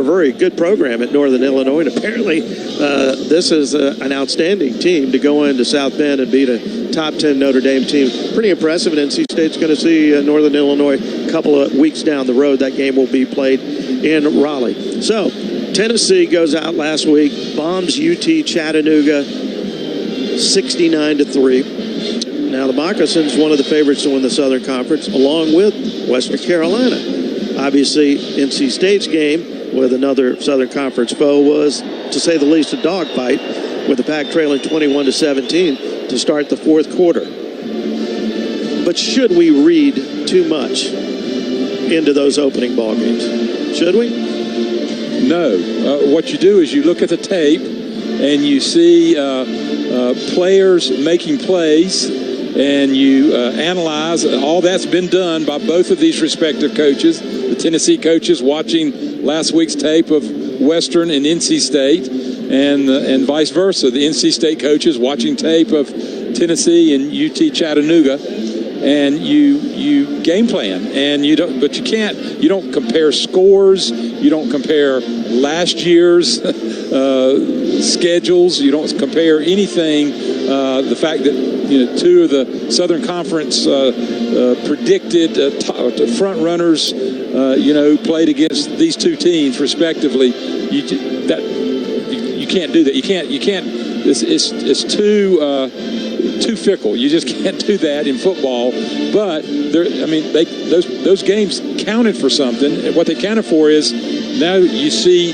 A very good program at Northern Illinois, and apparently this is an outstanding team to go into South Bend and beat a top 10 Notre Dame team. Pretty impressive, and NC State's going to see Northern Illinois a couple of weeks down the road. That game will be played in Raleigh. So Tennessee goes out last week, bombs UT Chattanooga 69-3. Now the Moccasins, one of the favorites to win the Southern Conference, along with Western Carolina. Obviously, NC State's game with another Southern Conference foe was, to say the least, a dogfight, with the Pack trailing 21-17 to start the fourth quarter. But should we read too much into those opening ball games? Should we? No. What you do is you look at the tape and you see players making plays, and you analyze. All that's been done by both of these respective coaches. The Tennessee coaches watching last week's tape of Western and NC State, and vice versa. The NC State coaches watching tape of Tennessee and UT Chattanooga, and you game plan, and you don't compare scores, you don't compare last year's schedules, you don't compare anything. The fact that two of the Southern Conference predicted front runners, played against these two teams respectively. You can't do that. You can't. It's too fickle. You just can't do that in football. But those games counted for something. And what they counted for is now you see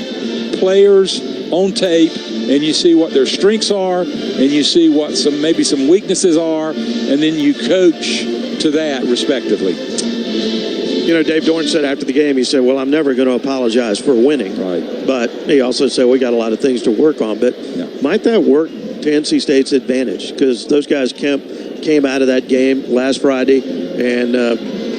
players on tape, and you see what their strengths are, and you see what maybe some weaknesses are, and then you coach to that respectively. Dave Dorn said after the game, he said, well, I'm never going to apologize for winning. Right. But he also said we got a lot of things to work on. But might that work to NC State's advantage? Because those guys came out of that game last Friday, and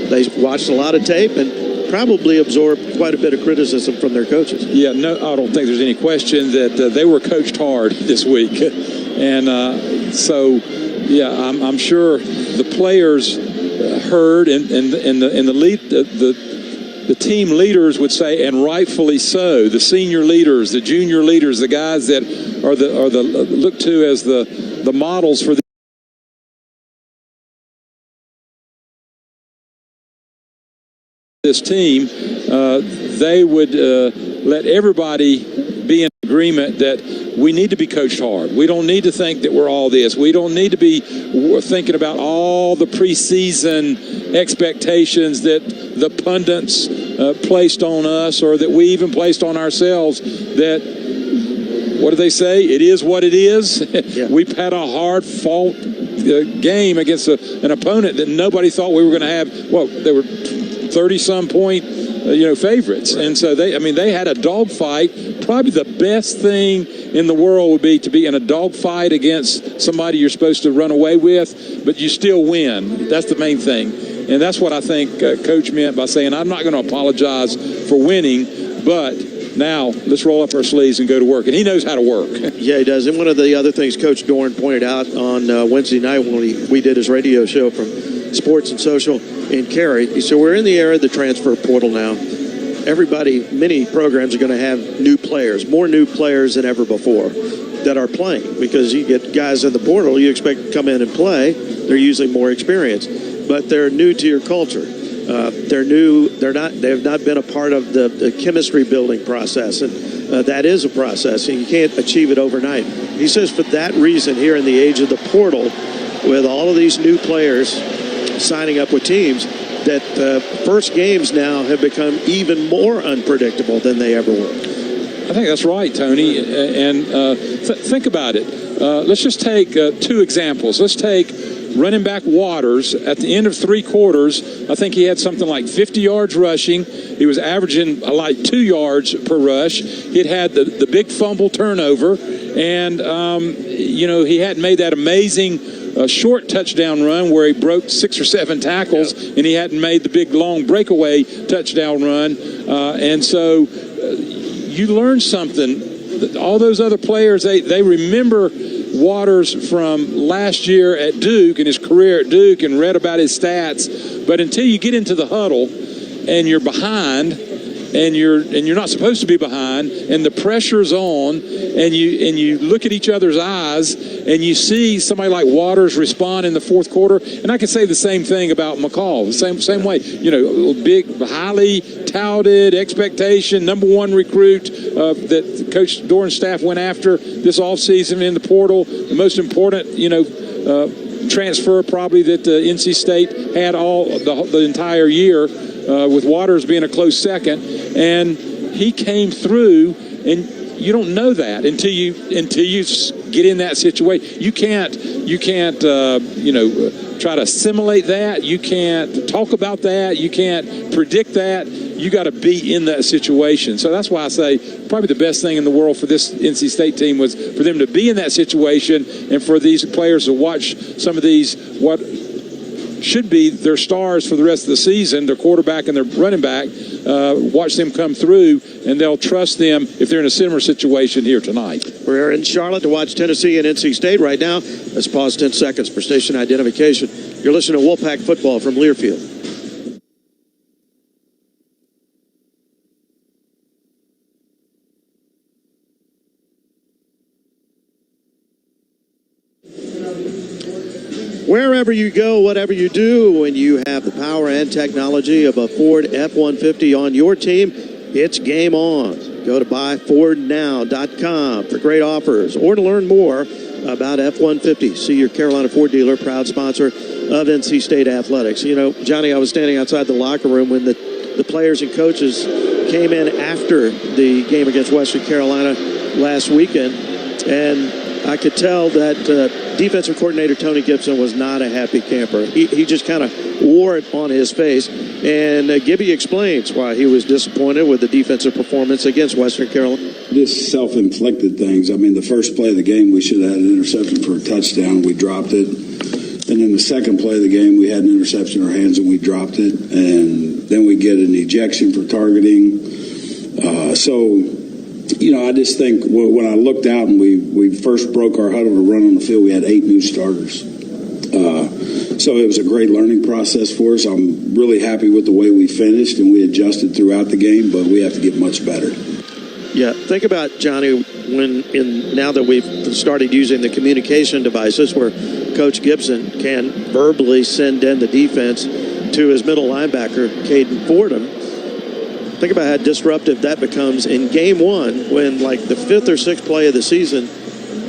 they watched a lot of tape and probably absorbed quite a bit of criticism from their coaches. Yeah, no, I don't think there's any question that they were coached hard this week. And I'm sure the players heard, and the team leaders would say, and rightfully so, the senior leaders, the junior leaders, the guys that are the looked to as the models for this team, they would let everybody be in agreement that we need to be coached hard. We don't need to think that we're all this. We don't need to be thinking about all the preseason expectations that the pundits placed on us, or that we even placed on ourselves. That, what do they say? It is what it is. Yeah. We've had a hard-fought game against an opponent that nobody thought we were going to have. Well, they were 30-some point favorites. Right. And so they had a dogfight. Probably the best thing in the world would be to be in a dogfight against somebody you're supposed to run away with, but you still win. That's the main thing. And that's what I think Coach meant by saying, I'm not going to apologize for winning, but now let's roll up our sleeves and go to work. And he knows how to work. Yeah, he does. And one of the other things Coach Dorn pointed out on Wednesday night when we did his radio show from Sports and Social in Cary, he said, we're in the era of the transfer portal now. Many programs are going to have new players, more new players than ever before that are playing, because you get guys in the portal you expect to come in and play. They're usually more experienced, but they're new to your culture. They're new. They've not been a part of the chemistry building process, and that is a process, and you can't achieve it overnight. He says for that reason, here in the age of the portal, with all of these new players signing up with teams, that first games now have become even more unpredictable than they ever were. I think that's right, Tony. And think about it. Let's just take two examples. Let's take running back Waters. At the end of three quarters, I think he had something like 50 yards rushing. He was averaging like 2 yards per rush. He'd had the big fumble turnover, and he hadn't made that amazing short touchdown run where he broke 6 or 7 tackles, and he hadn't made the big long breakaway touchdown run. And so you learn something. All those other players, they remember Waters from last year at Duke and his career at Duke and read about his stats. But until you get into the huddle and you're behind and you're not supposed to be behind, and the pressure's on, and you look at each other's eyes, and you see somebody like Waters respond in the fourth quarter. And I can say the same thing about McCall. Same way. Big, highly touted expectation, number one recruit that Coach Doran's staff went after this offseason in the portal. The most important, transfer probably that NC State had the entire year, with Waters being a close second, and he came through. And you don't know that until you get in that situation. You can't try to assimilate that. You can't talk about that. You can't predict that. You got to be in that situation. So that's why I say probably the best thing in the world for this NC State team was for them to be in that situation, and for these players to watch some of these what should be their stars for the rest of the season, their quarterback and their running back, watch them come through, and they'll trust them if they're in a similar situation here tonight. We're in Charlotte to watch Tennessee and NC State right now. Let's pause 10 seconds for station identification. You're listening to Wolfpack Football from Learfield. Wherever you go, whatever you do, when you have the power and technology of a Ford F-150 on your team, it's game on. Go to buyfordnow.com for great offers or to learn more about F-150. See your Carolina Ford dealer, proud sponsor of NC State Athletics. Johnny, I was standing outside the locker room when the players and coaches came in after the game against Western Carolina last weekend, and I could tell that defensive coordinator Tony Gibson was not a happy camper. He just kind of wore it on his face. And Gibby explains why he was disappointed with the defensive performance against Western Carolina. Just self-inflicted things. I mean, the first play of the game, we should have had an interception for a touchdown. We dropped it. And then the second play of the game, we had an interception in our hands and we dropped it. And then we get an ejection for targeting. I just think when I looked out and we first broke our huddle to run on the field, we had 8 new starters. So it was a great learning process for us. I'm really happy with the way we finished, and we adjusted throughout the game, but we have to get much better. Yeah, think about, Johnny, now that we've started using the communication devices where Coach Gibson can verbally send in the defense to his middle linebacker, Caden Fordham. Think about how disruptive that becomes in game one when, like, the 5th or 6th play of the season,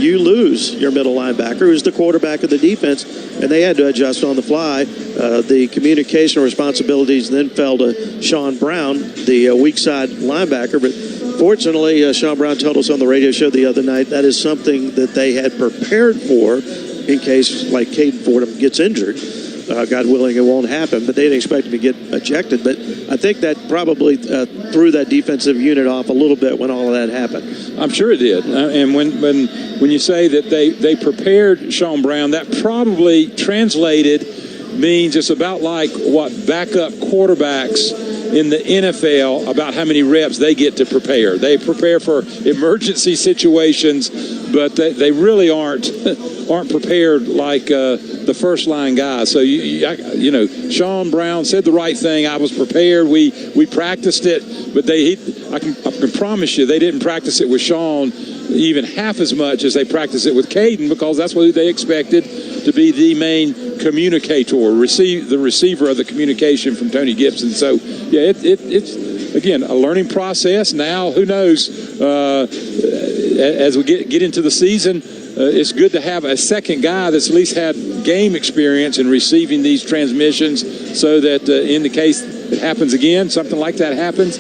you lose your middle linebacker, who's the quarterback of the defense, and they had to adjust on the fly. The communication responsibilities then fell to Sean Brown, the weak side linebacker. But fortunately, Sean Brown told us on the radio show the other night that is something that they had prepared for in case, like, Caden Fordham gets injured. God willing, it won't happen, but they didn't expect him to get ejected. But I think that probably threw that defensive unit off a little bit when all of that happened. I'm sure it did. And when you say that they prepared Sean Brown, that probably translated means it's about like what backup quarterbacks in the NFL, about how many reps they get to prepare. They prepare for emergency situations, but they really aren't prepared like the first line guys. So Sean Brown said the right thing. I was prepared. We practiced it, but I can promise you they didn't practice it with Sean even half as much as they practiced it with Caden, because that's what they expected to be the main communicator, the receiver of the communication from Tony Gibson. So yeah, it's again a learning process. Now who knows? As we get into the season, it's good to have a second guy that's at least had game experience in receiving these transmissions, so that in the case it happens again, something like that happens,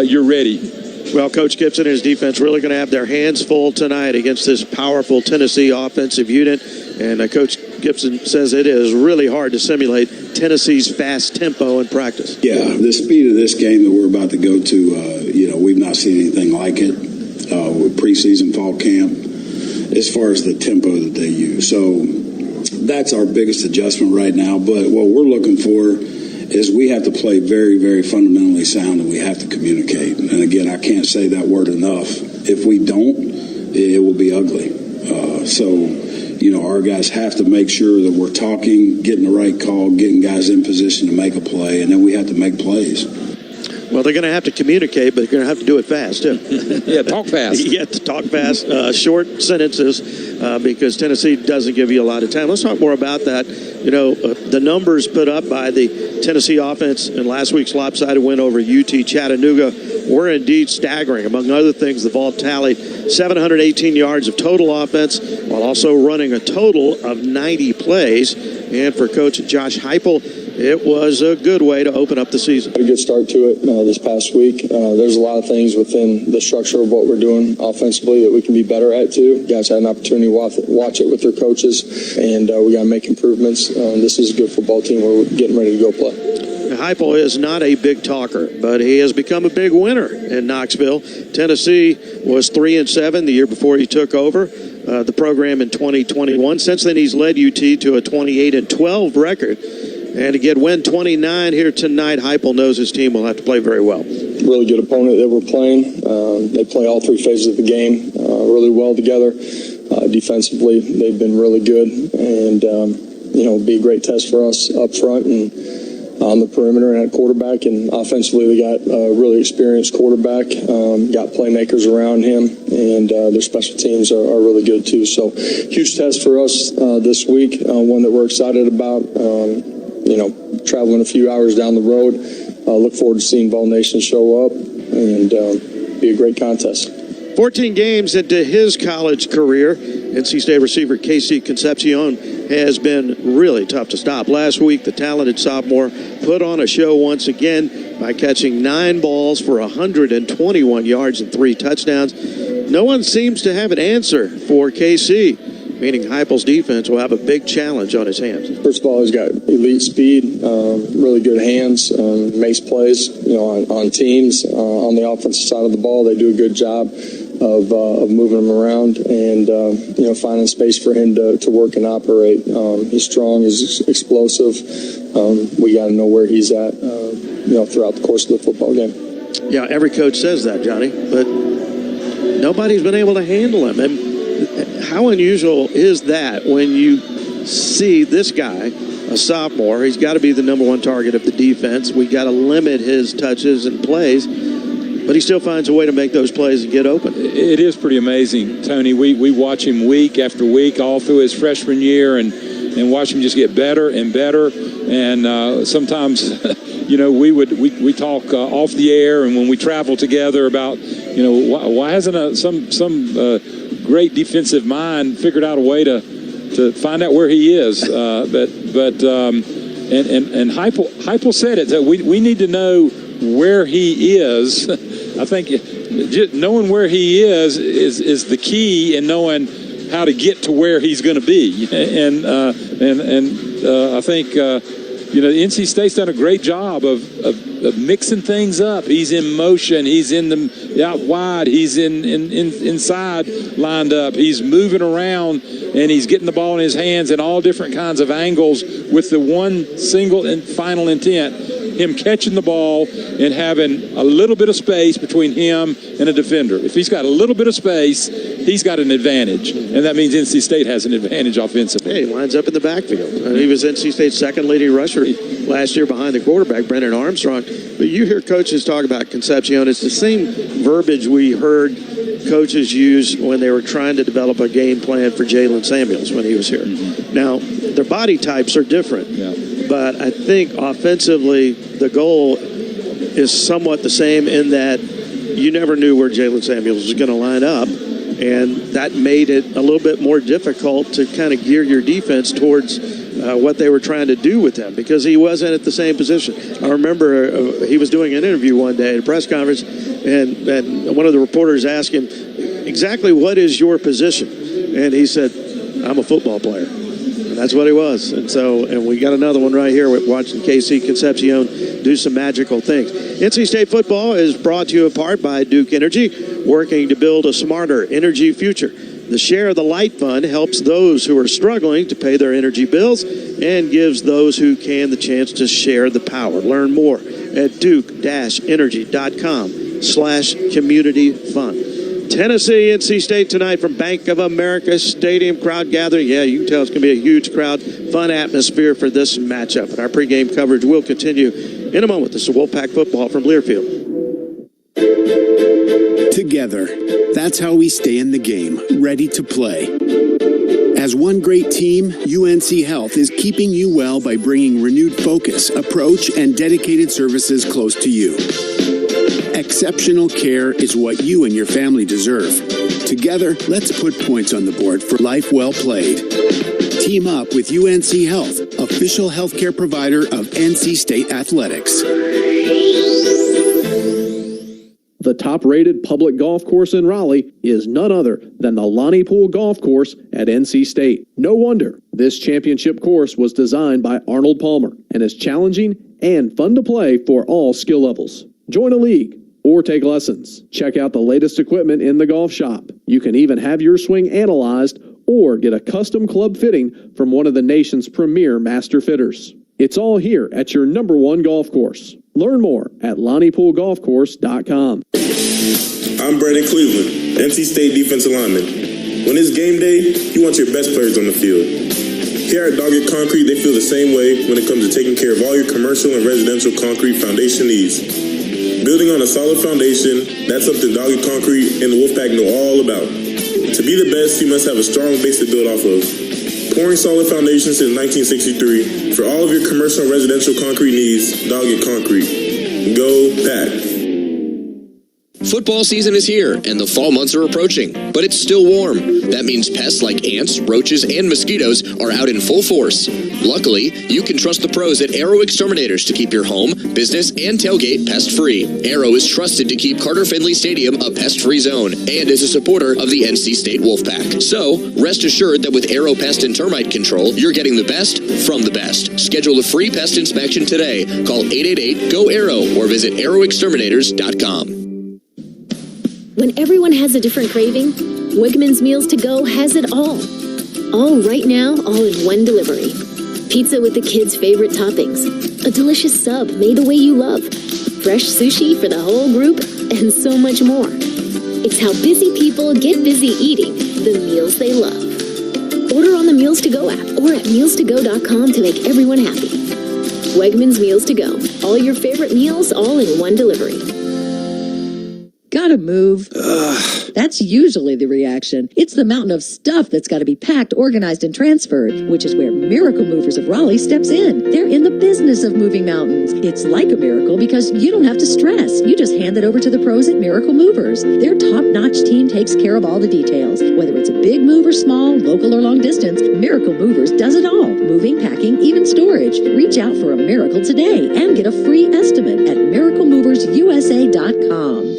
you're ready. Well, Coach Gibson and his defense really going to have their hands full tonight against this powerful Tennessee offensive unit. And Coach Gibson says it is really hard to simulate Tennessee's fast tempo in practice. Yeah, the speed of this game that we're about to go to, we've not seen anything like it with preseason, fall camp, as far as the tempo that they use. So that's our biggest adjustment right now. But what we're looking for is we have to play very, very fundamentally sound, and we have to communicate. And again, I can't say that word enough. If we don't, it will be ugly. Our guys have to make sure that we're talking, getting the right call, getting guys in position to make a play, and then we have to make plays. Well, they're going to have to communicate, but they're going to have to do it fast, too. Yeah, talk fast. You have to talk fast, short sentences, because Tennessee doesn't give you a lot of time. Let's talk more about that. You know, the numbers put up by the Tennessee offense in last week's lopsided win over UT Chattanooga were indeed staggering. Among other things, the Vault tallied 718 yards of total offense while also running a total of 90 plays. And for Coach Josh Heupel, it was a good way to open up the season. A good start to it this past week. There's a lot of things within the structure of what we're doing offensively that we can be better at, too. Guys had an opportunity to watch it with their coaches, and we got to make improvements. This is a good football team. We're getting ready to go play. Heupel is not a big talker, but he has become a big winner in Knoxville. Tennessee was 3-7 the year before he took over the program in 2021. Since then, he's led UT to a 28-12 record. And to get win 29 here tonight, Heupel knows his team will have to play very well. Really good opponent that we're playing. They play all three phases of the game really well together. Defensively, they've been really good. And, it'll be a great test for us up front and on the perimeter and at quarterback. And offensively, they got a really experienced quarterback, got playmakers around him, and their special teams are really good, too. So, huge test for us this week, one that we're excited about. Traveling a few hours down the road. Look forward to seeing Vol Nation show up and be a great contest. 14 games into his college career, NC State receiver Casey Concepcion has been really tough to stop. Last week, the talented sophomore put on a show once again by catching 9 balls for 121 yards and 3 touchdowns. No one seems to have an answer for KC. Meaning Heupel's defense will have a big challenge on his hands. First of all, he's got elite speed, really good hands, makes plays, on teams. On the offensive side of the ball, they do a good job of moving him around and, finding space for him to work and operate. He's strong, he's explosive. We got to know where he's at, throughout the course of the football game. Yeah, every coach says that, Johnny, but nobody's been able to handle him. And how unusual is that when you see this guy, a sophomore, he's got to be the number one target of the defense. We got to limit his touches and plays, but he still finds a way to make those plays and get open. It is pretty amazing, Tony. We watch him week after week all through his freshman year and watch him just get better and better. And sometimes, we talk off the air and when we travel together about, why hasn't some great defensive mind figured out a way to find out where he is. But Heupel said it. That we need to know where he is. I think just knowing where he is the key in knowing how to get to where he's going to be. And I think NC State's done a great job of mixing things up. He's in motion. He's in the out wide. He's inside lined up. He's moving around, and he's getting the ball in his hands in all different kinds of angles with the one single and final intent, him catching the ball and having a little bit of space between him and a defender. If he's got a little bit of space, he's got an advantage, and that means NC State has an advantage offensively. Hey, he lines up in the backfield. He was NC State's second leading rusher last year behind the quarterback, Brennan Armstrong. But you hear coaches talk about Concepcion. It's the same verbiage we heard coaches use when they were trying to develop a game plan for Jalen Samuels when he was here. Mm-hmm. Now, their body types are different. Yeah. But I think offensively, the goal is somewhat the same in that you never knew where Jalen Samuels was going to line up. And that made it a little bit more difficult to kind of gear your defense towards what they were trying to do with him because he wasn't at the same position. I remember he was doing an interview one day at a press conference, and one of the reporters asked him, exactly what is your position? And he said, I'm a football player. And that's what he was. And we got another one right here. We're watching KC Concepcion do some magical things. NC State football is brought to you in part by Duke Energy, working to build a smarter energy future. The Share the Light Fund helps those who are struggling to pay their energy bills and gives those who can the chance to share the power. Learn more at duke-energy.com/community fund. Tennessee, NC State tonight from Bank of America Stadium. Crowd gathering. Yeah, you can tell it's going to be a huge crowd. Fun atmosphere for this matchup. And our pregame coverage will continue in a moment. This is Wolfpack football from Learfield. Together, that's how we stay in the game, ready to play. As one great team, UNC Health is keeping you well by bringing renewed focus, approach, and dedicated services close to you. Exceptional care is what you and your family deserve. Together, let's put points on the board for life well played. Team up with UNC Health, official healthcare provider of NC State Athletics. The top-rated public golf course in Raleigh is none other than the Lonnie Pool Golf Course at NC State. No wonder this championship course was designed by Arnold Palmer and is challenging and fun to play for all skill levels. Join a league or take lessons. Check out the latest equipment in the golf shop. You can even have your swing analyzed or get a custom club fitting from one of the nation's premier master fitters. It's all here at your #1 golf course. Learn more at LonniePoolGolfCourse.com. I'm Brandon Cleveland, NC State defensive lineman. When it's game day, you want your best players on the field. Here at Doggett Concrete, they feel the same way when it comes to taking care of all your commercial and residential concrete foundation needs. Building on a solid foundation, that's something Doggett Concrete and the Wolfpack know all about. To be the best, you must have a strong base to build off of. Pouring solid foundations since 1963. For all of your commercial and residential concrete needs, Doggett Concrete. Go Pack. Football season is here, and the fall months are approaching, but it's still warm. That means pests like ants, roaches, and mosquitoes are out in full force. Luckily, you can trust the pros at Arrow Exterminators to keep your home, business, and tailgate pest-free. Arrow is trusted to keep Carter Finley Stadium a pest-free zone and is a supporter of the NC State Wolfpack. So, rest assured that with Arrow Pest and Termite Control, you're getting the best from the best. Schedule a free pest inspection today. Call 888-GO-ARROW or visit arrowexterminators.com. When everyone has a different craving, Wegmans Meals to Go has it all. All right now, all in one delivery. Pizza with the kids' favorite toppings. A delicious sub made the way you love. Fresh sushi for the whole group, and so much more. It's how busy people get busy eating the meals they love. Order on the Meals to Go app or at mealstogo.com to make everyone happy. Wegmans Meals to Go. All your favorite meals, all in one delivery. Gotta move. That's usually the reaction. It's the mountain of stuff that's got to be packed, organized, and transferred, which is where Miracle Movers of Raleigh steps in. They're in the business of moving mountains. It's like a miracle because you don't have to stress. You just hand it over to the pros at Miracle Movers. Their top-notch team takes care of all the details. Whether it's a big move or small, local or long distance, Miracle Movers does it all. Moving, packing, even storage. Reach out for a miracle today and get a free estimate at miraclemoversusa.com.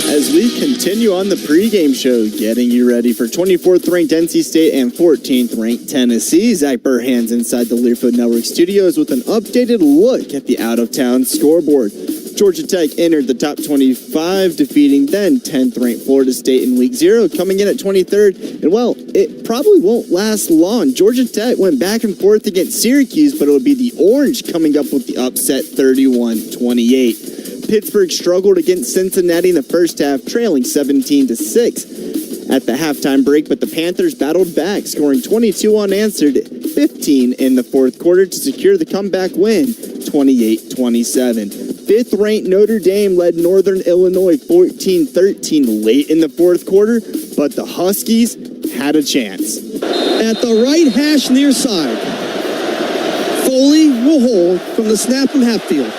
As we continue on the pregame show, getting you ready for 24th ranked NC State and 14th ranked Tennessee. Zach Burhan's inside the Learfield Network studios with an updated look at the out-of-town scoreboard. Georgia Tech entered the top 25, defeating then 10th ranked Florida State in Week 0, coming in at 23rd. And well, it probably won't last long. Georgia Tech went back and forth against Syracuse, but it would be the Orange coming up with the upset 31-28. Pittsburgh struggled against Cincinnati in the first half, trailing 17-6 at the halftime break, but the Panthers battled back, scoring 22 unanswered, 15 in the fourth quarter to secure the comeback win, 28-27. Fifth-ranked Notre Dame led Northern Illinois 14-13 late in the fourth quarter, but the Huskies had a chance. At the right hash near side, Foley will hold from the snap from half field.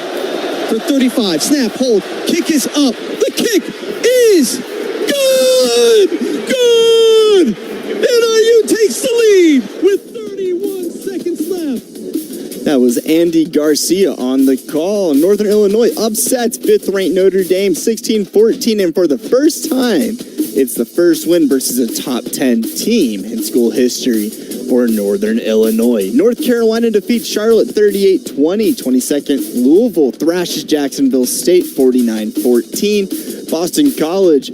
For 35, snap, hold, kick is up. The kick is good! Good! NIU takes the lead with 31 seconds left. That was Andy Garcia on the call. Northern Illinois upsets fifth-ranked Notre Dame 16-14, and for the first time, it's the first win versus a top 10 team in school history for Northern Illinois. North Carolina defeats Charlotte 38-20. 22nd Louisville thrashes Jacksonville State 49-14. Boston College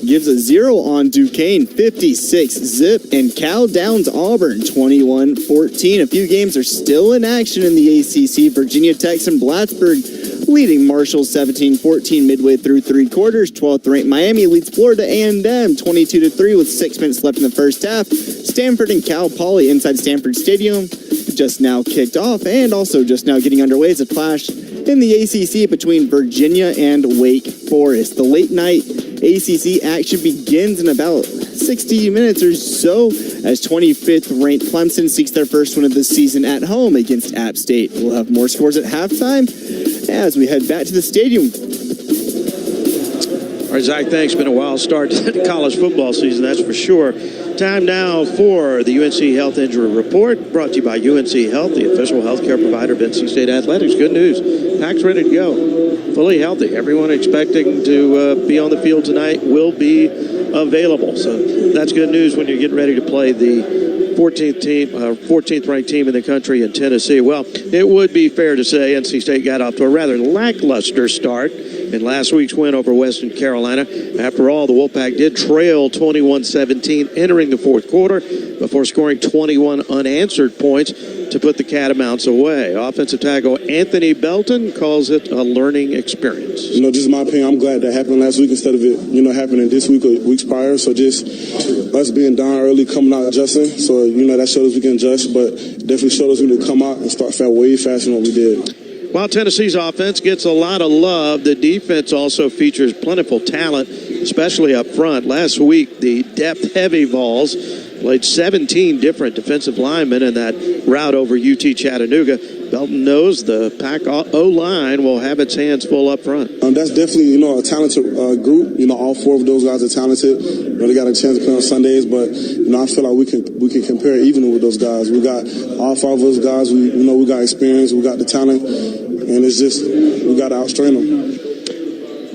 gives a 0 on Duquesne 56-zip. And Cal downs Auburn 21-14. A few games are still in action in the ACC. Virginia Tech and Plattsburgh leading Marshall 17-14 midway through 3 quarters. 12th ranked Miami leads Florida A&M 22-3 with 6 minutes left in the first half. Stanford and Cal Poly inside Stanford Stadium just now kicked off, and also just now getting underway is a clash in the ACC between Virginia and Wake Forest. The late night ACC action begins in about 60 minutes or so as 25th ranked Clemson seeks their first win of the season at home against App State. We'll have more scores at halftime as we head back to the stadium. All right, Zach, thanks. Been a wild start to the college football season, that's for sure. Time now for the UNC Health Injury Report, brought to you by UNC Health, the official healthcare provider of NC State Athletics. Good news, Pack's ready to go, fully healthy. Everyone expecting to be on the field tonight will be available. So that's good news when you're getting ready to play the 14th ranked team in the country in Tennessee. Well, it would be fair to say NC State got off to a rather lackluster start in last week's win over Western Carolina. After all, the Wolfpack did trail 21-17 entering the fourth quarter before scoring 21 unanswered points to put the Catamounts away. Offensive tackle Anthony Belton calls it a learning experience. Just my opinion, I'm glad that happened last week instead of it, happening this week or weeks prior. So just us being down early, coming out adjusting. So, that showed us we can adjust, but definitely showed us we need to come out and start way faster than what we did. While Tennessee's offense gets a lot of love, the defense also features plentiful talent, especially up front. Last week, the depth-heavy Vols played 17 different defensive linemen in that rout over UT Chattanooga. Belton knows the Pack O-line will have its hands full up front. That's definitely, a talented group. All 4 of those guys are talented. They got a chance to play on Sundays, but, I feel like we can compare even with those guys. We got all 5 of those guys. We got experience. We got the talent. And it's just, we got to outstrain them.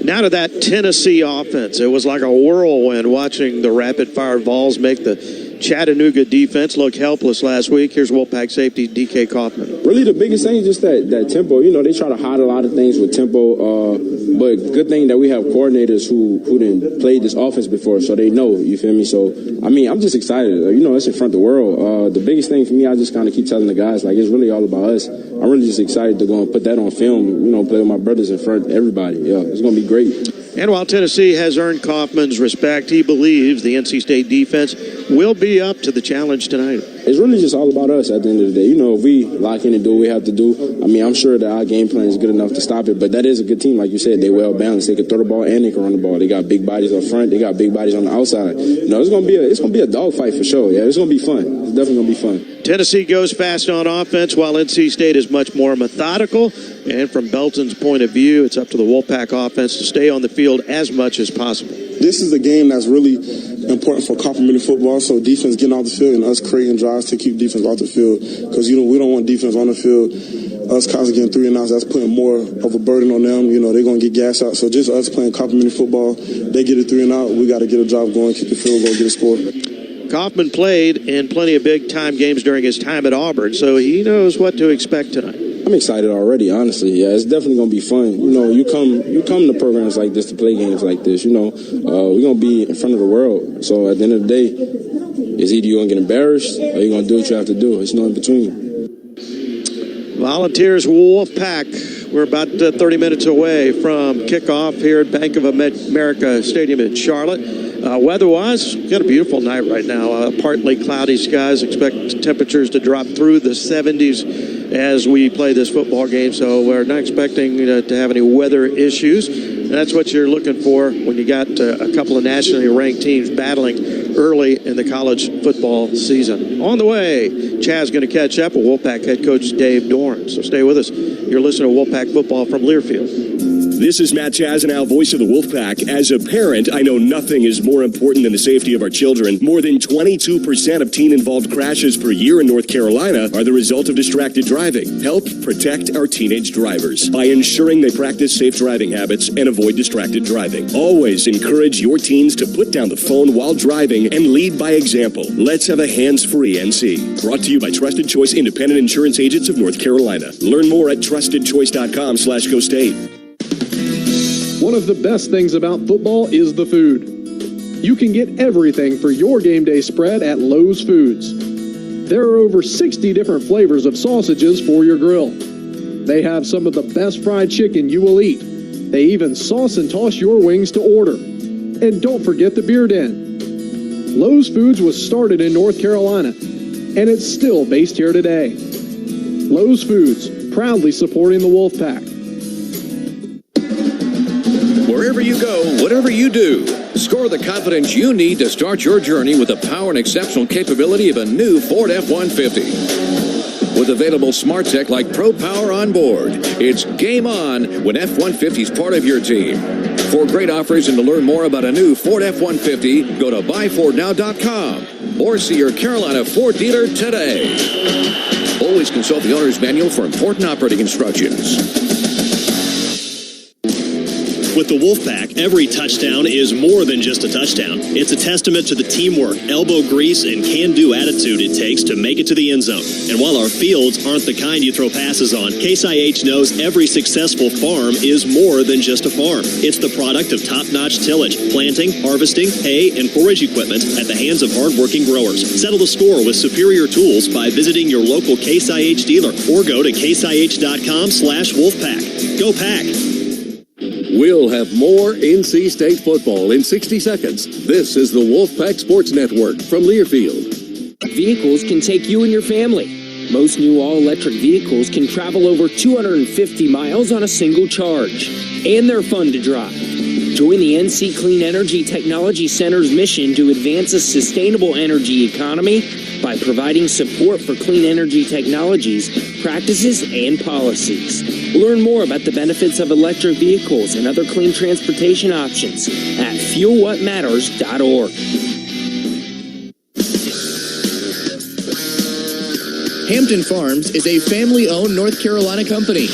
Now to that Tennessee offense. It was like a whirlwind watching the rapid-fire Vols make the Chattanooga defense look helpless last week. Here's Wolfpack safety DK Kaufman. Really the biggest thing is just that tempo. They try to hide a lot of things with tempo, but good thing that we have coordinators who didn't play this offense before, so they know, you feel me? So, I'm just excited. It's in front of the world. The biggest thing for me, I just kind of keep telling the guys, it's really all about us. I'm really just excited to go and put that on film, play with my brothers in front of everybody. Yeah, it's going to be great. And while Tennessee has earned Kaufman's respect, he believes the NC State defense will be up to the challenge tonight. It's really just all about us at the end of the day. If we lock in and do what we have to do, I'm sure that our game plan is good enough to stop it. But that is a good team. Like you said, they're well balanced. They can throw the ball and they can run the ball. They got big bodies up front. They got big bodies on the outside. It's going to be a dogfight for sure. Yeah, it's going to be fun. It's definitely going to be fun. Tennessee goes fast on offense while NC State is much more methodical. And from Belton's point of view, it's up to the Wolfpack offense to stay on the field as much as possible. This is a game that's really important for complementary football, so defense getting off the field and us creating drives to keep defense off the field, because we don't want defense on the field. Us constantly getting 3 and outs, that's putting more of a burden on them. They're going to get gas out. So just us playing complementary football, they get a 3 and out, we got to get a drive going, keep the field going, get a score. Kaufman played in plenty of big-time games during his time at Auburn, so he knows what to expect tonight. I'm excited already, honestly. Yeah, it's definitely going to be fun. You come to programs like this to play games like this. We're going to be in front of the world. So at the end of the day, it's either you're going to get embarrassed or you're going to do what you have to do. It's no in between. Volunteers Wolfpack. We're about 30 minutes away from kickoff here at Bank of America Stadium in Charlotte. Weather-wise, got a beautiful night right now. Partly cloudy skies. Expect temperatures to drop through the 70s as we play this football game. So we're not expecting to have any weather issues. And that's what you're looking for when you got a couple of nationally ranked teams battling early in the college football season. On the way, Chaz going to catch up with Wolfpack head coach Dave Dorn. So stay with us. You're listening to Wolfpack Football from Learfield. This is Matt Chazanow, voice of the Wolfpack. As a parent, I know nothing is more important than the safety of our children. More than 22% of teen-involved crashes per year in North Carolina are the result of distracted driving. Help protect our teenage drivers by ensuring they practice safe driving habits and avoid distracted driving. Always encourage your teens to put down the phone while driving and lead by example. Let's have a hands-free NC. Brought to you by Trusted Choice Independent Insurance Agents of North Carolina. Learn more at trustedchoice.com/GoState. One of the best things about football is the food. You can get everything for your game day spread at Lowe's Foods. There are over 60 different flavors of sausages for your grill. They have some of the best fried chicken you will eat. They even sauce and toss your wings to order. And don't forget the beer den. Lowe's Foods was started in North Carolina, and it's still based here today. Lowe's Foods, proudly supporting the Wolfpack. Wherever you go, whatever you do, score the confidence you need to start your journey with the power and exceptional capability of a new Ford F-150. With available smart tech like Pro Power on board, it's game on when F-150 is part of your team. For great offers and to learn more about a new Ford F-150, go to buyfordnow.com or see your Carolina Ford dealer today. Always consult the owner's manual for important operating instructions. With the Wolfpack, every touchdown is more than just a touchdown. It's a testament to the teamwork, elbow grease, and can-do attitude it takes to make it to the end zone. And while our fields aren't the kind you throw passes on, Case IH knows every successful farm is more than just a farm. It's the product of top-notch tillage, planting, harvesting, hay, and forage equipment at the hands of hard-working growers. Settle the score with superior tools by visiting your local Case IH dealer or go to caseih.com/Wolfpack. Go Pack! We'll have more NC State football in 60 seconds. This is the Wolfpack Sports Network from Learfield. Vehicles can take you and your family. Most new all-electric vehicles can travel over 250 miles on a single charge. And they're fun to drive. Join the NC Clean Energy Technology Center's mission to advance a sustainable energy economy by providing support for clean energy technologies, practices, and policies. Learn more about the benefits of electric vehicles and other clean transportation options at fuelwhatmatters.org. Hampton Farms is a family-owned North Carolina company.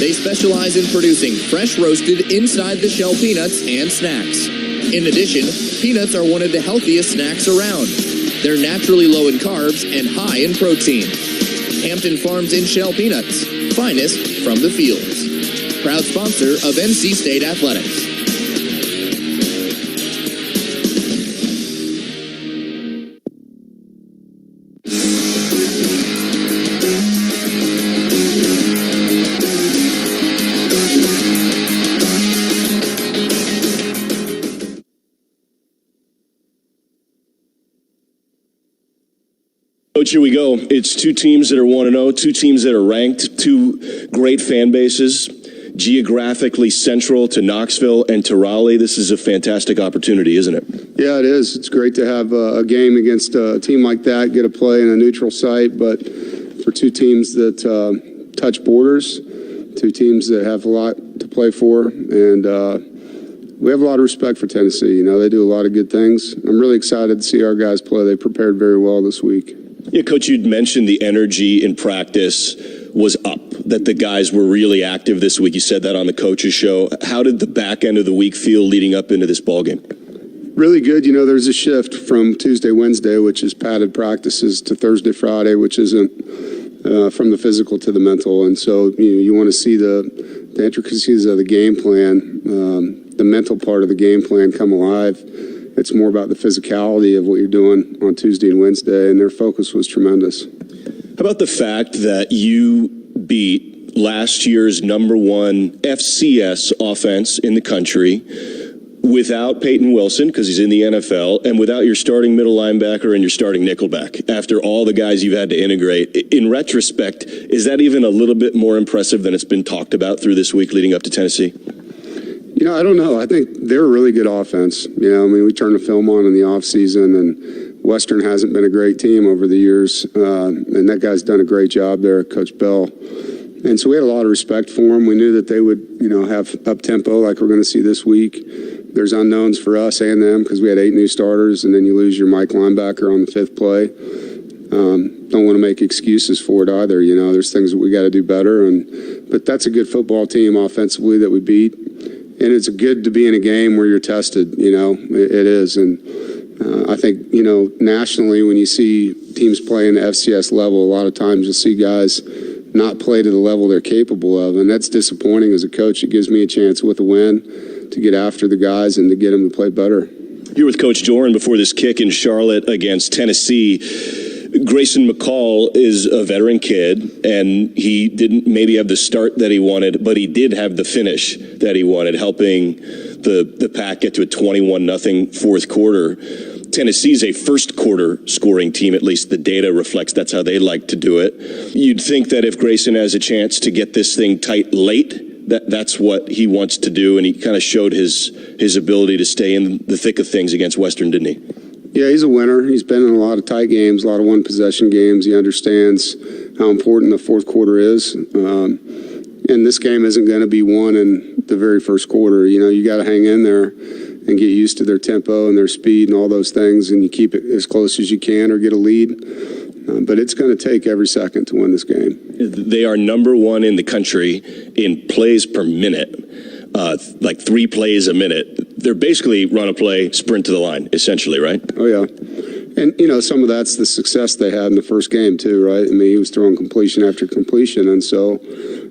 They specialize in producing fresh roasted inside-the-shell peanuts and snacks. In addition, peanuts are one of the healthiest snacks around. They're naturally low in carbs and high in protein. Hampton Farms in-shell peanuts, finest from the fields. Proud sponsor of NC State Athletics. Coach, here we go. It's two teams that are 1-0, two teams that are ranked, two great fan bases, geographically central to Knoxville and to Raleigh. This is a fantastic opportunity, isn't it? Yeah, it is. It's great to have a game against a team like that, get a play in a neutral site, but for two teams that touch borders, two teams that have a lot to play for, and we have a lot of respect for Tennessee. You know, they do a lot of good things. I'm really excited to see our guys play. They prepared very well this week. Yeah, Coach, you'd mentioned the energy in practice was up, that the guys were really active this week. You said that on the coaches show. How did the back end of the week feel leading up into this ballgame? Really good. You know, there's a shift from Tuesday, Wednesday, which is padded practices, to Thursday, Friday, which isn't from the physical to the mental. And so you want to see the intricacies of the game plan, the mental part of the game plan come alive. It's more about the physicality of what you're doing on Tuesday and Wednesday, and their focus was tremendous. How about the fact that you beat last year's #1 FCS offense in the country without Peyton Wilson, because he's in the NFL, and without your starting middle linebacker and your starting nickelback, after all the guys you've had to integrate? In retrospect, is that even a little bit more impressive than it's been talked about through this week leading up to Tennessee? You know, I don't know. I think they're a really good offense. You know, I mean, we turn the film on in the offseason, and Western hasn't been a great team over the years, and that guy's done a great job there, Coach Bell. And so we had a lot of respect for him. We knew that they would, have up-tempo like we're going to see this week. There's unknowns for us and them because we had 8 new starters, and then you lose your Mike linebacker on the 5th play. Don't want to make excuses for it either. You know, there's things that we got to do better, but that's a good football team offensively that we beat. And it's good to be in a game where you're tested, it is. And I think, nationally, when you see teams playing the FCS level, a lot of times you'll see guys not play to the level they're capable of. And that's disappointing as a coach. It gives me a chance with a win to get after the guys and to get them to play better. You're with Coach Doran before this kick in Charlotte against Tennessee. Grayson McCall is a veteran kid, and he didn't maybe have the start that he wanted, but he did have the finish that he wanted, helping the Pack get to a 21-0 fourth quarter. Tennessee's a first quarter scoring team, at least the data reflects that's how they like to do it. You'd think that if Grayson has a chance to get this thing tight late, that's what he wants to do, and he kind of showed his ability to stay in the thick of things against Western, didn't he? Yeah, he's a winner. He's been in a lot of tight games, a lot of one-possession games. He understands how important the fourth quarter is. And this game isn't going to be won in the very first quarter. You know, you got to hang in there and get used to their tempo and their speed and all those things, and you keep it as close as you can or get a lead. But it's going to take every second to win this game. They are number one in the country in plays per minute, like 3 plays a minute. They're basically run a play, sprint to the line, essentially, right? Oh, yeah. And, you know, some of that's the success they had in the first game, too, right? I mean, he was throwing completion after completion, and so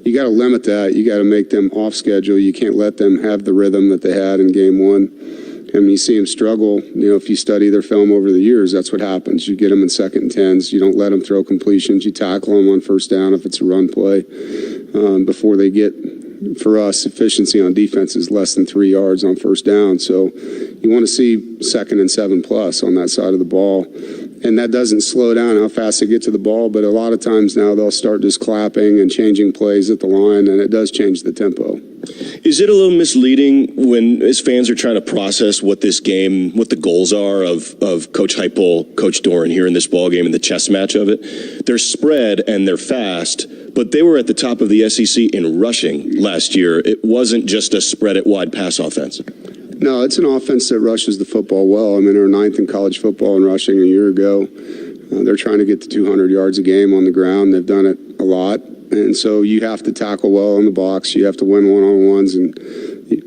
you got to limit that. You got to make them off schedule. You can't let them have the rhythm that they had in game one. And when you see them struggle, you know, if you study their film over the years, that's what happens. You get them in second and tens. You don't let them throw completions. You tackle them on first down if it's a run play before they get, for us, efficiency on defense is less than 3 yards on first down. So you want to see 2nd and 7+ on that side of the ball. And that doesn't slow down how fast they get to the ball, but a lot of times now they'll start just clapping and changing plays at the line, and it does change the tempo. Is it a little misleading when, as fans are trying to process what this game, what the goals are of Coach Heupel, Coach Doran here in this ball game and the chess match of it? They're spread and they're fast, but they were at the top of the SEC in rushing last year. It wasn't just a spread it wide pass offense. No, it's an offense that rushes the football well. I mean, they were 9th in college football in rushing a year ago. They're trying to get to 200 yards a game on the ground. They've done it a lot. And so you have to tackle well in the box. You have to win one-on-ones, and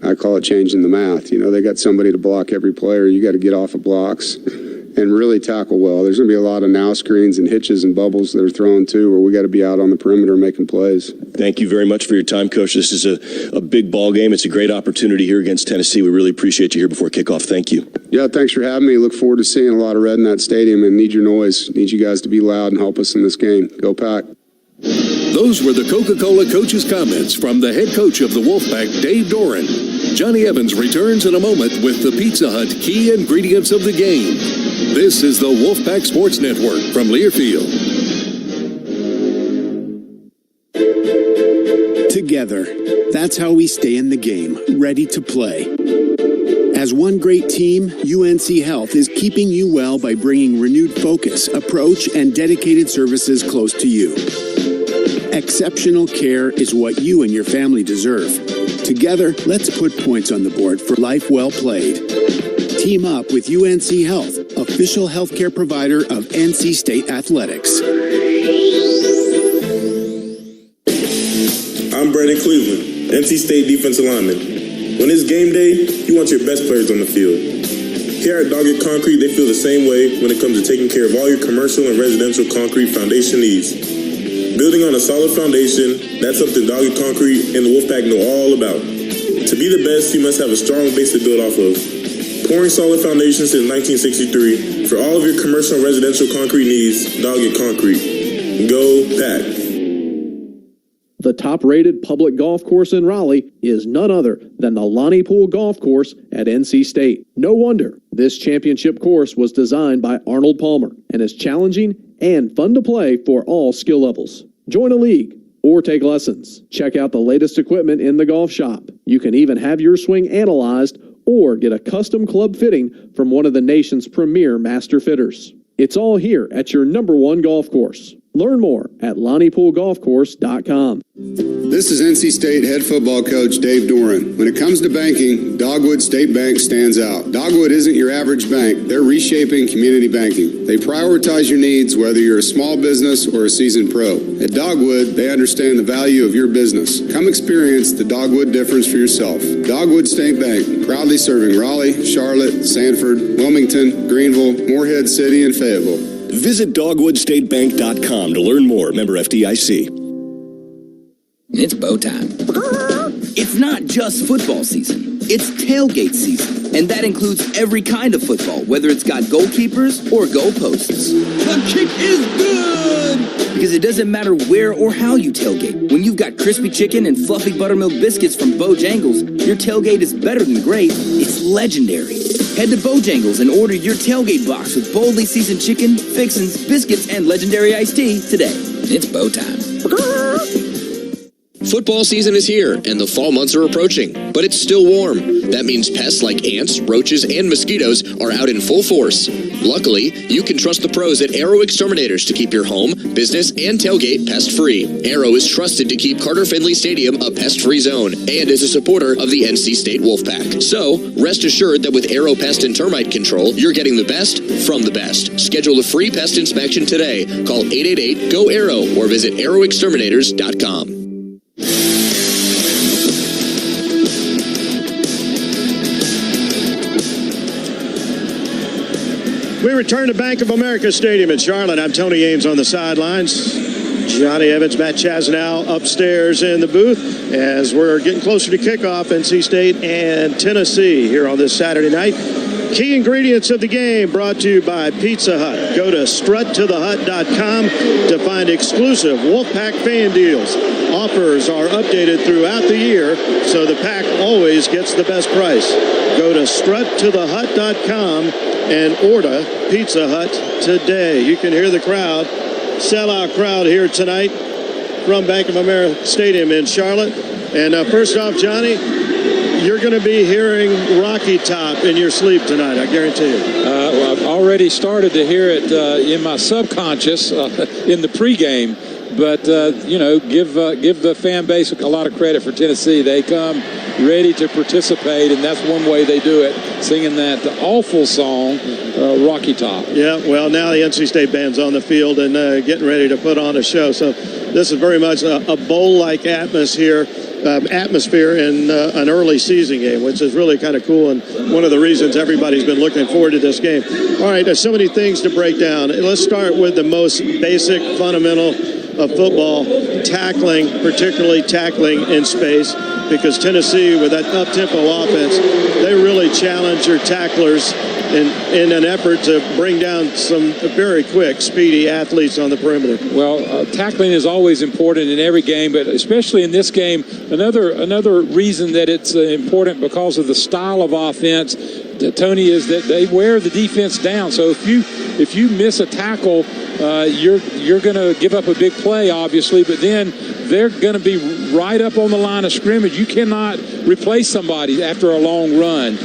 I call it changing the math. You know, they got somebody to block every player. You got to get off of blocks and really tackle well. There's going to be a lot of now screens and hitches and bubbles that are thrown too, where we got to be out on the perimeter making plays. Thank you very much for your time, Coach. This is a big ball game. It's a great opportunity here against Tennessee. We really appreciate you here before kickoff. Thank you. Yeah, thanks for having me. Look forward to seeing a lot of red in that stadium, and need your noise. Need you guys to be loud and help us in this game. Go Pack. Those were the Coca-Cola coach's comments from the head coach of the Wolfpack, Dave Doran. Johnny Evans returns in a moment with the Pizza Hut key ingredients of the game. This is the Wolfpack Sports Network from Learfield. Together, that's how we stay in the game, ready to play. As one great team, UNC Health is keeping you well by bringing renewed focus, approach, and dedicated services close to you. Exceptional care is what you and your family deserve. Together, let's put points on the board for life well played. Team up with UNC Health, official healthcare provider of NC State Athletics. I'm Brandon Cleveland, NC State defensive lineman. When it's game day, you want your best players on the field. Here at Doggett Concrete, they feel the same way when it comes to taking care of all your commercial and residential concrete foundation needs. Building on a solid foundation, that's something Doggett Concrete and the Wolfpack know all about. To be the best, you must have a strong base to build off of. Pouring solid foundations since 1963. For all of your commercial and residential concrete needs, Doggett Concrete. Go Pack. The top-rated public golf course in Raleigh is none other than the Lonnie Pool Golf Course at NC State. No wonder this championship course was designed by Arnold Palmer and is challenging and fun to play for all skill levels. Join a league or take lessons. Check out the latest equipment in the golf shop. You can even have your swing analyzed or get a custom club fitting from one of the nation's premier master fitters. It's all here at your #1 golf course. Learn more at LonniePoolGolfCourse.com. This is NC State head football coach Dave Doran. When it comes to banking, Dogwood State Bank stands out. Dogwood isn't your average bank. They're reshaping community banking. They prioritize your needs whether you're a small business or a seasoned pro. At Dogwood, they understand the value of your business. Come experience the Dogwood difference for yourself. Dogwood State Bank, proudly serving Raleigh, Charlotte, Sanford, Wilmington, Greenville, Morehead City, and Fayetteville. Visit dogwoodstatebank.com to learn more. Member FDIC. It's bow time. It's not just football season. It's tailgate season. And that includes every kind of football, whether it's got goalkeepers or goalposts. The kick is good! Because it doesn't matter where or how you tailgate. When you've got crispy chicken and fluffy buttermilk biscuits from Bojangles, your tailgate is better than great, it's legendary. Head to Bojangles and order your tailgate box with boldly seasoned chicken, fixins, biscuits, and legendary iced tea today. It's Bo time. Football season is here, and the fall months are approaching, but it's still warm. That means pests like ants, roaches, and mosquitoes are out in full force. Luckily, you can trust the pros at Arrow Exterminators to keep your home, business, and tailgate pest-free. Arrow is trusted to keep Carter Finley Stadium a pest-free zone and is a supporter of the NC State Wolfpack. So, rest assured that with Arrow Pest and Termite Control, you're getting the best from the best. Schedule a free pest inspection today. Call 888-GO-ARROW or visit arrowexterminators.com. We return to Bank of America Stadium in Charlotte. I'm Tony Ames on the sidelines. Johnny Evans, Matt Chasnow upstairs in the booth as we're getting closer to kickoff, NC State and Tennessee here on this Saturday night. Key ingredients of the game brought to you by Pizza Hut. Go to struttothehut.com to find exclusive Wolfpack fan deals. Offers are updated throughout the year, so the pack always gets the best price. Go to struttothehut.com and order Pizza Hut today. You can hear the crowd, sellout crowd here tonight from Bank of America Stadium in Charlotte. And first off, Johnny, you're going to be hearing Rocky Top in your sleep tonight, I guarantee you. Well, I've already started to hear it in my subconscious in the pregame. But, give the fan base a lot of credit for Tennessee. They come ready to participate, and that's one way they do it, singing that awful song, Rocky Top. Yeah, well, now the NC State band's on the field and getting ready to put on a show. So this is very much a bowl-like atmosphere in an early season game, which is really kind of cool and one of the reasons everybody's been looking forward to this game. All right, there's so many things to break down. Let's start with the most basic, fundamental of football, tackling, particularly tackling in space, because Tennessee, with that up-tempo offense, they really challenge your tacklers in an effort to bring down some very quick, speedy athletes on the perimeter. Well, tackling is always important in every game, but especially in this game. Another reason that it's important because of the style of offense, Tony, is that they wear the defense down. So if you miss a tackle, you're going to give up a big play, obviously, but then they're going to be right up on the line of scrimmage. You cannot replace somebody after a long run.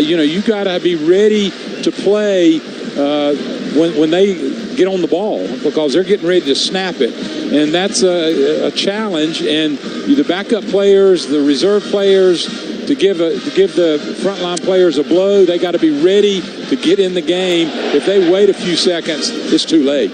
You got to be ready to play when they get on the ball, because they're getting ready to snap it. And that's a challenge. And the backup players, the reserve players, to give the frontline players a blow, they got to be ready to get in the game. If they wait a few seconds, it's too late.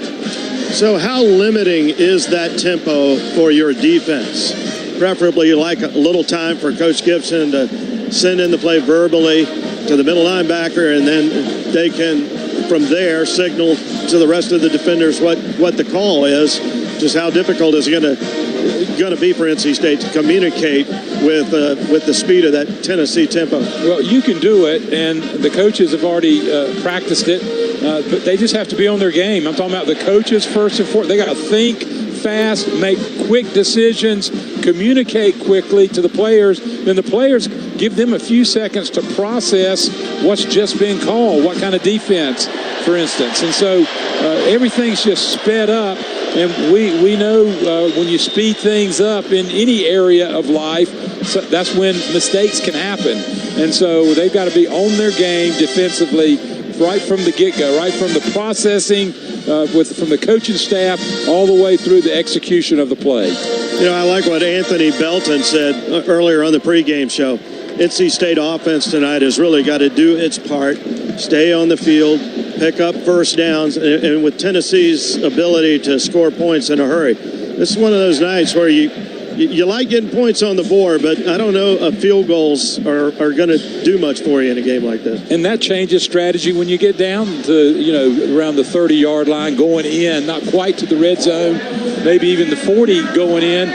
So how limiting is that tempo for your defense? Preferably you like a little time for Coach Gibson to send in the play verbally to the middle linebacker, and then they can, from there, signal to the rest of the defenders what the call is. Just how difficult is it going to be for NC State to communicate with the speed of that Tennessee tempo? Well, you can do it, and the coaches have already practiced it, but they just have to be on their game. I'm talking about the coaches first and foremost. They got to think fast, make quick decisions, communicate quickly to the players. Then the players give them a few seconds to process what's just been called, what kind of defense, for instance. And so everything's just sped up. And we know when you speed things up in any area of life, so that's when mistakes can happen. And so they've got to be on their game defensively right from the get-go, right from the processing from the coaching staff all the way through the execution of the play. I like what Anthony Belton said earlier on the pregame show. NC State offense tonight has really got to do its part, stay on the field, pick up first downs, and with Tennessee's ability to score points in a hurry. This is one of those nights where you like getting points on the board, but I don't know if field goals are going to do much for you in a game like this. And that changes strategy when you get down to, around the 30-yard line, going in, not quite to the red zone, maybe even the 40 going in.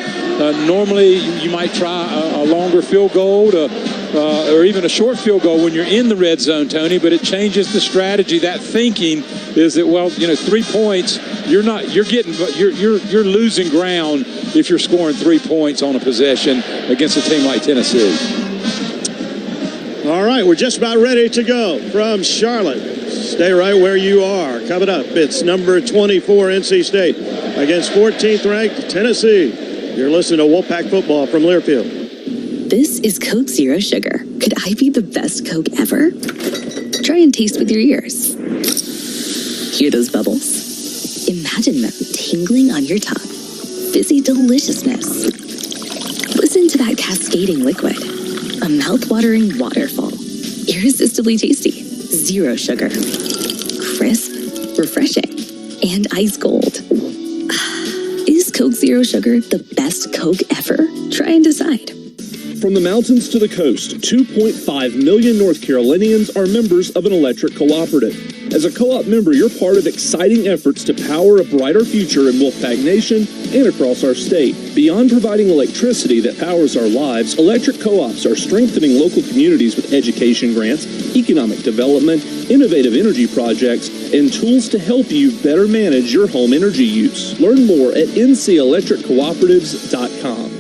Normally, you might try a longer field goal to or even a short field goal when you're in the red zone, Tony, but it changes the strategy. That thinking is that, 3 points, you're losing ground if you're scoring 3 points on a possession against a team like Tennessee. All right, we're just about ready to go from Charlotte. Stay right where you are. Coming up, it's number 24 NC State against 14th ranked Tennessee. You're listening to Wolfpack Football from Learfield. This is Coke Zero Sugar. Could I be the best Coke ever? Try and taste with your ears. Hear those bubbles? Imagine them tingling on your tongue. Fizzy deliciousness. Listen to that cascading liquid. A mouth-watering waterfall. Irresistibly tasty. Zero sugar. Crisp, refreshing, and ice cold. Is Coke Zero Sugar the best Coke ever? Try and decide. From the mountains to the coast, 2.5 million North Carolinians are members of an electric cooperative. As a co-op member, you're part of exciting efforts to power a brighter future in Wolfpack Nation and across our state. Beyond providing electricity that powers our lives, electric co-ops are strengthening local communities with education grants, economic development, innovative energy projects, and tools to help you better manage your home energy use. Learn more at ncelectriccooperatives.com.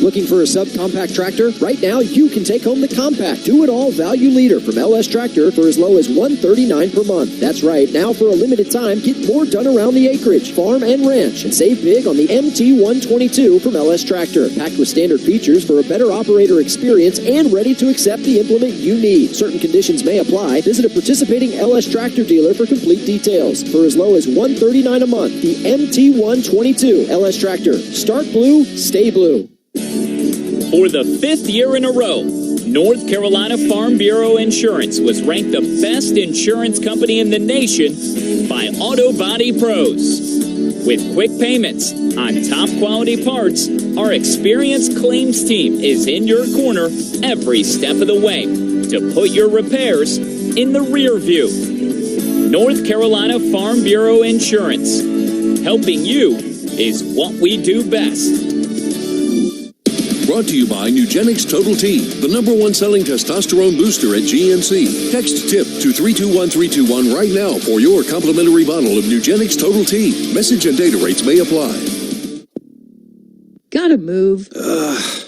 Looking for a subcompact tractor? Right now, you can take home the compact do-it-all value leader from LS Tractor for as low as $139 per month. That's right. Now, for a limited time, get more done around the acreage, farm, and ranch, and save big on the MT122 from LS Tractor. Packed with standard features for a better operator experience and ready to accept the implement you need. Certain conditions may apply. Visit a participating LS Tractor dealer for complete details. For as low as $139 a month, the MT122 LS Tractor. Start blue, stay blue. For the 5th year in a row, North Carolina Farm Bureau Insurance was ranked the best insurance company in the nation by Auto Body Pros. With quick payments on top quality parts, our experienced claims team is in your corner every step of the way to put your repairs in the rear view. North Carolina Farm Bureau Insurance. Helping you is what we do best. Brought to you by Nugenix Total T, the #1 selling testosterone booster at GNC. Text TIP to 321321 right now for your complimentary bottle of Nugenix Total T. Message and data rates may apply. Gotta move.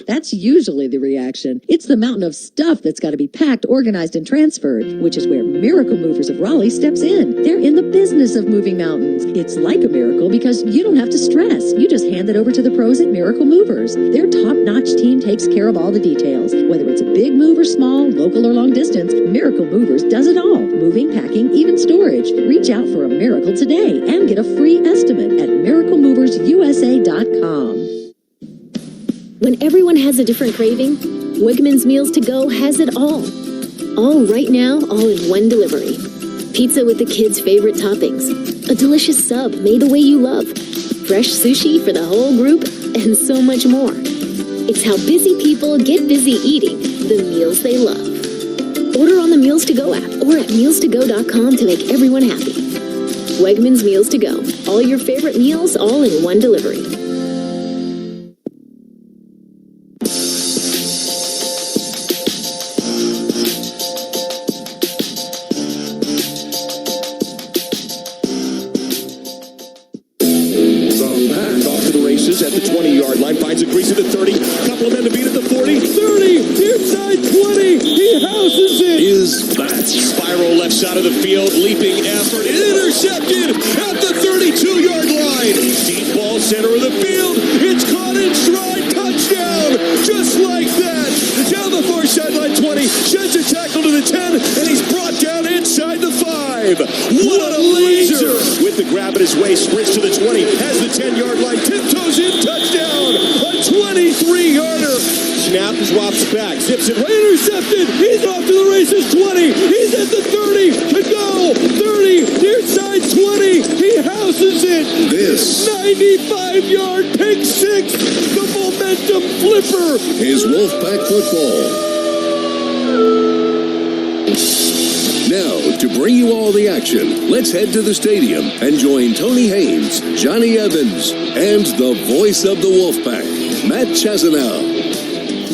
That's usually the reaction. It's the mountain of stuff that's got to be packed, organized, and transferred, which is where Miracle Movers of Raleigh steps in. They're in the business of moving mountains. It's like a miracle because you don't have to stress. You just hand it over to the pros at Miracle Movers. Their top-notch team takes care of all the details. Whether it's a big move or small, local or long distance, Miracle Movers does it all. Moving, packing, even storage. Reach out for a miracle today and get a free estimate at miraclemoversusa.com. When everyone has a different craving, Wegmans Meals to Go has it all. All right now, all in one delivery. Pizza with the kids' favorite toppings. A delicious sub made the way you love. Fresh sushi for the whole group, and so much more. It's how busy people get busy eating the meals they love. Order on the Meals to Go app or at mealstogo.com to make everyone happy. Wegmans Meals to Go. All your favorite meals, all in one delivery. At the 20-yard line, finds a crease at the 30. Couple of men to beat at the 40. 30, inside 20. He houses it. Is back. Spiral left side of the field, leaping effort, intercepted at the 32-yard line. Deep ball, center of the field. It's caught in stride, touchdown, just like that. Down the far sideline 20, sheds a tackle to the 10, and he's brought down inside the 5. What a laser! With the grab at his waist, sprints to the 20, has the 10-yard line, tiptoes in, touchdown, a 23-yarder. Snap, drops back, zips it, intercepted. He's off to the races, 20. He's at the 30, to go, 30, near side 20. He houses it. This 95-yard pick six, the momentum flipper. Is Wolfpack Football. Now, to bring you all the action, let's head to the stadium and join Tony Haynes, Johnny Evans, and the voice of the Wolfpack, Matt Chazanow.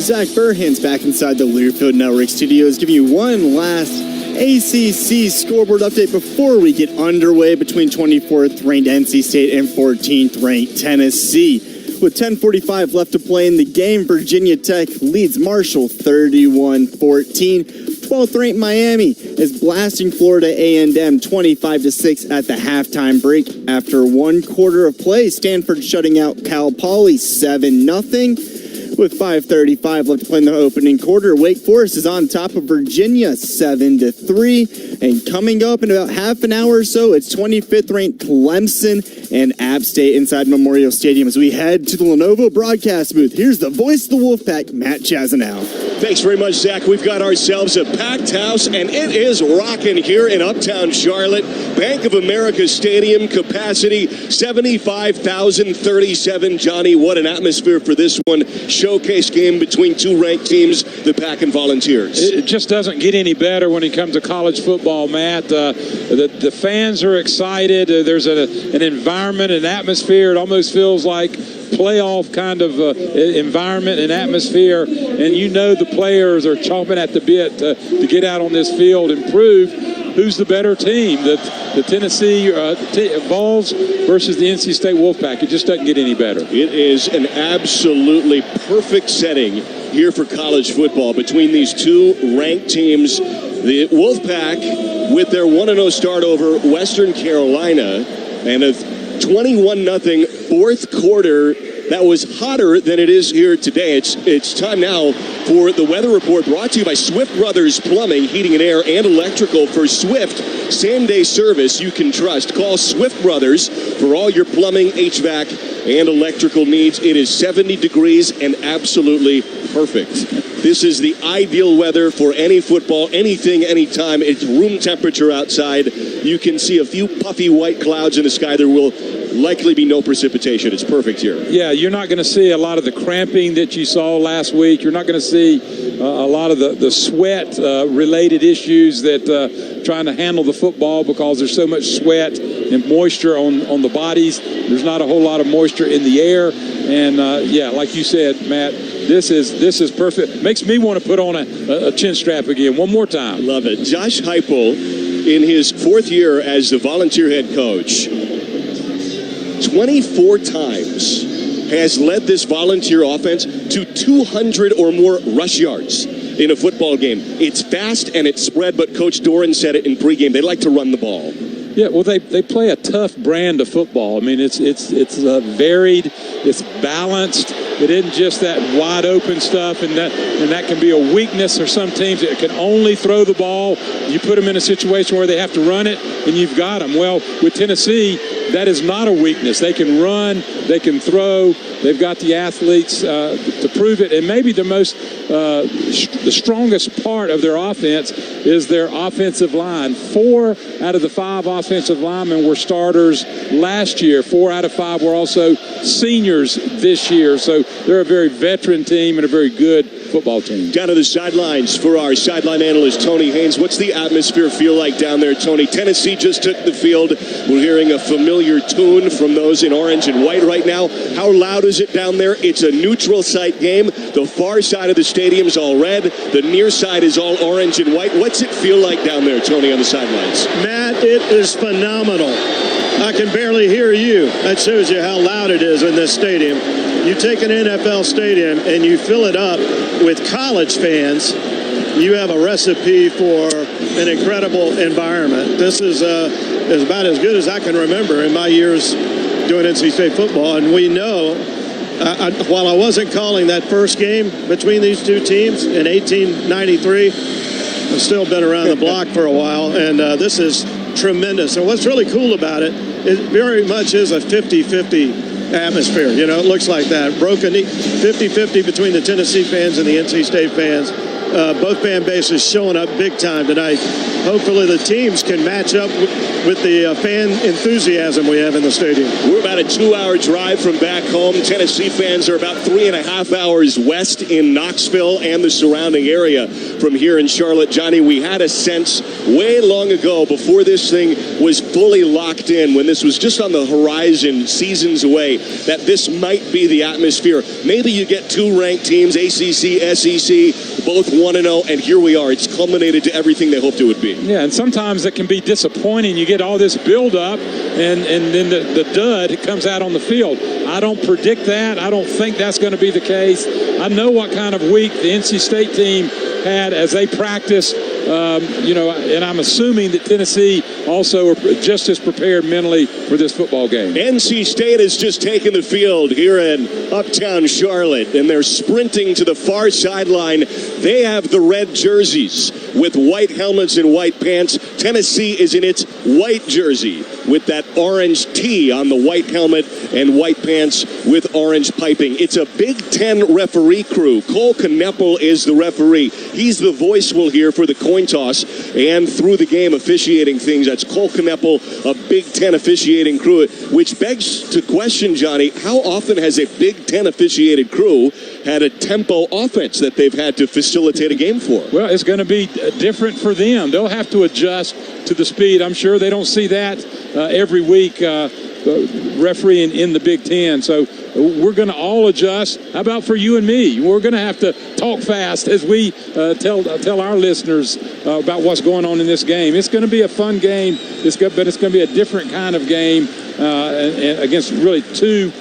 Zach Burhan's back inside the Learfield Network studios, giving you one last ACC scoreboard update before we get underway between 24th ranked NC State and 14th ranked Tennessee. With 10:45 left to play in the game, Virginia Tech leads Marshall 31-14. 12th ranked Miami is blasting Florida A&M 25-6 at the halftime break. After one quarter of play, Stanford shutting out Cal Poly 7-0. With 5:35 left to play in the opening quarter, Wake Forest is on top of Virginia 7-3. And coming up in about half an hour or so, it's 25th ranked Clemson and App State inside Memorial Stadium as we head to the Lenovo broadcast booth. Here's the voice of the Wolfpack, Matt Chazanow. Thanks very much, Zach. We've got ourselves a packed house, and it is rocking here in Uptown Charlotte. Bank of America Stadium capacity, 75,037. Johnny, what an atmosphere for this one. Showcase game between two ranked teams, the Pack and Volunteers. It just doesn't get any better when it comes to college football, Matt. The fans are excited. There's an environment, an atmosphere. It almost feels like playoff kind of environment and atmosphere, and you know the players are chomping at the bit to get out on this field and prove who's the better team, the Tennessee Vols versus the NC State Wolfpack. It just doesn't get any better. It is an absolutely perfect setting here for college football between these two ranked teams. The Wolfpack with their 1-0 start over Western Carolina and a 21-0 fourth quarter that was hotter than it is here today. It's time now for the weather report brought to you by Swift Brothers Plumbing, Heating and Air, and Electrical. For Swift, same-day service you can trust. Call Swift Brothers for all your plumbing, HVAC, and electrical needs. It is 70 degrees and absolutely perfect. This is the ideal weather for any football, anything, anytime. It's room temperature outside. You can see a few puffy white clouds in the sky. There will likely be no precipitation. It's perfect here. Yeah, you're not going to see a lot of the cramping that you saw last week. You're not going to see a lot of the sweat-related issues that trying to handle the football because there's so much sweat and moisture on the bodies. There's not a whole lot of moisture in the air. And, yeah, like you said, Matt, this is perfect. Makes me want to put on a chin strap again one more time. Love it. Josh Heupel, in his fourth year as the volunteer head coach, 24 times has led this volunteer offense to 200 or more rush yards in a football game. It's fast and it's spread, but Coach Doran said it in pregame. They like to run the ball. Yeah, well, they play a tough brand of football. I mean, it's varied, it's balanced. It isn't just that wide open stuff, and that can be a weakness for some teams that can only throw the ball. You put them in a situation where they have to run it, and you've got them. Well, with Tennessee, that is not a weakness. They can run, they can throw. They've got the athletes to prove it, and maybe the strongest part of their offense is their offensive line. 4 out of the 5 offensive linemen were starters last year. 4 out of 5 were also seniors this year. So they're a very veteran team and a very good football team. Down to the sidelines for our sideline analyst, Tony Haynes. What's the atmosphere feel like down there, Tony? Tennessee just took the field. We're hearing a familiar tune from those in orange and white right now. How loud is it down there? It's a neutral site game. The far side of the stadium's all red. The near side is all orange and white. What's it feel like down there, Tony, on the sidelines? Matt, it is phenomenal. I can barely hear you. That shows you how loud it is in this stadium. You take an NFL stadium and you fill it up with college fans, you have a recipe for an incredible environment. This is about as good as I can remember in my years doing NC State football. And we know, while I wasn't calling that first game between these two teams in 1893, I've still been around the block for a while, and this is tremendous. And what's really cool about it very much is a 50-50 atmosphere. You know, it looks like that. Broken 50-50 between the Tennessee fans and the NC State fans. both fan bases showing up big time tonight. Hopefully the teams can match up with the fan enthusiasm we have in the stadium. We're about a 2-hour drive from back home. Tennessee fans are about 3.5 hours west in Knoxville and the surrounding area from here in Charlotte. Johnny, we had a sense way long ago, before this thing was fully locked in, when this was just on the horizon seasons away, that this might be the atmosphere. Maybe you get 2 ranked teams, ACC, SEC, both 1-0, and here we are. It's culminated to everything they hoped it would be. Yeah, and sometimes it can be disappointing. You get all this build-up, and then the dud comes out on the field. I don't predict that. I don't think that's going to be the case. I know what kind of week the NC State team had as they practiced, and I'm assuming that Tennessee also are just as prepared mentally for this football game. NC State has just taken the field here in uptown Charlotte, and they're sprinting to the far sideline. They have the red jerseys with white helmets and white pants. Tennessee is in its white jersey with that orange T on the white helmet and white pants with orange piping. It's a Big Ten referee crew. Cole Kneppel is the referee. He's the voice we'll hear for the coin toss and through the game officiating things. That's Cole Kneppel, a Big Ten officiating crew, which begs to question, Johnny, how often has a Big Ten officiated crew had a tempo offense that they've had to facilitate a game for? Well, it's going to be different for them. They'll have to adjust to the speed. I'm sure they don't see that every week refereeing in the Big Ten. So we're going to all adjust. How about for you and me? We're going to have to talk fast as we tell our listeners about what's going on in this game. It's going to be a fun game, but it's going to be a different kind of game and against really 2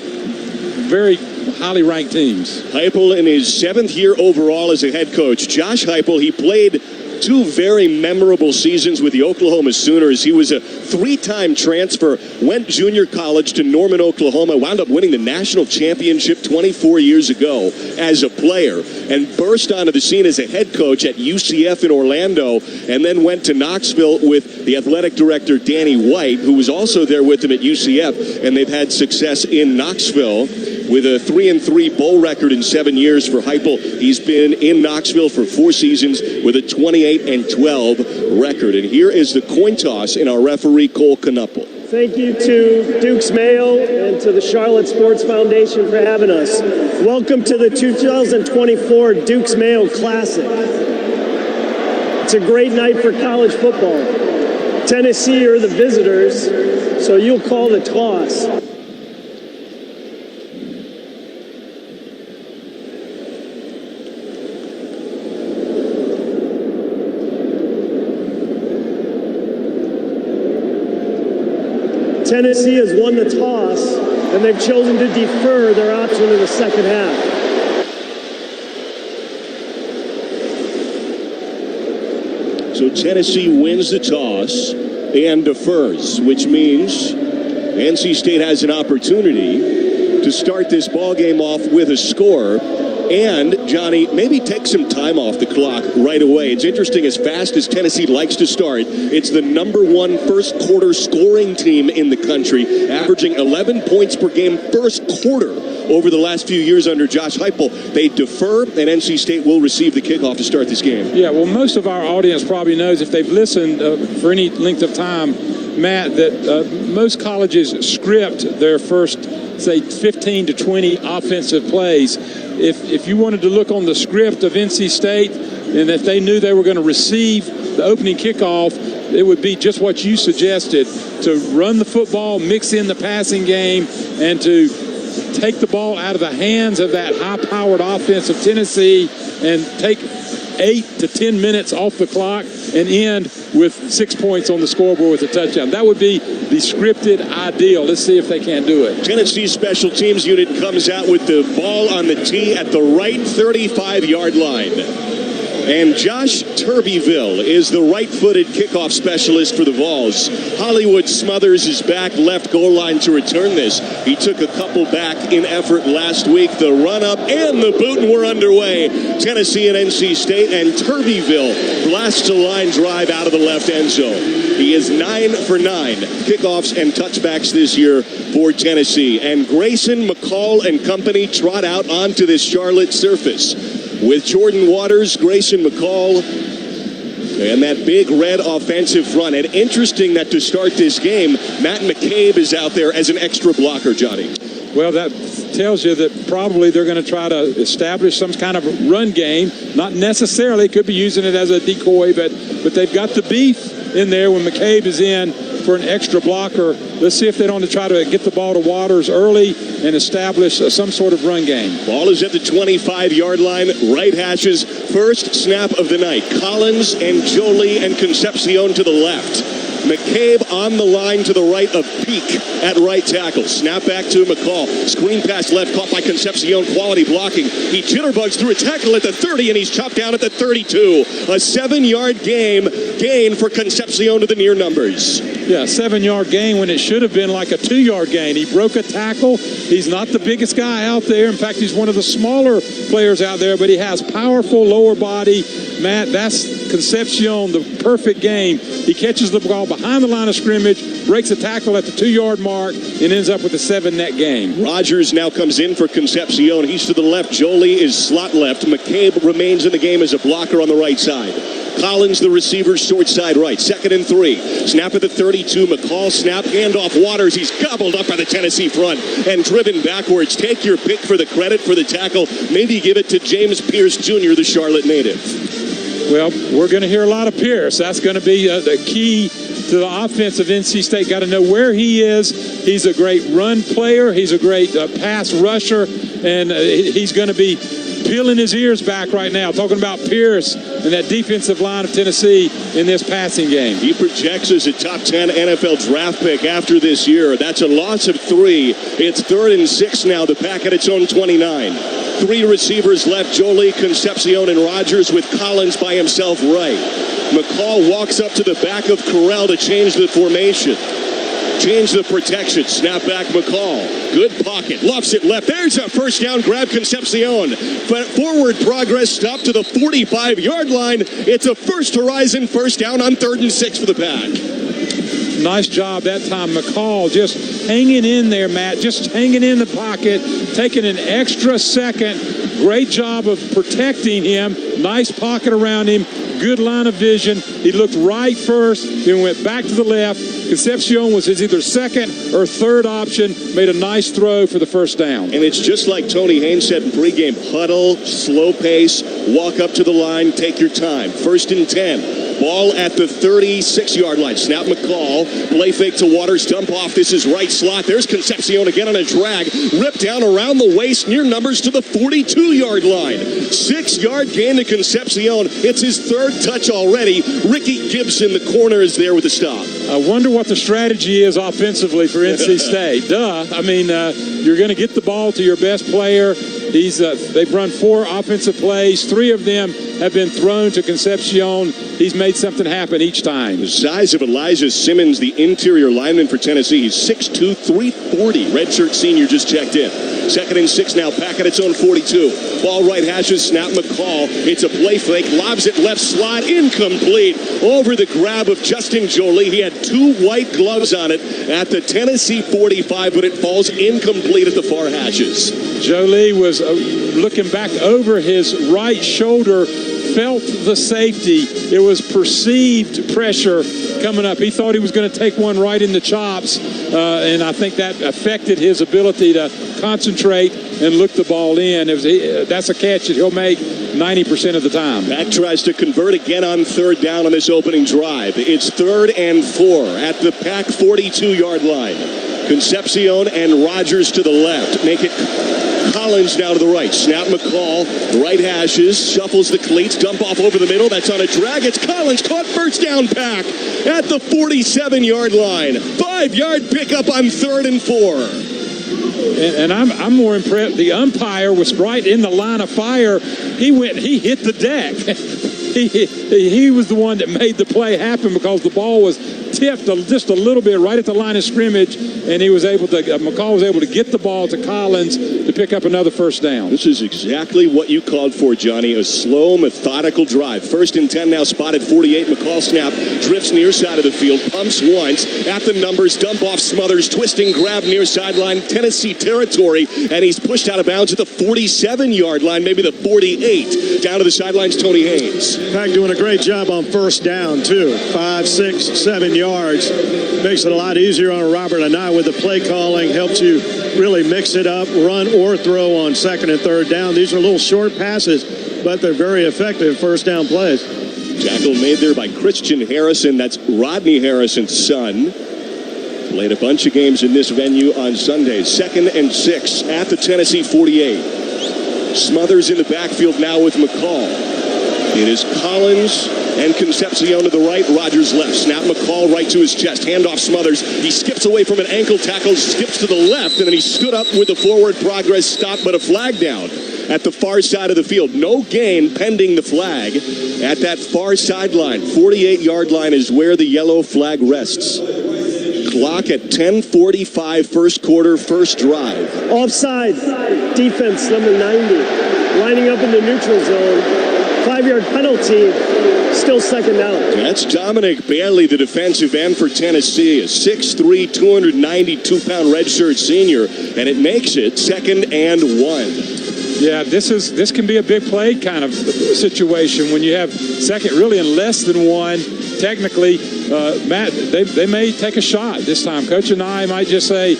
very highly ranked teams. Heupel in his 7th year overall as a head coach. Josh Heupel, he played 2 very memorable seasons with the Oklahoma Sooners. He was a 3-time transfer, went junior college to Norman, Oklahoma, wound up winning the national championship 24 years ago as a player, and burst onto the scene as a head coach at UCF in Orlando, and then went to Knoxville with the athletic director Danny White, who was also there with him at UCF, and they've had success in Knoxville with a 3-3 bowl record in 7 years for Heupel. He's been in Knoxville for 4 seasons with a 28-12 record. And here is the coin toss in our referee, Cole Kneppel. Thank you to Duke's Mayo and to the Charlotte Sports Foundation for having us. Welcome to the 2024 Duke's Mayo Classic. It's a great night for college football. Tennessee are the visitors, so you'll call the toss. Tennessee has won the toss, and they've chosen to defer their option in the second half. So Tennessee wins the toss and defers, which means NC State has an opportunity to start this ball game off with a score. And, Johnny, maybe take some time off the clock right away. It's interesting, as fast as Tennessee likes to start, it's the #1 first quarter scoring team in the country, averaging 11 points per game first quarter over the last few years under Josh Heupel. They defer, and NC State will receive the kickoff to start this game. Yeah, well, most of our audience probably knows, if they've listened for any length of time, Matt, that most colleges script their first, say, 15 to 20 offensive plays. If you wanted to look on the script of NC State, and if they knew they were going to receive the opening kickoff, it would be just what you suggested, to run the football, mix in the passing game, and to take the ball out of the hands of that high-powered offense of Tennessee and take 8 to 10 minutes off the clock and end with 6 points on the scoreboard with a touchdown. That would be the scripted ideal. Let's see if they can do it. Tennessee's special teams unit comes out with the ball on the tee at the right 35-yard line. And Josh Turbyville is the right-footed kickoff specialist for the Vols. Hollywood Smothers is back left goal line to return this. He took a couple back in effort last week. The run-up and the boot, and we're underway. Tennessee and NC State, and Turbyville blasts a line drive out of the left end zone. He is 9 for 9 kickoffs and touchbacks this year for Tennessee. And Grayson, McCall, and company trot out onto this Charlotte surface. with Jordan Waters, Grayson McCall, and that big red offensive front. And interesting that to start this game, Matt McCabe is out there as an extra blocker, Johnny. Well, that tells you that probably they're going to try to establish some kind of run game. Not necessarily, could be using it as a decoy, but they've got the beef in there when McCabe is in for an extra blocker. Let's see if they don't try to get the ball to Waters early and establish some sort of run game. Ball is at the 25-yard line, right hashes, first snap of the night. Collins and Jolie and Concepcion to the left. McCabe on the line to the right of Peak at right tackle. Snap back to McCall. Screen pass left, caught by Concepcion. Quality blocking. He jitterbugs through a tackle at the 30, and he's chopped down at the 32. A 7-yard gain for Concepcion to the near numbers. Yeah, 7-yard gain when it should have been like a 2-yard gain. He broke a tackle. He's not the biggest guy out there. In fact, he's one of the smaller players out there, but he has powerful lower body. Matt, that's Concepcion, the perfect game. He catches the ball behind the line of scrimmage, breaks a tackle at the 2-yard mark, and ends up with a 7-net game. Rogers now comes in for Concepcion. He's to the left. Jolie is slot left. McCabe remains in the game as a blocker on the right side. Collins, the receiver, short side right. 2nd and 3. Snap at the 32. McCall snap, handoff. Waters. He's gobbled up by the Tennessee front and driven backwards. Take your pick for the credit for the tackle. Maybe give it to James Pierce Jr., the Charlotte native. Well, we're going to hear a lot of Pierce. That's going to be the key to the offense of NC State. Got to know where he is. He's a great run player. He's a great pass rusher, and he's going to be peeling his ears back right now, talking about Pierce and that defensive line of Tennessee in this passing game. He projects as a top 10 NFL draft pick after this year. That's a loss of 3. It's 3rd and 6 now. The Pack at its own 29. 3 receivers left, Jolie, Concepcion, and Rogers, with Collins by himself right. McCall walks up to the back of Corral to change the formation. Change the protection. Snap back McCall. Good pocket. Lofts it left. There's a first down. Grab Concepcion. Forward progress. Stop to the 45-yard line. It's a first horizon first down on 3rd and 6 for the Pack. Nice job that time. McCall just hanging in there, Matt. Just hanging in the pocket. Taking an extra second. Great job of protecting him. Nice pocket around him. Good line of vision. He looked right first, then went back to the left. Concepcion was his either second or third option. Made a nice throw for the first down. And it's just like Tony Haynes said in pregame. Huddle, slow pace, walk up to the line, take your time. 1st and 10. Ball at the 36-yard line. Snap McCall. Play fake to Waters. Dump off. This is right slot. There's Concepcion again on a drag. Ripped down around the waist. Near numbers to the 42-yard line. 6-yard gain to Concepcion. It's his 3rd touch already. Ricky Gibson, the corner, is there with the stop. I wonder what the strategy is offensively for NC State. I mean, you're going to get the ball to your best player. They've run 4 offensive plays. 3 of them have been thrown to Concepcion. He's made something happen each time. The size of Elijah Simmons, the interior lineman for Tennessee. He's 6'2", 340. Redshirt senior just checked in. 2nd and 6 now. Pack at its own 42. Ball right hashes. Snap McCall. It's a play fake. Lobs it left slot. Incomplete. Over the grab of Justin Jolie. He had 2 white gloves on it at the Tennessee 45, but it falls incomplete at the far hashes. Jolie was looking back over his right shoulder, felt the safety. It was perceived pressure coming up. He thought he was going to take one right in the chops, and I think that affected his ability to concentrate and look the ball in. That's a catch that he'll make 90% of the time. Pack tries to convert again on 3rd down on this opening drive. It's 3rd and 4 at the Pack 42-yard line. Concepcion and Rogers to the left. Make it Collins now to the right. Snap McCall. Right hashes. Shuffles the cleats. Dump off over the middle. That's on a drag. It's Collins. Caught first down. Pack at the 47-yard line. 5-yard pickup on 3rd and 4. And I'm more impressed. The umpire was right in the line of fire. He hit the deck. He was the one that made the play happen because the ball was tipped just a little bit right at the line of scrimmage, and he was able to, McCall was able to get the ball to Collins to pick up another first down. This is exactly what you called for, Johnny. A slow, methodical drive. 1st and 10 now, spotted 48. McCall snap, drifts near side of the field, pumps once, at the numbers, dump off Smothers, twisting grab near sideline, Tennessee territory, and he's pushed out of bounds at the 47-yard line, maybe the 48. Down to the sidelines, Tony Haynes. Pack doing a great job on first down, too. 5, 6, 7 yards. Makes it a lot easier on Robert Anai with the play calling. Helps you really mix it up, run or throw on 2nd and 3rd down. These are little short passes, but they're very effective first down plays. Tackle made there by Christian Harrison. That's Rodney Harrison's son. Played a bunch of games in this venue on Sundays. 2nd and 6 at the Tennessee 48. Smothers in the backfield now with McCall. It is Collins and Concepcion to the right, Rogers left. Snap McCall right to his chest. Handoff Smothers. He skips away from an ankle tackle, skips to the left, and then he stood up with the forward progress stop, but a flag down at the far side of the field. No gain pending the flag at that far sideline. 48-yard line is where the yellow flag rests. Clock at 10:45, first quarter, first drive. Offside, defense number 90, lining up in the neutral zone. 5-yard penalty, still 2nd down. That's Dominic Bailey, the defensive end for Tennessee, a 6'3", 292-pound redshirt senior, and it makes it 2nd and 1. Yeah, this can be a big play kind of situation when you have second really in less than 1. Technically, Matt, they may take a shot this time. Coach and I might just say,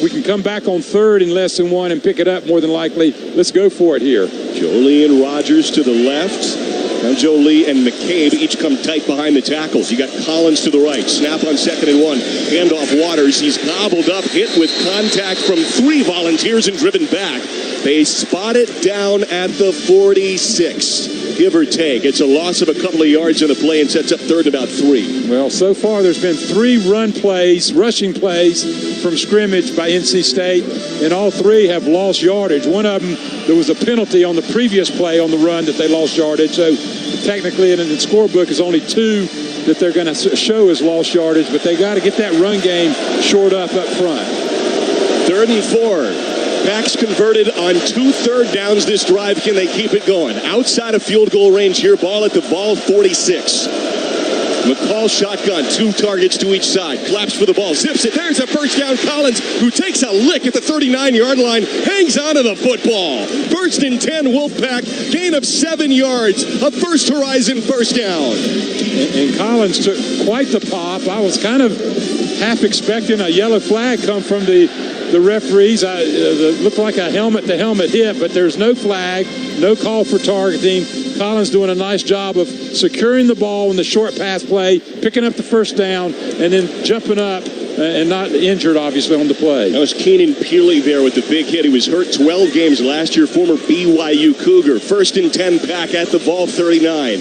we can come back on 3rd in less than 1 and pick it up more than likely. Let's go for it here. Jolie and Rogers to the left. Now Jolie and McCabe each come tight behind the tackles. You got Collins to the right. Snap on 2nd and 1. Handoff Waters. He's gobbled up, hit with contact from 3 Volunteers and driven back. They spot it down at the 46. Give or take. It's a loss of a couple of yards in the play and sets up 3rd and about 3. Well, so far there's been 3 rushing plays from scrimmage by NC State, and all 3 have lost yardage. One of them, there was a penalty on the previous play on the run that they lost yardage. So technically in the scorebook is only 2 that they're going to show as lost yardage, but they got to get that run game shored up front. 3rd and 4. Pack's converted on 2 third downs this drive. Can they keep it going? Outside of field goal range here. Ball at the ball 46. McCall shotgun. 2 targets to each side. Claps for the ball. Zips it. There's a first down. Collins, who takes a lick at the 39-yard line, hangs on to the football. 1st and 10 Wolfpack. Gain of 7 yards. A first horizon first down. And Collins took quite the pop. I was kind of half expecting a yellow flag come from the referees. It looked like a helmet-to-helmet hit, but there's no flag, no call for targeting. Collins doing a nice job of securing the ball in the short pass play, picking up the first down, and then jumping up and not injured, obviously, on the play. That was Keenan Peely there with the big hit. He was hurt 12 games last year, former BYU Cougar. 1st and 10 Pack at the ball 39.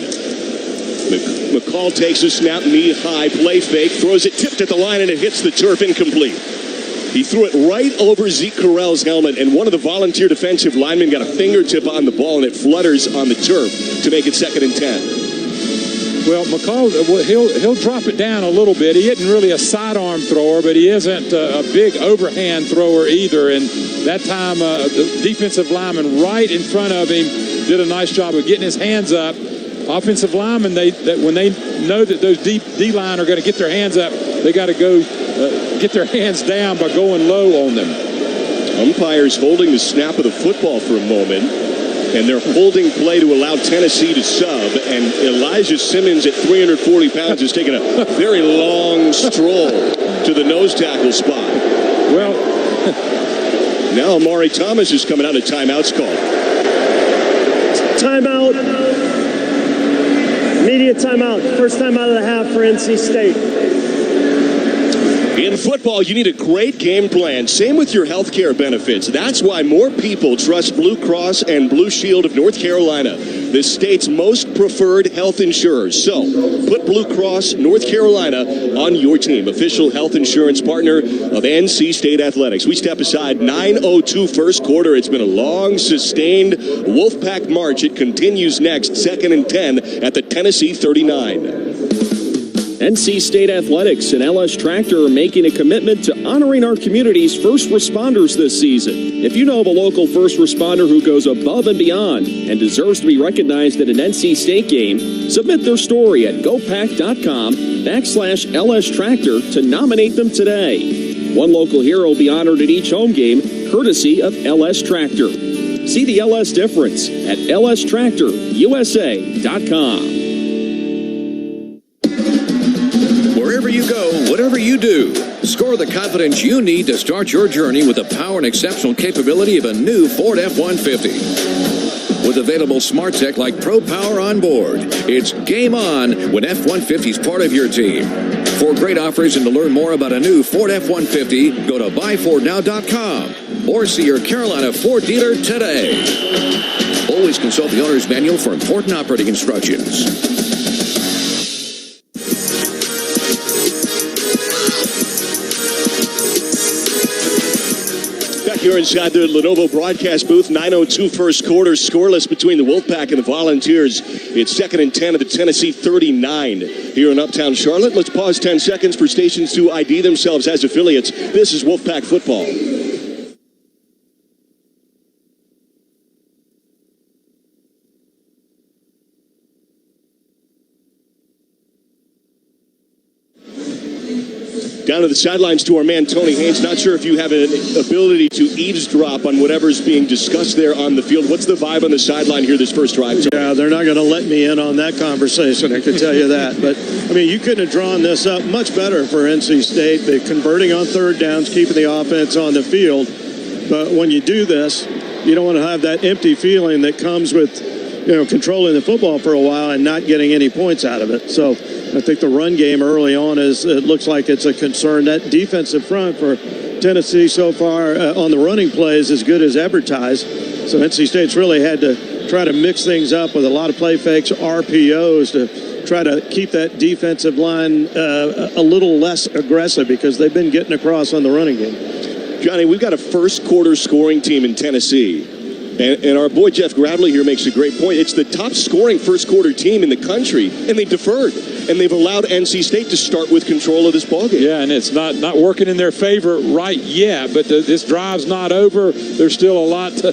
McCall takes a snap, knee high, play fake, throws it tipped at the line, and it hits the turf, incomplete. He threw it right over Zeke Correll's helmet, and one of the Volunteer defensive linemen got a fingertip on the ball, and it flutters on the turf to make it 2nd and 10. Well, McCall, he'll drop it down a little bit. He isn't really a sidearm thrower, but he isn't a big overhand thrower either. And that time, the defensive lineman right in front of him did a nice job of getting his hands up. Offensive linemen, when they know that those D-line are going to get their hands up, they got to go get their hands down by going low on them. Umpires holding the snap of the football for a moment, and they're holding play to allow Tennessee to sub, and Elijah Simmons at 340 pounds is taking a very long stroll to the nose tackle spot. Well, now Amari Thomas is coming out of timeouts called. Timeout. Immediate timeout. First time out of the half for NC State. In football, you need a great game plan. Same with your health care benefits. That's why more people trust Blue Cross and Blue Shield of North Carolina, the state's most preferred health insurers. So, put Blue Cross North Carolina on your team, official health insurance partner of NC State Athletics. We step aside 9:02 first quarter. It's been a long, sustained Wolfpack march. It continues next, 2nd and 10 at the Tennessee 39. NC State Athletics and LS Tractor are making a commitment to honoring our community's first responders this season. If you know of a local first responder who goes above and beyond and deserves to be recognized at an NC State game, submit their story at gopack.com/LS Tractor to nominate them today. One local hero will be honored at each home game, courtesy of LS Tractor. See the LS difference at lstractorusa.com. Wherever you go, whatever you do, score the confidence you need to start your journey with the power and exceptional capability of a new Ford F-150. With available smart tech like Pro Power on board, it's game on when F-150 is part of your team. For great offers and to learn more about a new Ford F-150, go to buyfordnow.com or see your Carolina Ford dealer today. Always consult the owner's manual for important operating instructions. Here inside the Lenovo broadcast booth, 9:02 first quarter, scoreless between the Wolfpack and the Volunteers. It's 2nd and 10 at the Tennessee 39 here in Uptown Charlotte. Let's pause 10 seconds for stations to ID themselves as affiliates. This is Wolfpack football. Down to the sidelines to our man, Tony Haynes. Not sure if you have an ability to eavesdrop on whatever's being discussed there on the field. What's the vibe on the sideline here this first drive? Yeah, they're not going to let me in on that conversation, I can tell you that. But, I mean, you couldn't have drawn this up much better for NC State. They're converting on third downs, keeping the offense on the field. But when you do this, you don't want to have that empty feeling that comes with, controlling the football for a while and not getting any points out of it. So I think the run game early on it looks like it's a concern. That defensive front for Tennessee so far on the running play is as good as advertised. So NC State's really had to try to mix things up with a lot of play fakes, RPOs to try to keep that defensive line a little less aggressive because they've been getting across on the running game. Johnny, we've got a first quarter scoring team in Tennessee. And our boy Jeff Gravely here makes a great point. It's the top scoring first quarter team in the country, and they deferred. And they've allowed NC State to start with control of this ballgame. Yeah, and it's not working in their favor right yet, but this drive's not over. There's still a lot to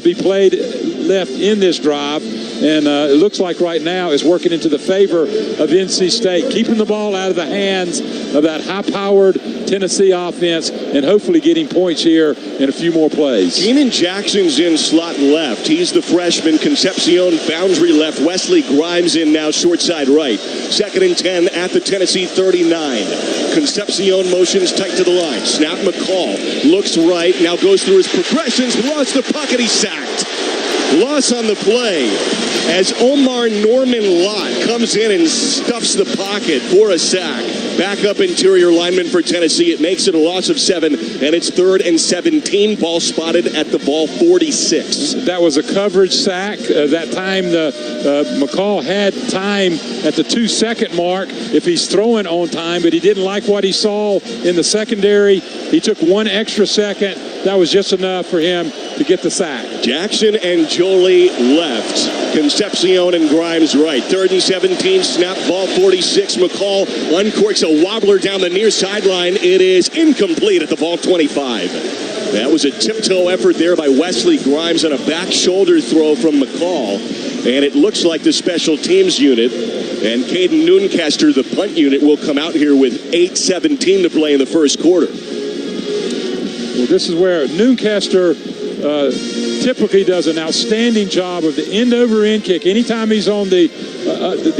be played left in this drive. And it looks like right now it's working into the favor of NC State, keeping the ball out of the hands of that high-powered Tennessee offense and hopefully getting points here in a few more plays. Keenan Jackson's in slot left. He's the freshman. Concepcion boundary left. Wesley Grimes in now short side right. 2nd and 10 at the Tennessee 39. Concepcion motions tight to the line. Snap McCall. Looks right. Now goes through his progressions. Lost the pocket. He's sacked. Loss on the play as Omar Norman Lott comes in and stuffs the pocket for a sack. Backup interior lineman for Tennessee. It makes it a loss of 7, and it's 3rd and 17. Ball spotted at the ball 46. That was a coverage sack. That time, McCall had time at the 2-second mark if he's throwing on time, but he didn't like what he saw in the secondary. He took 1 extra second. That was just enough for him to get the sack. Jackson and Jolie left. Concepcion and Grimes right. 3rd and 17. Snap ball 46. McCall uncorks a wobbler down the near sideline. It is incomplete at the ball 25. That was a tiptoe effort there by Wesley Grimes on a back shoulder throw from McCall. And it looks like the special teams unit and Caden Noonkester, the punt unit, will come out here with 8:17 to play in the first quarter. Well, this is where Noonkester typically does an outstanding job of the end-over-end kick. Anytime he's on the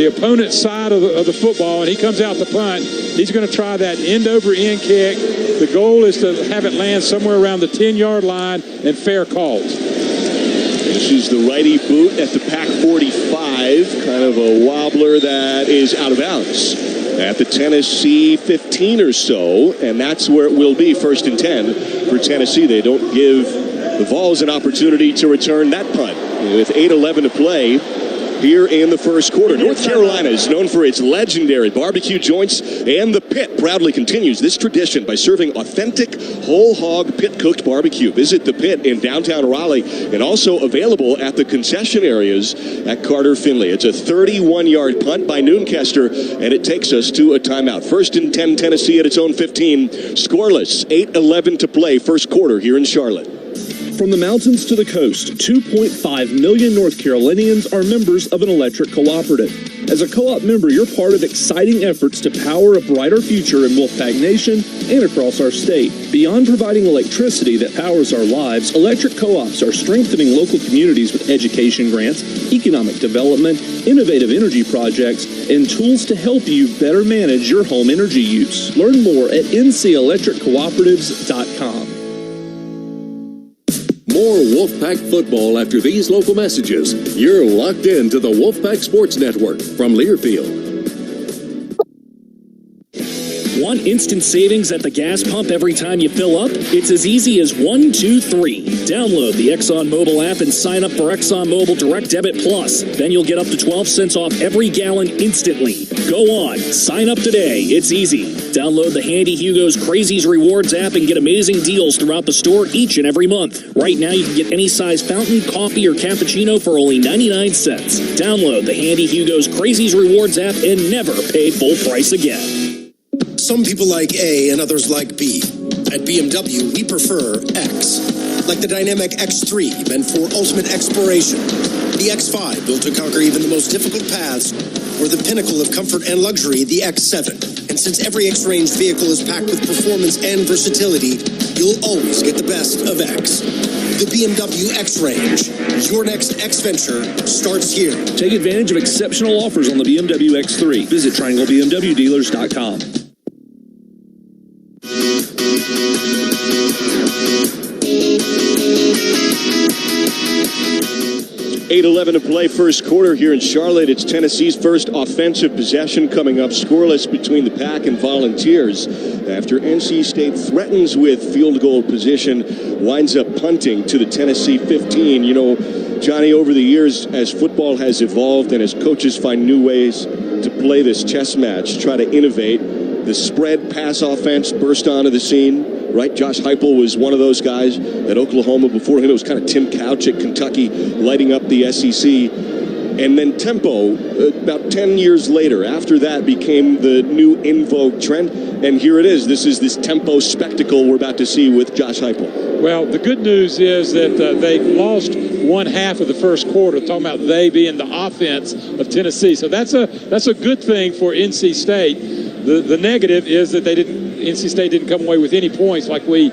opponent's side of the football and he comes out to punt, he's going to try that end-over-end kick. The goal is to have it land somewhere around the 10-yard line and fair calls. This is the righty boot at the Pack 45, kind of a wobbler that is out of bounds at the Tennessee 15 or so, and that's where it will be 1st and 10 for Tennessee. They don't give the Vols an opportunity to return that punt. With 8:11 to play, here in the first quarter. North Carolina is known for its legendary barbecue joints, and the Pit proudly continues this tradition by serving authentic whole hog pit-cooked barbecue. Visit the Pit in downtown Raleigh and also available at the concession areas at Carter Finley. It's a 31-yard punt by Noonkester, and it takes us to a timeout. First and 10, Tennessee at its own 15. Scoreless, 8:11 to play, first quarter here in Charlotte. From the mountains to the coast, 2.5 million North Carolinians are members of an electric cooperative. As a co-op member, you're part of exciting efforts to power a brighter future in Wolfpack Nation and across our state. Beyond providing electricity that powers our lives, electric co-ops are strengthening local communities with education grants, economic development, innovative energy projects, and tools to help you better manage your home energy use. Learn more at ncelectriccooperatives.com. More Wolfpack football after these local messages. You're locked into the Wolfpack Sports Network from Learfield. Want instant savings at the gas pump every time you fill up? It's as easy as 1, 2, 3. Download the Exxon Mobil app and sign up for Exxon Mobil Direct Debit Plus. Then you'll get up to 12 cents off every gallon instantly. Go on, sign up today. It's easy. Download the Handy Hugo's Crazies Rewards app and get amazing deals throughout the store each and every month. Right now you can get any size fountain, coffee, or cappuccino for only 99 cents. Download the Handy Hugo's Crazies Rewards app and never pay full price again. Some people like A and others like B. At BMW, we prefer X. Like the dynamic X3, meant for ultimate exploration. The X5, built to conquer even the most difficult paths. Or the pinnacle of comfort and luxury, the X7. And since every X-Range vehicle is packed with performance and versatility, you'll always get the best of X. The BMW X-Range. Your next X-Venture starts here. Take advantage of exceptional offers on the BMW X3. Visit TriangleBMWDealers.com. 8:11 to play, first quarter here in Charlotte. It's Tennessee's first offensive possession coming up, scoreless between the Pack and Volunteers. After NC State threatens with field goal position, winds up punting to the Tennessee 15. You know, Johnny, over the years, as football has evolved and as coaches find new ways to play this chess match, try to innovate, the spread pass offense burst onto the scene. Right, Josh Heupel was one of those guys at Oklahoma. Before him, it was kind of Tim Couch at Kentucky, lighting up the SEC. And then tempo, about 10 years later, after that became the new in vogue trend. And here it is. This is this tempo spectacle we're about to see with Josh Heupel. Well, the good news is that they lost one half of the first quarter, talking about they being the offense of Tennessee. So that's a good thing for NC State. The negative is that NC State didn't come away with any points like we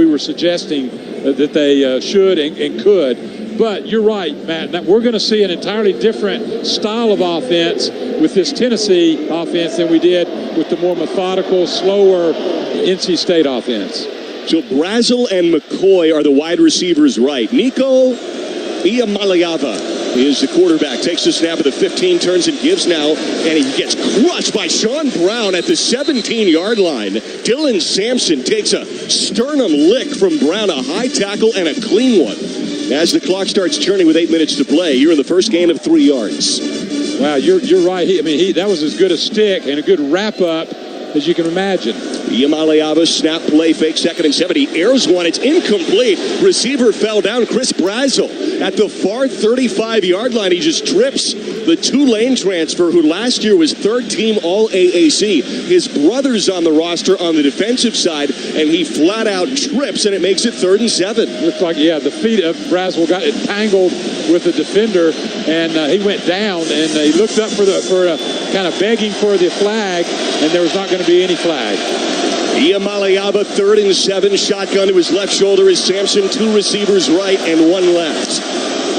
were suggesting that they should and could. But you're right, Matt. Now, we're going to see an entirely different style of offense with this Tennessee offense than we did with the more methodical, slower NC State offense. So Brazel and McCoy are the wide receivers right. Nico Iamaleava is the quarterback. Takes the snap at the 15, turns and gives now, and he gets crushed by Sean Brown at the 17-yard line. Dylan Sampson takes a sternum lick from Brown, a high tackle and a clean one. As the clock starts churning with 8 minutes to play, you're in the first gain of 3 yards. Wow, you're right. That was as good a stick and a good wrap-up as you can imagine. Iamaleava snap play, fake 2nd and 7. He airs one. It's incomplete. Receiver fell down. Chris Brazel at the far 35-yard line. He just trips the Tulane transfer who last year was third-team All-AAC. His brother's on the roster on the defensive side, and he flat out trips, and it makes it 3rd and 7. Looks like, the feet of Brazel got entangled with the defender, and he went down, and he looked up for kind of begging for the flag, and there was not going to be any flag. Iamaleava, 3rd and 7, shotgun to his left shoulder is Sampson, 2 receivers right and 1 left.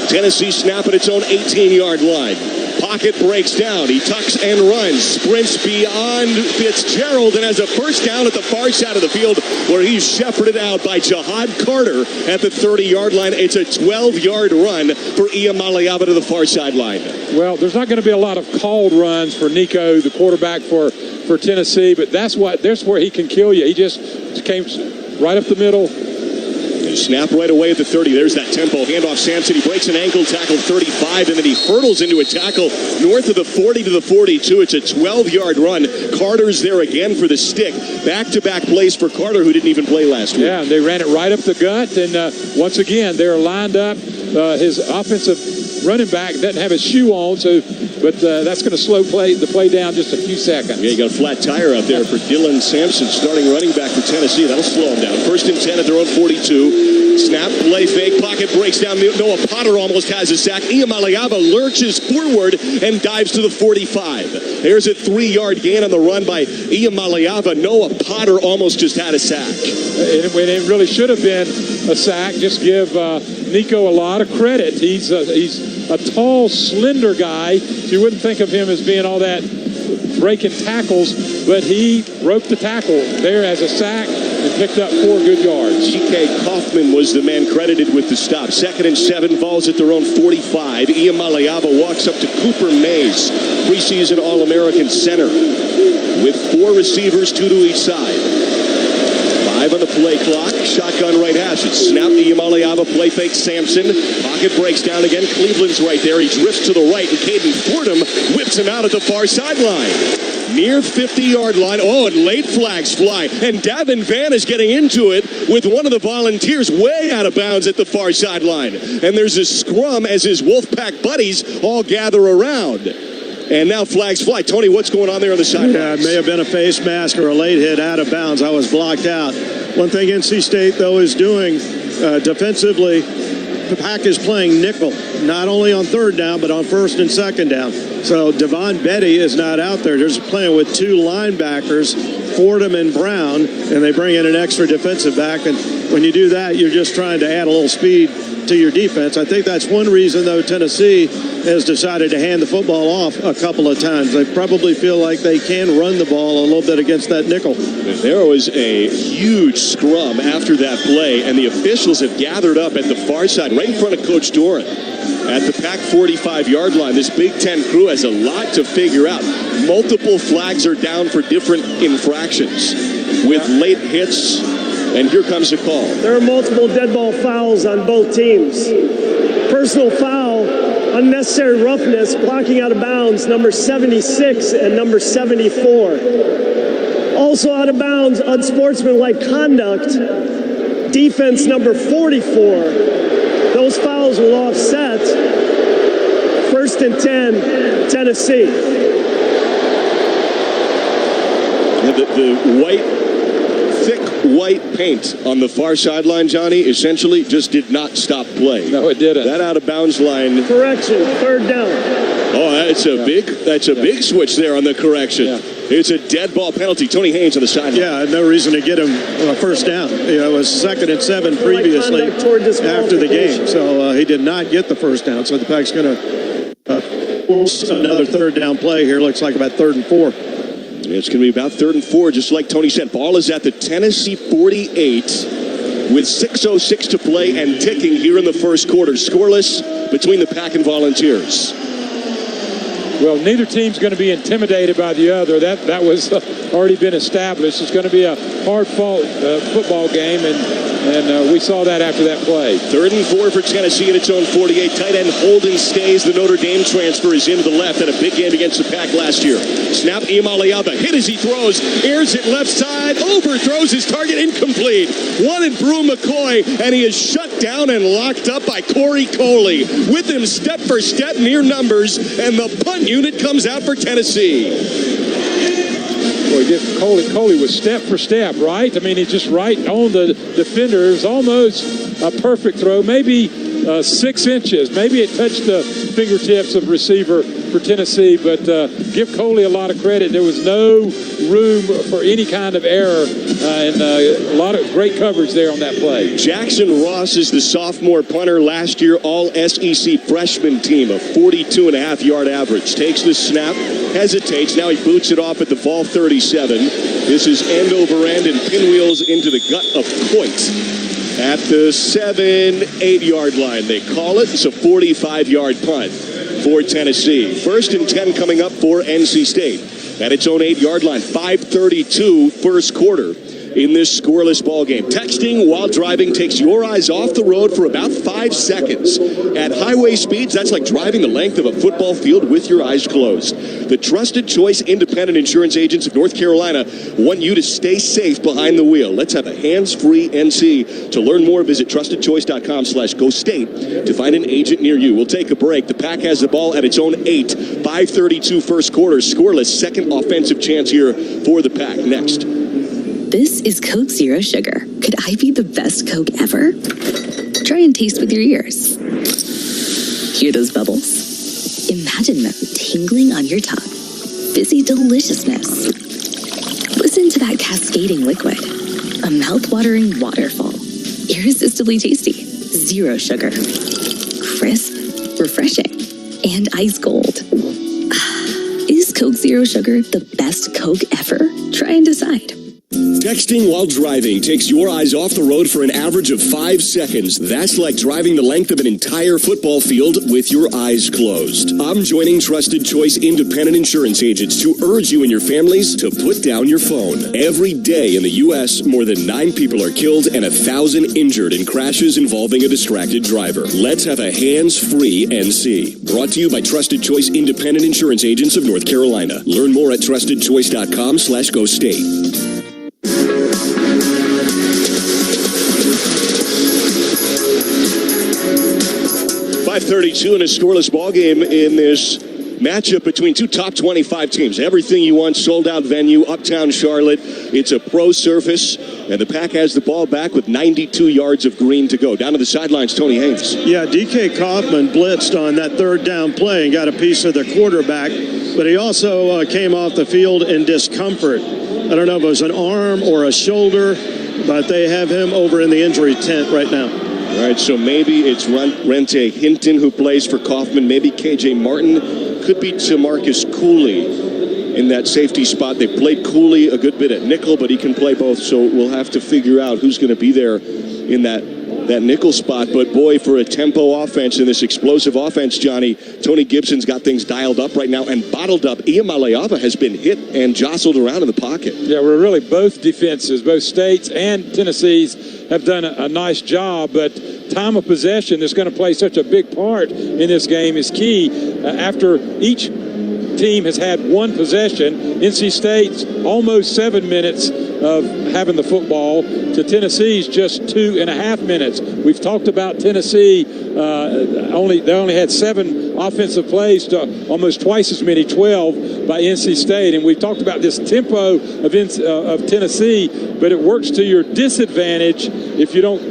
Tennessee snap at its own 18-yard line. Pocket breaks down. He tucks and runs. Sprints beyond Fitzgerald and has a first down at the far side of the field where he's shepherded out by Jihad Carter at the 30-yard line. It's a 12-yard run for Iamaleava to the far sideline. Well, there's not going to be a lot of called runs for Nico, the quarterback for Tennessee, but that's where he can kill you. He just came right up the middle, Snap right away at the 30. There's that tempo. Handoff Sampson. He breaks an ankle tackle 35, and then he hurdles into a tackle north of the 40 to the 42. It's a 12-yard run. Carter's there again for the stick. Back-to-back plays for Carter, who didn't even play last week. Yeah, they ran it right up the gut, and once again, they're lined up. His offensive running back doesn't have his shoe on, but that's going to slow the play down just a few seconds. Yeah, you got a flat tire out there for Dylan Sampson, starting running back for Tennessee. That'll slow him down. 1st and 10 at their own 42. Snap, play fake, pocket breaks down. Noah Potter almost has a sack. Iamaleava lurches forward and dives to the 45. There's a 3-yard gain on the run by Iamaleava. Noah Potter almost just had a sack. It really should have been a sack. Just give Nico a lot of credit. He's a tall, slender guy. You wouldn't think of him as being all that breaking tackles, but he broke the tackle there as a sack and picked up 4 good yards. G.K. Kaufman was the man credited with the stop. 2nd and 7, balls at their own 45. Iamaleava walks up to Cooper Mays, preseason All-American center, with 4 receivers, 2 to each side. 5 on the play clock. Shotgun right hash. It's snap to Iamaleava. Play fake Sampson. Pocket breaks down again. Cleveland's right there. He drifts to the right, and Caden Fordham whips him out at the far sideline. Near 50-yard line. Oh, and late flags fly. And Davin Vann is getting into it with one of the Volunteers way out of bounds at the far sideline. And there's a scrum as his Wolfpack buddies all gather around. And now flags fly. Tony, what's going on there on the sideline? Yeah, it may have been a face mask or a late hit out of bounds. I was blocked out. One thing NC State, though, is doing defensively, the Pack is playing nickel, not only on 3rd down, but on 1st and 2nd down. So Devon Betty is not out there. They're just playing with 2 linebackers, Fordham and Brown, and they bring in an extra defensive back. And when you do that, you're just trying to add a little speed to your defense. I think that's one reason, though, Tennessee has decided to hand the football off a couple of times. They probably feel like they can run the ball a little bit against that nickel. There was a huge scrum after that play, and the officials have gathered up at the far side, right in front of Coach Doran. At the Pack 45-yard line, this Big Ten crew has a lot to figure out. Multiple flags are down for different infractions with late hits, and here comes a call. There are multiple dead ball fouls on both teams. Personal foul, unnecessary roughness, blocking out of bounds, number 76 and number 74. Also out of bounds, unsportsmanlike conduct, defense number 44. Those fouls will offset. 1st and 10, Tennessee. The thick white paint on the far sideline, Johnny, essentially just did not stop play. No, it didn't. That out of bounds line. Correction, 3rd down. Oh, that's a big switch there on the correction. Yeah. It's a dead ball penalty. Tony Haynes on the sideline. Yeah, no reason to get him a 1st down. It was 2nd and 7 previously after the game. So he did not get the 1st down. So the Pack's going to force another 3rd down play here. Looks like about 3rd and 4. It's going to be about 3rd and 4, just like Tony said. Ball is at the Tennessee 48 with 6:06 to play and ticking here in the first quarter. Scoreless between the Pack and Volunteers. Well, neither team's going to be intimidated by the other. That was already been established. It's going to be a hard-fought football game, and we saw that after that play. 3rd and 4 for Tennessee at its own 48. Tight end Holden stays. The Notre Dame transfer is into the left. Had a big game against the Pack last year. Snap, Iamaleava hit as he throws. Airs it left side. Overthrows his target. Incomplete. Wanted Brew McCoy, and he is shut down and locked up by Corey Coley. With him step for step, near numbers, and the punt unit comes out for Tennessee. Boy, Coley was step for step, right? I mean, he's just right on the defender. It was almost a perfect throw, maybe 6 inches. Maybe it touched the fingertips of receiver for Tennessee, but give Coley a lot of credit. There was no room for any kind of error, and a lot of great coverage there on that play. Jackson Ross is the sophomore punter, last year all-SEC freshman team, a 42.5-yard average. Takes the snap, hesitates. Now he boots it off at the ball 37. This is end over end and pinwheels into the gut of Coit. At the 7-8-yard line, they call it. It's a 45-yard punt for Tennessee. 1st and 10 coming up for NC State. At its own 8-yard line, 5:32 first quarter. in this scoreless ball game. Texting while driving takes your eyes off the road for about 5 seconds. At highway speeds, that's like driving the length of a football field with your eyes closed. The Trusted Choice Independent Insurance Agents of North Carolina want you to stay safe behind the wheel. Let's have a hands-free NC. To learn more, visit trustedchoice.com/GoState to find an agent near you. We'll take a break. The Pack has the ball at its own 8. 5:32 first quarter. Scoreless second offensive chance here for the Pack. Next. This is Coke Zero Sugar. Could I be the best Coke ever? Try and taste with your ears. Hear those bubbles? Imagine them tingling on your tongue. Fizzy deliciousness. Listen to that cascading liquid. A mouth-watering waterfall. Irresistibly tasty. Zero sugar. Crisp, refreshing, and ice cold. Is Coke Zero Sugar the best Coke ever? Try and decide. Texting while driving takes your eyes off the road for an average of 5 seconds. That's like driving the length of an entire football field with your eyes closed. I'm joining Trusted Choice Independent Insurance Agents to urge you and your families to put down your phone. Every day in the U.S., more than 9 people are killed and 1,000 injured in crashes involving a distracted driver. Let's have a hands-free NC. Brought to you by Trusted Choice Independent Insurance Agents of North Carolina. Learn more at trustedchoice.com/GoState. 5:32 in a scoreless ball game in this matchup between two top 25 teams. Everything you want, sold out venue, uptown Charlotte. It's a pro surface, and the Pack has the ball back with 92 yards of green to go. Down to the sidelines, Tony Haynes. Yeah, DK Kaufman blitzed on that third down play and got a piece of the quarterback, but he also came off the field in discomfort. I don't know if it was an arm or a shoulder, but they have him over in the injury tent right now. All right, so maybe it's Rente Hinton who plays for Kaufman. Maybe KJ Martin. Could be Tamarcus Cooley in that safety spot. They played Cooley a good bit at nickel, but he can play both, so we'll have to figure out who's going to be there in that nickel spot. But boy, for a tempo offense and this explosive offense, Johnny, Tony Gibson's got things dialed up right now and bottled up. Iamaleava has been hit and jostled around in the pocket. Yeah, we're really both defenses, both State's and Tennessee's have done a nice job, but time of possession is going to play such a big part in this game is key. After each team has had one possession, NC State's almost 7 minutes of having the football to Tennessee's just 2.5 minutes. We've talked about Tennessee. They only had 7 offensive plays to almost twice as many, 12 by NC State. And we've talked about this tempo of Tennessee, but it works to your disadvantage if you don't,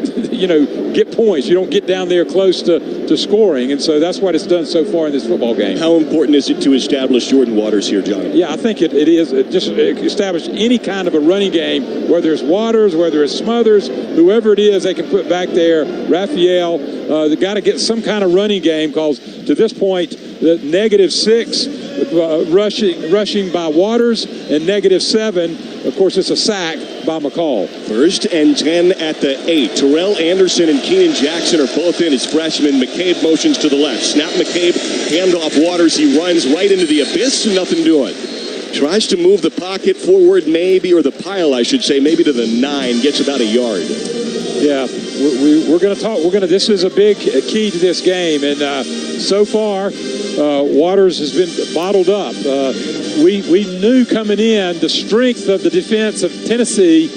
get points. You don't get down there close to scoring. And so that's what it's done so far in this football game. How important is it to establish Jordan Waters here, Johnny? Yeah, I think it is. Just establish any kind of a running game, whether it's Waters, whether it's Smothers, whoever it is they can put back there. Raphael, they got to get some kind of running game because to this point, the -6 rushing by Waters and -7, of course, it's a sack by McCall. 1st and 10 at the 8. Terrell Anderson and Keenan Jackson are both in as freshmen. McCabe motions to the left. Snap McCabe, hand off Waters. He runs right into the abyss and nothing doing. Tries to move the pocket forward maybe, or the pile, I should say, maybe to the 9. Gets about a yard. Yeah, we're going to talk. This is a big key to this game. And so far, Waters has been bottled up. We knew coming in the strength of the defense of Tennessee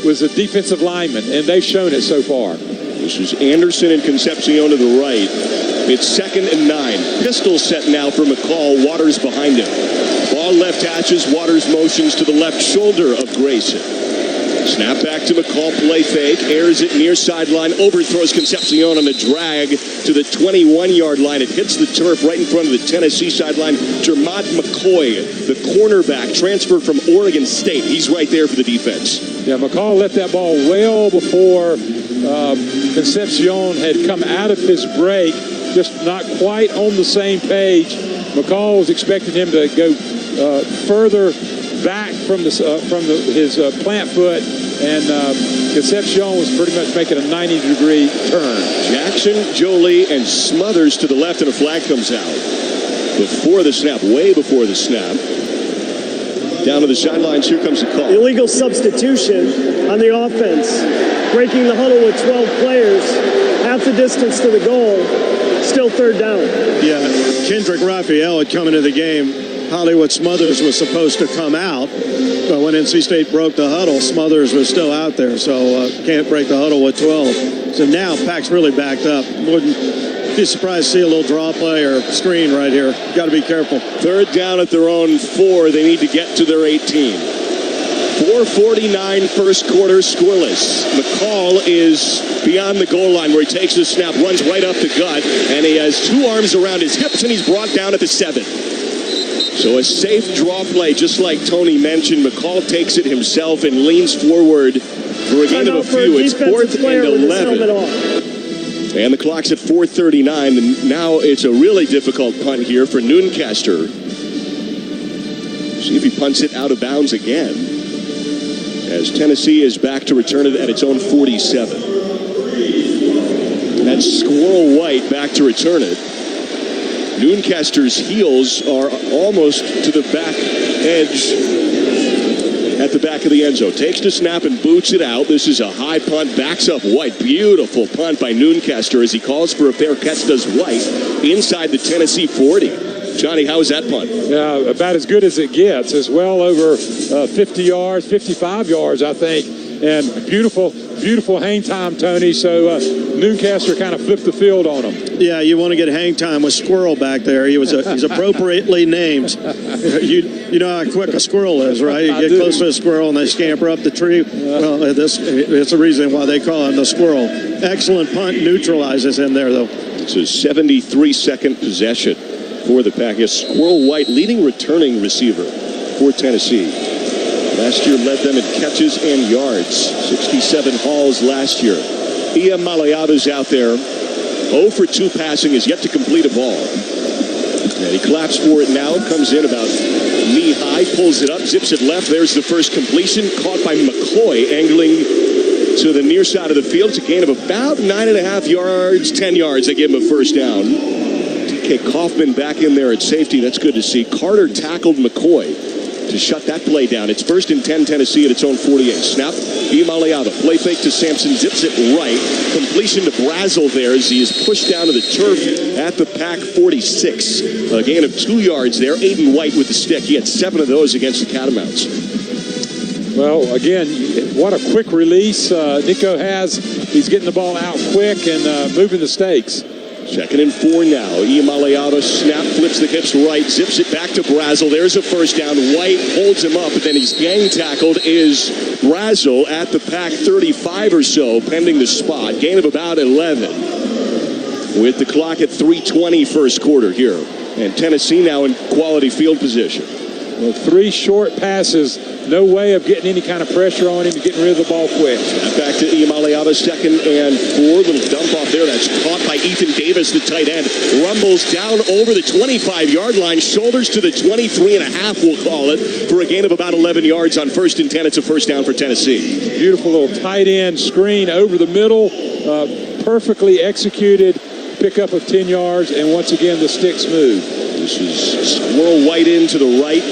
was a defensive lineman, and they've shown it so far. This is Anderson and Concepcion to the right. It's 2nd and 9. Pistol set now for McCall. Waters behind him. Ball left hatches. Waters motions to the left shoulder of Grayson. Snap back to McCall, play fake, airs it near sideline, overthrows Concepcion on a drag to the 21-yard line. It hits the turf right in front of the Tennessee sideline. Jermod McCoy, the cornerback, transferred from Oregon State. He's right there for the defense. Yeah, McCall let that ball well before Concepcion had come out of his break, just not quite on the same page. McCall was expecting him to go further back from his plant foot, and Concepcion was pretty much making a 90-degree turn. Jackson, Jolie, and Smothers to the left, and a flag comes out. Before the snap, way before the snap. Down to the sidelines, here comes the call. Illegal substitution on the offense, breaking the huddle with 12 players, half the distance to the goal, still third down. Yeah, Kendrick Raphael had come into the game. Hollywood Smothers was supposed to come out, but when NC State broke the huddle, Smothers was still out there, so can't break the huddle with 12. So now Pack's really backed up. Wouldn't be surprised to see a little draw play or screen right here. Got to be careful. Third down at their own 4. They need to get to their 18. 4:49 first quarter, scoreless. McCall is beyond the goal line where he takes the snap, runs right up the gut, and he has 2 arms around his hips, and he's brought down at the 7. So a safe draw play, just like Tony mentioned. McCall takes it himself and leans forward for a gain of a few. It's 4th and 11. And the clock's at 4:39, and now it's a really difficult punt here for Nooncastle. See if he punts it out of bounds again, as Tennessee is back to return it at its own 47. And that's Squirrel White back to return it. Nooncastle's heels are almost to the back edge at the back of the end zone. Takes the snap and boots it out. This is a high punt, backs up White. Beautiful punt by Nooncastle as he calls for a fair catch, does White, inside the Tennessee 40. Johnny, how was that punt? About as good as it gets. It's well over 50 yards, 55 yards, I think. And beautiful hang time, Tony. So Nooncastle kind of flipped the field on him. Yeah, you want to get hang time with Squirrel back there. He's appropriately named. You know how quick a squirrel is, right? You get close to a squirrel and they scamper up the tree. Well, it's a reason why they call him the Squirrel. Excellent punt, neutralizes him there, though. It's a 73-second possession for the Packers. Squirrel White, leading returning receiver for Tennessee. Last year led them in catches and yards. 67 hauls last year. Ian Maliato's out there. 0 for 2 passing, is yet to complete a ball. And he claps for it now. Comes in about knee high, pulls it up, zips it left. There's the first completion, caught by McCoy, angling to the near side of the field. It's a gain of about 9.5 yards, 10 yards. They give him a first down. DK Kaufman back in there at safety. That's good to see. Carter tackled McCoy to shut that play down. It's 1st and 10 Tennessee at its own 48. Snap, Imaliata, play fake to Sampson, zips it right. Completion to Brazel there as he is pushed down to the turf at the Pack 46. A gain of 2 yards there. Aiden White with the stick. He had 7 of those against the Catamounts. Well, again, what a quick release Nico has. He's getting the ball out quick and moving the stakes. 2nd and 4 now. Imaliata snap, flips the hips right, zips it back to Brazel. There's a first down. White holds him up, but then he's gang tackled. Is Brazel at the Pack 35 or so, pending the spot. Gain of about 11. With the clock at 3:20 first quarter here. And Tennessee now in quality field position. Well, 3 short passes. No way of getting any kind of pressure on him, getting rid of the ball quick. Back to Imaliata, 2nd and 4. Little dump off there. That's caught by Ethan Davis, the tight end. Rumbles down over the 25-yard line. Shoulders to the 23.5, we'll call it, for a gain of about 11 yards on 1st and 10. It's a first down for Tennessee. Beautiful little tight end screen over the middle. Perfectly executed. Pickup of 10 yards, and once again, the stick smooth. This is Squirrel White in to the right,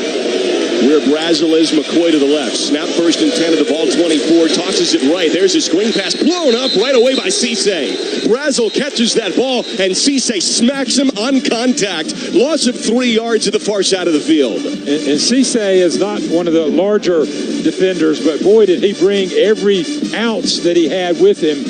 where Brazel is, McCoy to the left. Snap 1st and 10 at the ball 24, tosses it right. There's a screen pass blown up right away by Cisse. Brazel catches that ball, and Cisse smacks him on contact. Loss of 3 yards at the far side of the field. And Cisse is not one of the larger defenders, but boy, did he bring every ounce that he had with him.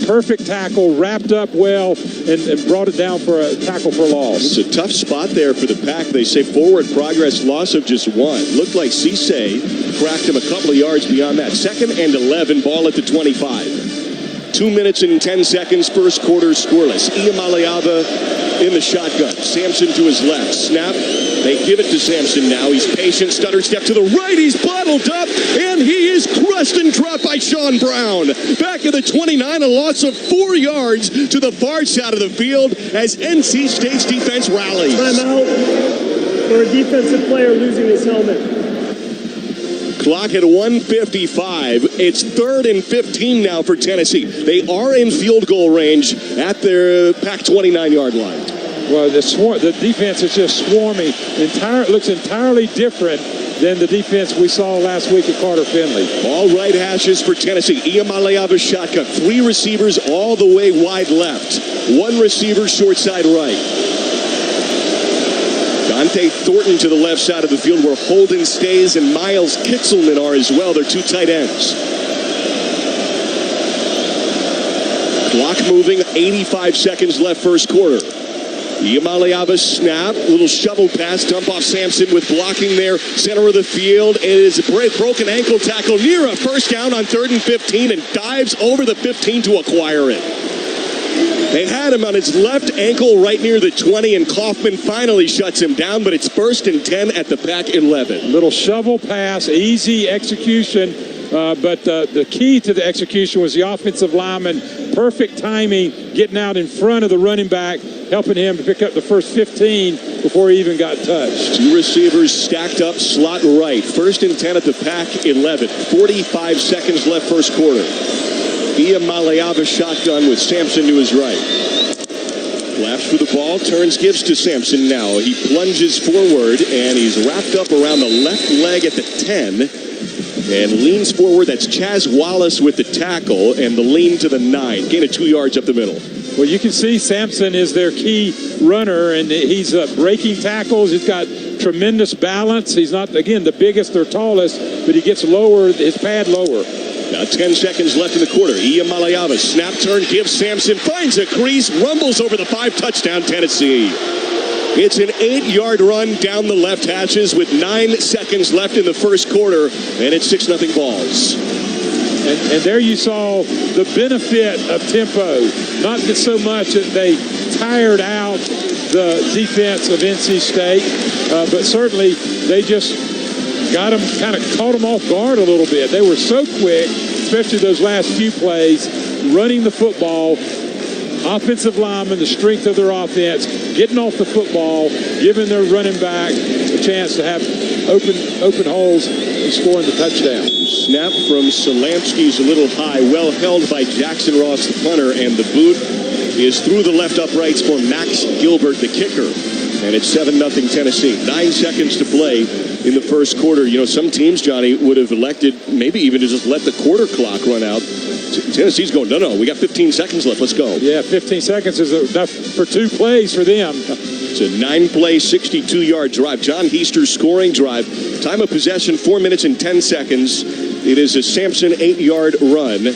Perfect tackle, wrapped up well, and brought it down for a tackle for loss. It's a tough spot there for the Pack. They say forward progress, loss of just 1. Looked like Cisse cracked him a couple of yards beyond that. 2nd and 11, ball at the 25. 2 minutes and 10 seconds, first quarter scoreless. Imaliata in the shotgun. Sampson to his left. Snap. They give it to Sampson now. He's patient. Stutter step to the right. He's bottled up. And he is crushed and dropped by Sean Brown. Back at the 29, a loss of 4 yards to the far side of the field as NC State's defense rallies. Timeout for a defensive player losing his helmet. Clock at 1:55. It's 3rd and 15 now for Tennessee. They are in field goal range at their Pack 29-yard line. Well, the defense is just swarming. Looks entirely different than the defense we saw last week at Carter Finley. All right hashes for Tennessee. Iamaleava's shotgun. 3 receivers all the way wide left. 1 receiver short side right. Dante Thornton to the left side of the field where Holden stays and Miles Kitzelman are as well. They're 2 tight ends. Clock moving, 85 seconds left first quarter. Iamaleava snap, little shovel pass, dump off Sampson with blocking there, center of the field. It is a broken ankle tackle near a first down on 3rd and 15 and dives over the 15 to acquire it. They had him on his left ankle right near the 20, and Kaufman finally shuts him down, but it's 1st and 10 at the Pack 11. Little shovel pass, easy execution, but the key to the execution was the offensive lineman. Perfect timing, getting out in front of the running back, helping him to pick up the first 15 before he even got touched. 2 receivers stacked up, slot right. 1st and 10 at the Pack 11. 45 seconds left first quarter. Iamaleava shotgun with Sampson to his right. Flaps for the ball, turns, gives to Sampson now. He plunges forward, and he's wrapped up around the left leg at the 10 and leans forward. That's Chaz Wallace with the tackle, and the lean to the 9. Gain of 2 yards up the middle. Well, you can see Sampson is their key runner, and he's breaking tackles. He's got tremendous balance. He's not, again, the biggest or tallest, but he gets lower, his pad lower. Now 10 seconds left in the quarter. Iamaleava, snap turn, gives Sampson, finds a crease, rumbles over the 5, touchdown Tennessee. It's an 8-yard run down the left hashes with 9 seconds left in the first quarter, and it's 6-0 balls. And there you saw the benefit of tempo. Not just so much that they tired out the defense of NC State, but certainly they just got them, kind of caught them off guard a little bit. They were so quick, especially those last few plays, running the football. Offensive linemen, the strength of their offense, getting off the football, giving their running back a chance to have open holes and scoring the touchdown. Snap from Solamski's a little high, well held by Jackson Ross, the punter, and the boot is through the left uprights for Max Gilbert, the kicker. And it's 7-0 Tennessee. 9 seconds to play in the first quarter. You know, some teams, Johnny, would have elected maybe even to just let the quarter clock run out. Tennessee's going, no, we got 15 seconds left. Let's go. Yeah, 15 seconds is enough for 2 plays for them. It's a 9-play, 62-yard drive. John Heaster's scoring drive. Time of possession, 4 minutes and 10 seconds. It is a Sampson 8-yard run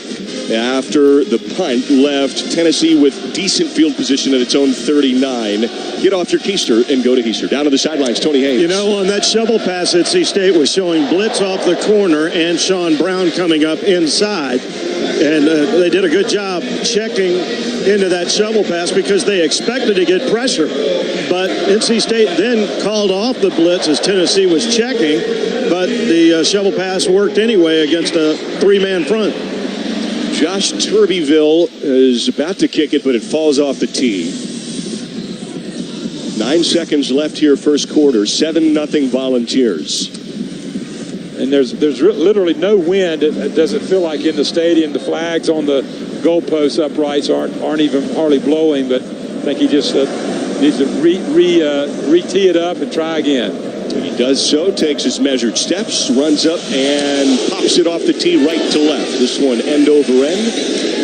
after the punt left Tennessee with decent field position at its own 39. Get off your keister and go to Heaster. Down to the sidelines, Tony Haynes. You know, on that shovel pass, NC State was showing blitz off the corner and Sean Brown coming up inside. And they did a good job checking into that shovel pass because they expected to get pressure. But NC State then called off the blitz as Tennessee was checking. But the shovel pass worked anyway against a 3-man front. Josh Turbyville is about to kick it, but it falls off the tee. 9 seconds left here, first quarter. 7-0 Volunteers. And there's literally no wind. It doesn't feel like in the stadium. The flags on the goalpost uprights aren't even hardly blowing. But I think he just needs to re-tee it up and try again. He does so, takes his measured steps, runs up and pops it off the tee right to left. This one end over end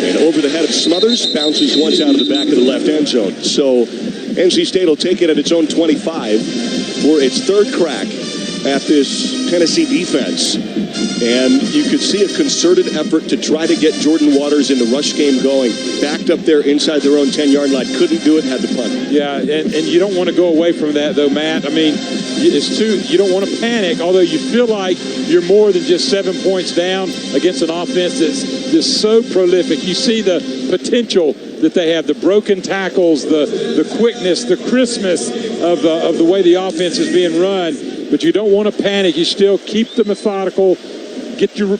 and over the head of Smothers, bounces once out of the back of the left end zone. So NC State will take it at its own 25 for its 3rd crack at this Tennessee defense. And you could see a concerted effort to try to get Jordan Waters in the rush game going. Backed up there inside their own 10-yard line. Couldn't do it, had the punt. Yeah, and you don't want to go away from that, though, Matt. I mean, you don't want to panic, although you feel like you're more than just 7 points down against an offense that's so prolific. You see the potential that they have, the broken tackles, the quickness, the crispness of the way the offense is being run. But you don't want to panic. You still keep the methodical,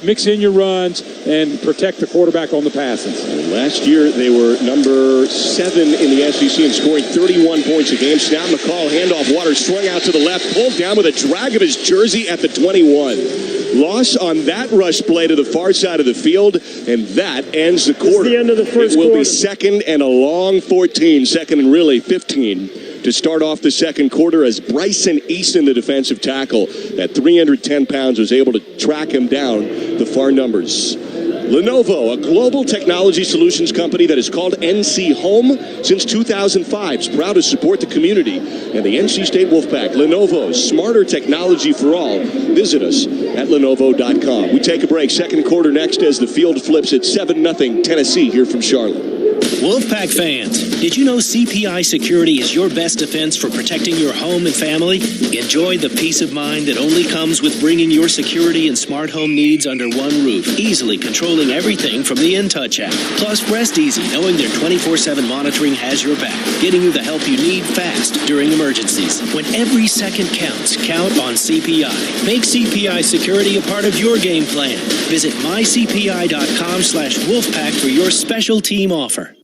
mix in your runs, and protect the quarterback on the passes. Last year, they were number 7 in the SEC and scoring 31 points a game. Snap McCall, handoff, Waters swung out to the left, pulled down with a drag of his jersey at the 21. Loss on that rush play to the far side of the field, and that ends the quarter. This is the end of the first quarter. It will quarter. be 2nd and a long 14, 2nd and really 15 to start off the second quarter as Bryson Easton, the defensive tackle, at 310 pounds, was able to track him down the far numbers. Lenovo, a global technology solutions company that has called NC home since 2005, is proud to support the community and the NC State Wolfpack. Lenovo, smarter technology for all. Visit us at Lenovo.com. We take a break. Second quarter next as the field flips at 7-0 Tennessee here from Charlotte. Wolfpack fans, did you know CPI Security is your best defense for protecting your home and family? Enjoy the peace of mind that only comes with bringing your security and smart home needs under one roof, easily controlling everything from the InTouch app. Plus, rest easy knowing their 24/7 monitoring has your back, getting you the help you need fast during emergencies. When every second counts, count on CPI. Make CPI Security a part of your game plan. Visit mycpi.com/wolfpack for your special team offer.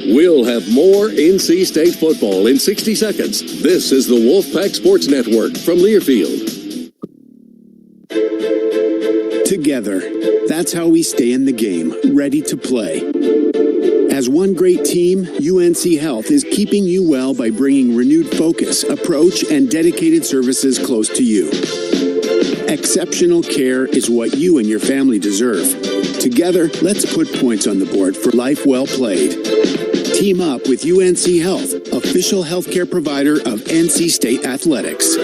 We'll have more NC State football in 60 seconds. This is the Wolfpack Sports Network from Learfield. Together, that's how we stay in the game, ready to play. As one great team, UNC Health is keeping you well by bringing renewed focus, approach, and dedicated services close to you. Exceptional care is what you and your family deserve. Together, let's put points on the board for life well played. Team up with UNC Health, official healthcare provider of NC State Athletics.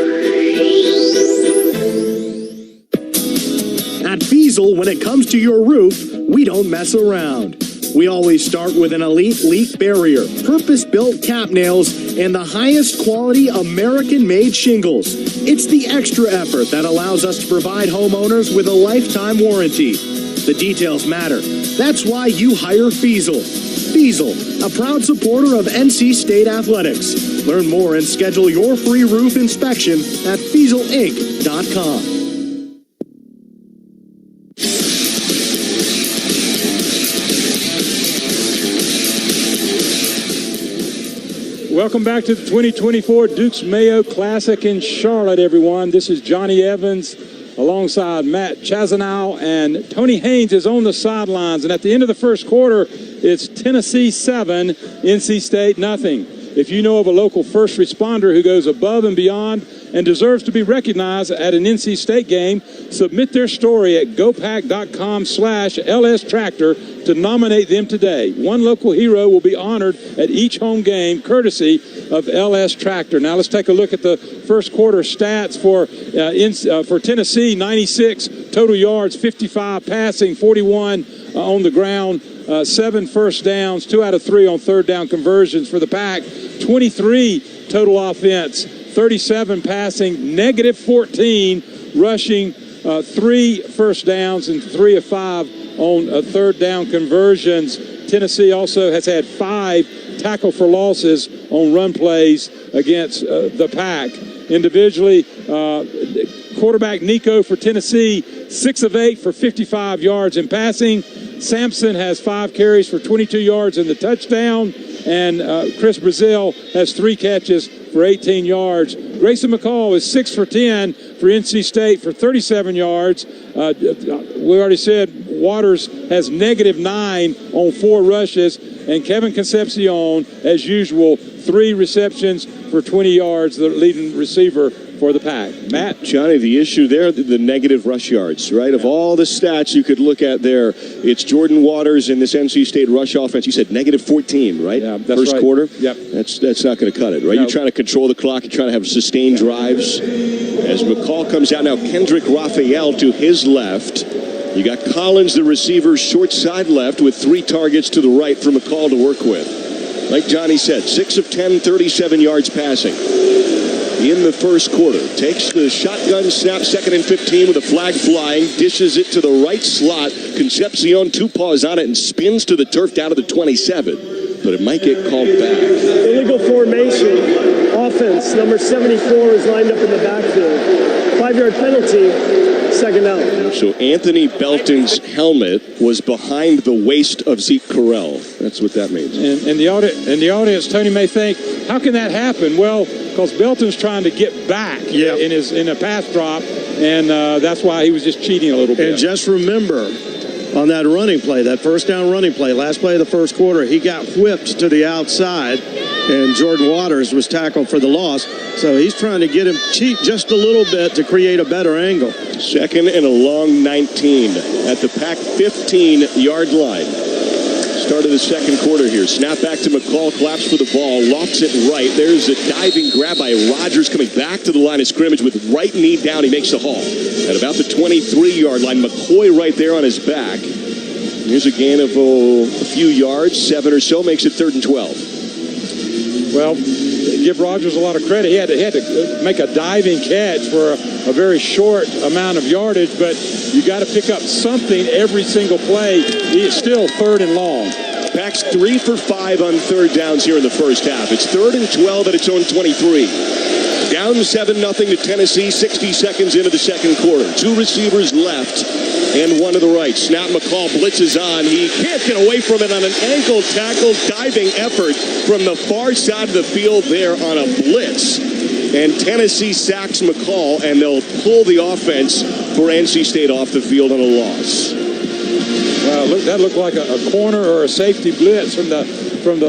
At Fiesel, when it comes to your roof, we don't mess around. We always start with an elite leak barrier, purpose-built cap nails, and the highest quality American-made shingles. It's the extra effort that allows us to provide homeowners with a lifetime warranty. The details matter. That's why you hire Fiesel. Fiesel, a proud supporter of NC State Athletics. Learn more and schedule your free roof inspection at FieselInc.com. Welcome back to the 2024 Dukes Mayo Classic in Charlotte, everyone. This is Johnny Evans alongside Matt Chazanow, and Tony Haynes is on the sidelines. And at the end of the first quarter, it's Tennessee 7, NC State nothing. If you know of a local first responder who goes above and beyond and deserves to be recognized at an NC State game, submit their story at gopack.com/LSTractor to nominate them today. One local hero will be honored at each home game, courtesy of LS Tractor. Now let's take a look at the first quarter stats for Tennessee. 96 total yards, 55 passing, 41 on the ground. 7 first downs, 2 out of 3 on third down conversions for the Pack. 23 total offense, 37 passing, negative 14 rushing, 3 first downs, and 3 of 5 on third down conversions. Tennessee also has had 5 tackle for losses on run plays against the Pack. Individually, quarterback Nico for Tennessee, 6 of 8 for 55 yards in passing. Sampson has 5 carries for 22 yards in the touchdown. And Chris Brazil has 3 catches for 18 yards. Grayson McCall is 6 for 10 for NC State for 37 yards. We already said Waters has negative 9 on 4 rushes. And Kevin Concepcion, as usual, 3 receptions for 20 yards, the leading receiver for the Pack. Matt? Johnny, the issue there, the negative rush yards, right? Of all the stats you could look at there, it's Jordan Waters in this NC State rush offense. You said negative 14, right? Yeah, that's First right. quarter? Yep. That's not going to cut it, right? No. You're trying to control the clock. You're trying to have sustained drives. As McCall comes out now, Kendrick Raphael to his left. You got Collins, the receiver, short side left with 3 targets to the right for McCall to work with. Like Johnny said, 6 of 10, 37 yards passing in the first quarter. Takes the shotgun snap, 2nd and 15 with a flag flying, dishes it to the right slot. Concepcion 2 paws on it and spins to the turf down to the 27. But it might get called back. Illegal formation. Offense, number 74 is lined up in the backfield. 5-yard penalty, 2nd down. So Anthony Belton's helmet was behind the waist of Zeke Correll. That's what that means. And the audience, Tony may think, how can that happen? Well, because Belton's trying to get back in a pass drop, and that's why he was just cheating a little bit. And just remember, on that running play, that first down running play, last play of the first quarter. He got whipped to the outside, and Jordan Waters was tackled for the loss. So he's trying to get him cheat just a little bit to create a better angle. 2nd and a long 19 at the Pack 15-yard line. Start of the second quarter here. Snap back to McCall, claps for the ball, lofts it right. There's a diving grab by Rodgers coming back to the line of scrimmage with right knee down. He makes the haul. At about the 23-yard line, McCoy right there on his back. Here's a gain of a few yards, 7 or so, makes it 3rd and 12. Well, give Rodgers a lot of credit. He had to make a diving catch for a very short amount of yardage, but you got to pick up something every single play. It's still 3rd and long. Pack's 3 for 5 on 3rd downs here in the first half. It's 3rd and 12 at its own 23. Down 7-0 to Tennessee, 60 seconds into the second quarter. 2 receivers left and 1 to the right. Snap, McCall blitzes on. He can't get away from it on an ankle tackle diving effort from the far side of the field there on a blitz. And Tennessee sacks McCall, and they'll pull the offense for NC State off the field on a loss. That looked like a corner or a safety blitz from the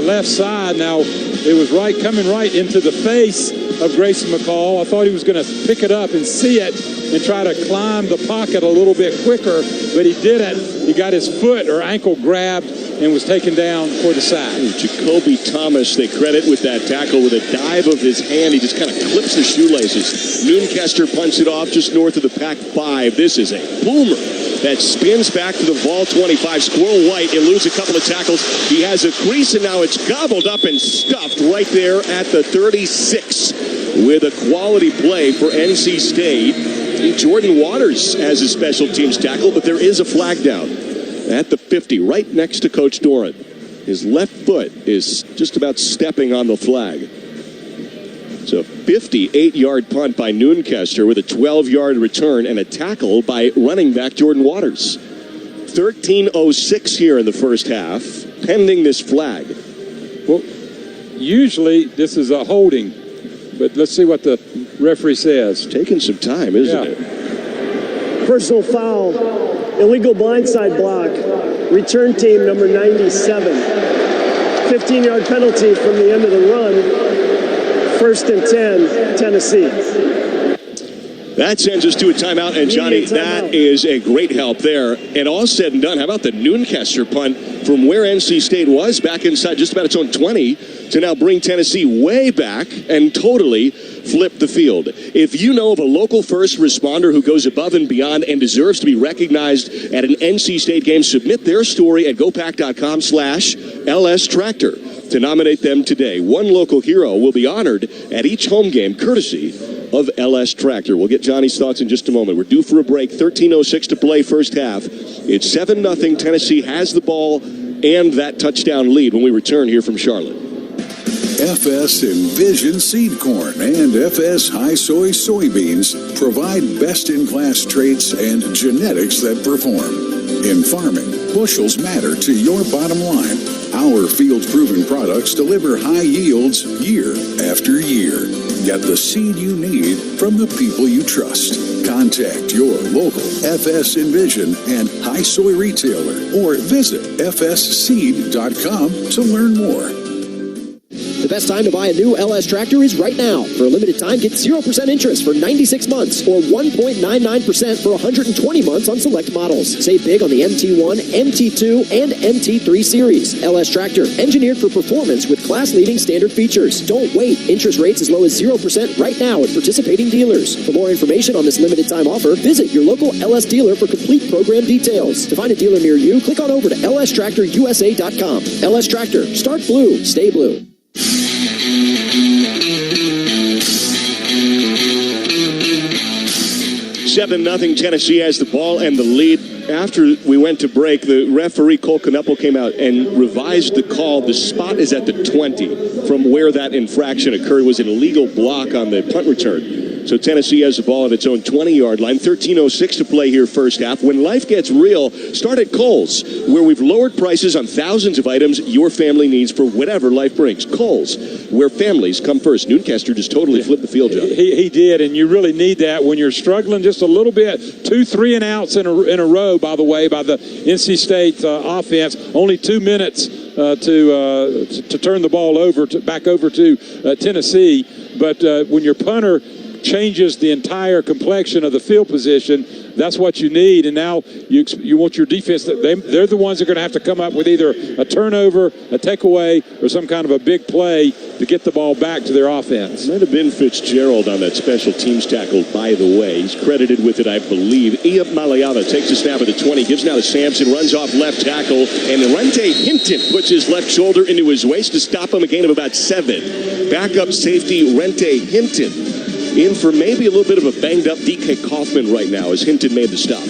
left side. Now, it was coming right into the face of Grayson McCall. I thought he was going to pick it up and see it and try to climb the pocket a little bit quicker, but he didn't. He got his foot or ankle grabbed and was taken down for the sack. Jacoby Thomas, they credit with that tackle with a dive of his hand. He just kind of clips the shoelaces. Noonkester punts it off just north of the Pack 5. This is a boomer that spins back to the ball 25. Squirrel White eludes a couple of tackles. He has a crease, and now it's gobbled up and stuffed right there at the 36 with a quality play for NC State. Jordan Waters has a special teams tackle, but there is a flag down at the 50, right next to Coach Doran. His left foot is just about stepping on the flag. It's a 58-yard punt by Noonkester with a 12-yard return and a tackle by running back Jordan Waters. 13:06 here in the first half, pending this flag. Well, usually this is a holding, but let's see what the referee says. It's taking some time, isn't it? Personal foul, illegal blindside block, return team number 97. 15-yard penalty from the end of the run. 1st and 10, Tennessee. That sends us to a timeout, and Johnny, that is a great help there. And all said and done, how about the Noonkester punt from where NC State was back inside just about its own 20 to now bring Tennessee way back and totally flip the field. If you know of a local first responder who goes above and beyond and deserves to be recognized at an NC State game, submit their story at gopack.com/LS Tractor to nominate them today. One local hero will be honored at each home game, courtesy of LS Tractor. We'll get Johnny's thoughts in just a moment. We're due for a break. 13:06 to play first half. It's 7-0. Tennessee has the ball and that touchdown lead when we return here from Charlotte. FS Envision Seed Corn and FS High Soy Soybeans provide best-in-class traits and genetics that perform. In farming, bushels matter to your bottom line. Our field-proven products deliver high yields year after year. Get the seed you need from the people you trust. Contact your local FS Envision and High Soy retailer or visit fsseed.com to learn more. The best time to buy a new LS tractor is right now. For a limited time, get 0% interest for 96 months or 1.99% for 120 months on select models. Save big on the MT1, MT2, and MT3 series. LS Tractor, engineered for performance with class-leading standard features. Don't wait. Interest rates as low as 0% right now at participating dealers. For more information on this limited time offer, visit your local LS dealer for complete program details. To find a dealer near you, click on over to lstractorusa.com. LS Tractor. Start blue. Stay blue. 7-0. Tennessee has the ball and the lead. After we went to break, the referee, Cole Knuppel, came out and revised the call. The spot is at the 20 from where that infraction occurred. It was an illegal block on the punt return. So Tennessee has the ball at its own 20-yard line. 13:06 to play here first half. When life gets real, start at Kohl's, where we've lowered prices on thousands of items your family needs for whatever life brings. Kohl's, where families come first. Noonkester just totally flipped the field, John. He did, and you really need that when you're struggling just a little bit. 2 3-and-outs in a row. throw, by the way, by the NC State offense. Only 2 minutes to turn the ball over back over to Tennessee. But when your punter changes the entire complexion of the field position, that's what you need. And now you want your defense. They're the ones that are going to have to come up with either a turnover, a takeaway, or some kind of a big play to get the ball back to their offense. Might have been Fitzgerald on that special teams tackle, by the way. He's credited with it, I believe. Iamaleava takes a snap at the 20, gives now to Sampson, runs off left tackle, and Rente Hinton puts his left shoulder into his waist to stop him, a gain of about 7. Backup safety Rente Hinton in for maybe a little bit of a banged-up DK Kaufman right now as Hinton made the stop.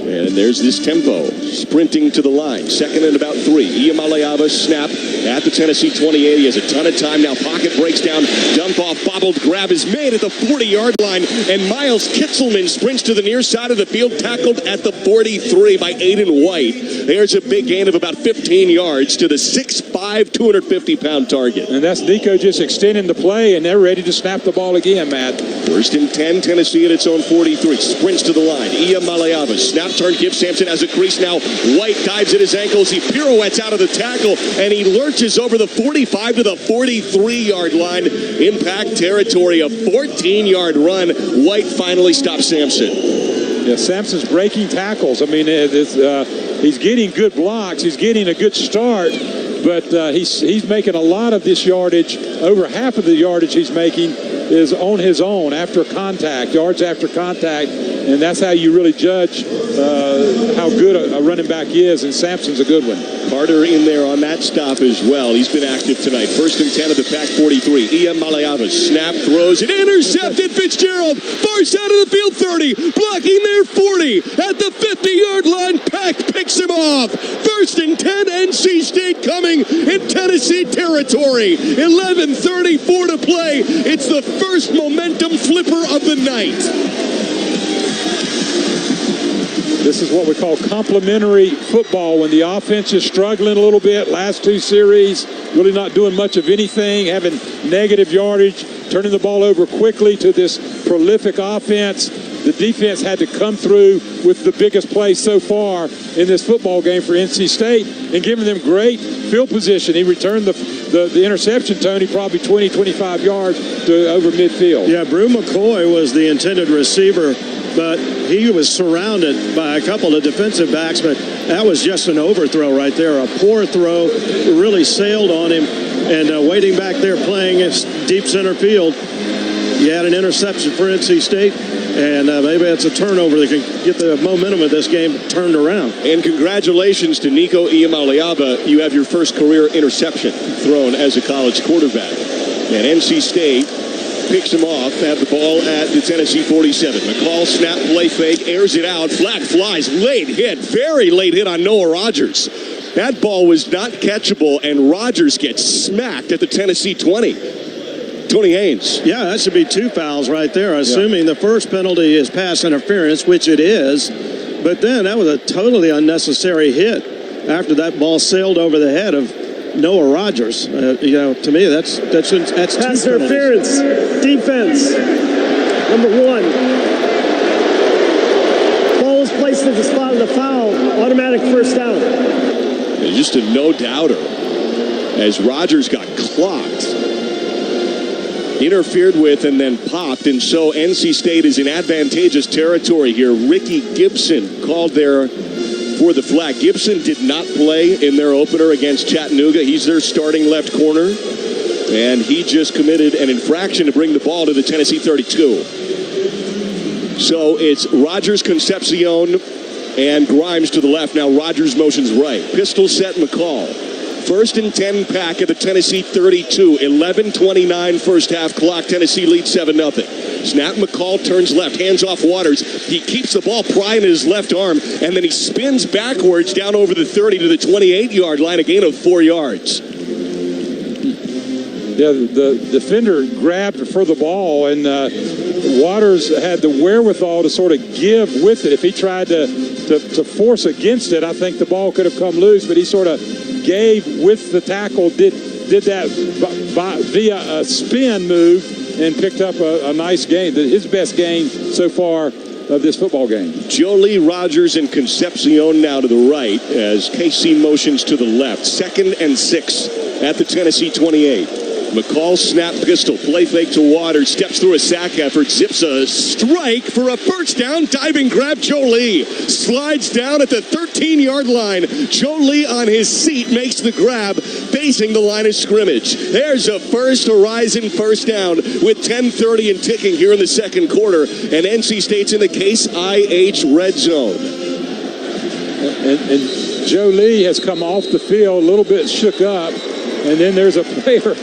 And there's this tempo, sprinting to the line. 2nd and about 3. Iamaleava snap at the Tennessee 28. He has a ton of time now. Pocket breaks down. Dump off, bobbled grab is made at the 40-yard line. And Miles Kitzelman sprints to the near side of the field, tackled at the 43 by Aiden White. There's a big gain of about 15 yards to the 6'5", 250-pound target. And that's Nico just extending the play, and they're ready to snap the ball again, Matt. 1st and 10, Tennessee at its own 43. Sprints to the line. Iamaleava, snap turn, gives Sampson as a crease now. White dives at his ankles. He pirouettes out of the tackle, and he lurches over the 45 to the 43-yard line. Impact territory, a 14-yard run. White finally stops Sampson. Yeah, Sampson's breaking tackles. I mean, he's getting good blocks. He's getting a good start, but he's making a lot of this yardage. Over half of the yardage he's making is on his own after contact, yards after contact, and that's how you really judge how good a running back is, and Sampson's a good one. Carter in there on that stop as well. He's been active tonight. 1st and 10 of the Pack 43. Iamaleava snap, throws it, intercepted. Fitzgerald, far side of the field, 30, blocking there, 40. At the 50-yard line, Pack picks him off. 1st and 10, NC State coming in Tennessee territory. 11:34 to play. It's the first momentum flipper of the night. This is what we call complementary football, when the offense is struggling a little bit. Last 2 series, really not doing much of anything, having negative yardage, turning the ball over quickly to this prolific offense. The defense had to come through with the biggest play so far in this football game for NC State and giving them great field position. He returned the interception, Tony, probably 20, 25 yards to over midfield. Yeah, Brew McCoy was the intended receiver, but he was surrounded by a couple of defensive backs, but that was just an overthrow right there. A poor throw, really sailed on him, and waiting back there playing in deep center field. You had an interception for NC State, and maybe it's a turnover that can get the momentum of this game turned around. And congratulations to Nico Iamaleava. You have your first career interception thrown as a college quarterback. And NC State picks him off, have the ball at the Tennessee 47. McCall snap, play fake, airs it out, flag flies, late hit, very late hit on Noah Rogers. That ball was not catchable, and Rogers gets smacked at the Tennessee 20. Tony Haynes. Yeah, that should be 2 fouls right there, assuming the first penalty is pass interference, which it is. But then that was a totally unnecessary hit after that ball sailed over the head of Noah Rogers. To me, that's pass interference. Defense. Number 1. Ball is placed at the spot of the foul. Automatic first down. And just a no-doubter as Rogers got clocked. Interfered with and then popped, and so NC State is in advantageous territory here. Ricky Gibson called there for the flag. Gibson did not play in their opener against Chattanooga. He's their starting left corner, and he just committed an infraction to bring the ball to the Tennessee 32. So it's Rogers, Concepcion, and Grimes to the left. Now Rogers motions right. Pistol set, McCall. 1st and 10 Pack at the Tennessee 32. 11:29 first half clock. Tennessee leads 7-0. Snap, McCall turns left, hands off Waters. He keeps the ball prying in his left arm, and then he spins backwards down over the 30 to the 28-yard line, a gain of 4 yards. Yeah, the defender grabbed for the ball, and Waters had the wherewithal to sort of give with it. If he tried to force against it, I think the ball could have come loose, but he sort of gave with the tackle, did that via a spin move, and picked up a nice gain. His best gain so far of this football game. Jolie, Rogers, and Concepcion now to the right as KC motions to the left. 2nd and 6 at the Tennessee 28. McCall snap pistol, play fake to Waters, steps through a sack effort, zips a strike for a first down, diving grab. Jolie slides down at the 13-yard line. Jolie on his seat makes the grab, facing the line of scrimmage. There's a first Horizon first down with 10:30 and ticking here in the second quarter, and NC State's in the Case IH red zone. And Jolie has come off the field a little bit shook up, and then there's a player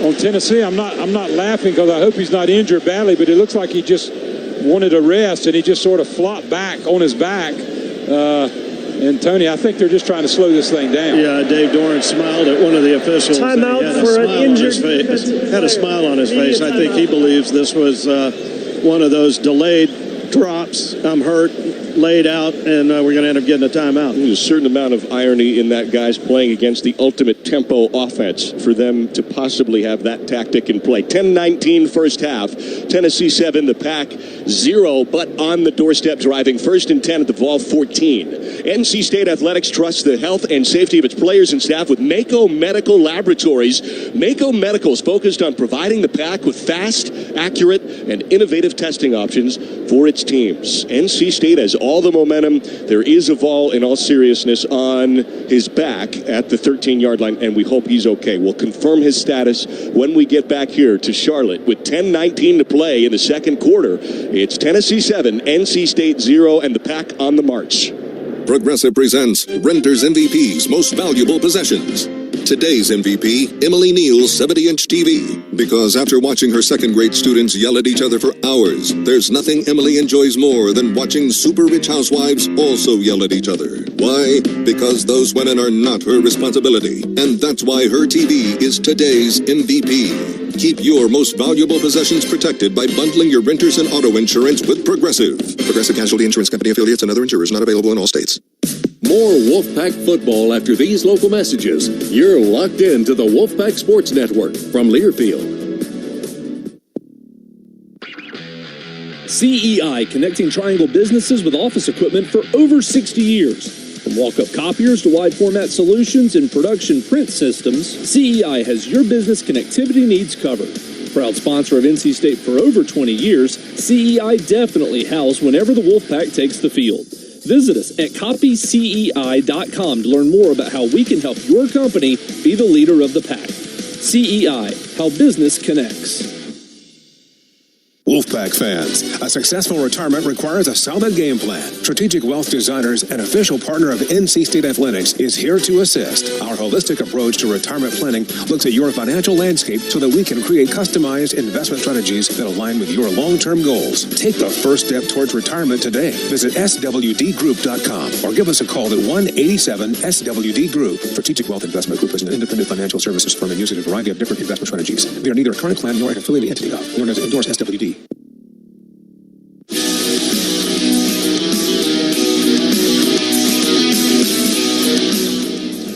on Tennessee. I'm not laughing because I hope he's not injured badly, but it looks like he just wanted a rest and he just sort of flopped back on his back. And Tony, I think they're just trying to slow this thing down. Yeah, Dave Doran smiled at one of the officials. Timeout for an injured. Had a smile on his face. I think he believes this was one of those delayed drops. I'm hurt, laid out, and we're going to end up getting a timeout. There's a certain amount of irony in that guy's playing against the ultimate tempo offense for them to possibly have that tactic in play. 10-19 first half. Tennessee 7, the Pack 0, but on the doorstep driving 1st and 10 at the Vol 14. NC State Athletics trusts the health and safety of its players and staff with Mako Medical Laboratories. Mako Medical is focused on providing the Pack with fast, accurate, and innovative testing options for its teams. NC State has all the momentum. There is a Vol, in all seriousness, on his back at the 13-yard line, and we hope he's okay. We'll confirm his status when we get back here to Charlotte with 10-19 to play in the second quarter. It's Tennessee 7, NC State 0, and the Pack on the march. Progressive presents Renter's MVP's Most Valuable Possessions. Today's MVP, Emily Neal's 70-inch TV. Because after watching her second-grade students yell at each other for hours, there's nothing Emily enjoys more than watching super-rich housewives also yell at each other. Why? Because those women are not her responsibility. And that's why her TV is today's MVP. Keep your most valuable possessions protected by bundling your renters and auto insurance with Progressive. Progressive Casualty Insurance Company affiliates and other insurers not available in all states. More Wolfpack football after these local messages. You're locked into the Wolfpack Sports Network from Learfield. CEI, connecting Triangle businesses with office equipment for over 60 years. From walk-up copiers to wide-format solutions and production print systems, CEI has your business connectivity needs covered. Proud sponsor of NC State for over 20 years, CEI definitely house whenever the Wolfpack takes the field. Visit us at copycei.com to learn more about how we can help your company be the leader of the pack. CEI, how business connects. Wolfpack fans, a successful retirement requires a solid game plan. Strategic Wealth Designers, an official partner of NC State Athletics, is here to assist. Our holistic approach to retirement planning looks at your financial landscape so that we can create customized investment strategies that align with your long-term goals. Take the first step towards retirement today. Visit swdgroup.com or give us a call at 1-87-SWD-GROUP. Strategic Wealth Investment Group is an independent financial services firm and uses a variety of different investment strategies. They are neither a current plan nor an affiliated entity of, nor does it endorse SWD.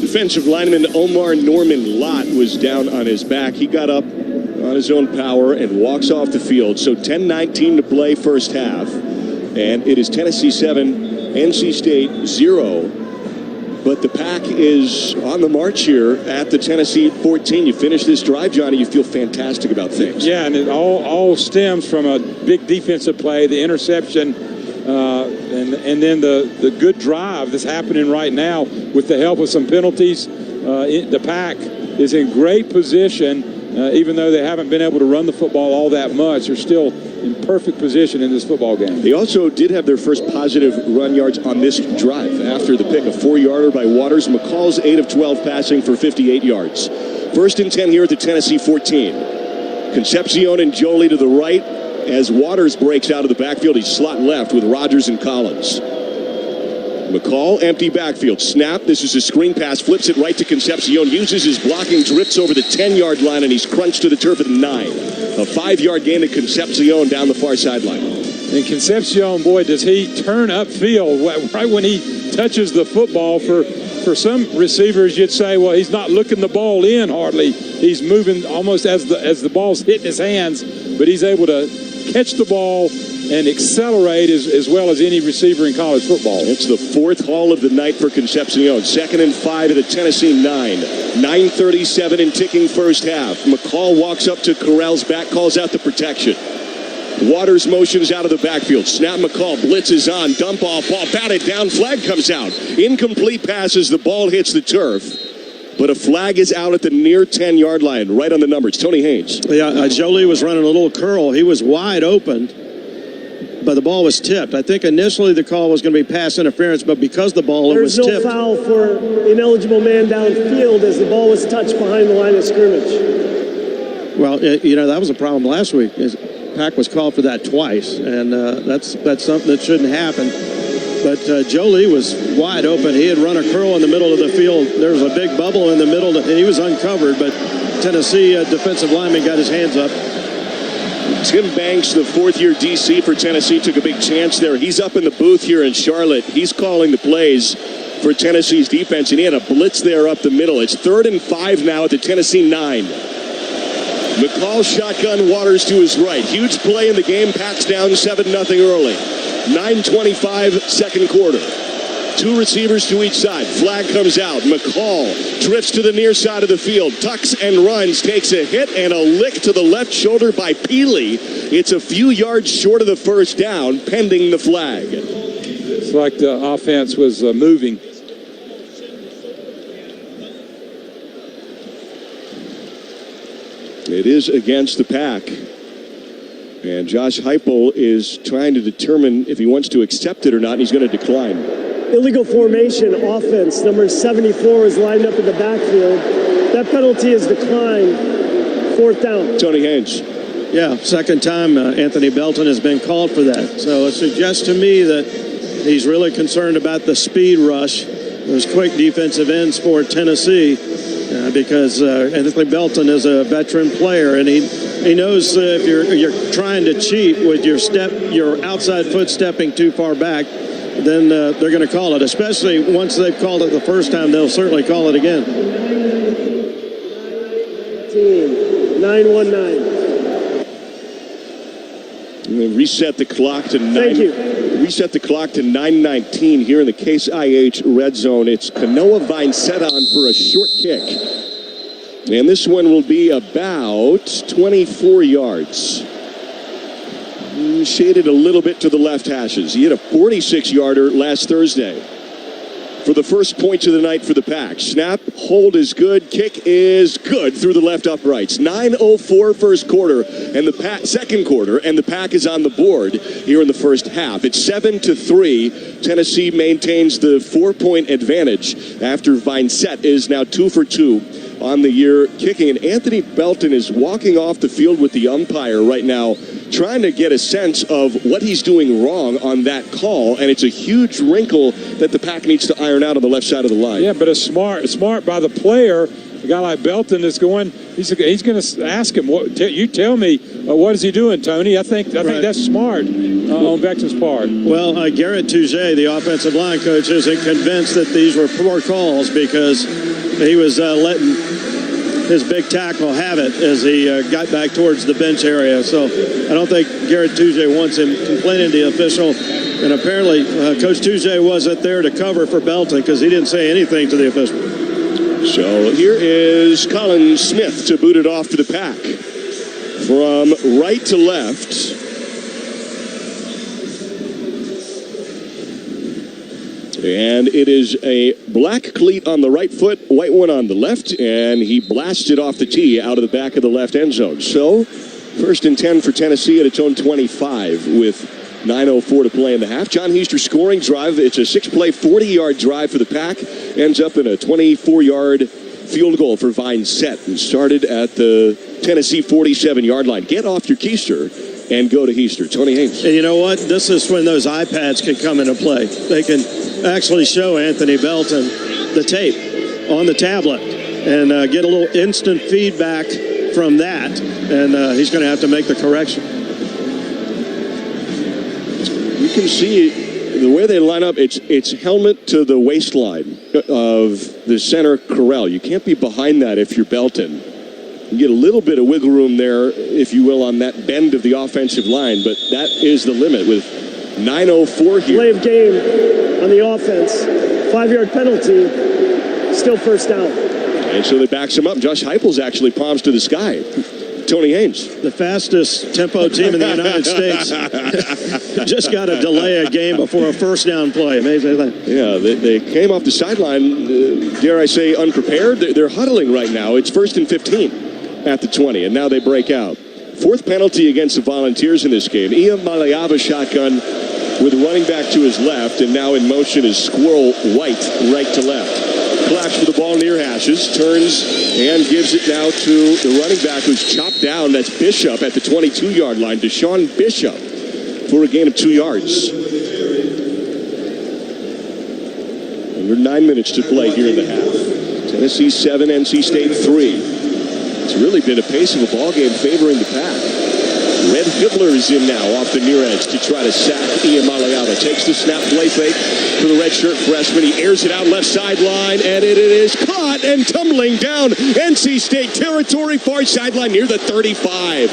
Defensive lineman Omar Norman Lott was down on his back. He got up on his own power and walks off the field. So 10-19 to play first half. And it is Tennessee 7, NC State 0. But the Pack is on the march here at the Tennessee 14. You finish this drive, Johnny, you feel fantastic about things. Yeah, and it all stems from a big defensive play, the interception, and then the good drive that's happening right now with the help of some penalties. The Pack is in great position, even though they haven't been able to run the football all that much. They're still in perfect position in this football game. They also did have their first positive run yards on this drive after the pick, a 4-yarder by Waters. McCall's 8 of 12 passing for 58 yards. 1st and 10 here at the Tennessee 14. Concepcion and Jolie to the right as Waters breaks out of the backfield. He's slot left with Rogers and Collins. McCall, empty backfield. Snap. This is a screen pass. Flips it right to Concepcion. Uses his blocking. Drifts over the 10-yard line, and he's crunched to the turf at the 9. A 5-yard gain to Concepcion down the far sideline. And Concepcion, boy, does he turn upfield right when he touches the football. For some receivers, you'd say, well, he's not looking the ball in hardly. He's moving almost as the ball's hitting his hands, but he's able to catch the ball, and accelerate as well as any receiver in college football. It's the fourth haul of the night for Concepcion. 2nd and 5 at the Tennessee 9. 9:37 in ticking first half. McCall walks up to Corral's back, calls out the protection. Waters motions out of the backfield. Snap McCall, blitzes on, dump off, ball batted down, flag comes out. Incomplete passes, the ball hits the turf. But a flag is out at the near 10-yard line, right on the numbers. Tony Haynes. Yeah, Jolie was running a little curl. He was wide open, but the ball was tipped. I think initially the call was going to be pass interference, but because the ball was tipped. There's no foul for ineligible man downfield as the ball was touched behind the line of scrimmage. Well, that was a problem last week. Pack was called for that twice, and that's something that shouldn't happen. But Jolie was wide open. He had run a curl in the middle of the field. There was a big bubble in the middle, and he was uncovered, but Tennessee defensive lineman got his hands up. Tim Banks, the fourth-year DC for Tennessee, took a big chance there. He's up in the booth here in Charlotte. He's calling the plays for Tennessee's defense, and he had a blitz there up the middle. It's 3rd and 5 now at the Tennessee 9. McCall shotgun, Waters to his right. Huge play in the game. Pats down 7-0 early. 9:25 second quarter. 2 receivers to each side. Flag comes out. McCall drifts to the near side of the field. Tucks and runs. Takes a hit and a lick to the left shoulder by Peely. It's a few yards short of the first down, pending the flag. It's like the offense was moving. It is against the Pack. And Josh Heupel is trying to determine if he wants to accept it or not, and he's going to decline. Illegal formation offense. Number 74 is lined up in the backfield. That penalty is declined. 4th down. Tony Haynes. Yeah, second time Anthony Belton has been called for that. So it suggests to me that he's really concerned about the speed rush. Those quick defensive ends for Tennessee because Anthony Belton is a veteran player, and he knows if you're trying to cheat with your outside foot stepping too far back, then they're going to call it. Especially once they've called it the first time, they'll certainly call it again. 9-1-9. Reset the clock to 9. Thank you. Reset the clock to 9:19 here in the Case IH red zone. It's Kanoa Vincent on for a short kick. And this one will be about 24 yards. Shaded a little bit to the left hashes. He hit a 46-yarder last Thursday. For the first points of the night for the Pack. Snap, hold is good, kick is good through the left uprights. 9:04 first quarter and the second quarter, and the Pack is on the board here in the first half. It's 7-3. Tennessee maintains the 4-point advantage after Vincent is now 2 for 2 on the year kicking. And Anthony Belton is walking off the field with the umpire right now, trying to get a sense of what he's doing wrong on that call, and it's a huge wrinkle that the Pack needs to iron out on the left side of the line. Yeah, but it's smart by the player. A guy like Belton is going. He's going to ask him. You tell me what is he doing, Tony? I think that's smart on Belton's part. Well, Garrett Touget, the offensive line coach, isn't convinced that these were poor calls because he was letting his big tackle have it as he got back towards the bench area. So I don't think Garrett Touget wants him complaining to the official. And apparently Coach Touget wasn't there to cover for Belton because he didn't say anything to the official. So here is Colin Smith to boot it off to the Pack. From right to left. And it is a black cleat on the right foot, white one on the left, and he blasted off the tee out of the back of the left end zone. So, 1st and 10 for Tennessee at its own 25 with 9:04 to play in the half. John Heister scoring drive. It's a 6-play, 40-yard drive for the Pack. Ends up in a 24-yard field goal for Vincent, and started at the Tennessee 47-yard line. Get off your keister and go to Heister. Tony Haynes. And you know what? This is when those iPads can come into play. They can actually show Anthony Belton the tape on the tablet and get a little instant feedback from that, and he's going to have to make the correction. You can see the way they line up. It's helmet to the waistline of the center corral. You can't be behind that if you're Belton. You get a little bit of wiggle room there, if you will, on that bend of the offensive line, but that is the limit with 9:04 here. Delay of game on the offense. 5-yard penalty. Still first down. And so they backs him up. Josh Heupel's actually palms to the sky. Tony Haynes. The fastest tempo team in the United States just got to delay a game before a first down play. Amazing. Yeah, they came off the sideline, dare I say, unprepared. They're huddling right now. It's 1st and 15 at the 20, and now they break out. 4th penalty against the Volunteers in this game. Ian Maliava shotgun with a running back to his left, and now in motion is Squirrel White, right to left. Collapse for the ball near hashes, turns and gives it now to the running back who's chopped down. That's Bishop at the 22-yard line. Deshaun Bishop for a gain of 2 yards. Under 9 minutes to play here in the half. Tennessee 7, NC State 3. It's really been a pace of a ball game favoring the pack. Red Hibbler is in now off the near edge to try to sack Ian Maliava. Takes the snap, play fake for the redshirt freshman. He airs it out left sideline, and it is caught and tumbling down NC State territory, far sideline near the 35.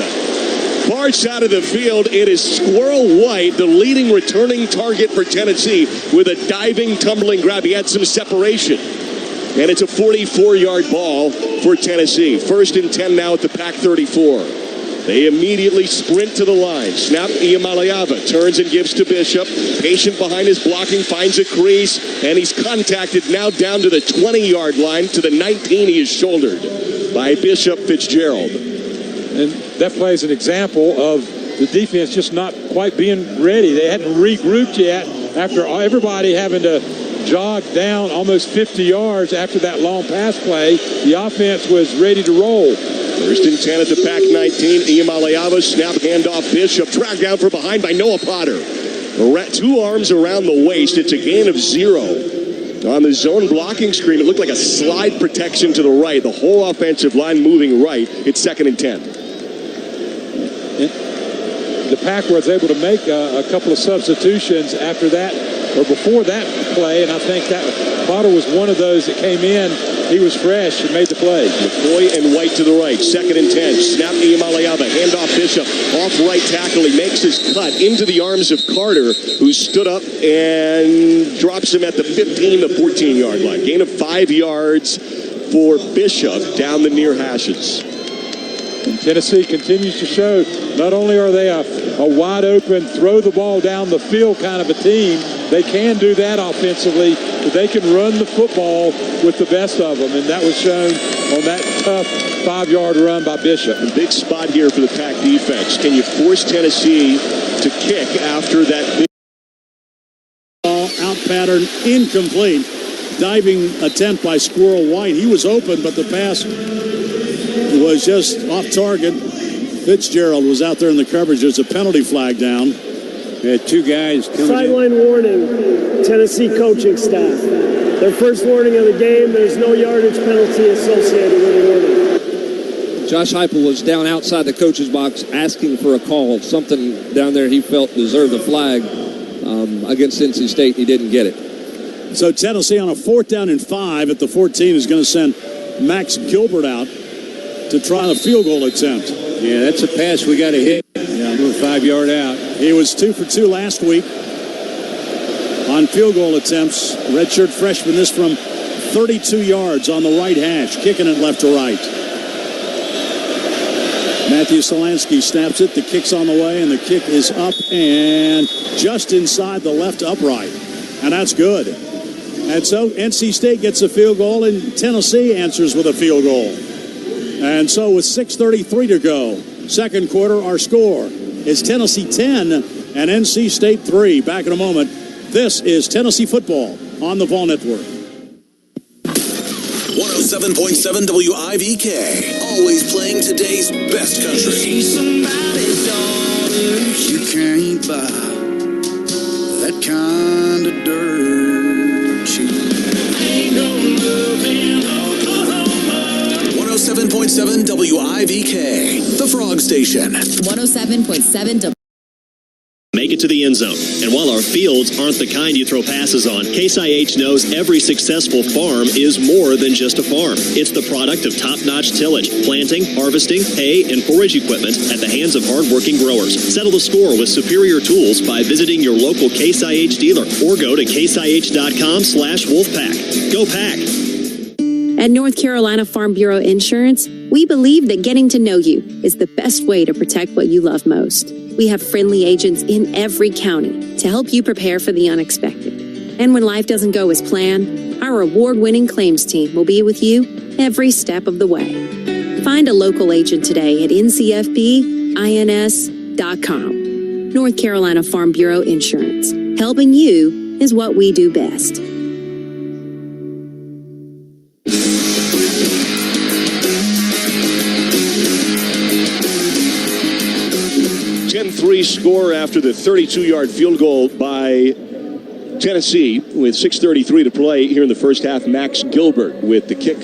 Far side of the field, it is Squirrel White, the leading returning target for Tennessee, with a diving, tumbling grab. He had some separation. And it's a 44-yard ball for Tennessee. 1st and 10 now at the Pac 34. They immediately sprint to the line. Snap, Iamaleava turns and gives to Bishop. Patient behind his blocking, finds a crease, and he's contacted now down to the 20-yard line. To the 19, he is shouldered by Bishop Fitzgerald. And that play is an example of the defense just not quite being ready. They hadn't regrouped yet after everybody having to jog down almost 50 yards after that long pass play. The offense was ready to roll. 1st and 10 at the Pac 19. Iamaleava snap, handoff, Bishop dragged down from behind by Noah Potter. 2 arms around the waist. It's a gain of 0. On the zone blocking screen, it looked like a slide protection to the right. The whole offensive line moving right. It's 2nd and 10. The Pack was able to make a couple of substitutions after that, or before that play, and I think that Potter was one of those that came in. He was fresh and made the play. McCoy and White to the right. 2nd and 10. Snap Iamaleava. Handoff Bishop. Off right tackle. He makes his cut into the arms of Carter, who stood up and drops him at the 15 to 14-yard line. Gain of 5 yards for Bishop down the near hashes. And Tennessee continues to show not only are they a wide open, throw the ball down the field kind of a team, they can do that offensively, but they can run the football with the best of them. And that was shown on that tough 5-yard run by Bishop. A big spot here for the Pack defense. Can you force Tennessee to kick after that big ball out pattern, incomplete? Diving attempt by Squirrel White. He was open, but the pass was just off target. Fitzgerald was out there in the coverage. There's a penalty flag down. Had 2 guys coming sideline warning, Tennessee coaching staff. Their first warning of the game, there's no yardage penalty associated with the warning. Josh Heupel was down outside the coach's box asking for a call. Something down there he felt deserved a flag against NC State. He didn't get it. So Tennessee on a 4th down and 5 at the 14 is going to send Max Gilbert out to try a field goal attempt. Yeah, that's a pass we got to hit. Yeah, move 5-yard out. He was 2 for 2 last week on field goal attempts. Redshirt freshman, this from 32 yards on the right hash, kicking it left to right. Matthew Solansky snaps it. The kick's on the way, and the kick is up and just inside the left upright. And that's good. And so NC State gets a field goal, and Tennessee answers with a field goal. And so with 6:33 to go, second quarter, our score is Tennessee 10 and NC State 3. Back in a moment. This is Tennessee football on the Vol Network. 107.7 WIVK. Always playing today's best country. You can't buy that kind of dirt cheap. Ain't no love in Oklahoma. 107.7 WIVK, the Frog Station. 107.7 W. make it to the end zone. And while our fields aren't the kind you throw passes on, Case IH knows every successful farm is more than just a farm. It's the product of top-notch tillage, planting, harvesting, hay, and forage equipment at the hands of hard-working growers. Settle the score with superior tools by visiting your local Case IH dealer or go to caseih.com/wolfpack. Go Pack! At North Carolina Farm Bureau Insurance, we believe that getting to know you is the best way to protect what you love most. We have friendly agents in every county to help you prepare for the unexpected. And when life doesn't go as planned, our award-winning claims team will be with you every step of the way. Find a local agent today at ncfbins.com. North Carolina Farm Bureau Insurance. Helping you is what we do best. Score after the 32-yard field goal by Tennessee with 6:33 to play here in the first half. Max Gilbert with the kick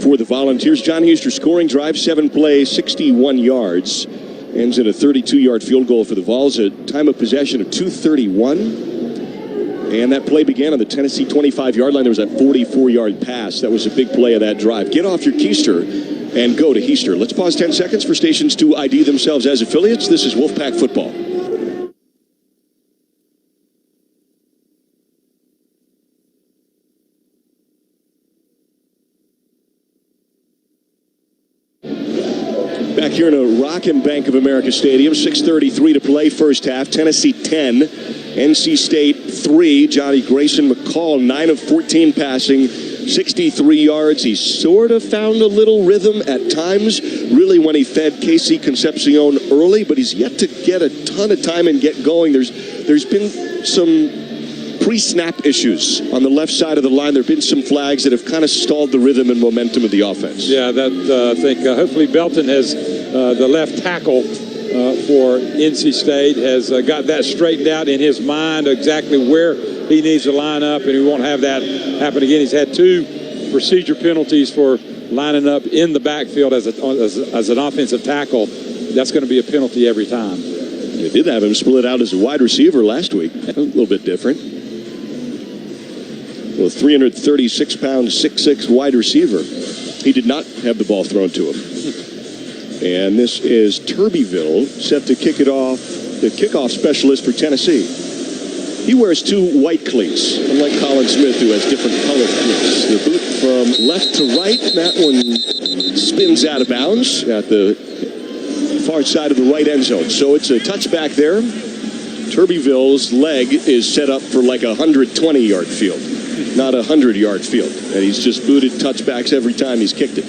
for the Volunteers. John Huester scoring drive, 7 plays, 61 yards. Ends in a 32-yard field goal for the Vols. A time of possession of 2:31. And that play began on the Tennessee 25-yard line. There was that 44-yard pass. That was a big play of that drive. Get off your keister and go to Huester. Let's pause 10 seconds for stations to ID themselves as affiliates. This is Wolfpack Football. Back here in a rockin' Bank of America Stadium, 6:33 to play first half. Tennessee 10, NC State 3. Johnny Grayson McCall, 9 of 14 passing, 63 yards. He sort of found a little rhythm at times, really when he fed Casey Concepcion early, but he's yet to get a ton of time and get going. There's been some pre-snap issues on the left side of the line. There have been some flags that have kind of stalled the rhythm and momentum of the offense. Yeah, that I think hopefully Belton has the left tackle for NC State has got that straightened out in his mind exactly where he needs to line up, and he won't have that happen again. He's had 2 procedure penalties for lining up in the backfield as an offensive tackle. That's going to be a penalty every time. They did have him split out as a wide receiver last week. A little bit different. Well, 336-pound, 6'6" wide receiver. He did not have the ball thrown to him. And this is Turbyville set to kick it off, the kickoff specialist for Tennessee. He wears 2 white cleats, unlike Colin Smith, who has different colored cleats. The boot from left to right, that one spins out of bounds at the far side of the right end zone. So it's a touchback there. Turbyville's leg is set up for like a 120-yard field, not a 100-yard field. And he's just booted touchbacks every time he's kicked it.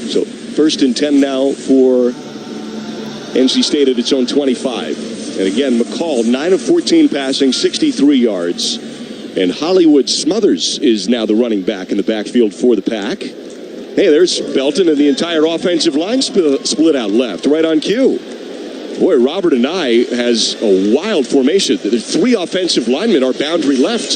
So 1st and 10 now for NC State at its own 25. And again, McCall, 9 of 14 passing, 63 yards. And Hollywood Smothers is now the running back in the backfield for the Pack. Hey, there's Belton and the entire offensive line split out left, right on cue. Boy, Robert and I has a wild formation. The 3 offensive linemen are boundary left.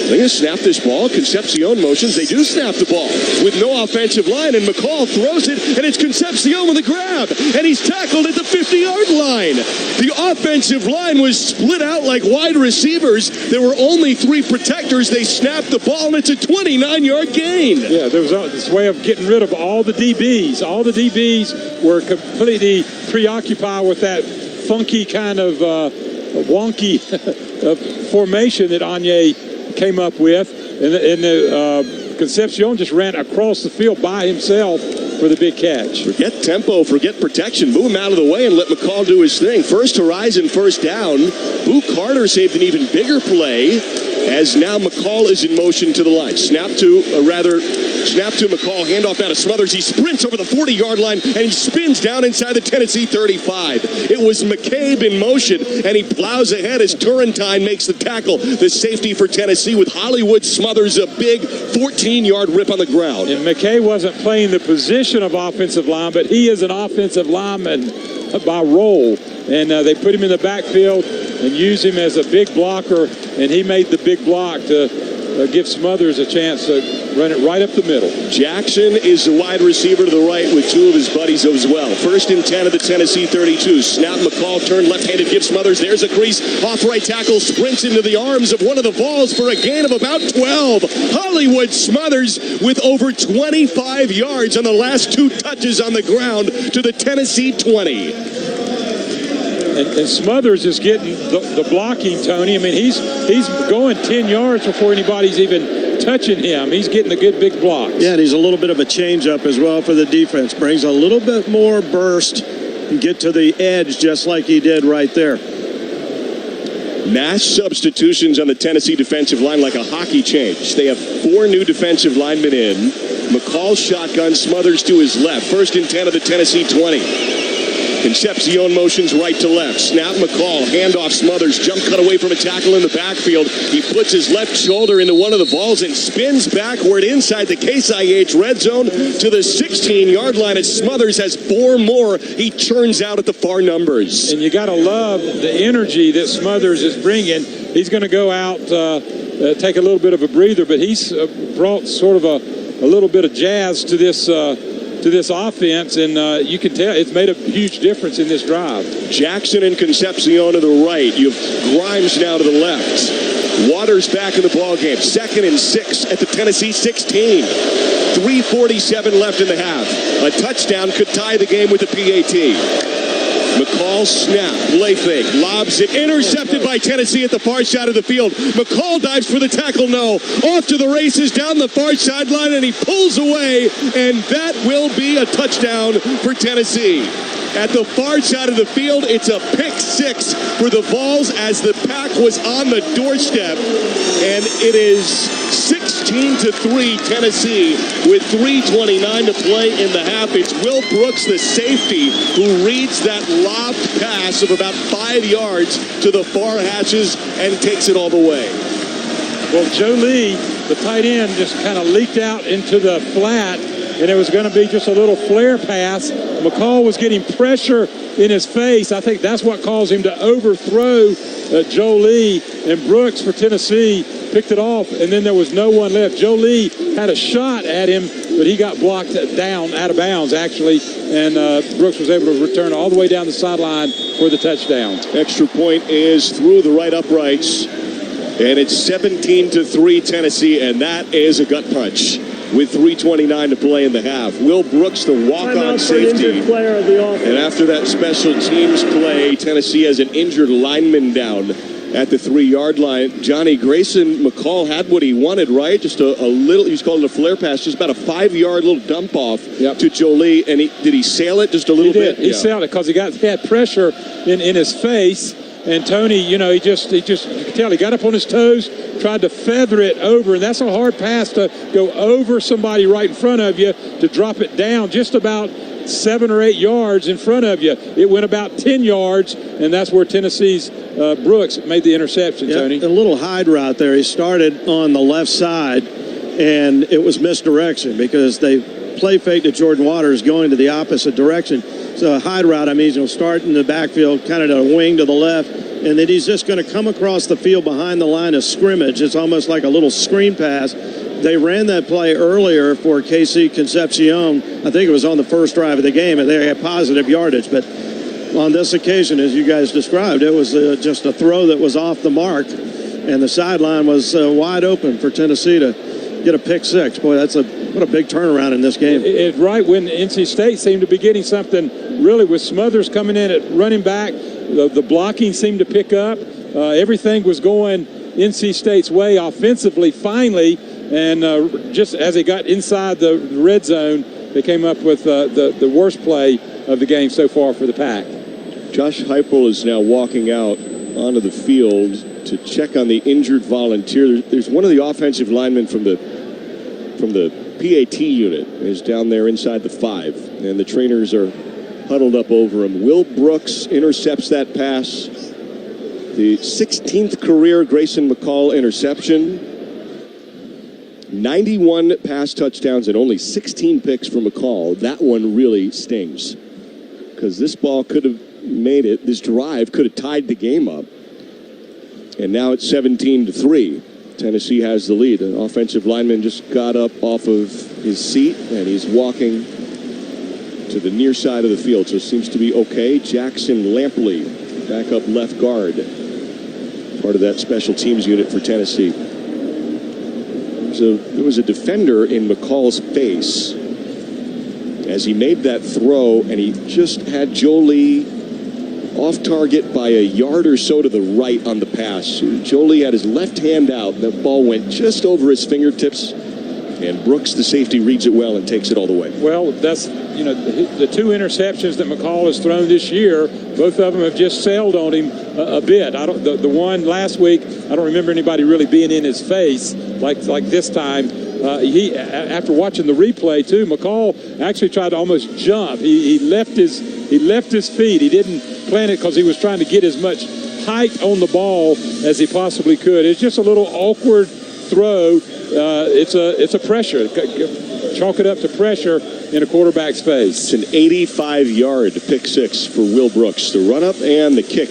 They're going to snap this ball. Concepcion motions. They do snap the ball with no offensive line, and McCall throws it, and it's Concepcion with a grab, and he's tackled at the 50-yard line. The offensive line was split out like wide receivers. There were only 3 protectors. They snapped the ball, and it's a 29-yard gain. Yeah, there was this way of getting rid of all the DBs. All the DBs were completely preoccupied with that funky kind of wonky formation that Anye came up with, and Concepcion just ran across the field by himself for the big catch. Forget tempo, forget protection. Move him out of the way and let McCall do his thing. First horizon, first down. Boo Carter saved an even bigger play as now McCall is in motion to the line. Snap to McCall, handoff out of Smothers. He sprints over the 40-yard line, and he spins down inside the Tennessee 35. It was McCabe in motion, and he plows ahead as Turrentine makes the tackle. The safety for Tennessee with Hollywood Smothers, a big 14-yard rip on the ground. And McCabe wasn't playing the position of offensive line, but he is an offensive lineman by role. And they put him in the backfield and used him as a big blocker, and he made the big block to give Smothers a chance to run it right up the middle. Jackson is the wide receiver to the right with two of his buddies as well. 1st and 10 of the Tennessee 32. Snap, McCall, turn left-handed, gives Smothers. There's a crease. Off right tackle, sprints into the arms of one of the Vols for a gain of about 12. Hollywood Smothers with over 25 yards on the last 2 touches on the ground to the Tennessee 20. And Smothers is getting the blocking, Tony. I mean, he's going 10 yards before anybody's even touching him. He's getting the good big blocks. Yeah, and he's a little bit of a change-up as well for the defense. Brings a little bit more burst and get to the edge just like he did right there. Mass substitutions on the Tennessee defensive line like a hockey change. They have 4 new defensive linemen in. McCall shotgun, Smothers to his left. 1st and 10 of the Tennessee 20. Concepcion motions right to left. Snap, McCall, handoff, Smothers, jump cut away from a tackle in the backfield. He puts his left shoulder into one of the Vols and spins backward inside the Case IH red zone to the 16-yard line as Smothers has 4 more. He churns out at the far numbers. And you got to love the energy that Smothers is bringing. He's going to go out, take a little bit of a breather, but he's brought sort of a little bit of jazz to this offense, and you can tell it's made a huge difference in this drive. Jackson and Concepcion to the right. You have Grimes now to the left. Waters back in the ballgame. 2nd and 6 at the Tennessee 16. 3:47 left in the half. A touchdown could tie the game with the PAT. McCall snap, play fake, lobs it, intercepted by Tennessee at the far side of the field. McCall dives for the tackle, no. Off to the races down the far sideline, and he pulls away, and that will be a touchdown for Tennessee. At the far side of the field, it's a pick 6 for the Vols as the pack was on the doorstep, and it is 16-3 Tennessee with 3:29 to play in the half. It's Will Brooks, the safety, who reads that lobbed pass of about 5 yards to the far hatches and takes it all the way. Well, Joe Lee, the tight end, just kind of leaked out into the flat, and it was going to be just a little flare pass. McCall was getting pressure in his face. I think that's what caused him to overthrow Joe Lee, and Brooks for Tennessee picked it off, and then there was no one left. Joe Lee had a shot at him, but he got blocked down, out of bounds, actually, and Brooks was able to return all the way down the sideline for the touchdown. Extra point is through the right uprights, and it's 17-3 Tennessee, and that is a gut punch with 3:29 to play in the half. Will Brooks, the walk-on safety. And after that special teams play, Tennessee has an injured lineman down at the 3-yard line. Johnny Grayson McCall had what he wanted, right? Just a little, he's called it a flare pass, just about a 5-yard little dump off to Jolie. And did he sail it just a little bit? He sailed it because he had pressure in his face. And Tony, you know, he just you can tell he got up on his toes, tried to feather it over, and that's a hard pass to go over somebody right in front of you to drop it down just about 7 or 8 yards in front of you. It went about 10 yards, and that's where Tennessee's Brooks made the interception, Tony. A little hide route there. He started on the left side, and it was misdirection because they play fake to Jordan Waters going to the opposite direction. So a hide route, I mean, he'll start in the backfield, kind of a wing to the left, and then he's just going to come across the field behind the line of scrimmage. It's almost like a little screen pass. They ran that play earlier for KC Concepcion. I think it was on the first drive of the game, and they had positive yardage. But on this occasion, as you guys described, it was just a throw that was off the mark, and the sideline was wide open for Tennessee to get a pick 6. Boy, what a big turnaround in this game. Right when NC State seemed to be getting something really with Smothers coming in at running back, the blocking seemed to pick up. Everything was going NC State's way offensively finally, and just as they got inside the red zone, they came up with the worst play of the game so far for the Pack. Josh Heupel is now walking out onto the field to check on the injured volunteer. There's one of the offensive linemen from the PAT unit is down there inside the 5, and the trainers are huddled up over him. Will Brooks intercepts that pass. The 16th career Grayson McCall interception. 91 pass touchdowns and only 16 picks for McCall. That one really stings because this ball could have made it. This drive could have tied the game up. And now it's 17-3. Tennessee has the lead. An offensive lineman just got up off of his seat, and he's walking to the near side of the field, so it seems to be okay. Jackson Lampley, backup left guard, part of that special teams unit for Tennessee. So there was a defender in McCall's face as he made that throw, and he just had Jolie off target by a yard or so to the right on the pass. Jolie had his left hand out. The ball went just over his fingertips, and Brooks, the safety, reads it well and takes it all the way. Well, that's, the two interceptions that McCall has thrown this year, both of them have just sailed on him a bit. The one last week, I don't remember anybody really being in his face like this time. After watching the replay too, McCall actually tried to almost jump. He left his feet. He didn't plant it because he was trying to get as much height on the ball as he possibly could. It's just a little awkward throw. It's a pressure. Chalk it up to pressure in a quarterback's face. It's an 85-yard pick six for Will Brooks. The run-up and the kick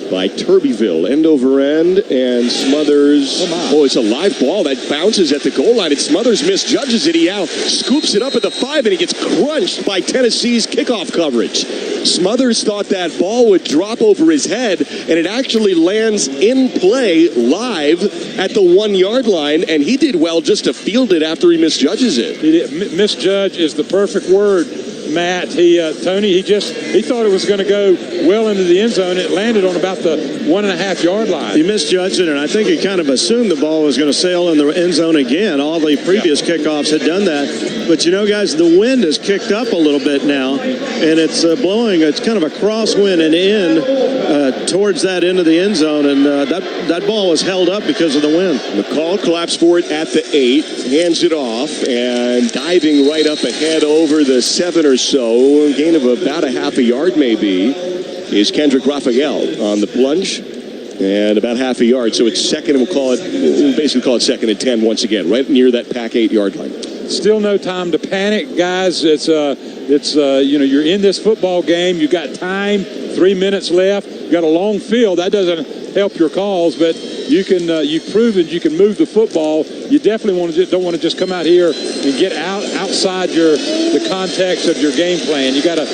by Turbyville, end over end, and Smothers. Oh, it's a live ball that bounces at the goal line, and Smothers misjudges it. He now scoops it up at the 5, and he gets crunched by Tennessee's kickoff coverage. Smothers thought that ball would drop over his head, and it actually lands in play live at the 1 yard line, and he did well just to field it after he misjudges it. Misjudge is the perfect word, Matt. Tony, he thought it was going to go well into the end zone. It landed on about the 1.5 yard line. He misjudged it, and I think he kind of assumed the ball was going to sail in the end zone again. All the previous kickoffs had done that. But, guys, the wind has kicked up a little bit now, and it's blowing. It's kind of a crosswind and in towards that end of the end zone, and that ball was held up because of the wind. McCall collapsed for it at the 8, hands it off, and diving right up ahead over the 7 or so, a gain of about a half a yard maybe, is Kendrick Raphael on the plunge, and about half a yard. So it's second, and we'll basically call it 2nd and 10 once again, right near that Pac 8 yard line. Still no time to panic, guys. It's you're in this football game. You got time, 3 minutes left. You got a long field. That doesn't help your cause, but you've proven you can move the football. You definitely don't want to just come out here and get outside the context of your game plan. You got to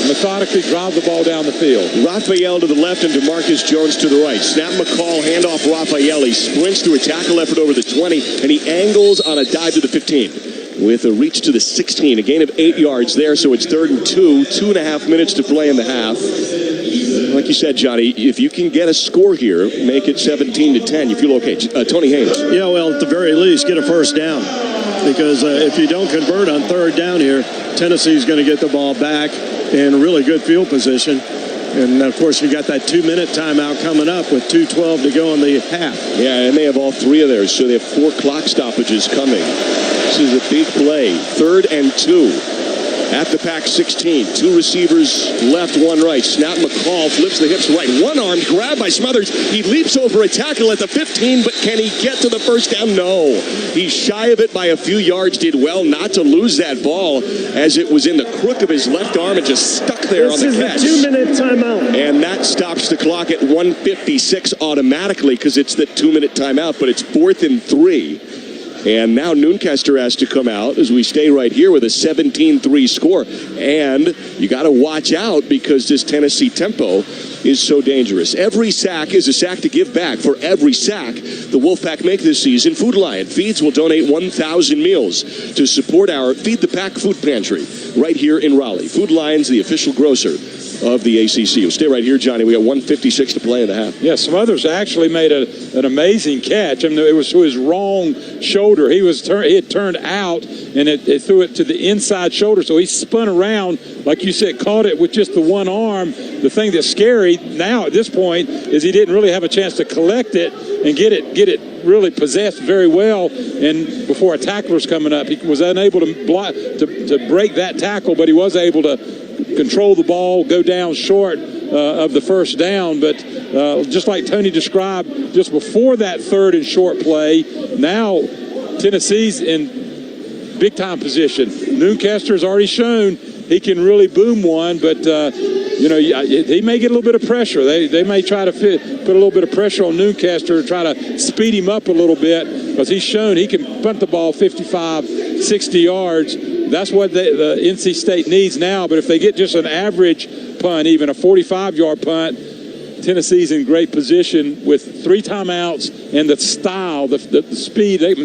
methodically drive the ball down the field. Raphael to the left and DeMarcus Jones to the right. Snap McCall, handoff Raphael. He sprints through a tackle effort over the 20, and he angles on a dive to the 15 with a reach to the 16. A gain of 8 yards there, so it's 3rd and 2. 2.5 minutes to play in the half. Like you said, Johnny, if you can get a score here, make it 17-10. You feel okay. Tony Haynes. Yeah, well, at the very least, get a first down. Because if you don't convert on 3rd down here, Tennessee's going to get the ball back in a really good field position. And, of course, you got that 2-minute timeout coming up with 2:12 to go in the half. Yeah, and they have all 3 of theirs, so they have 4 clock stoppages coming. This is a big play. 3rd and 2 at the Pac 16. 2 receivers left, 1 right. Snap McCall flips the hips right. One-armed grab by Smothers. He leaps over a tackle at the 15, but can he get to the first down? No. He's shy of it by a few yards. Did well not to lose that ball as it was in the crook of his left arm and just stuck there on the catch. This is the 2-minute timeout. And that stops the clock at 1:56 automatically because it's the 2-minute timeout, but it's 4th and 3. And now Noonkester has to come out as we stay right here with a 17-3 score. And you got to watch out because this Tennessee tempo is so dangerous. Every sack is a sack to give back. For every sack the Wolfpack make this season, Food Lion Feeds will donate 1,000 meals to support our Feed the Pack food pantry right here in Raleigh. Food Lion's the official grocer of the ACC. We'll stay right here, Johnny. We got 1:56 to play in the half. Yeah, Smothers actually made an amazing catch. I mean, it was to his wrong shoulder. He had turned out, and it threw it to the inside shoulder. So he spun around, like you said, caught it with just the one arm. The thing that's scary now at this point is he didn't really have a chance to collect it and get it really possessed very well. And before a tackler's coming up, he was unable to break that tackle, but he was able to control the ball, go down short of the first down. But just like Tony described, just before that 3rd and short play, now Tennessee's in big-time position. Noonkester has already shown he can really boom one, but he may get a little bit of pressure. They may try to put a little bit of pressure on Newcastle, try to speed him up a little bit, because he's shown he can punt the ball 55, 60 yards. That's what the NC State needs now. But if they get just an average punt, even a 45-yard punt, Tennessee's in great position with 3 timeouts and the style, the speed. They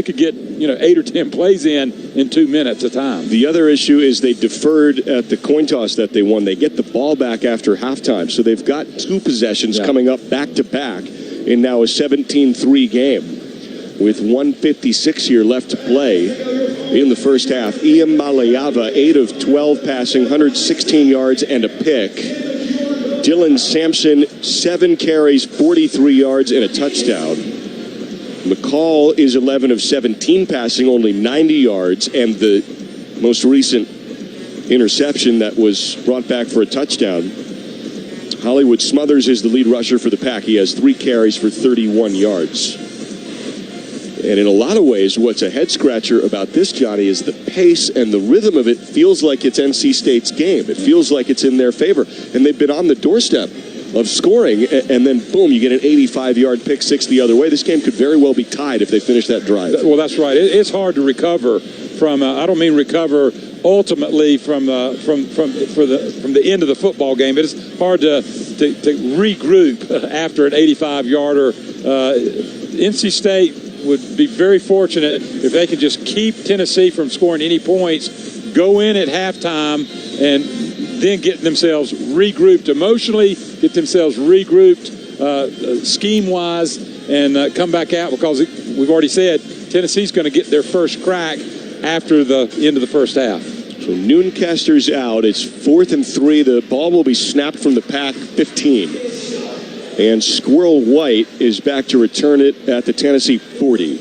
could get 8 or 10 plays in 2 minutes a time. The other issue is they deferred at the coin toss that they won. They get the ball back after halftime, so they've got 2 possessions coming up back to back in now a 17-3 game with 1:56 here left to play in the first half. Ian Malayava, 8 of 12 passing, 116 yards and a pick. Dylan Sampson, 7 carries, 43 yards and a touchdown. McCall is 11 of 17 passing, only 90 yards, and the most recent interception that was brought back for a touchdown. Hollywood Smothers is the lead rusher for the Pack. He has 3 carries for 31 yards. And in a lot of ways, what's a head-scratcher about this, Johnny, is the pace and the rhythm of it feels like it's NC State's game. It feels like it's in their favor. And they've been on the doorstep of scoring, and then, boom, you get an 85-yard pick six the other way. This game could very well be tied if they finish that drive. Well, that's right. It's hard to recover from, I don't mean recover ultimately from the end of the football game. It's hard to regroup after an 85-yarder. NC State would be very fortunate if they could just keep Tennessee from scoring any points, go in at halftime, and then get themselves regrouped emotionally, get themselves regrouped scheme-wise, and come back out, because we've already said Tennessee's going to get their first crack after the end of the first half. So Nooncaster's out. It's 4th and 3. The ball will be snapped from the Pack 15. And Squirrel White is back to return it at the Tennessee 40.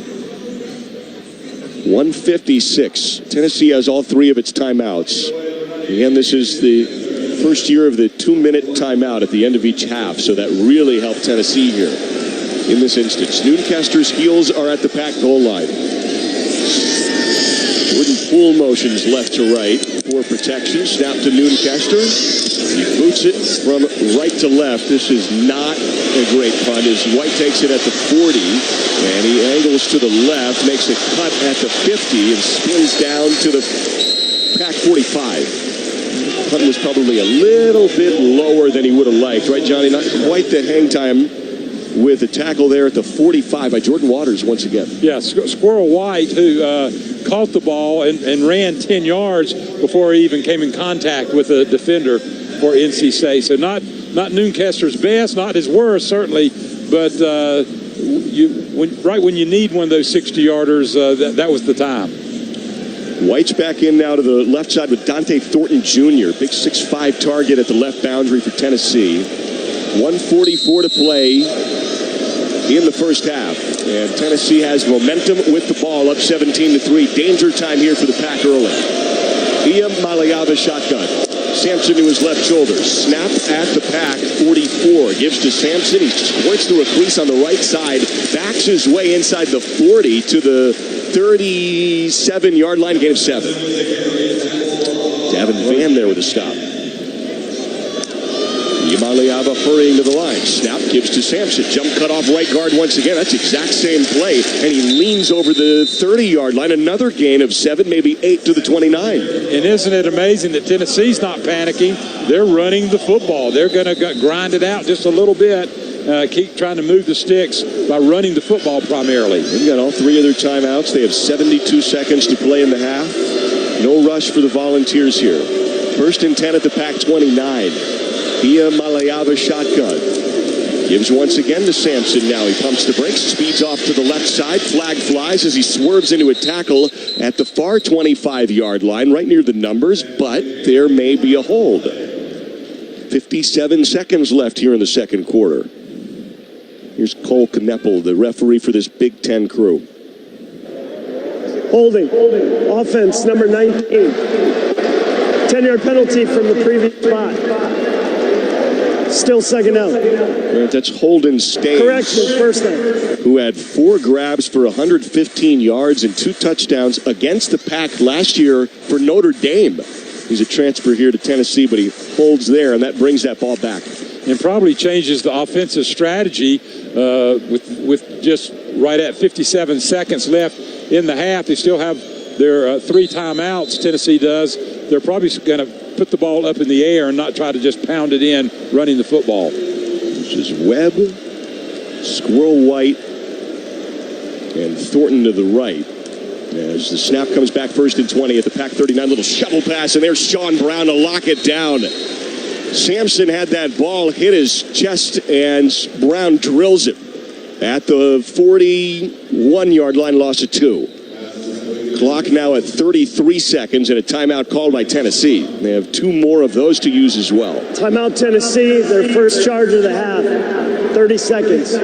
1:56. Tennessee has all 3 of its timeouts. Again, this is the first year of the 2-minute timeout at the end of each half, so that really helped Tennessee here in this instance. Nooncaster's heels are at the Pack goal line. Jordan Poole motions left to right for protection. Snap to Nooncaster. He boots it from right to left. This is not a great punt as White takes it at the 40, and he angles to the left, makes a cut at the 50, and spins down to the Pack 45. Punt was probably a little bit lower than he would have liked, right, Johnny? Not quite the hang time with a tackle there at the 45 by Jordan Waters once again. Yeah, Squirrel White, who caught the ball and ran 10 yards before he even came in contact with a defender for NC State. So not Nooncaster's best, not his worst, certainly, but right when you need one of those 60-yarders, that was the time. White's back in now to the left side with Dante Thornton Jr., big 6'5" target at the left boundary for Tennessee. 1:44 to play in the first half, and Tennessee has momentum with the ball, up 17-3. Danger time here for the Pack early. Ian Malayava shotgun. Sampson to his left shoulder. Snap at the Pack 44. Gives to Sampson. He squirts through a crease on the right side. Backs his way inside the 40 to the 37-yard line. Gain of 7. Davin Van there with a stop. Malayava hurrying to the line. Snap gives to Sampson. Jump cut off right guard once again. That's the exact same play. And he leans over the 30-yard line. Another gain of 7, maybe 8 to the 29. And isn't it amazing that Tennessee's not panicking? They're running the football. They're going to grind it out just a little bit. Keep trying to move the sticks by running the football primarily. They've got all 3 of their timeouts. They have 72 seconds to play in the half. No rush for the Volunteers here. 1st and 10 at the Pack 29. Ian Malayava shotgun. Gives once again to Sampson. Now he pumps the brakes, speeds off to the left side. Flag flies as he swerves into a tackle at the far 25-yard line, right near the numbers, but there may be a hold. 57 seconds left here in the second quarter. Here's Cole Kneppel, the referee for this Big Ten crew. Holding. Offense, number 19. 10-yard penalty from the previous spot. Still second out. Right, that's Holden Staines. Correction, first down. Who had 4 grabs for 115 yards and 2 touchdowns against the Pack last year for Notre Dame. He's a transfer here to Tennessee, but he holds there, and that brings that ball back. And probably changes the offensive strategy with just right at 57 seconds left in the half. They still have their 3 timeouts, Tennessee does. They're probably going to put the ball up in the air and not try to just pound it in running the football. This is Webb, Squirrel White, and Thornton to the right. As the snap comes back, 1st and 20 at the Pac 39, little shovel pass, and there's Sean Brown to lock it down. Sampson had that ball hit his chest, and Brown drills it at the 41-yard line, loss of 2. Clock now at 33 seconds and a timeout called by Tennessee. They have 2 more of those to use as well. Timeout Tennessee, their first charge of the half. 30 seconds.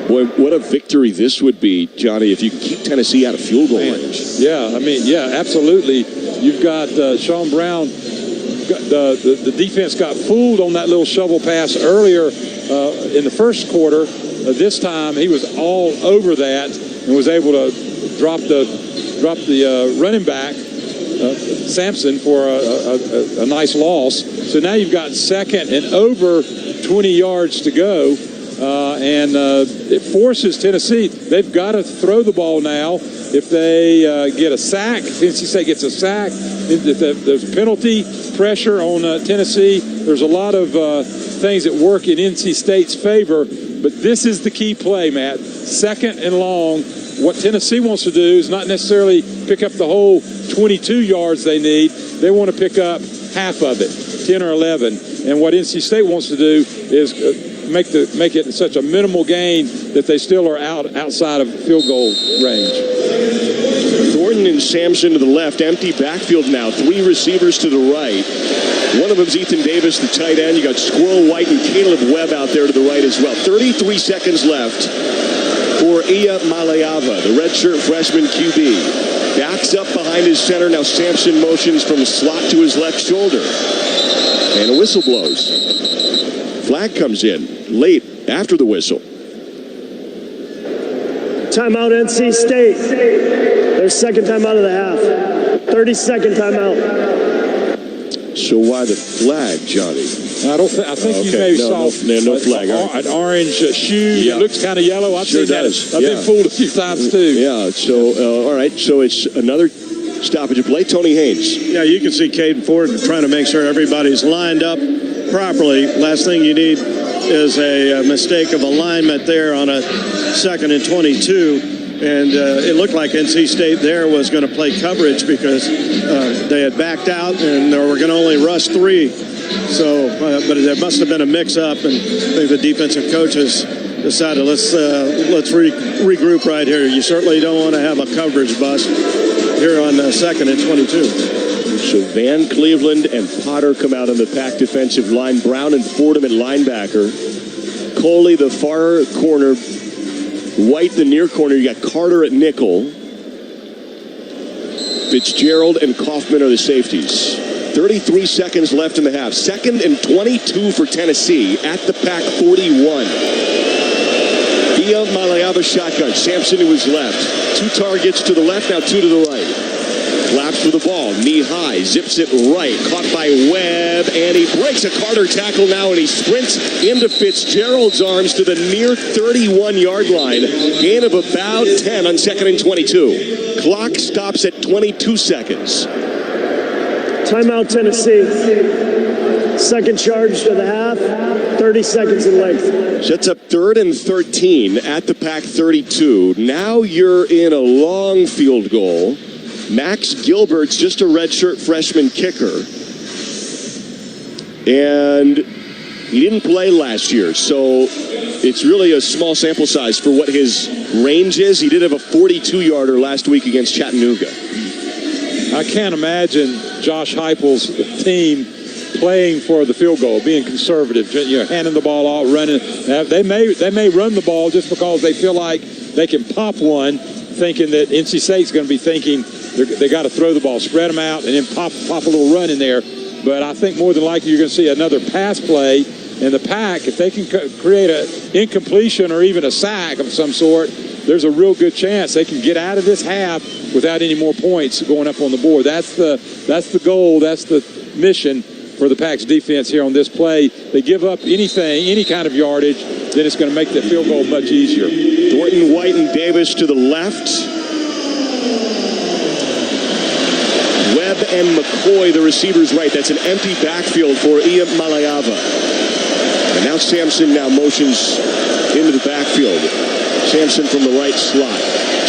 Boy, what a victory this would be, Johnny, if you can keep Tennessee out of field goal range. Yeah, absolutely. You've got Sean Brown. The defense got fooled on that little shovel pass earlier in the first quarter. This time he was all over that and was able to drop the running back, Sampson, for a nice loss. So now you've got 2nd and over 20 yards to go. And it forces Tennessee. They've got to throw the ball now. If they get a sack, NC State gets a sack, if there's penalty pressure on Tennessee. There's a lot of things that work in NC State's favor. But this is the key play, Matt. 2nd and long. What Tennessee wants to do is not necessarily pick up the whole 22 yards they need. They want to pick up half of it, 10 or 11. And what NC State wants to do is make it such a minimal gain that they still are outside of field goal range. Thornton and Sampson to the left, empty backfield now. 3 receivers to the right. One of them's Ethan Davis, the tight end. You got Squirrel White and Caleb Webb out there to the right as well. 33 seconds left for Iya Malayava, the redshirt freshman QB. Backs up behind his center. Now Sampson motions from slot to his left shoulder. And a whistle blows. Flag comes in late after the whistle. Timeout NC State. Their 2nd timeout of the half. 30-second timeout. So why the flag, Johnny? I think you maybe saw no flag. An orange shoe. Yeah. It looks kind of yellow. I've sure seen does. that. I've been fooled a few times too. Yeah. So all right. So it's another stoppage of play. Tony Haynes. Yeah, you can see Caden Ford trying to make sure everybody's lined up properly. Last thing you need is a mistake of alignment there on a 2nd and 22. And it looked like NC State there was going to play coverage because they had backed out and they were going to only rush 3. So, but there must have been a mix-up, and I think the defensive coaches decided let's regroup right here. You certainly don't want to have a coverage bust here on 2nd and 22. So Van Cleveland and Potter come out on the Pac defensive line. Brown and Fordham at linebacker. Coley the far corner. White the near corner. You got Carter at nickel. Fitzgerald and Kaufman are the safeties. 33 seconds left in the half. 2nd and 22 for Tennessee at the Pac 41. Dia Malayava shotgun. Sampson to his left. 2 targets to the left, now 2 to the right. Flaps for the ball, knee high, zips it right, caught by Webb, and he breaks a Carter tackle now, and he sprints into Fitzgerald's arms to the near 31-yard line. Gain of about 10 on 2nd and 22. Clock stops at 22 seconds. Timeout Tennessee. 2nd charge to the half, 30 seconds in length. Sets up 3rd and 13 at the Pac 32. Now you're in a long field goal. Max Gilbert's just a redshirt freshman kicker. And he didn't play last year, so it's really a small sample size for what his range is. He did have a 42-yarder last week against Chattanooga. I can't imagine Josh Heupel's team playing for the field goal, being conservative, handing the ball off, running. They may run the ball just because they feel like they can pop one, thinking that NC State's going to be thinking they got to throw the ball, spread them out, and then pop a little run in there. But I think more than likely you're going to see another pass play. And the Pac, if they can create an incompletion or even a sack of some sort, there's a real good chance they can get out of this half without any more points going up on the board. That's the goal. That's the mission for the Pack's defense here on this play. They give up anything, any kind of yardage, then it's going to make that field goal much easier. Thornton, White, and Davis to the left. Webb and McCoy, the receivers right. That's an empty backfield for Ian Malayava. And now Sampson motions into the backfield. Sampson from the right slot.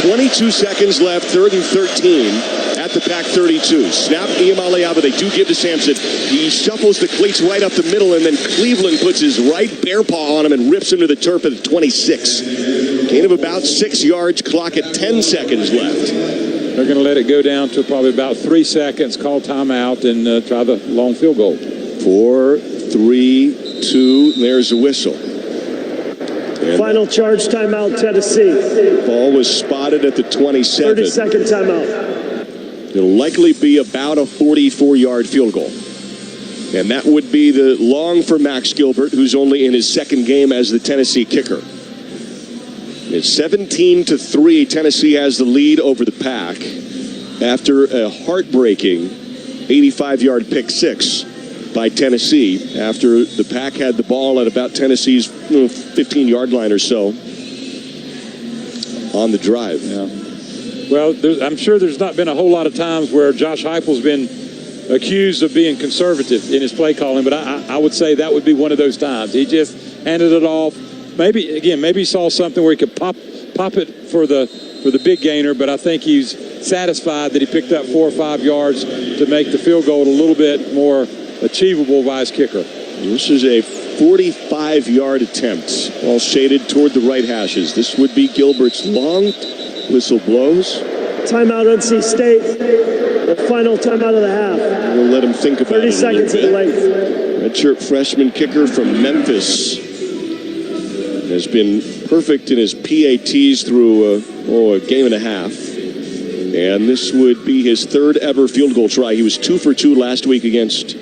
22 seconds left, 3rd and 13 at the Pack 32. Snap, Ian Malayava. They do give to Sampson. He shuffles the cleats right up the middle, and then Cleveland puts his right bear paw on him and rips him to the turf at 26. Gain of about 6 yards, clock at 10 seconds left. They're going to let it go down to probably about 3 seconds, call timeout, and try the long field goal. 4, 3, 2, there's a whistle. And final charge timeout, Tennessee. Ball was spotted at the 27. 30-second timeout. It'll likely be about a 44-yard field goal. And that would be the long for Max Gilbert, who's only in his second game as the Tennessee kicker. It's 17-3. Tennessee has the lead over the Pack after a heartbreaking 85-yard pick six by Tennessee after the Pack had the ball at about Tennessee's 15-yard line or so on the drive. Yeah. Well, I'm sure there's not been a whole lot of times where Josh Heupel's been accused of being conservative in his play calling, but I would say that would be one of those times. He just handed it off. Maybe he saw something where he could pop it for the big gainer, but I think he's satisfied that he picked up 4 or 5 yards to make the field goal a little bit more achievable by his kicker. This is a 45-yard attempt, all shaded toward the right hashes. This would be Gilbert's long. Whistle blows. Timeout, NC State. The final timeout of the half. We'll let him think about 30 it. 30 seconds in length. Redshirt freshman kicker from Memphis has been perfect in his PATs through a game and a half. And this would be his 3rd ever field goal try. He was 2 for 2 last week against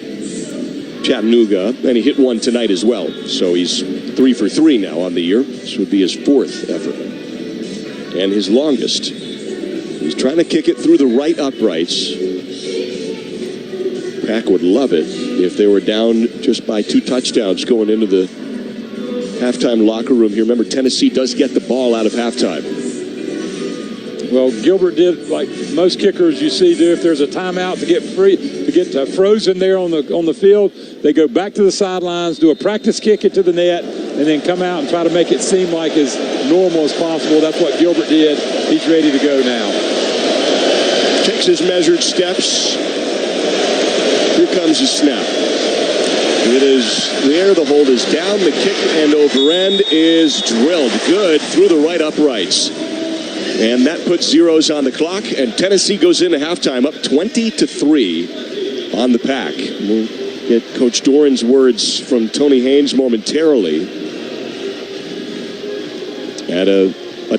Chattanooga, and he hit one tonight as well. So he's 3 for 3 now on the year. This would be his 4th effort. And his longest. He's trying to kick it through the right uprights. Pack would love it if they were down just by 2 touchdowns going into the halftime locker room here. Remember, Tennessee does get the ball out of halftime. Well, Gilbert did like most kickers you see do. If there's a timeout to get frozen there on the field, they go back to the sidelines, do a practice kick it to the net, and then come out and try to make it seem like as normal as possible. That's what Gilbert did. He's ready to go now. Takes his measured steps. Here comes the snap. It is there. The hold is down. The kick and over end is drilled good through the right uprights. And that puts zeros on the clock. And Tennessee goes into halftime up 20-3 on the Pack. We'll get Coach Doran's words from Tony Haynes momentarily. At a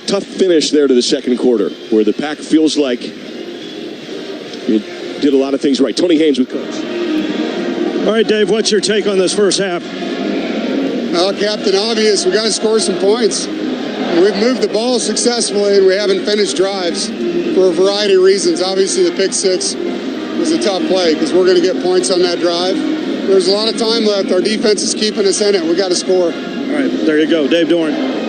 tough finish there to the second quarter, where the Pack feels like it did a lot of things right. Tony Haynes with Coach. All right, Dave, what's your take on this first half? Well, Captain Obvious, we got to score some points. We've moved the ball successfully, and we haven't finished drives for a variety of reasons. Obviously, the pick six was a tough play because we're going to get points on that drive. There's a lot of time left. Our defense is keeping us in it. We got to score. All right, there you go. Dave Doran.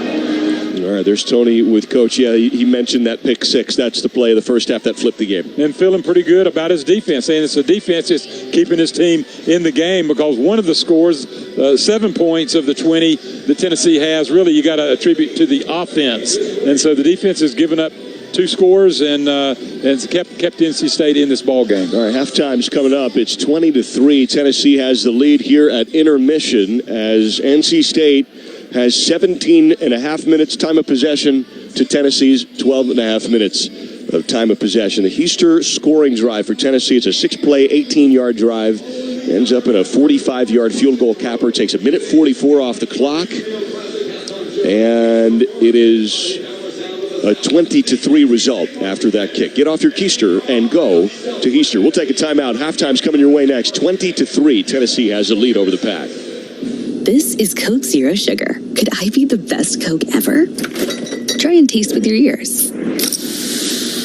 All right, there's Tony with Coach. Yeah, he mentioned that pick six. That's the play of the first half that flipped the game. And feeling pretty good about his defense, saying it's the defense that's keeping his team in the game, because one of the scores, 7 points of the 20 that Tennessee has, really you got to attribute to the offense. And so the defense has given up 2 scores and kept NC State in this ball game. All right, halftime's coming up. It's 20-3. Tennessee has the lead here at intermission as NC State has 17 and a half minutes time of possession to Tennessee's 12 and a half minutes of time of possession. The Heister scoring drive for Tennessee, it's a 6-play, 18-yard drive. Ends up in a 45-yard field goal capper. Takes 1:44 off the clock. And it is a 20-3 result after that kick. Get off your keister and go to Heister. We'll take a timeout. Halftime's coming your way next. 20-3. Tennessee has the lead over the Pack. This is Coke Zero Sugar. Could I be the best Coke ever? Try and taste with your ears.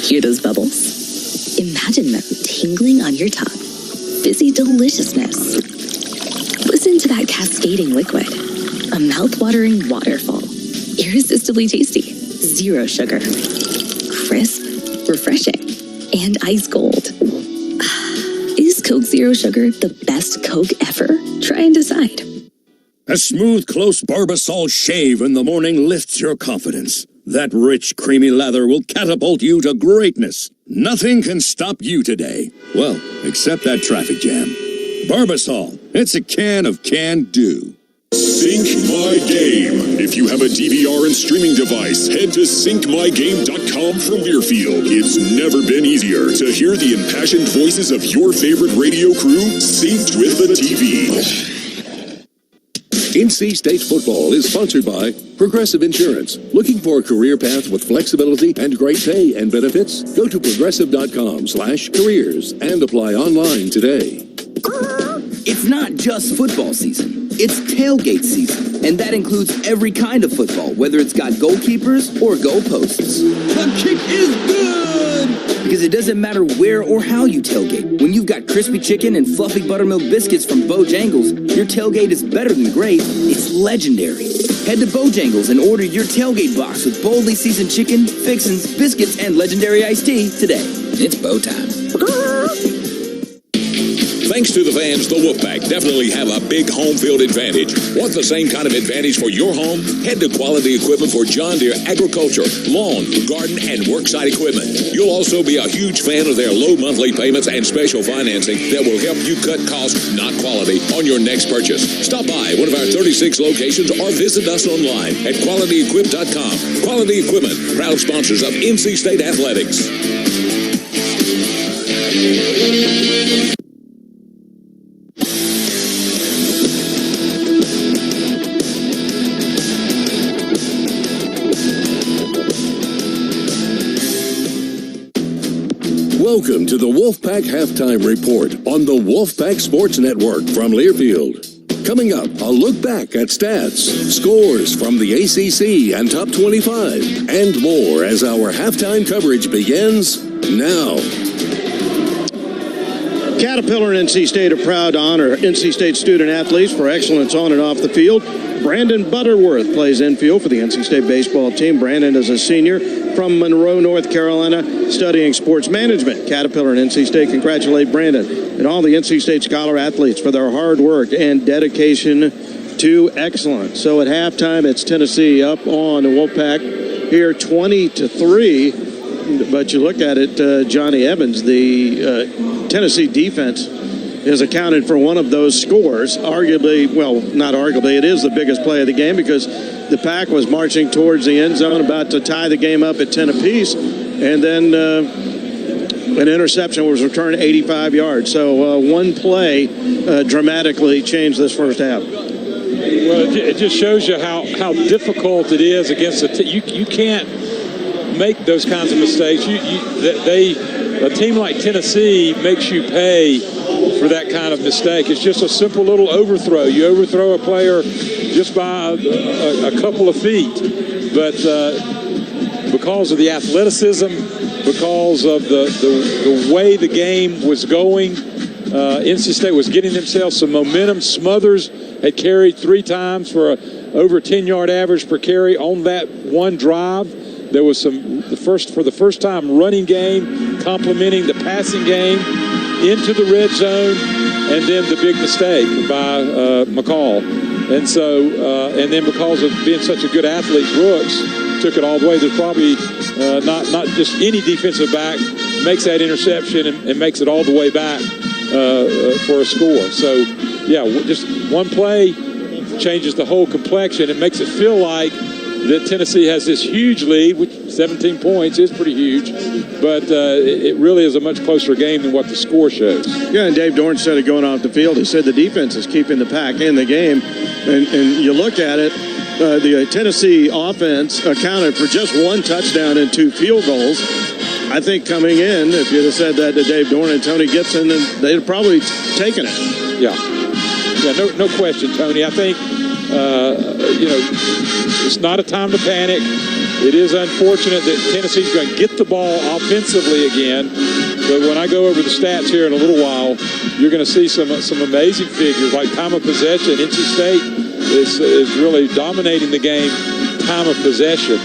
Hear those bubbles? Imagine them tingling on your tongue. Fizzy deliciousness. Listen to that cascading liquid. A mouth-watering waterfall. Irresistibly tasty. Zero sugar. Crisp. Refreshing. And ice cold. Is Coke Zero Sugar the best Coke ever? Try and decide. A smooth, close Barbasol shave in the morning lifts your confidence. That rich, creamy lather will catapult you to greatness. Nothing can stop you today. Well, except that traffic jam. Barbasol. It's a can of can-do. Sync My Game. If you have a DVR and streaming device, head to syncmygame.com for Learfield. It's never been easier to hear the impassioned voices of your favorite radio crew synced with the TV. NC State football is sponsored by Progressive Insurance. Looking for a career path with flexibility and great pay and benefits? Go to progressive.com/careers and apply online today. It's not just football season. It's tailgate season. And that includes every kind of football, whether it's got goalkeepers or goalposts. The kick is good! Because it doesn't matter where or how you tailgate. When you've got crispy chicken and fluffy buttermilk biscuits from Bojangles, your tailgate is better than great. It's legendary. Head to Bojangles and order your tailgate box with boldly seasoned chicken, fixins, biscuits, and legendary iced tea today. It's Bo time. Thanks to the fans, the Wolfpack definitely have a big home field advantage. Want the same kind of advantage for your home? Head to Quality Equipment for John Deere agriculture, lawn, garden, and worksite equipment. You'll also be a huge fan of their low monthly payments and special financing that will help you cut costs, not quality, on your next purchase. Stop by one of our 36 locations or visit us online at QualityEquip.com. Quality Equipment, proud sponsors of NC State Athletics. Welcome to the Wolfpack Halftime Report on the Wolfpack Sports Network from Learfield. Coming up, a look back at stats, scores from the ACC and Top 25, and more as our halftime coverage begins now. Caterpillar and NC State are proud to honor NC State student athletes for excellence on and off the field. Brandon Butterworth plays infield for the NC State baseball team. Brandon is a senior from Monroe, North Carolina, studying sports management. Caterpillar and NC State congratulate Brandon and all the NC State Scholar athletes for their hard work and dedication to excellence. So at halftime, it's Tennessee up on the Wolfpack here 20-3. But you look at it, Johnny Evans, the Tennessee defense has accounted for one of those scores. Arguably, well, not arguably, it is the biggest play of the game because the Pack was marching towards the end zone, about to tie the game up at 10 apiece, and then an interception was returned 85 yards. So one play dramatically changed this first half. Well, it just shows you how difficult it is against you can't make those kinds of mistakes. A team like Tennessee makes you pay for that kind of mistake. It's just a simple little overthrow. You overthrow a player just by a couple of feet. But because of the athleticism, because of the way the game was going, NC State was getting themselves some momentum. Smothers had carried 3 times for over 10-yard average per carry on that one drive. There was for the first time, running game complementing the passing game into the red zone, and then the big mistake by McCall. And so, and then because of being such a good athlete, Brooks took it all the way. There's probably not just any defensive back makes that interception and makes it all the way back for a score. So, yeah, just one play changes the whole complexion. It makes it feel like that Tennessee has this huge lead, which 17 points is pretty huge, but it really is a much closer game than what the score shows. Yeah, and Dave Dorn said it going off the field. He said the defense is keeping the Pack in the game, and you look at it, the Tennessee offense accounted for just 1 touchdown and 2 field goals. I think coming in, if you'd have said that to Dave Dorn and Tony Gibson, then they'd have probably taken it. Yeah, no question, Tony. I think it's not a time to panic. It is unfortunate that Tennessee's going to get the ball offensively again. But when I go over the stats here in a little while, you're going to see some amazing figures like time of possession. NC State is really dominating the game, time of possession.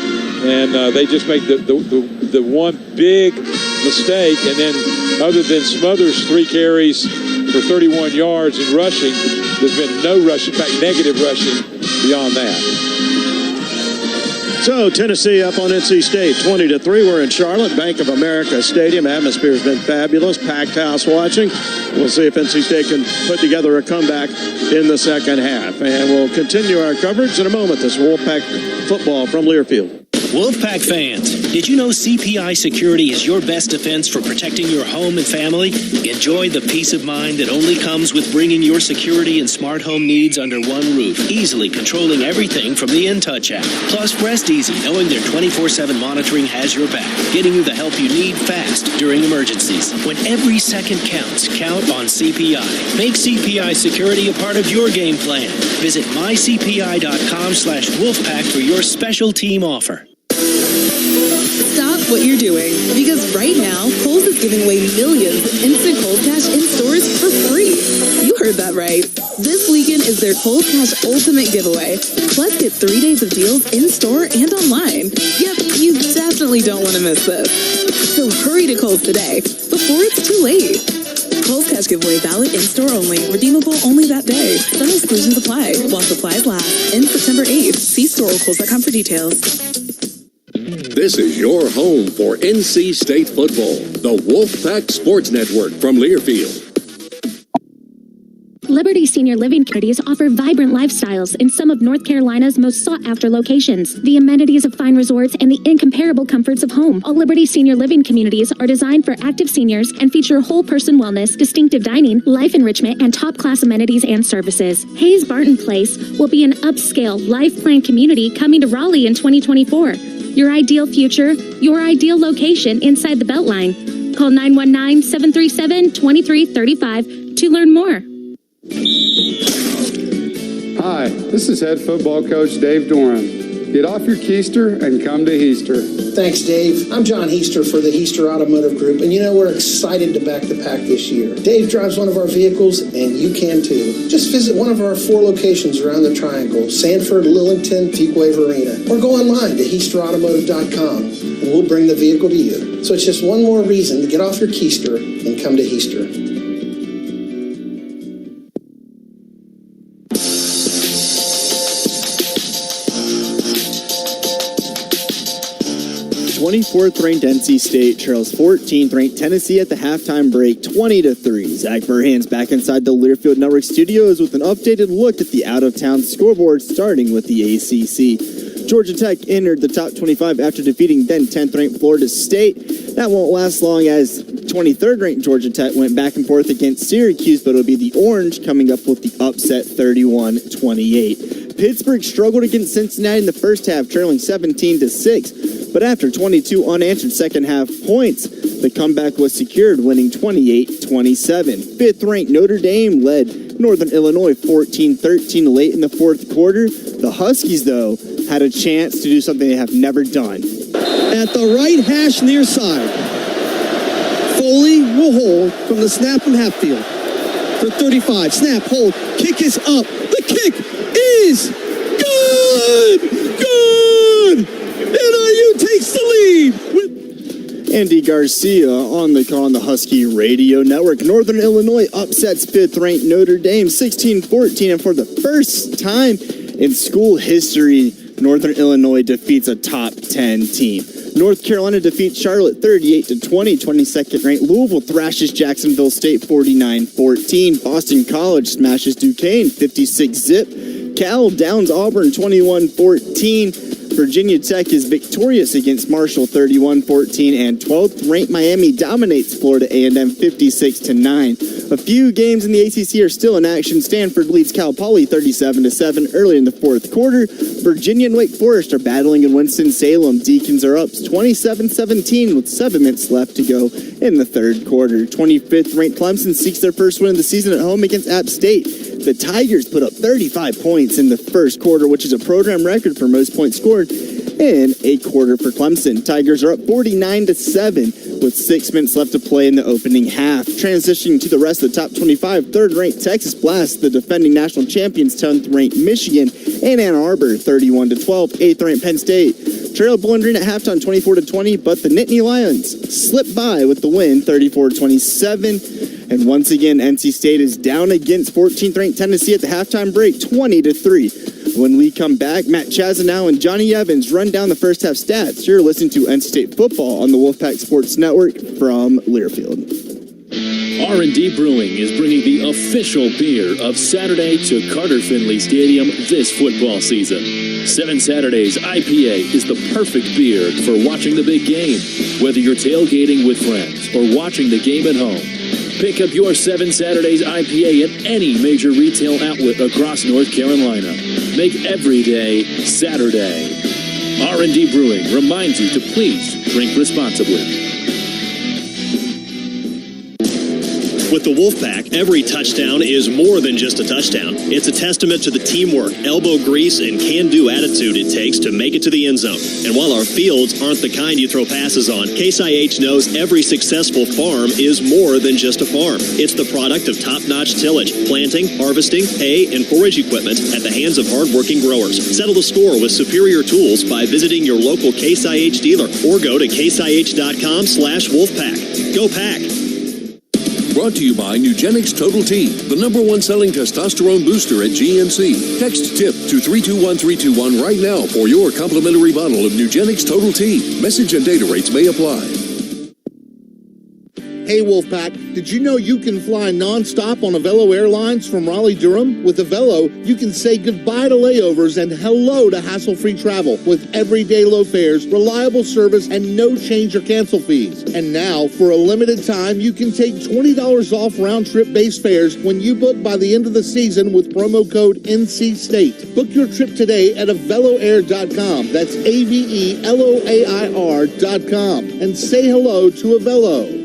And they just make the one big mistake. And then other than Smothers' 3 carries for 31 yards in rushing, there's been no rushing, in fact, negative rushing beyond that. So Tennessee up on NC State 20-3. We're in Charlotte, Bank of America Stadium. Atmosphere has been fabulous. Packed house watching. We'll see if NC State can put together a comeback in the second half. And we'll continue our coverage in a moment. This Wolfpack football from Learfield. Wolfpack fans, did you know CPI Security is your best defense for protecting your home and family? Enjoy the peace of mind that only comes with bringing your security and smart home needs under one roof, easily controlling everything from the InTouch app. Plus, rest easy knowing their 24/7 monitoring has your back, getting you the help you need fast during emergencies. When every second counts, count on CPI. Make CPI Security a part of your game plan. Visit mycpi.com/wolfpack for your special team offer. Stop what you're doing, because right now, Kohl's is giving away millions of instant Kohl's Cash in stores for free. You heard that right. This weekend is their Kohl's Cash Ultimate Giveaway. Plus, get 3 days of deals in store and online. Yep, you definitely don't want to miss this. So hurry to Kohl's today, before it's too late. Kohl's Cash Giveaway valid in store only. Redeemable only that day. Some exclusions apply while supplies last. End September 8th. See store or Kohls.com for details. This is your home for NC State football. The Wolfpack Sports Network from Learfield. Liberty Senior Living Communities offer vibrant lifestyles in some of North Carolina's most sought-after locations. The amenities of fine resorts and the incomparable comforts of home. All Liberty Senior Living Communities are designed for active seniors and feature whole-person wellness, distinctive dining, life enrichment, and top-class amenities and services. Hayes Barton Place will be an upscale, life-plan community coming to Raleigh in 2024. Your ideal future, your ideal location inside the Beltline. Call 919-737-2335 to learn more. Hi, this is head football coach Dave Doran. Get off your keister and come to Heaster. Thanks, Dave. I'm John Heaster for the Heaster Automotive Group, and we're excited to back the pack this year. Dave drives one of our vehicles, and you can too. Just visit one of our 4 locations around the Triangle, Sanford, Lillington, Peakwave Arena, or go online to HeasterAutomotive.com, and we'll bring the vehicle to you. So it's just one more reason to get off your keister and come to Heaster. 24th ranked NC State trails 14th ranked Tennessee at the halftime break 20-3. Zach Burhan's back inside the Learfield Network studios with an updated look at the out-of-town scoreboard, starting with the ACC. Georgia Tech entered the top 25 after defeating then 10th ranked Florida State. That won't last long as 23rd ranked Georgia Tech went back and forth against Syracuse, but it'll be the Orange coming up with the upset 31-28. Pittsburgh struggled against Cincinnati in the first half, trailing 17-6. But after 22 unanswered second half points, the comeback was secured, winning 28-27. Fifth-ranked Notre Dame led Northern Illinois 14-13 late in the fourth quarter. The Huskies, though, had a chance to do something they have never done. At the right hash near side, Foley will hold from the snap from half field for 35. Snap, hold, kick is up. The kick is good! Good! NIU takes the lead with Andy Garcia on the call on the Husky Radio Network. Northern Illinois upsets fifth-ranked Notre Dame 16-14, and for the first time in school history, Northern Illinois defeats a top 10 team. North Carolina defeats Charlotte 38-20. 22nd-ranked Louisville thrashes Jacksonville State 49-14. Boston College smashes Duquesne 56-zip. Cal downs Auburn 21-14. Virginia Tech is victorious against Marshall 31-14, and 12th-ranked Miami dominates Florida A&M 56-9. A few games in the ACC are still in action. Stanford leads Cal Poly 37-7 early in the fourth quarter. Virginia and Wake Forest are battling in Winston-Salem. Deacons are up 27-17 with 7 minutes left to go in the third quarter. 25th-ranked Clemson seeks their first win of the season at home against App State. The Tigers put up 35 points in the first quarter, which is a program record for most points scored in a quarter for Clemson. Tigers are up 49-7 with 6 minutes left to play in the opening half. Transitioning to the rest of the top 25, third-ranked Texas blasts the defending national champions, 10th-ranked Michigan, and Ann Arbor 31-12. 8th-ranked Penn State trailed Bowling Green at halftime 24-20, but the Nittany Lions slipped by with the win 34-27. And once again, NC State is down against 14th-ranked Tennessee at the halftime break 20-3. When we come back, Matt Chazanow and Johnny Evans run down the first half stats. You're listening to NC State football on the Wolfpack Sports Network from Learfield. R&D Brewing is bringing the official beer of Saturday to Carter Finley Stadium this football season. 7 Saturdays IPA is the perfect beer for watching the big game, whether you're tailgating with friends or watching the game at home. Pick up your 7 Saturdays IPA at any major retail outlet across North Carolina. Make every day Saturday. R&D Brewing reminds you to please drink responsibly. With the Wolfpack, every touchdown is more than just a touchdown. It's a testament to the teamwork, elbow grease, and can-do attitude it takes to make it to the end zone. And while our fields aren't the kind you throw passes on, Case IH knows every successful farm is more than just a farm. It's the product of top-notch tillage, planting, harvesting, hay, and forage equipment at the hands of hard-working growers. Settle the score with superior tools by visiting your local Case IH dealer or go to caseih.com/wolfpack. Go Pack! Brought to you by Nugenix Total T, the #1 selling testosterone booster at GNC. Text TIP to 321321 right now for your complimentary bottle of Nugenix Total T. Message and data rates may apply. Hey Wolfpack, did you know you can fly non-stop on Avelo Airlines from Raleigh-Durham? With Avelo, you can say goodbye to layovers and hello to hassle-free travel with everyday low fares, reliable service, and no change or cancel fees. And now, for a limited time, you can take $20 off round-trip base fares when you book by the end of the season with promo code NCState. Book your trip today at AveloAir.com. That's AVELOAIR.com. And say hello to Avelo.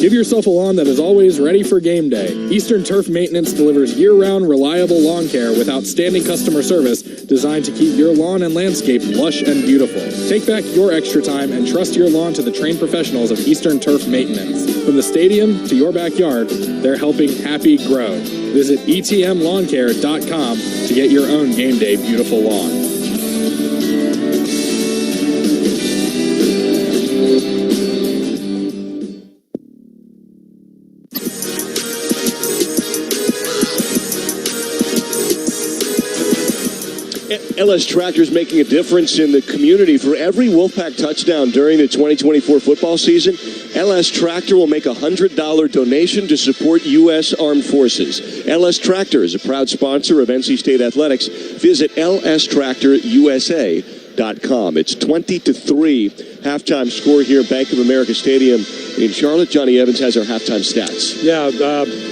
Give yourself a lawn that is always ready for game day. Eastern Turf Maintenance delivers year-round, reliable lawn care with outstanding customer service designed to keep your lawn and landscape lush and beautiful. Take back your extra time and trust your lawn to the trained professionals of Eastern Turf Maintenance. From the stadium to your backyard, they're helping happy grow. Visit etmlawncare.com to get your own game day beautiful lawn. LS Tractor's making a difference in the community. For every Wolfpack touchdown during the 2024 football season, LS Tractor will make a $100 donation to support U.S. Armed Forces. LS Tractor is a proud sponsor of NC State Athletics. Visit lstractorusa.com. It's 20-3 halftime score here at Bank of America Stadium in Charlotte. Johnny Evans has our halftime stats. Yeah,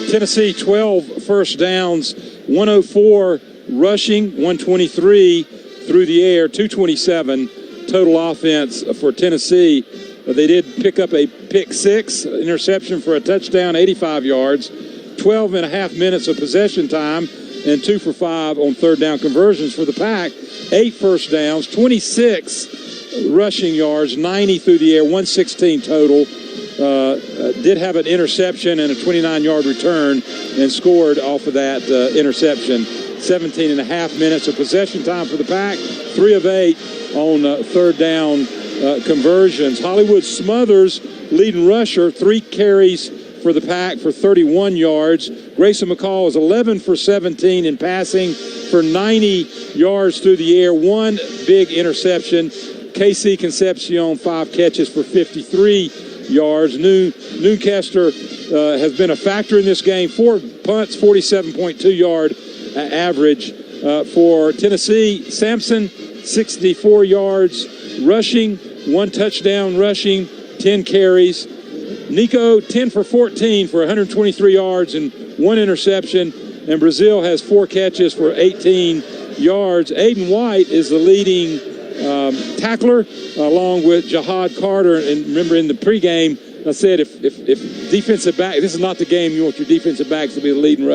Tennessee 12 first downs, 104 rushing, 123 through the air, 227 total offense for Tennessee. They did pick up a pick six, interception for a touchdown, 85 yards, 12 and a half minutes of possession time, and 2 for 5 on third down conversions for the Pack. 8 first downs, 26 rushing yards, 90 through the air, 116 total. Did have an interception and a 29-yard return and scored off of that interception. 17 and a half minutes of possession time for the Pack, 3 of 8 on third down conversions. Hollywood Smothers, leading rusher, 3 carries for the Pack for 31 yards. Grayson McCall is 11 for 17 in passing for 90 yards through the air, 1 big interception. KC Concepcion, 5 catches for 53 yards. Newcastle has been a factor in this game. 4 punts, 47.2-yard average for Tennessee. Sampson, 64 yards rushing, 1 touchdown rushing, 10 carries. Nico, 10 for 14 for 123 yards and 1 interception. And Brazil has 4 catches for 18 yards. Aiden White is the leading tackler, along with Jahad Carter. And remember, in the pregame, I said if defensive back, this is not the game you want your defensive backs to be the leading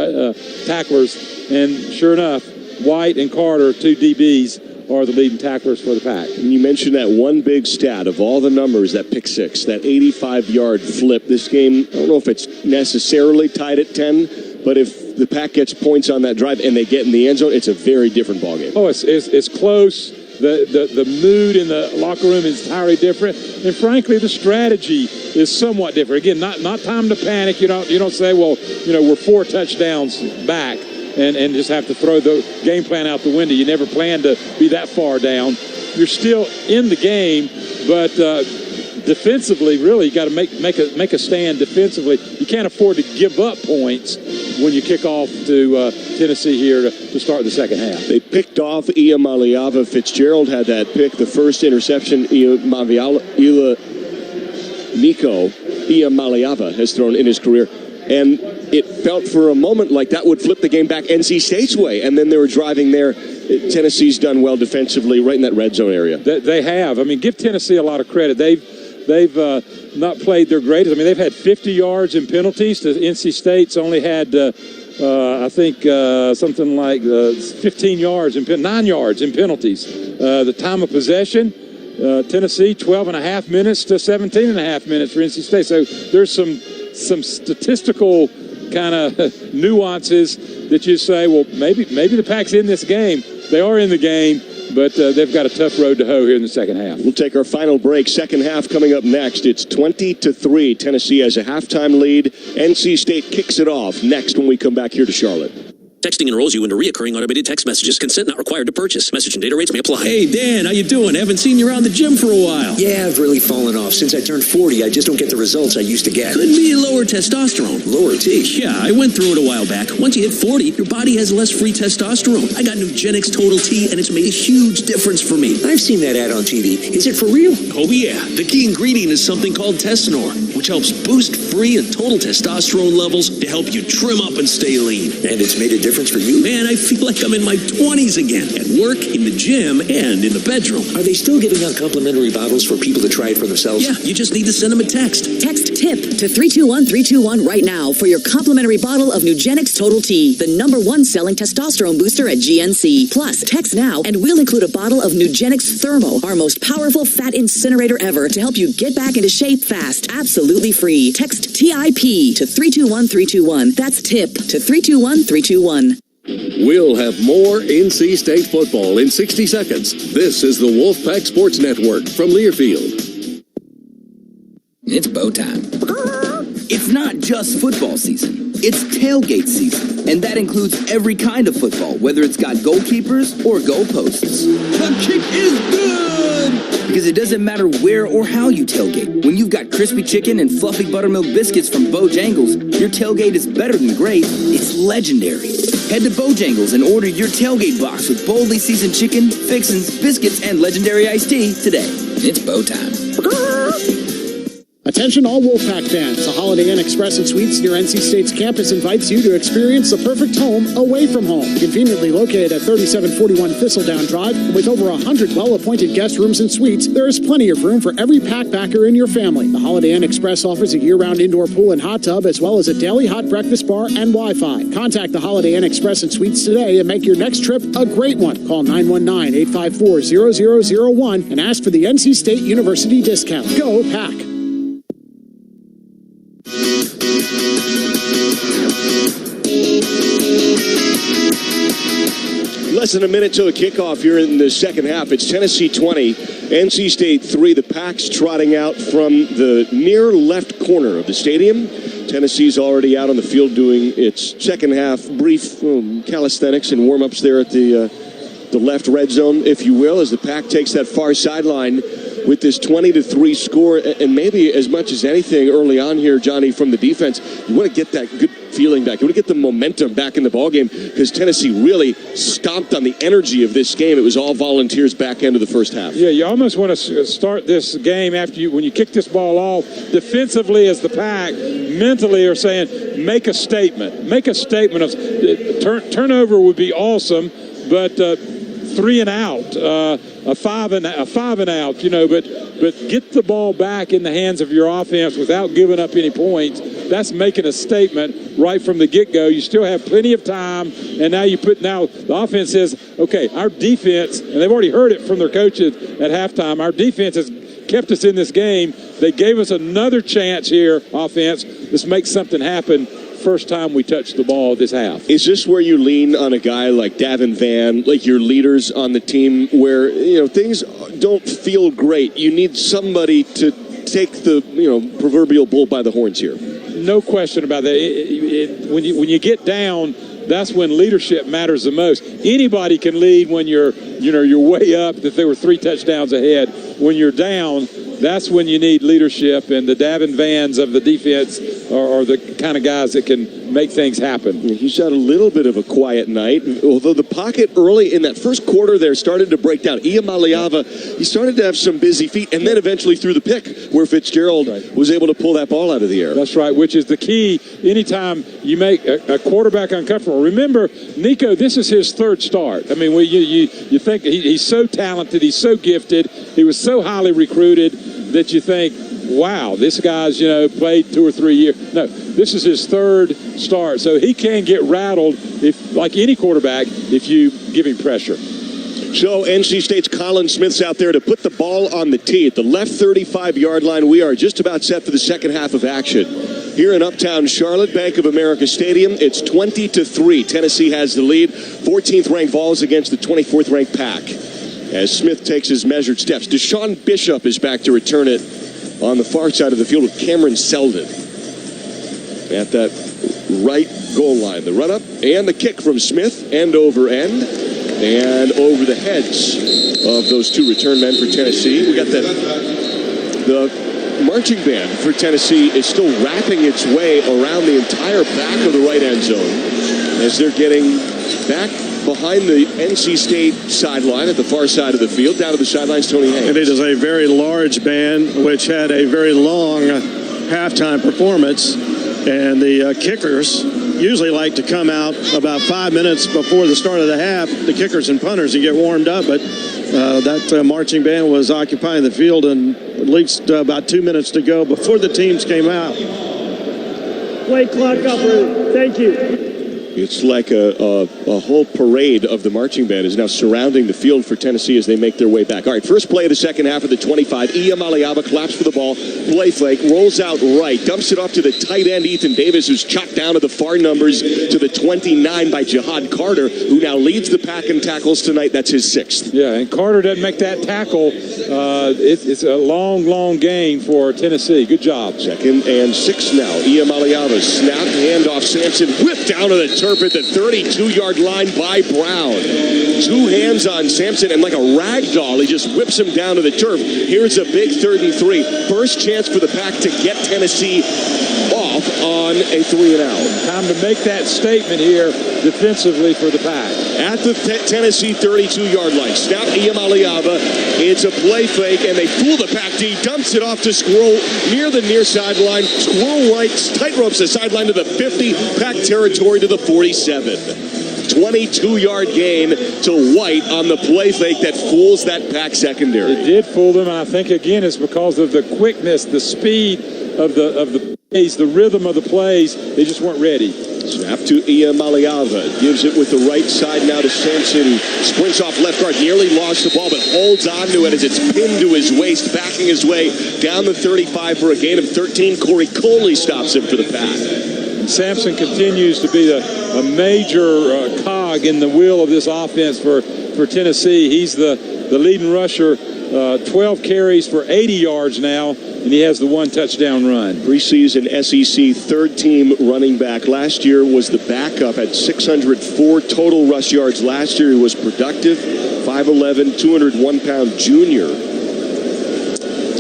tacklers, and sure enough, White and Carter, 2 DBs, are the leading tacklers for the Pack. And you mentioned that one big stat of all the numbers, that pick six, that 85-yard flip. This game, I don't know if it's necessarily tied at 10, but if the Pack gets points on that drive and they get in the end zone, it's a very different ballgame. Oh, it's close. The mood in the locker room is entirely different, and frankly, the strategy is somewhat different. Again, not time to panic. You don't say, well, we're 4 touchdowns back. And just have to throw the game plan out the window. You never planned to be that far down. You're still in the game, but defensively, really, you got to make a stand defensively. You can't afford to give up points when you kick off to Tennessee here to start the second half. They picked off Iamaleava. Fitzgerald had that pick. The first interception, Nico Iamaleava has thrown in his career. And it felt for a moment like that would flip the game back NC State's way, and then they were driving there. Tennessee's done well defensively right in that red zone area. They have. I mean, give Tennessee a lot of credit. They've not played their greatest. I mean, they've had 50 yards in penalties. The NC State's only had, I think, something like 15 yards, 9 yards in penalties. The time of possession, Tennessee, 12.5 minutes to 17.5 minutes for NC State. So there's some statistical kind of nuances that you say, well, maybe the Pack's in this game. They are in the game, but they've got a tough road to hoe here in the second half. We'll take our final break. Second half coming up next. It's 20-3. Tennessee has a halftime lead. NC State kicks it off next when we come back here to Charlotte. Texting enrolls you into recurring automated text messages. Consent not required to purchase. Message and data rates may apply. Hey, Dan, how you doing? Haven't seen you around the gym for a while. Yeah, I've really fallen off. Since I turned 40, I just don't get the results I used to get. Could be lower testosterone. Lower T? Yeah, I went through it a while back. Once you hit 40, your body has less free testosterone. I got Nugenix Total T, and it's made a huge difference for me. I've seen that ad on TV. Is it for real? Oh, yeah. The key ingredient is something called Testanor, which helps boost free and total testosterone levels to help you trim up and stay lean. And it's made a difference for you? Man, I feel like I'm in my 20s again, at work, in the gym, and in the bedroom. Are they still giving out complimentary bottles for people to try it for themselves? Yeah, you just need to send them a text. Text TIP to 321321 right now for your complimentary bottle of Nugenix Total T, the #1 selling testosterone booster at GNC. Plus, text now and we'll include a bottle of Nugenix Thermo, our most powerful fat incinerator ever, to help you get back into shape fast, absolutely free. Text TIP to 321321. That's TIP to 321321. We'll have more NC State football in 60 seconds. This is the Wolfpack Sports Network from Learfield. It's bow time. It's not just football season. It's tailgate season. And that includes every kind of football, whether it's got goalkeepers or goalposts. The kick is good! Because it doesn't matter where or how you tailgate. When you've got crispy chicken and fluffy buttermilk biscuits from Bojangles, your tailgate is better than great. It's legendary. Head to Bojangles and order your tailgate box with boldly seasoned chicken, fixins, biscuits, and legendary iced tea today. It's bow time. Attention all Wolfpack fans. The Holiday Inn Express and Suites near NC State's campus invites you to experience the perfect home away from home. Conveniently located at 3741 Thistledown Drive, with over 100 well-appointed guest rooms and suites, there is plenty of room for every packbacker in your family. The Holiday Inn Express offers a year-round indoor pool and hot tub, as well as a daily hot breakfast bar and Wi-Fi. Contact the Holiday Inn Express and Suites today and make your next trip a great one. Call 919-854-0001 and ask for the NC State University discount. Go Pack! Less than a minute till the kickoff here in the second half. It's Tennessee 20, NC State 3. The Pack's trotting out from the near left corner of the stadium. Tennessee's already out on the field doing its second half brief calisthenics and warm-ups there at the left red zone, if you will, as the Pack takes that far sideline with this 20-3 score. And maybe as much as anything early on here, Johnny, from the defense, you want to get that good feeling back. You want to get the momentum back in the ballgame, because Tennessee really stomped on the energy of this game. It was all volunteers back end of the first half. Yeah, you almost want to start this game when you kick this ball off defensively, as the Pack mentally are saying, make a statement. Make a statement of turnover would be awesome, but 3 and out, a five and out, you know, but get the ball back in the hands of your offense without giving up any points. That's making a statement right from the get-go. You still have plenty of time, and now the offense says, okay, our defense, and they've already heard it from their coaches at halftime, our defense has kept us in this game. They gave us another chance here, offense. Let's make something happen. First time we touched the ball this half. Is this where you lean on a guy like Davin Vann, like your leaders on the team, where, you know, things don't feel great? You need somebody to take the, you know, proverbial bull by the horns here. No question about that. When you get down, that's when leadership matters the most. Anybody can lead when you're way up, that they were 3 touchdowns ahead. When you're down, that's when you need leadership, and the Davin Vanns of the defense are the kind of guys that can make things happen. He's had a little bit of a quiet night, although the pocket early in that first quarter there started to break down. Iamaleava, he started to have some busy feet, and then eventually threw the pick where Fitzgerald was able to pull that ball out of the air. That's right, which is the key. Anytime you make a quarterback uncomfortable. Remember, Nico, this is his 3rd start. I mean, you think he's so talented, he's so gifted, he was so highly recruited that you think, wow, this guy's, played 2 or 3 years. No, this is his 3rd start. So he can get rattled, if, like any quarterback, if you give him pressure. So NC State's Colin Smith's out there to put the ball on the tee at the left 35-yard line. We are just about set for the second half of action. Here in uptown Charlotte, Bank of America Stadium, it's 20-3. Tennessee has the lead. 14th-ranked Vols against the 24th-ranked Pack. As Smith takes his measured steps, Deshaun Bishop is back to return it on the far side of the field with Cameron Selden at that right goal line. The run-up and the kick from Smith, end over end, and over the heads of those 2 return men for Tennessee. We got the marching band for Tennessee is still wrapping its way around the entire back of the right end zone as they're getting back behind the NC State sideline at the far side of the field. Down to the sidelines, Tony Haynes. And it is a very large band which had a very long halftime performance. And the kickers usually like to come out about 5 minutes before the start of the half, the kickers and punters, and get warmed up. But that marching band was occupying the field, and at least about 2 minutes to go before the teams came out. Play clock up, Ruth. Thank you. It's like a whole parade of the marching band is now surrounding the field for Tennessee as they make their way back. All right, first play of the second half of the 25. Iamaleava claps for the ball. Play fake, rolls out right, dumps it off to the tight end, Ethan Davis, who's chopped down to the far numbers to the 29 by Jihad Carter, who now leads the Pack in tackles tonight. That's his 6th. Yeah, and Carter doesn't make that tackle. It's a long gain for Tennessee. Good job. 2nd and 6 now. Iamaleava snap, handoff, Sampson whipped down to the turf at the 32-yard line by Brown. 2 hands on Sampson, and like a rag doll, he just whips him down to the turf. Here's a big 3rd and 3. First chance for the Pack to get Tennessee off on a 3 and out. Time to make that statement here defensively for the Pack. At the Tennessee 32-yard line, snap Iamaleava. It's a play fake, and they fool the Pack D. Dumps it off to Squirrel near the near sideline. Squirrel right, tight ropes the sideline to the 50, Pack territory to the 47. 22-yard gain to White on the play fake that fools that Pack secondary. It did fool them, and I think, again, it's because of the quickness, the speed of the plays, the rhythm of the plays. They just weren't ready. Snap to Iamaleava. Gives it with the right side now to Sampson, who sprints off left guard. Nearly lost the ball, but holds on to it as it's pinned to his waist, backing his way down the 35 for a gain of 13. Corey Coley stops him for the Pack. Sampson continues to be a major cog in the wheel of this offense for Tennessee. He's the leading rusher, 12 carries for 80 yards now, and he has the 1 touchdown run. Preseason SEC 3rd-team running back. Last year was the backup at 604 total rush yards. Last year he was productive, 5'11", 201-pound junior.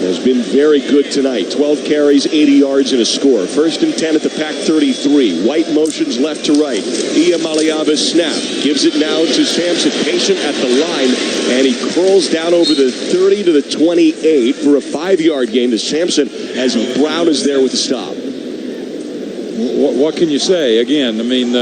Has been very good tonight. 12 carries, 80 yards, and a score. 1st and 10 at the Pack 33. White motions left to right. Iamaleava's snap. Gives it now to Sampson. Patient at the line, and he curls down over the 30 to the 28 for a 5-yard gain to Sampson as Brown is there with the stop. What can you say? Again, I mean,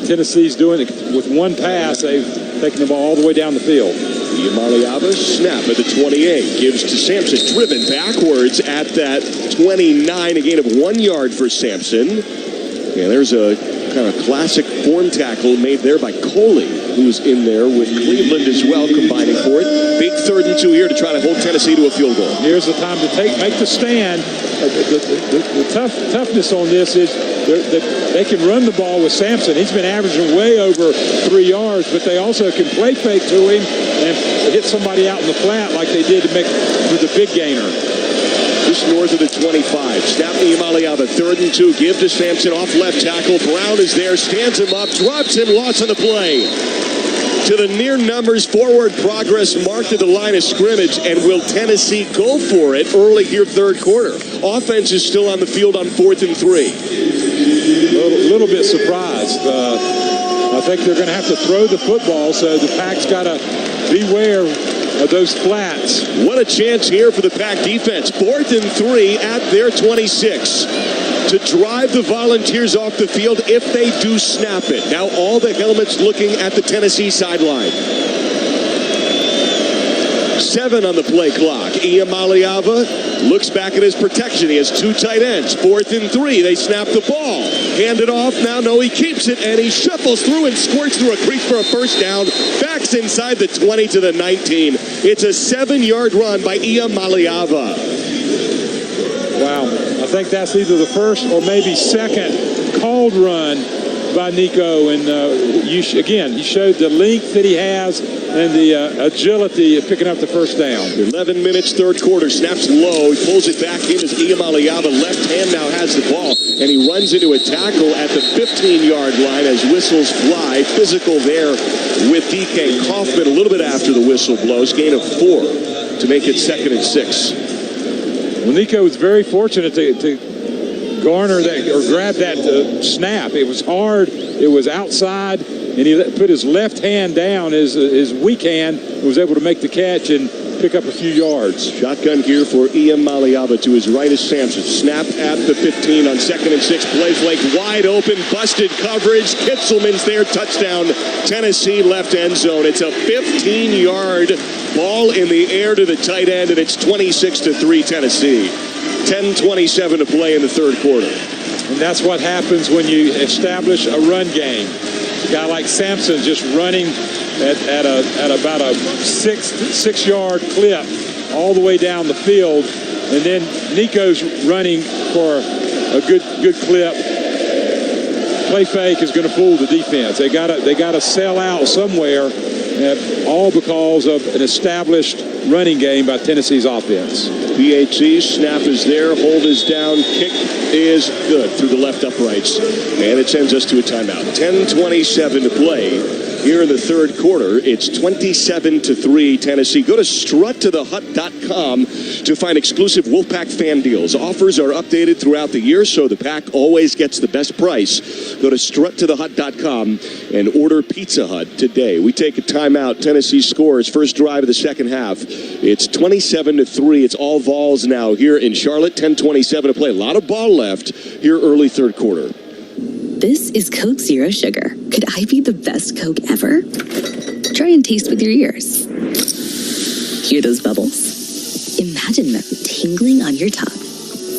Tennessee's doing it with 1 pass. They've taking the ball all the way down the field. Iamaleava snap at the 28, gives to Sampson, driven backwards at that 29, a gain of 1 yard for Sampson. And there's a kind of classic form tackle made there by Coley, who's in there with Cleveland as well, combining for it. Big 3rd and 2 here to try to hold Tennessee to a field goal. Here's the time to make the stand. The toughness on this is they can run the ball with Sampson. He's been averaging way over 3 yards, but they also can play fake to him and hit somebody out in the flat like they did to make with the big gainer. Just north of the 25. Snap Iamaleava, 3rd and 2. Give to Sampson off left tackle. Brown is there, stands him up, drops him, loss on the play. To the near numbers, forward progress marked at the line of scrimmage, and will Tennessee go for it early here, 3rd quarter? Offense is still on the field on 4th and 3. A little bit surprised. I think they're going to have to throw the football, so the Pack's got to beware of those flats. What a chance here for the Pack defense. 4th and 3 at their 26 to drive the Volunteers off the field if they do snap it. Now all the helmets looking at the Tennessee sideline. 7 on the play clock. Iamaleava looks back at his protection. He has 2 tight ends. 4th and 3. They snap the ball. Hand it off. Now, no, he keeps it, and he shuffles through and squirts through a crease for a first down. Backs inside the 20 to the 19. It's a 7-yard run by Iamaleava. Wow. I think that's either the first or maybe second called run by Nico. And again, he showed the length that he has and the agility of picking up the first down. 11 minutes, 3rd quarter. Snaps low. He pulls it back in as Iamaleava. Left hand now has the ball. And he runs into a tackle at the 15-yard line as whistles fly. Physical there with DK Kaufman a little bit after the whistle blows. Gain of 4 to make it 2nd and 6. Well, Nico was very fortunate to garner that or grab that snap. It was hard. It was outside, and he put his left hand down, his weak hand, and was able to make the catch and pick up a few yards. Shotgun here for Iamaleava. To his right is Sampson. Snap at the 15 on 2nd and 6. Play fake wide open. Busted coverage. Kitzelman's there. Touchdown. Tennessee left end zone. It's a 15-yard ball in the air to the tight end, and it's 26-3 Tennessee. 10:27 to play in the 3rd quarter. And that's what happens when you establish a run game. A guy like Sampson just running at about a 6-yard clip all the way down the field, and then Nico's running for a good clip. Play fake is going to fool the defense. They got to sell out somewhere, all because of an established running game by Tennessee's offense. PAT snap is there, hold is down, kick is good through the left uprights, and it sends us to a timeout. 10:27 to play. Here in the 3rd quarter, it's 27-3 Tennessee. Go to struttothehut.com to find exclusive Wolfpack fan deals. Offers are updated throughout the year, so the Pack always gets the best price. Go to struttothehut.com and order Pizza Hut today. We take a timeout. Tennessee scores first drive of the second half. It's 27-3. It's all Vols now here in Charlotte. 10:27 to play. A lot of ball left here early 3rd quarter. This is Coke Zero Sugar. Could I be the best Coke ever? Try and taste with your ears. Hear those bubbles? Imagine them tingling on your tongue.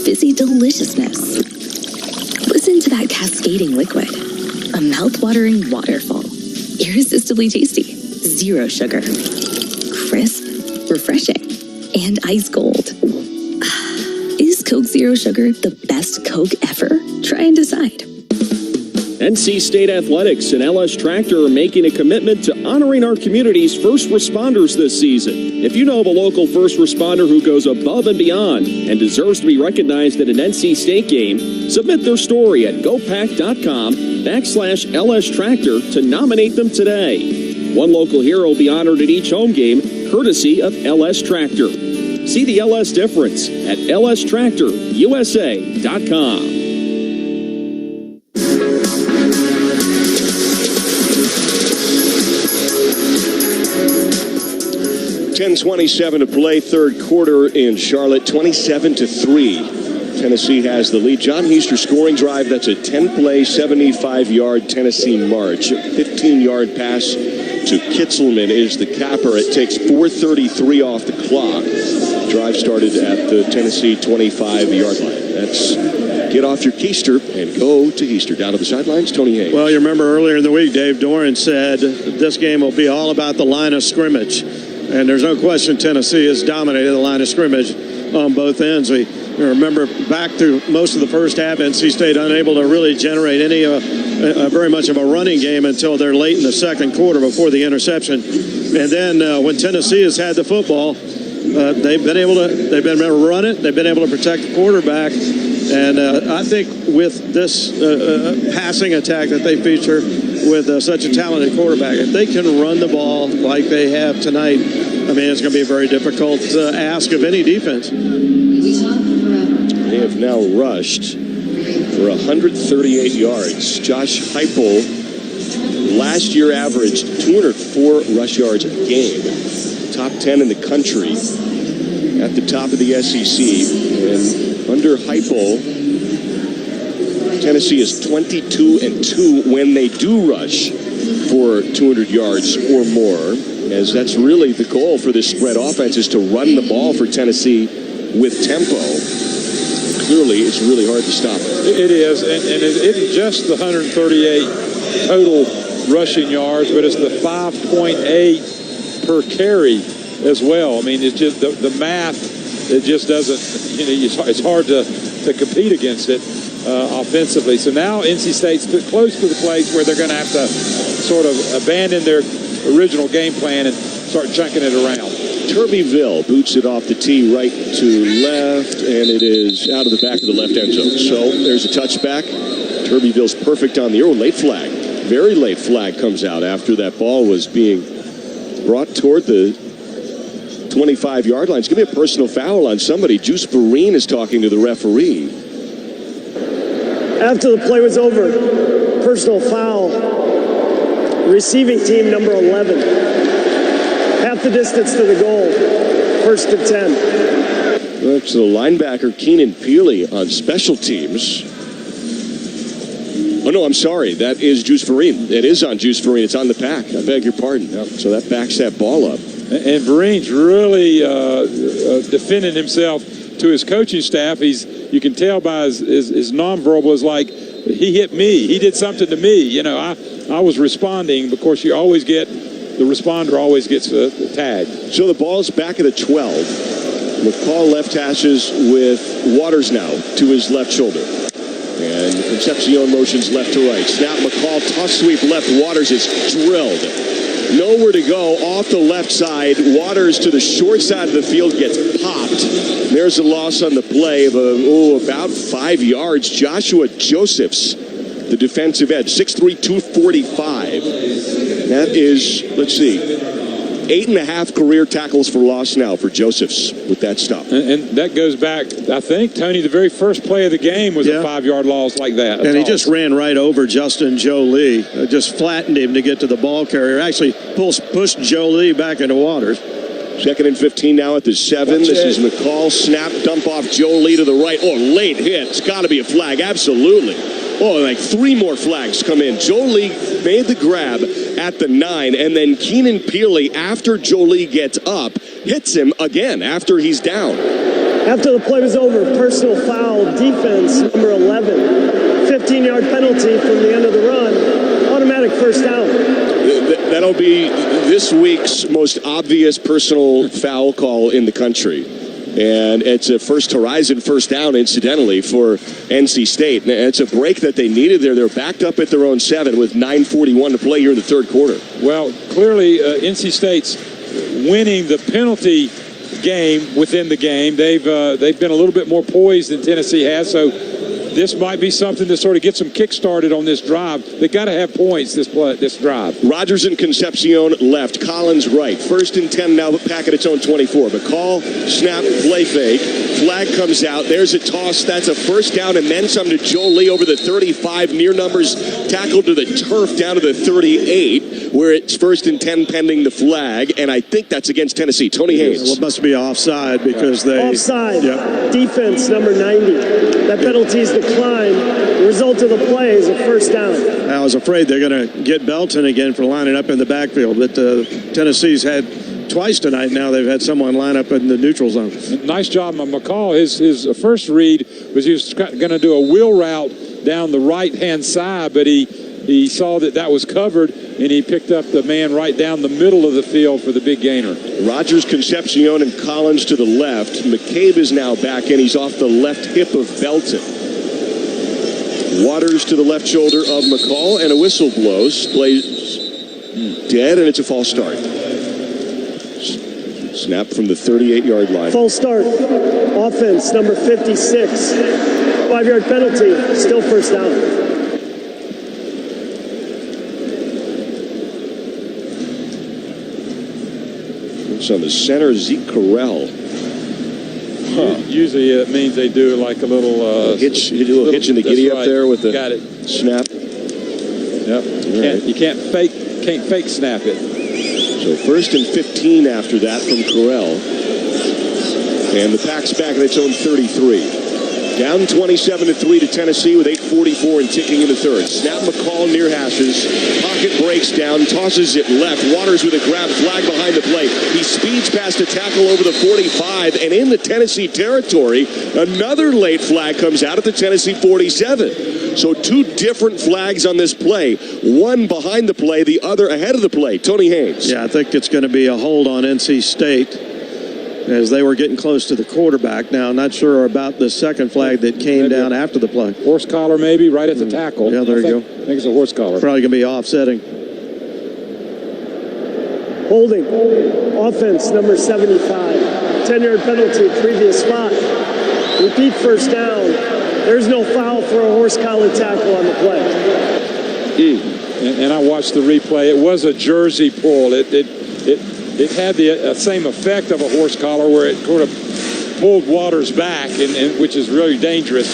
Fizzy deliciousness. Listen to that cascading liquid. A mouth-watering waterfall. Irresistibly tasty. Zero sugar. Crisp, refreshing, and ice cold. Is Coke Zero Sugar the best Coke ever? Try and decide. NC State Athletics and LS Tractor are making a commitment to honoring our community's first responders this season. If you know of a local first responder who goes above and beyond and deserves to be recognized at an NC State game, submit their story at gopack.com/LS Tractor to nominate them today. One local hero will be honored at each home game, courtesy of LS Tractor. See the LS difference at lstractorusa.com. 10:27 to play, 3rd quarter in Charlotte, 27-3. Tennessee has the lead. John Heister scoring drive. That's a 10-play, 75-yard Tennessee march. 15-yard pass to Kitzelman is the capper. It takes 4:33 off the clock. Drive started at the Tennessee 25-yard line. That's get off your keister and go to Easter. Down to the sidelines, Tony Hayes. Well, you remember earlier in the week, Dave Doran said this game will be all about the line of scrimmage. And there's no question Tennessee has dominated the line of scrimmage on both ends. We remember back through most of the first half, NC State unable to really generate any very much of a running game until they're late in the second quarter before the interception. And then when Tennessee has had the football, they've been able to run it. They've been able to protect the quarterback. And I think with this passing attack that they feature with such a talented quarterback, if they can run the ball like they have tonight, I mean, it's going to be a very difficult ask of any defense. They have now rushed for 138 yards. Josh Heupel last year averaged 204 rush yards a game. Top 10 in the country at the top of the SEC. And under Heupel, Tennessee is 22-2 when they do rush for 200 yards or more, as that's really the goal for this spread offense, is to run the ball for Tennessee with tempo. Clearly, it's really hard to stop it. It is, and it isn't just the 138 total rushing yards, but it's the 5.8 per carry as well. I mean, it's just the math. It just doesn't. It's hard to compete against it offensively. So now NC State's close to the place where they're going to have to sort of abandon their original game plan and start chunking it around. Turbeville boots it off the tee right to left, and it is out of the back of the left end zone. So there's a touchback. Turbeville's perfect on the late flag. Very late flag comes out after that ball was being brought toward the 25-yard line. It's going to be a personal foul on somebody. Juice Vereen is talking to the referee. After the play was over, personal foul, receiving team number 11. Half the distance to the goal, 1st and 10. That's the linebacker, Keenan Peely, on special teams. Oh, no, I'm sorry. That is Juice Vereen. It is on Juice Vereen. It's on the pack. I beg your pardon. Yep. So that backs that ball up. And Vereen's really defending himself to his coaching staff. You can tell by his nonverbal is like, he hit me. He did something to me. I was responding. Of course, you always get, the responder always gets a tag. So the ball's back at the 12. McCall left hashes with Waters now to his left shoulder. And Concepcion motions left to right. Snap, McCall, toss sweep left. Waters is drilled. Nowhere to go off the left side. Waters to the short side of the field gets popped. There's a loss on the play of about 5 yards. Joshua Josephs, the defensive edge, 6'3", 245. That is, let's see, 8.5 career tackles for loss now for Josephs with that stop. And that goes back, I think, Tony, the very first play of the game was a 5-yard loss like that. And he just ran right over Justin Jolie, just flattened him to get to the ball carrier. Actually pushed Jolie back into Waters. 2nd and 15 now at the 7. This is McCall. Snap, dump off Jolie to the right. Oh, late hit. It's got to be a flag. Absolutely. Oh, like 3 more flags come in. Jolie made the grab at the 9, and then Keenan Peely, after Jolie gets up, hits him again after he's down. After the play was over, personal foul, defense number 11. 15-yard penalty from the end of the run. Automatic first down. That'll be this week's most obvious personal foul call in the country. And it's a first horizon first down, incidentally, for NC State. And it's a break that they needed there. They're backed up at their own 7 with 9:41 to play here in the third quarter. Well, clearly, NC State's winning the penalty game within the game. They've been a little bit more poised than Tennessee has, so this might be something to sort of get some kick-started on this drive. They got to have points this drive. Rogers and Concepcion left. Collins right. 1st and 10 now, pack at its own 24. McCall, snap, play fake. Flag comes out. There's a toss. That's a first down and then some to Jolie over the 35. Near numbers tackled to the turf down to the 38, where it's 1st and 10 pending the flag. And I think that's against Tennessee. Tony Hayes. Well, it must be offside because they... Offside. Yep. Defense number 90. That penalty is the decline. The result of the play is a first down. I was afraid they're going to get Belton again for lining up in the backfield, but Tennessee's had twice tonight now they've had someone line up in the neutral zone. Nice job on McCall. His first read was he was going to do a wheel route down the right-hand side, but he saw that was covered, and he picked up the man right down the middle of the field for the big gainer. Rogers, Concepcion, and Collins to the left. McCabe is now back in. He's off the left hip of Belton. Waters to the left shoulder of McCall, and a whistle blows. Plays dead, and it's a false start. Snap from the 38-yard line. False start. Offense, number 56. 5-yard penalty. Still first down. It's on the center, Zeke Correll. Usually it means they do like a little hitch. You do a little hitch in the giddy up there with the snap. Yep. You can't fake snap it. So 1st and 15 after that from Corral. And the Pack's back at its own 33. Down 27-3 to Tennessee with 8:44 and ticking in the third. Snap McCall near hashes. Pocket breaks down, tosses it left. Waters with a grab, flag behind the play. He speeds past a tackle over the 45, and in the Tennessee territory, another late flag comes out at the Tennessee 47. So 2 different flags on this play. One behind the play, the other ahead of the play. Tony Haynes. Yeah, I think it's going to be a hold on NC State as they were getting close to the quarterback. Now, not sure about the second flag that came down after the play. Horse collar maybe right at the tackle. Yeah, there you go. I think it's a horse collar. Probably going to be offsetting. Holding. Offense, number 75. 10-yard penalty, previous spot. Repeat first down. There's no foul for a horse collar tackle on the play. And I watched the replay. It was a jersey pull. It had the same effect of a horse collar where it sort of pulled Waters back, and which is really dangerous.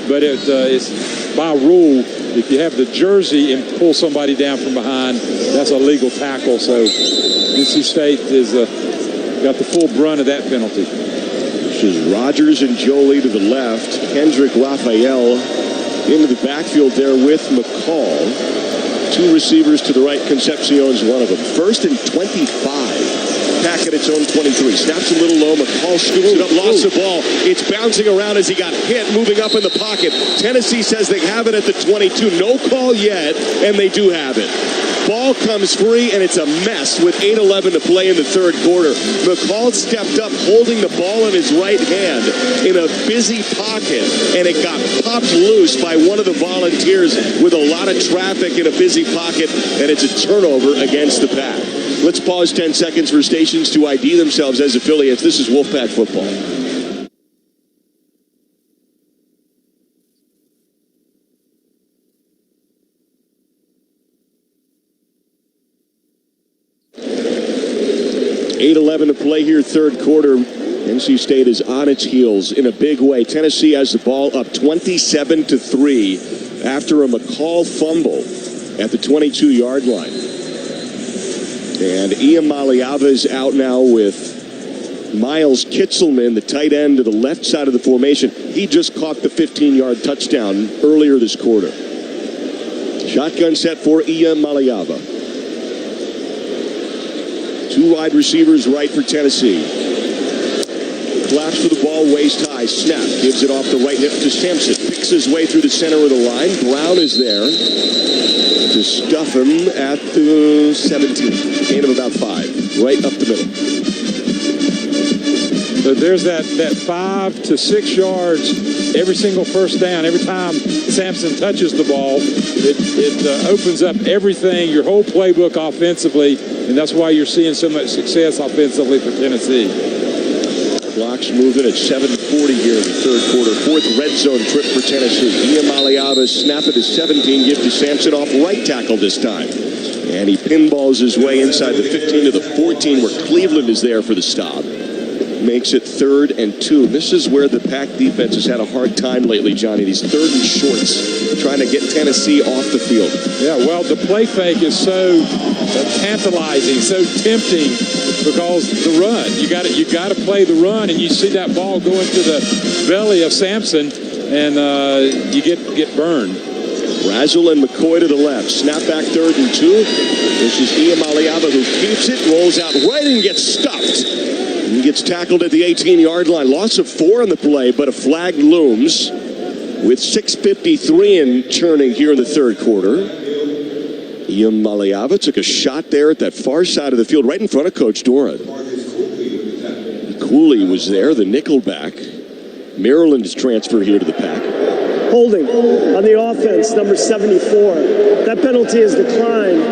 But it's by rule, if you have the jersey and pull somebody down from behind, that's a legal tackle. So NC State is got the full brunt of that penalty. This is Rogers and Jolie to the left. Kendrick Raphael into the backfield there with McCall. 2 receivers to the right. Concepcion's one of them. 1st and 25. Pack at its own 23. Snaps a little low. McCall scoops it up. Lost the ball. It's bouncing around as he got hit, moving up in the pocket. Tennessee says they have it at the 22. No call yet, and they do have it. Ball comes free, and it's a mess with 8:11 to play in the third quarter. McCall stepped up, holding the ball in his right hand in a busy pocket, and it got popped loose by one of the Volunteers with a lot of traffic in a busy pocket, and it's a turnover against the Pack. Let's pause 10 seconds for stations to ID themselves as affiliates. This is Wolfpack Football. .8:11 to play here, third quarter. NC State is on its heels in a big way. Tennessee has the ball up 27-3 after a McCall fumble at the 22-yard line. And Ian Maliava is out now with Miles Kitzelman, the tight end to the left side of the formation. He just caught the 15-yard touchdown earlier this quarter. Shotgun set for Ian Maliava. 2 wide receivers right for Tennessee. Collapse for the ball, waist high. Snap. Gives it off the right hip to Sampson. Picks his way through the center of the line. Brown is there to stuff him at the 17. Gain of about 5. Right up the middle. So there's that 5 to 6 yards every single first down. Every time Sampson touches the ball, it opens up everything, your whole playbook offensively, and that's why you're seeing so much success offensively for Tennessee. Clock's moving at 7:40 here in the third quarter. 4th red zone trip for Tennessee. Ian Maliava snap at his 17, give to Sampson off right tackle this time. And he pinballs his way inside the 15 to the 14 where Cleveland is there for the stop. Makes it 3rd and 2. This is where the Pack defense has had a hard time lately, Johnny. These 3rd and shorts, trying to get Tennessee off the field. Yeah, well, the play fake is so tantalizing, so tempting because the run. You got to play the run, and you see that ball go into the belly of Sampson, and you get burned. Razzle and McCoy to the left. Snap back 3rd and 2. This is Iamaleava who keeps it, rolls out right and gets stuffed. He gets tackled at the 18-yard line. Loss of 4 on the play, but a flag looms with 6:53 and turning here in the 3rd quarter. Iamaleava took a shot there at that far side of the field, right in front of Coach Doran. Cooley was there, the nickelback. Maryland is transferred here to the Pack. Holding on the offense, number 74. That penalty is declined.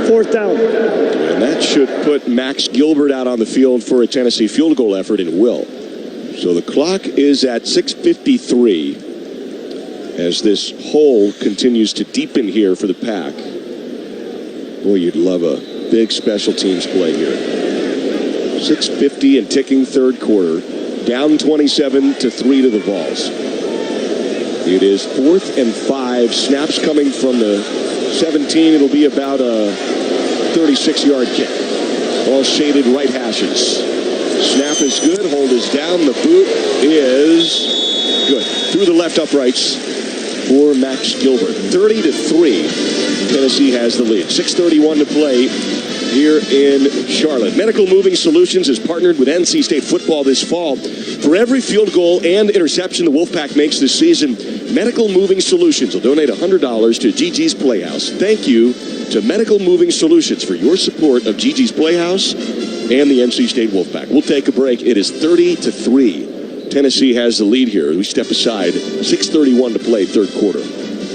4th down. And that should put Max Gilbert out on the field for a Tennessee field goal effort, and will. So the clock is at 6:53 as this hole continues to deepen here for the Pack. Boy, you'd love a big special teams play here. 6:50 and ticking 3rd quarter. Down 27-3 to the Vols. It is 4th and 5. Snaps coming from the 17. It'll be about a 36-yard kick. All shaded right hashes. Snap is good. Hold is down. The boot is good. Through the left uprights for Max Gilbert. 30-3. Tennessee has the lead. 6:31 to play here in Charlotte. Medical Moving Solutions has partnered with NC State football this fall. For every field goal and interception the Wolfpack makes this season, Medical Moving Solutions will donate $100 to Gigi's Playhouse. Thank you to Medical Moving Solutions for your support of Gigi's Playhouse and the NC State Wolfpack. We'll take a break. It is 30-3. Tennessee has the lead here. We step aside. 6:31 to play, 3rd quarter.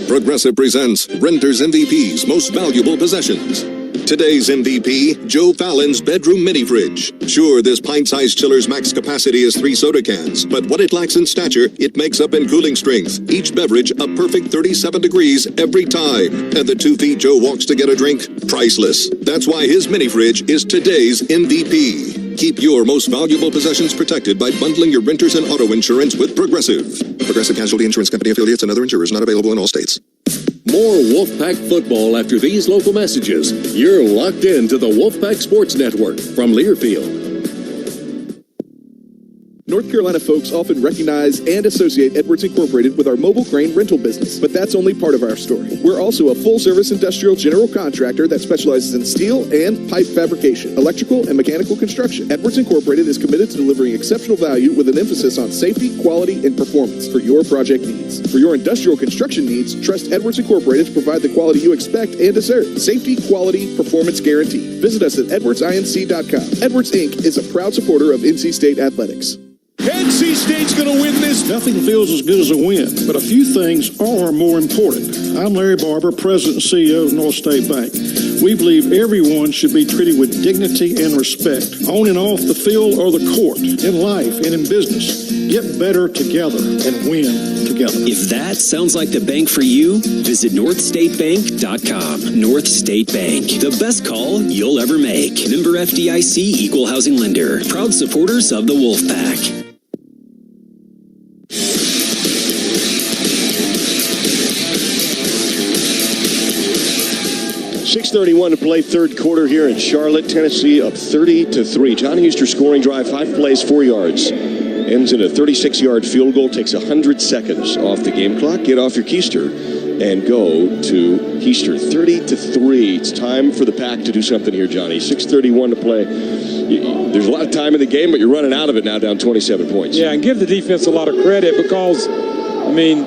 Progressive presents Renter's MVP's Most Valuable Possessions. Today's MVP, Joe Fallon's bedroom mini fridge. Sure, this pint-sized chiller's max capacity is 3 soda cans, but what it lacks in stature, it makes up in cooling strength. Each beverage a perfect 37 degrees every time. And the 2 feet Joe walks to get a drink, priceless. That's why his mini fridge is today's MVP. Keep your most valuable possessions protected by bundling your renters and auto insurance with Progressive. Progressive Casualty Insurance Company affiliates and other insurers not available in all states. More Wolfpack football after these local messages. You're locked into the Wolfpack Sports Network from Learfield. North Carolina folks often recognize and associate Edwards Incorporated with our mobile crane rental business, but that's only part of our story. We're also a full-service industrial general contractor that specializes in steel and pipe fabrication, electrical and mechanical construction. Edwards Incorporated is committed to delivering exceptional value with an emphasis on safety, quality, and performance for your project needs. For your industrial construction needs, trust Edwards Incorporated to provide the quality you expect and deserve. Safety, quality, performance guaranteed. Visit us at edwardsinc.com. Edwards Inc. is a proud supporter of NC State athletics. NC State's going to win this. Nothing feels as good as a win, but a few things are more important. I'm Larry Barber, President and CEO of North State Bank. We believe everyone should be treated with dignity and respect, on and off the field or the court, in life and in business. Get better together and win together. If that sounds like the bank for you, visit northstatebank.com. North State Bank, the best call you'll ever make. Member FDIC, Equal Housing Lender. Proud supporters of the Wolfpack. 6:31 to play, 3rd quarter here in Charlotte. Tennessee up 30-3. John Heister scoring drive, 5 plays, 4 yards. Ends in a 36-yard field goal. Takes 100 seconds off the game clock. Get off your keister and go to Heister. 30-3. It's time for the Pack to do something here, Johnny. 6:31 to play. There's a lot of time in the game, but you're running out of it now, down 27 points. Yeah, and give the defense a lot of credit because, I mean,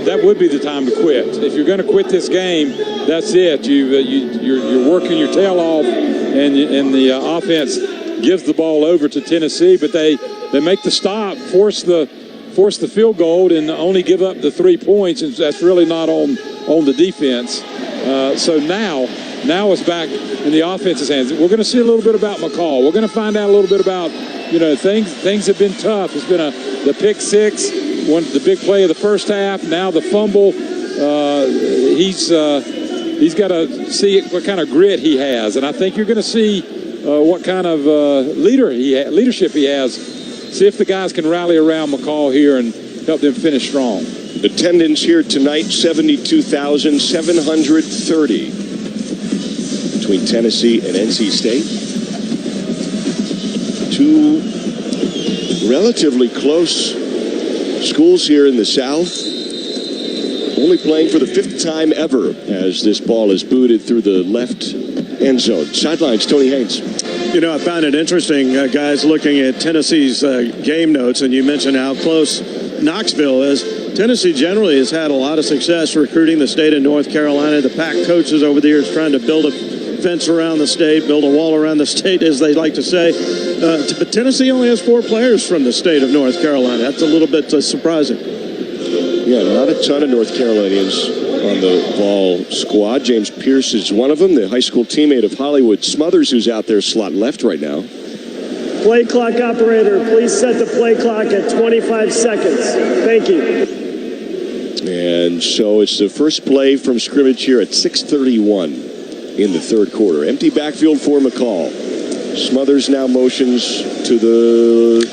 that would be the time to quit. If you're going to quit this game, that's it. You're working your tail off, and the offense gives the ball over to Tennessee, but they make the stop, force the field goal, and only give up the 3 points, and that's really not on the defense. So now it's back in the offense's hands. We're going to see a little bit about McCall. We're going to find out a little bit about, things have been tough. It's been the pick six, the big play of the first half. Now the fumble. He's got to see what kind of grit he has, and I think you're going to see what kind of leadership he has. See if the guys can rally around McCall here and help them finish strong. Attendance here tonight, 72,730 between Tennessee and NC State. 2 relatively close schools here in the South only playing for the 5th time ever as this ball is booted through the left end zone. Sidelines, Tony Haynes. You know, I found it interesting, guys, looking at Tennessee's game notes, and you mentioned how close Knoxville is. Tennessee generally has had a lot of success recruiting the state of North Carolina. The Pac coaches over the years trying to build a fence around the state, build a wall around the state, as they like to say. But Tennessee only has 4 players from the state of North Carolina. That's a little bit surprising. Yeah, not a ton of North Carolinians on the Vol squad. James Pierce is one of them, the high school teammate of Hollywood Smothers, who's out there slot left right now. Play clock operator, please set the play clock at 25 seconds. Thank you. And so it's the first play from scrimmage here at 6:31 in the third quarter. Empty backfield for McCall. Smothers now motions to the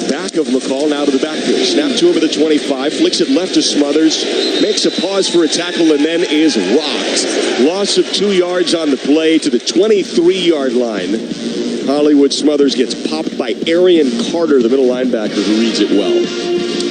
back of McCall, now to the backfield. Snap to him at the 25, flicks it left to Smothers, makes a pause for a tackle, and then is rocked. Loss of 2 yards on the play to the 23-yard line. Hollywood Smothers gets popped by Arian Carter, the middle linebacker, who reads it well.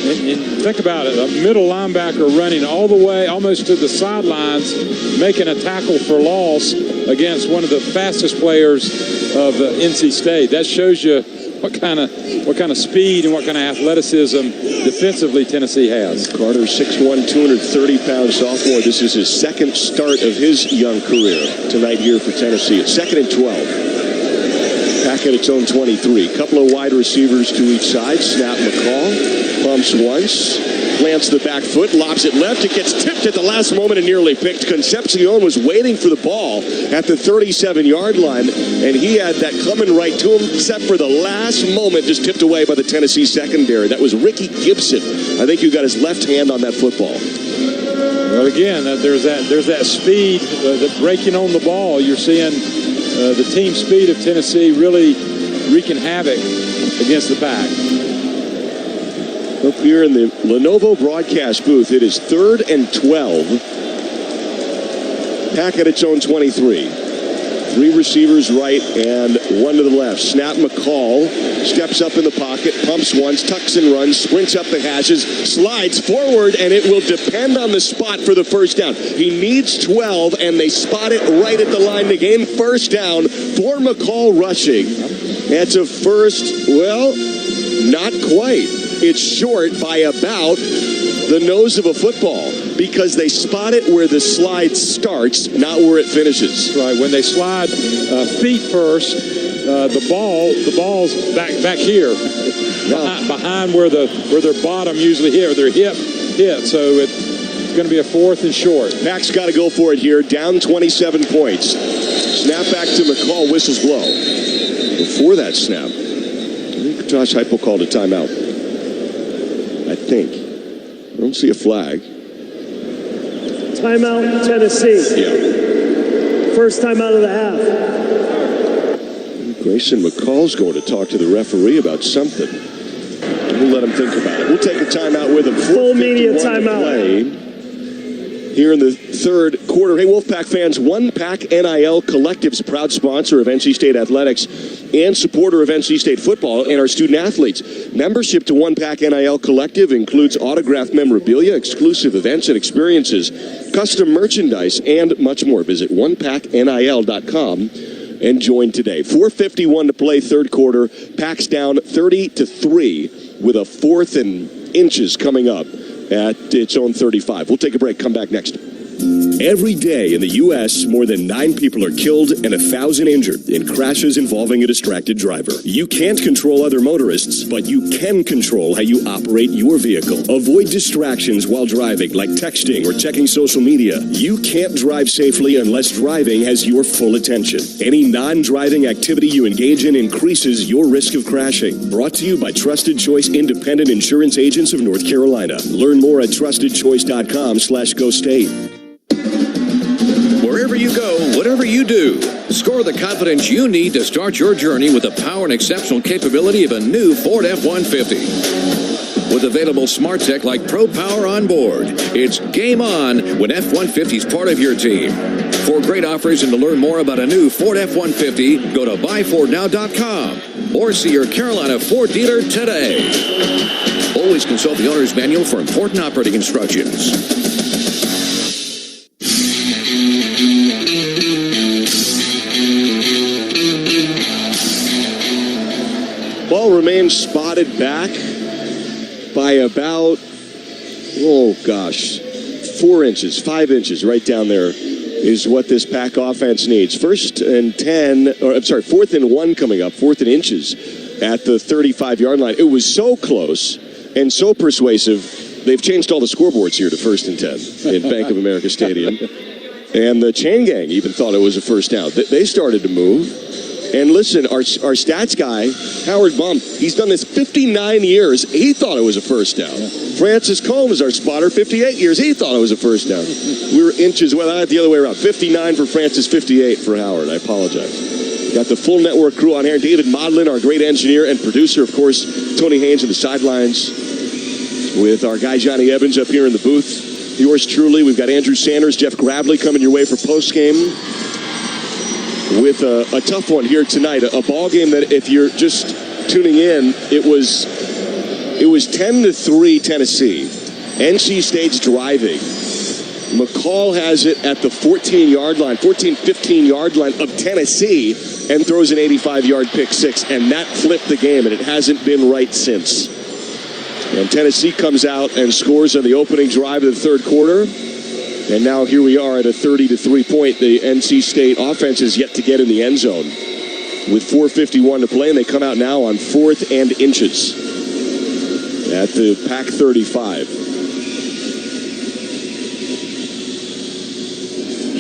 And think about it, a middle linebacker running all the way almost to the sidelines, making a tackle for loss against one of the fastest players of NC State. That shows you what kind of speed and what kind of athleticism defensively Tennessee has. Carter, 6'1", 230-pound sophomore. This is his second start of his young career tonight here for Tennessee. It's 2nd and 12. Pack at its own 23. Couple of wide receivers to each side. Snap McCall. Pumps once. Plants the back foot. Lobs it left. It gets tipped at the last moment and nearly picked. Concepcion was waiting for the ball at the 37-yard line, and he had that coming right to him, except for the last moment, just tipped away by the Tennessee secondary. That was Ricky Gibson. I think you got his left hand on that football. Well, again, there's that speed, the breaking on the ball. You're seeing the team speed of Tennessee really wreaking havoc against the Pack. Up here in the Lenovo broadcast booth, it is 3rd and 12. Pack at its own 23. 3 receivers right and 1 to the left. Snap McCall steps up in the pocket, pumps once, tucks and runs, sprints up the hashes, slides forward, and it will depend on the spot for the first down. He needs 12, and they spot it right at the line to gain first down for McCall rushing. That's a first, well, not quite. It's short by about the nose of a football because they spot it where the slide starts, not where it finishes. Right. When they slide feet first, the ball's back here, behind where their bottom usually hit, or their hip hit. So it's going to be a 4th and short. Pack's got to go for it here. Down 27 points. Snap back to McCall. Whistles blow. Before that snap, I think Josh Heupel called a timeout. I think. I don't see a flag. Timeout, Tennessee. Yeah. First timeout of the half. Grayson McCall's going to talk to the referee about something. We'll let him think about it. We'll take a timeout with him. Full media timeout. Here in the third quarter. Hey, Wolfpack fans, One Pack NIL Collective's a proud sponsor of NC State Athletics and supporter of NC State football and our student athletes. Membership to One Pack NIL Collective includes autographed memorabilia, exclusive events and experiences, custom merchandise, and much more. Visit onepacknil.com and join today. 4:51 to play third quarter. Pack's down 30-3 with a 4th and inches coming up at its own 35. We'll take a break. Come back next. Every day in the U.S., more than 9 people are killed and 1,000 injured in crashes involving a distracted driver. You can't control other motorists, but you can control how you operate your vehicle. Avoid distractions while driving, like texting or checking social media. You can't drive safely unless driving has your full attention. Any non-driving activity you engage in increases your risk of crashing. Brought to you by Trusted Choice Independent Insurance Agents of North Carolina. Learn more at trustedchoice.com/go state. Wherever you go, whatever you do, score the confidence you need to start your journey with the power and exceptional capability of a new Ford F-150. With available smart tech like Pro Power on board, it's game on when F-150 is part of your team. For great offers and to learn more about a new Ford F-150, go to buyfordnow.com or see your Carolina Ford dealer today. Always consult the owner's manual for important operating instructions. Ball remains spotted back by about, 4 inches, 5 inches right down there is what this Pack offense needs. 4th and 1 coming up, 4th and inches at the 35-yard line. It was so close and so persuasive, they've changed all the scoreboards here to 1st and 10 in Bank of America Stadium. And the chain gang even thought it was a first down. They started to move. And listen, our stats guy, Howard Baum, he's done this 59 years. He thought it was a first down. Francis Combs, our spotter, 58 years. He thought it was a first down. We were inches, the other way around. 59 for Francis, 58 for Howard. I apologize. Got the full network crew on here. David Modlin, our great engineer and producer. Of course, Tony Haynes on the sidelines with our guy Johnny Evans up here in the booth. Yours truly. We've got Andrew Sanders, Jeff Gravely coming your way for postgame. With a tough one here tonight, a ball game that if you're just tuning in, it was 10-3 Tennessee. NC State's driving. McCall has it at the 15-yard line of Tennessee and throws an 85-yard pick six, and that flipped the game, and it hasn't been right since. And Tennessee comes out and scores on the opening drive of the third quarter. And now here we are at a 30-3 point. The NC State offense is yet to get in the end zone with 4:51 to play, and they come out now on 4th and inches at the Pack 35.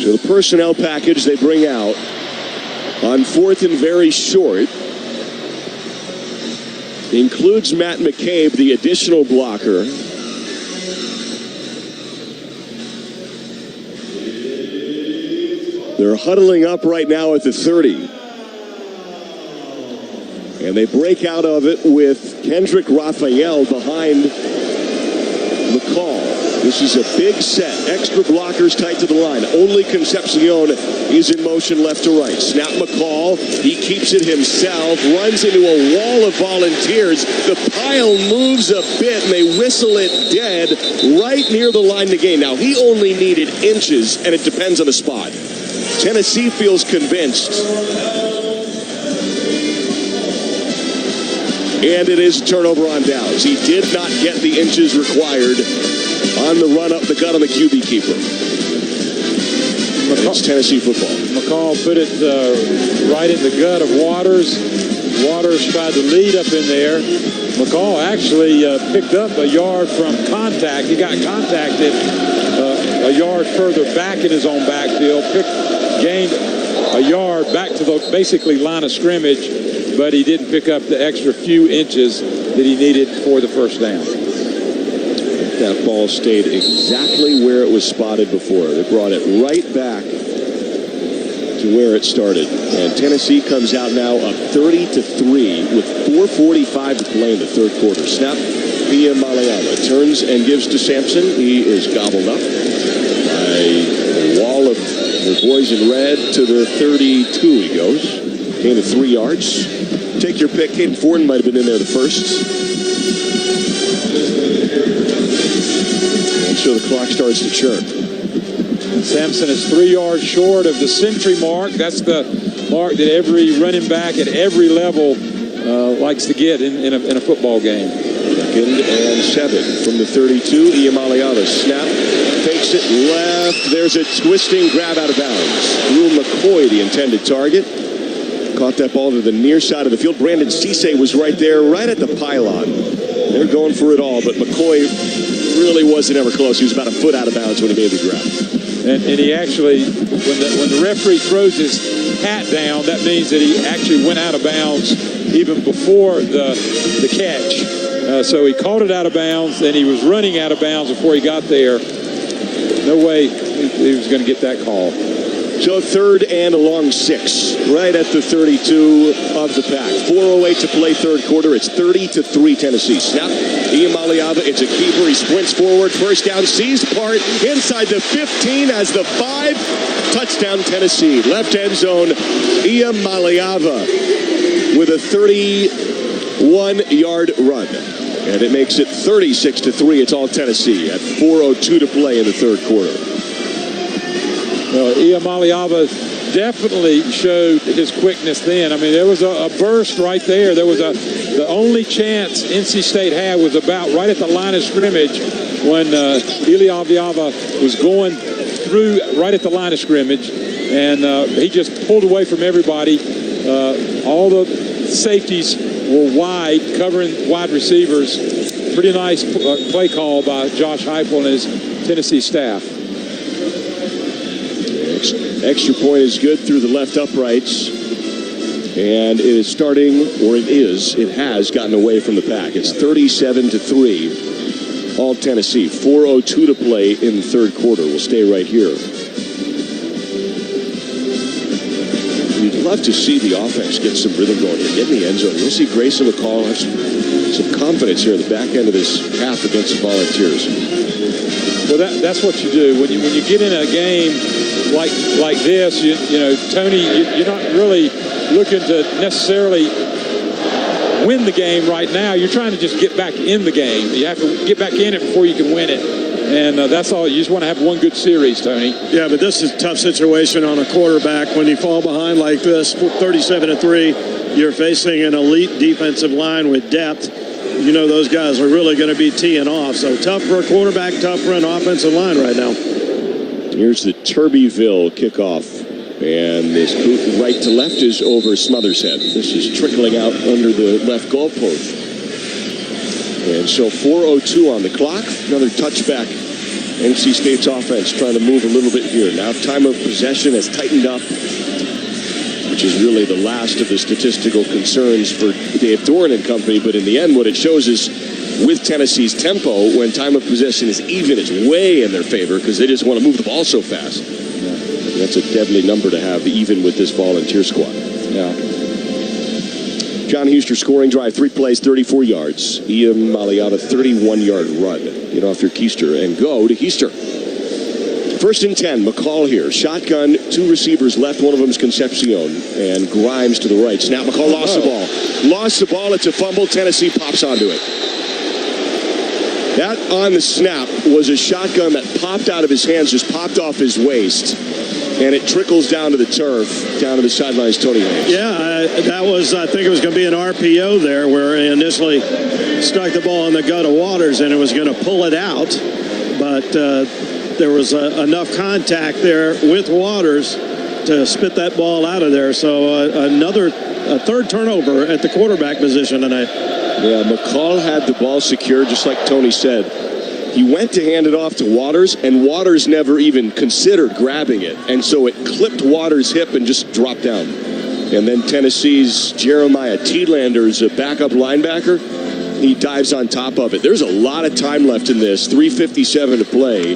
So the personnel package they bring out on 4th and very short includes Matt McCabe, the additional blocker. They're huddling up right now at the 30. And they break out of it with Kendrick Raphael behind McCall. This is a big set. Extra blockers tight to the line. Only Concepcion is in motion left to right. Snap McCall. He keeps it himself. Runs into a wall of volunteers. The pile moves a bit, and they whistle it dead right near the line to gain. Now, he only needed inches, and it depends on the spot. Tennessee feels convinced. And it is a turnover on downs. He did not get the inches required on the run up the gut on the QB keeper. It's Tennessee football. McCall put it right in the gut of Waters. Waters tried to lead up in there. McCall actually picked up a yard from contact. He got contacted a yard further back in his own backfield. Gained a yard back to the basically line of scrimmage, but he didn't pick up the extra few inches that he needed for the first down. That ball stayed exactly where it was spotted before. They brought it right back to where it started. And Tennessee comes out now up 30-3 with 4:45 to play in the third quarter. Snap, Pia Maleava turns and gives to Sampson. He is gobbled up by a wall of the boys in red to the 32 he goes. Gain of 3 yards. Take your pick. Caden Forden might have been in there the first. And so the clock starts to churn. Sampson is 3 yards short of the century mark. That's the mark that every running back at every level likes to get in a football game. 2nd and 7 from the 32. Iamaleava snap. Takes it left. There's a twisting grab out of bounds. Drew McCoy, the intended target. Caught that ball to the near side of the field. Brandon Cisse was right there, right at the pylon. They're going for it all, but McCoy really wasn't ever close. He was about a foot out of bounds when he made the grab. And he actually, when the referee throws his hat down, that means that he actually went out of bounds even before the catch. So he caught it out of bounds, and he was running out of bounds before he got there. No way he was going to get that call. So 3rd and a long 6, right at the 32 of the Pack. 4:08 to play third quarter. It's 30-3 Tennessee. Snap. Iamaleava, it's a keeper. He sprints forward. First down, sees part inside the 15 as the 5. Touchdown Tennessee. Left end zone. Iamaleava with a 31-yard run. And it makes it 36-3. It's all Tennessee at 4:02 to play in the third quarter. Iamaleava definitely showed his quickness then. I mean, there was a burst right there. There was the only chance NC State had was about right at the line of scrimmage when Iamaleava was going through right at the line of scrimmage, and he just pulled away from everybody. All the safeties were wide, covering wide receivers. Pretty nice play call by Josh Heupel and his Tennessee staff. Extra point is good through the left uprights. And it is starting, or it has gotten away from the pack. It's 37-3. All Tennessee. 4:02 to play in the third quarter. We'll stay right here. You'd love to see the offense get some rhythm going here. Get in the end zone. You'll see Grayson McCall have some confidence here at the back end of this half against the Volunteers. Well, that's what you do. When you get in a game like this, you know, Tony, you're not really looking to necessarily win the game right now. You're trying to just get back in the game. You have to get back in it before you can win it. And that's all. You just want to have one good series, Tony. Yeah, but this is a tough situation on a quarterback. When you fall behind like this, 37-3, you're facing an elite defensive line with depth. You know those guys are really going to be teeing off. So tough for a quarterback, tough for an offensive line right now. Here's the Turbyville kickoff. And this boot right to left is over Smothers' head. This is trickling out under the left goalpost. And so 4:02 on the clock. Another touchback. NC State's offense trying to move a little bit here. Now time of possession has tightened up, which is really the last of the statistical concerns for Dave Doran and company. But in the end, what it shows is with Tennessee's tempo, when time of possession is even, it's way in their favor because they just want to move the ball so fast. That's a deadly number to have, even with this Volunteer squad. Yeah. John Huster scoring drive, 3 plays, 34 yards. Iamaleava, 31-yard run. Get off your keister and go to Huster. 1st and 10, McCall here. Shotgun, 2 receivers left. One of them is Concepcion. And Grimes to the right. Snap, McCall lost the ball. Lost the ball. It's a fumble. Tennessee pops onto it. That on the snap was a shotgun that popped out of his hands, just popped off his waist. And it trickles down to the turf, down to the sidelines, Tony Hayes. Yeah, that was, I think it was going to be an RPO there where he initially stuck the ball in the gut of Waters and it was going to pull it out. But there was enough contact there with Waters to spit that ball out of there. So a third turnover at the quarterback position tonight. Yeah, McCall had the ball secured, just like Tony said. He went to hand it off to Waters, and Waters never even considered grabbing it. And so it clipped Waters' hip and just dropped down. And then Tennessee's Jeremiah Tiedlander's a backup linebacker. He dives on top of it. There's a lot of time left in this, 3:57 to play.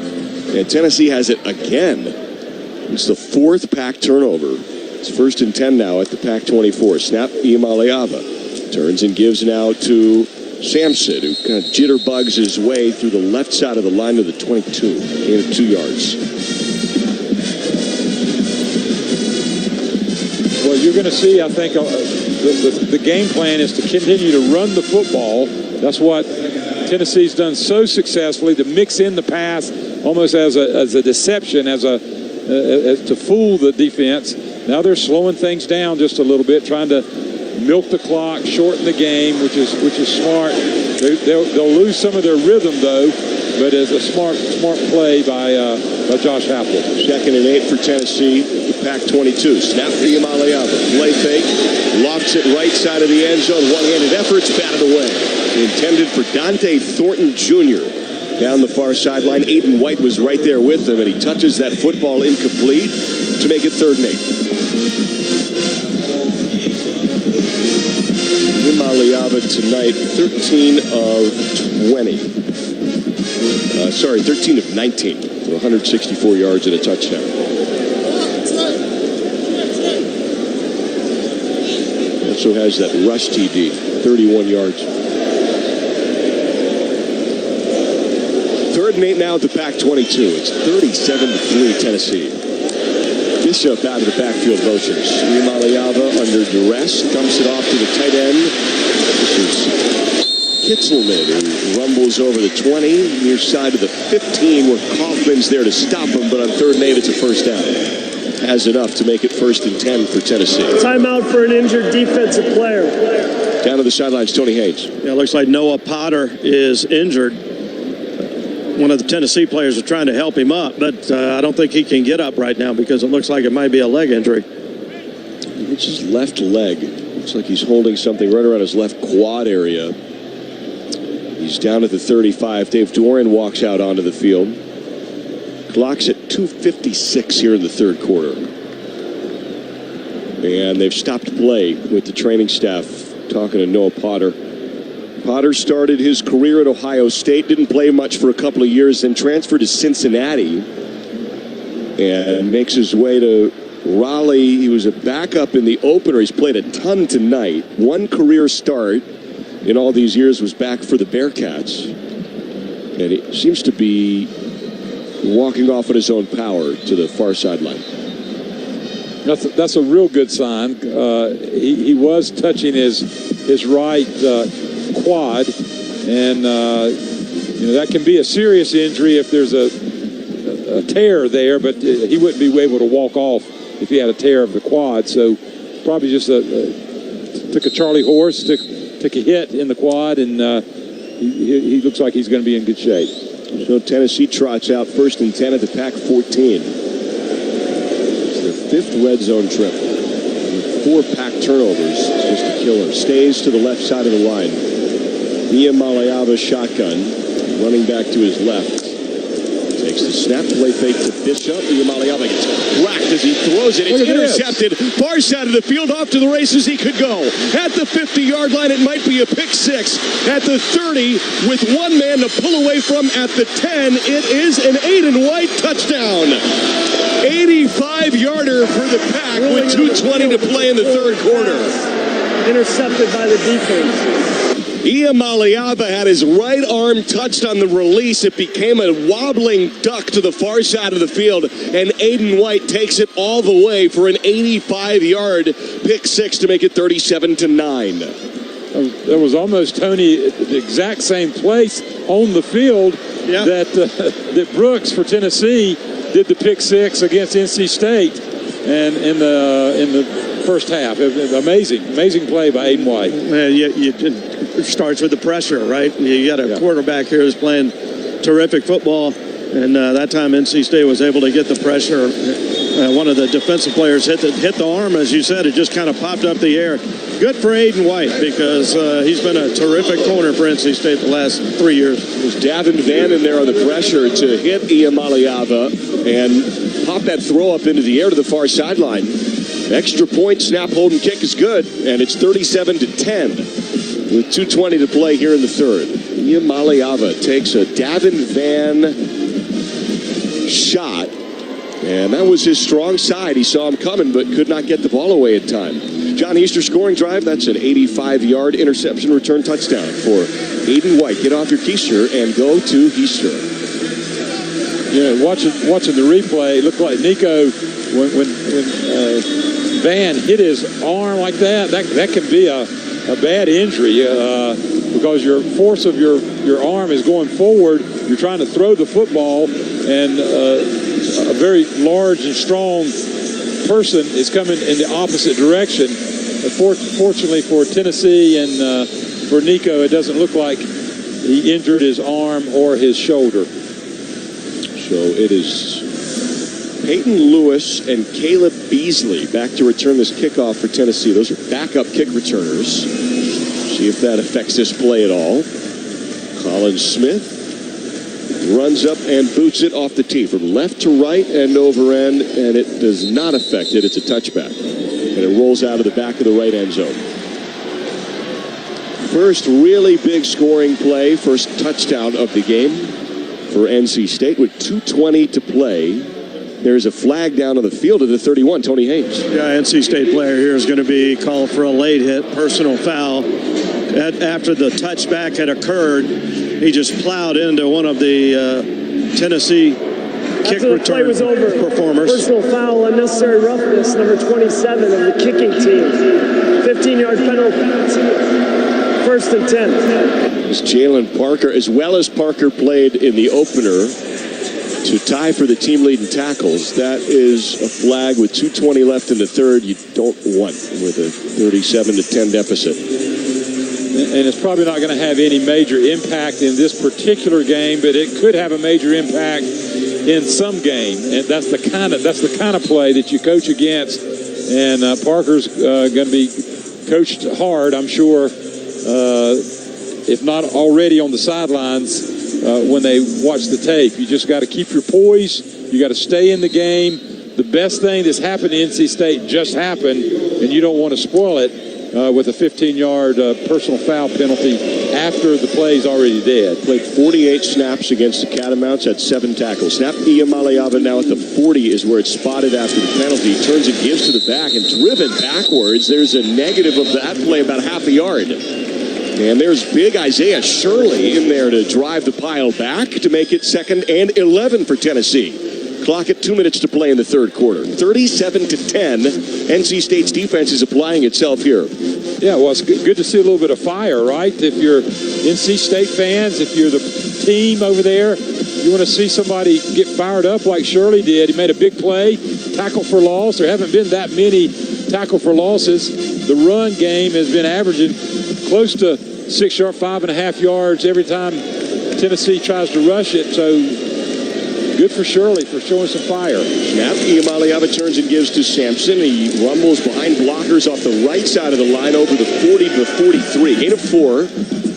And Tennessee has it again. It's the 4th pack turnover. It's 1st and 10 now at the pack 24. Snap, Iamaleava turns and gives now to Sampson, who kind of jitterbugs his way through the left side of the line of the 22, gain of 2 yards. Well, you're going to see, I think, the game plan is to continue to run the football. That's what Tennessee's done so successfully, to mix in the pass almost as a deception, as to fool the defense. Now they're slowing things down just a little bit, trying to milk the clock, shorten the game, which is smart. They'll lose some of their rhythm though, but it's a smart play by Josh Heupel. 2nd and 8 for Tennessee. The pack 22. Snap for Iamaleava. Play fake. Lofts it right side of the end zone. One-handed efforts batted away. Intended for Dante Thornton Jr. down the far sideline. Aiden White was right there with him, and he touches that football incomplete to make it 3rd and 8. Iamaleava tonight, 13 of 20. 13 of 19 for 164 yards and a touchdown. Also has that rush TD, 31 yards. 3rd and 8 now at the pack 22. It's 37-3 Tennessee. Bishop out of the backfield motions. Iamaleava under duress, dumps it off to the tight end. This is Kitzelman, who rumbles over the 20, near side of the 15, where Kaufman's there to stop him, but on 3rd and 8, it's a first down. Has enough to make it 1st and 10 for Tennessee. Timeout for an injured defensive player. Down to the sidelines, Tony Haynes. Yeah, it looks like Noah Potter is injured. One of the Tennessee players is trying to help him up, but I don't think he can get up right now because it looks like it might be a leg injury. It's his left leg. Looks like he's holding something right around his left quad area. He's down at the 35. Dave Doran walks out onto the field. Clock's at 2:56 here in the 3rd quarter. And they've stopped play with the training staff talking to Noah Potter. Potter started his career at Ohio State, didn't play much for a couple of years, then transferred to Cincinnati and makes his way to Raleigh. He was a backup in the opener. He's played a ton tonight. One career start in all these years was back for the Bearcats. And he seems to be walking off at his own power to the far sideline. That's a real good sign. He was touching his right quad, and that can be a serious injury if there's a tear there, but he wouldn't be able to walk off if he had a tear of the quad. So probably just took a Charlie horse, took a hit in the quad, and he looks like he's going to be in good shape. So Tennessee trots out 1st and 10 at the Pac 14. It's their 5th red zone trip. 4 Pac turnovers. It's just a killer. Stays to the left side of the line. Iamaleava shotgun. Running back to his left. Takes the snap, play fake to Bishop. Iamaleava gets whacked as he throws it. It's intercepted. Far side of the field, off to the races he could go. At the 50-yard line, it might be a pick 6. At the 30, with one man to pull away from at the 10, it is an Aiden White touchdown. 85-yarder for the Pack with 2:20 to play in the 3rd quarter. Intercepted by the defense. Iamaleava had his right arm touched on the release. It became a wobbling duck to the far side of the field, and Aiden White takes it all the way for an 85-yard pick 6 to make it 37-9. There was almost, Tony, the exact same place on the field that Brooks for Tennessee did the pick 6 against NC State, and in the first half. Amazing play by Aiden White. It starts with the pressure, right? You got a quarterback here who's playing terrific football, and that time NC State was able to get the pressure. One of the defensive players hit the arm, as you said. It just kind of popped up the air. Good for Aiden White because he's been a terrific corner for NC State the last 3 years. There's Davin Van in there on the pressure to hit Iamaleava and pop that throw up into the air to the far sideline. Extra point, snap, hold, and kick is good, and it's 37-10 with 2:20 to play here in the 3rd. Iamaleava takes a Davin Van shot, and that was his strong side. He saw him coming, but could not get the ball away in time. John Easter scoring drive. That's an 85-yard interception return touchdown for Aiden White. Get off your keister and go to Easter. Yeah, watching the replay, it looked like Nico when Van hit his arm like that can be a bad injury because your force of your arm is going forward. You're trying to throw the football, and a very large and strong person is coming in the opposite direction. Fortunately for Tennessee and for Nico, it doesn't look like he injured his arm or his shoulder. So it is Peyton Lewis and Caleb Beasley back to return this kickoff for Tennessee. Those are backup kick returners. See if that affects this play at all. Colin Smith runs up and boots it off the tee from left to right and over end, and it does not affect it. It's a touchback. And it rolls out of the back of the right end zone. First really big scoring play, first touchdown of the game for NC State with 2:20 to play. There's a flag down on the field of the 31, Tony Haynes. Yeah, NC State player here is going to be called for a late hit, personal foul. After the touchback had occurred, he just plowed into one of the Tennessee kick return performers. Personal foul, unnecessary roughness, number 27 of the kicking team. 15-yard penalty First and 10. As Jalen Parker, as well as Parker played in the opener to tie for the team lead in tackles. That is a flag with 2:20 left in the third. You don't want with a 37-10 deficit. And it's probably not going to have any major impact in this particular game, but it could have a major impact in some game. And that's the kind of play that you coach against. And Parker's going to be coached hard, I'm sure, if not already on the sidelines when they watch the tape. You just got to keep your poise. You got to stay in the game. The best thing that's happened to NC State just happened, and you don't want to spoil it with a 15-yard personal foul penalty after the play's already dead. Played 48 snaps against the Catamounts, had 7 tackles. Snap Iamaleava now at the 40 is where it's spotted after the penalty. Turns and gives to the back and driven backwards. There's a negative of that play, about half a yard. And there's big Isaiah Shirley in there to drive the pile back to make it 2nd and 11 for Tennessee. Clock at 2 minutes to play in the third quarter. 37-10. NC State's defense is applying itself here. Yeah, well, it's good to see a little bit of fire, right? If you're NC State fans, if you're the team over there, you want to see somebody get fired up like Shirley did. He made a big play, tackle for loss. There haven't been that many tackle for losses. The run game has been averaging close to 6 yards, 5.5 yards every time Tennessee tries to rush it. So good for Shirley for showing some fire. Snap. Iamaleava turns and gives to Sampson. He rumbles behind blockers off the right side of the line over the 40 to the 43. Gain of 4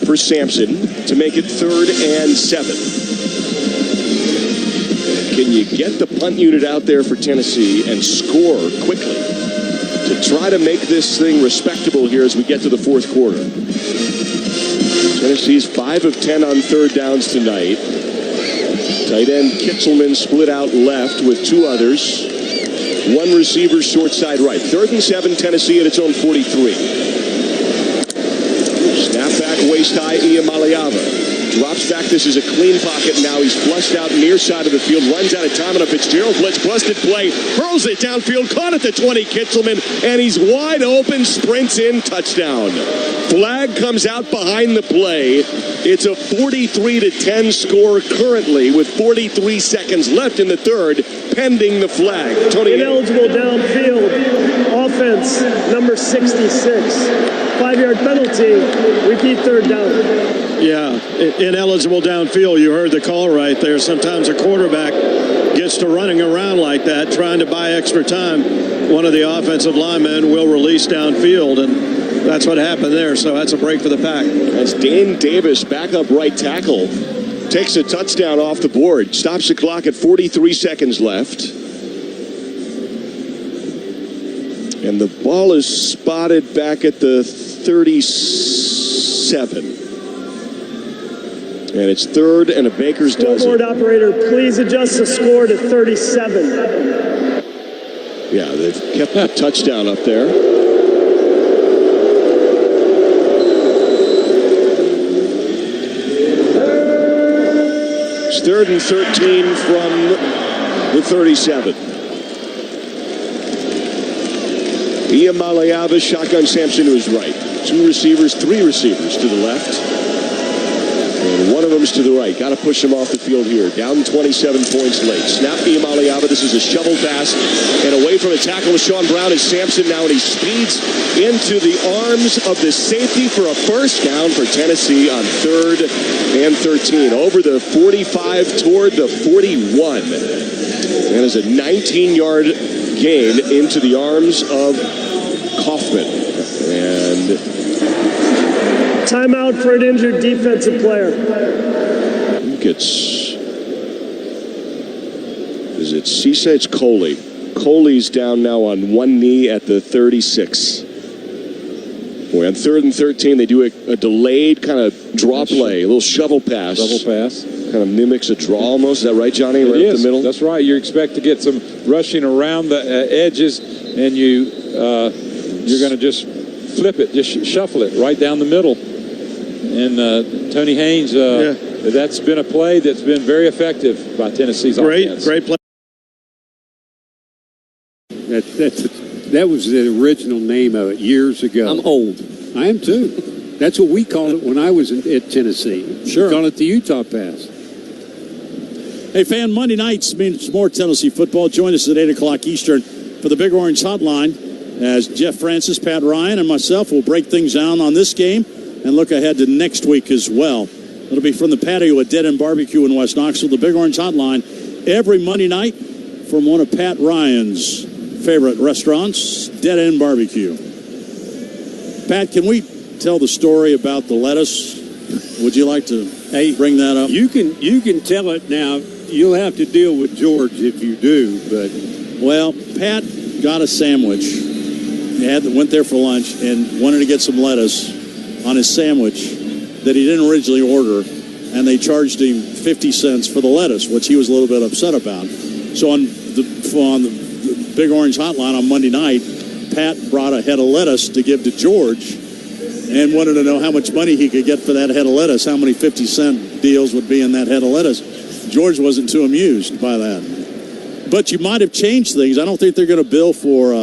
for Sampson to make it 3rd and 7. Can you get the punt unit out there for Tennessee and score quickly to try to make this thing respectable here as we get to the fourth quarter? Tennessee's 5 of 10 on third downs tonight. Tight end Kitzelman split out left with 2 others. 1 receiver short side right. 3rd and 7, Tennessee at its own 43. Snap back waist high, Iamaleava. Drops back. This is a clean pocket now. He's flushed out near side of the field. Runs out of time on a Fitzgerald blitz. Busted play. Hurls it downfield. Caught at the 20, Kitzelman. And he's wide open. Sprints in. Touchdown. Flag comes out behind the play. It's a 43-10 score currently with 43 seconds left in the third, pending the flag. Tony. Ineligible downfield. Offense, number 66. 5-yard penalty. Repeat third down. Yeah, ineligible downfield. You heard the call right there. Sometimes a quarterback gets to running around like that, trying to buy extra time. One of the offensive linemen will release downfield, and that's what happened there. So that's a break for the Pack. That's Dane Davis, backup right tackle, takes a touchdown off the board. Stops the clock at 43 seconds left. And the ball is spotted back at the 37. And it's 3rd and a baker's dozen. Scoreboard operator, please adjust the score to 37. Yeah, they've kept the touchdown up there. It's 3rd and 13 from the 37. Iamaleava, shotgun Sampson to his right. 3 receivers to the left. And one of them's to the right. Got to push him off the field here. Down 27 points late. Snap Iamaleava. This is a shovel pass. And away from the tackle with Sean Brown is Sampson now. And he speeds into the arms of the safety for a first down for Tennessee on 3rd and 13. Over the 45 toward the 41. That is a 19-yard gain into the arms of Kaufman. And timeout for an injured defensive player. I think it's Cisse? It's Coley. Coley's down now on one knee at the 36. Boy, on 3rd and 13, they do a delayed kind of draw play, a little shovel pass. Kind of mimics a draw almost. Is that right, Johnny? Right up the middle? That's right. You expect to get some rushing around the edges, and you're going to just flip it, just shuffle it right down the middle. And Tony Haynes, that's been a play that's been very effective by Tennessee's offense. Great play. That was the original name of it years ago. I'm old. I am too. That's what we called it when I was at Tennessee. Sure. We call it the Utah pass. Hey, fan, Monday nights means more Tennessee football. Join us at 8 o'clock Eastern for the Big Orange Hotline as Jeff Francis, Pat Ryan, and myself will break things down on this game and look ahead to next week as well. It'll be from the patio at Dead End Barbecue in West Knoxville, the Big Orange Hotline, every Monday night from one of Pat Ryan's favorite restaurants, Dead End Barbecue. Pat, can we tell the story about the lettuce? Would you like to bring that up? You can tell it now. You'll have to deal with George if you do, but... Well, Pat got a sandwich. He went there for lunch and wanted to get some lettuce on his sandwich that he didn't originally order, and they charged him 50 cents for the lettuce, which he was a little bit upset about. So on the Big Orange Hotline on Monday night, Pat brought a head of lettuce to give to George and wanted to know how much money he could get for that head of lettuce, how many 50-cent deals would be in that head of lettuce. George wasn't too amused by that. But you might have changed things. I don't think they're going to bill for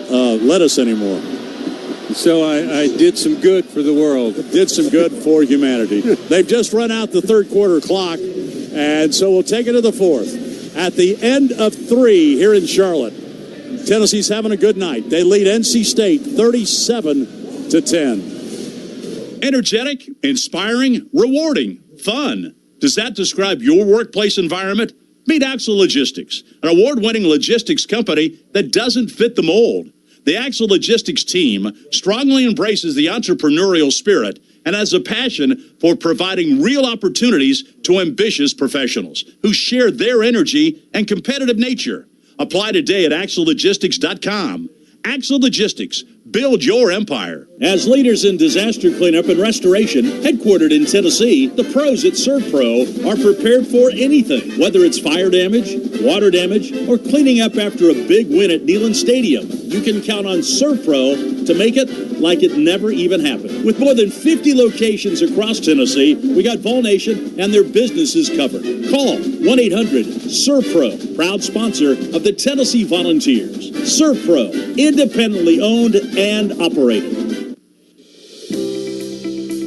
lettuce anymore. So I did some good for the world. Did some good for humanity. They've just run out the third quarter clock, and so we'll take it to the fourth. At the end of 3 here in Charlotte, Tennessee's having a good night. They lead NC State 37-10. Energetic, inspiring, rewarding, fun. Does that describe your workplace environment? Meet Axle Logistics, an award-winning logistics company that doesn't fit the mold. The Axle Logistics team strongly embraces the entrepreneurial spirit and has a passion for providing real opportunities to ambitious professionals who share their energy and competitive nature. Apply today at axlelogistics.com. Axle Logistics. Build your empire. As leaders in disaster cleanup and restoration, headquartered in Tennessee, the pros at ServPro are prepared for anything, whether it's fire damage, water damage, or cleaning up after a big win at Neyland Stadium. You can count on ServPro to make it like it never even happened. With more than 50 locations across Tennessee, we got Vol Nation and their businesses covered. Call 1-800-ServPro, proud sponsor of the Tennessee Volunteers. ServPro, independently owned and operated.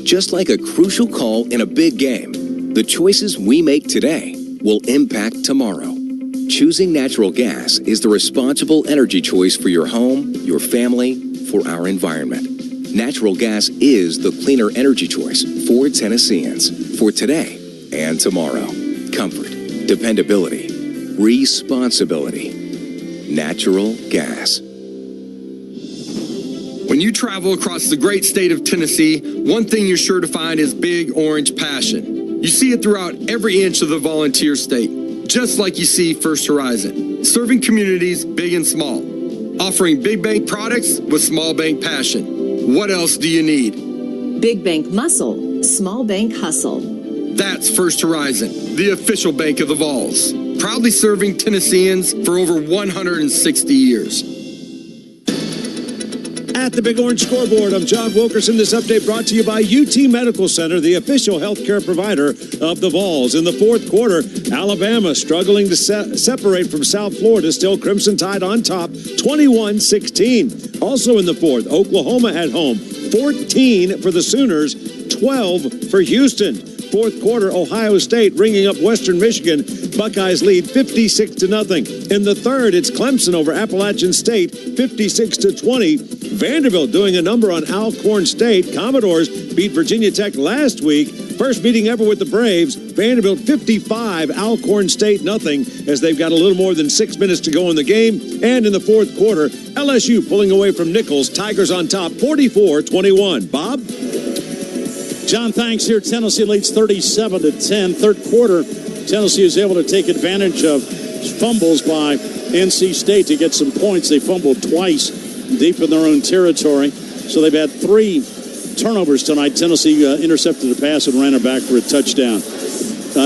Just like a crucial call in a big game, the choices we make today will impact tomorrow. Choosing natural gas is the responsible energy choice for your home, your family, for our environment. Natural gas is the cleaner energy choice for Tennesseans, for today and tomorrow. Comfort, dependability, responsibility. Natural gas. When you travel across the great state of Tennessee, one thing you're sure to find is Big Orange passion. You see it throughout every inch of the volunteer state, just like you see First Horizon, serving communities big and small, offering big bank products with small bank passion. What else do you need? Big bank muscle, small bank hustle. That's First Horizon, the official bank of the Vols, proudly serving Tennesseans for over 160 years. At the Big Orange Scoreboard, I'm John Wilkerson. This update brought to you by UT Medical Center, the official healthcare provider of the Vols. In the fourth quarter, Alabama struggling to separate from South Florida, still Crimson Tide on top, 21-16. Also in the fourth, Oklahoma at home, 14 for the Sooners, 12 for Houston. Fourth quarter, Ohio State ringing up Western Michigan. Buckeyes lead 56-0. In the third, it's Clemson over Appalachian State, 56-20. Vanderbilt doing a number on Alcorn State. Commodores beat Virginia Tech last week. First meeting ever with the Braves. Vanderbilt 55, Alcorn State nothing, as they've got a little more than 6 minutes to go in the game. And in the fourth quarter, LSU pulling away from Nichols. Tigers on top, 44-21. Bob? John, thanks. Here, Tennessee leads 37-10. Third quarter, Tennessee is able to take advantage of fumbles by NC State to get some points. They fumbled twice deep in their own territory. So they've had 3 turnovers tonight. Tennessee intercepted a pass and ran it back for a touchdown.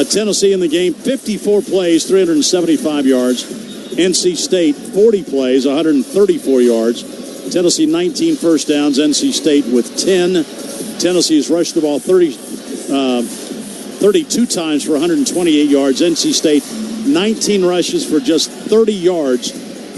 Tennessee in the game, 54 plays, 375 yards. NC State, 40 plays, 134 yards. Tennessee, 19 first downs. NC State with 10. Tennessee has rushed the ball 32 times for 128 yards. NC State, 19 rushes for just 30 yards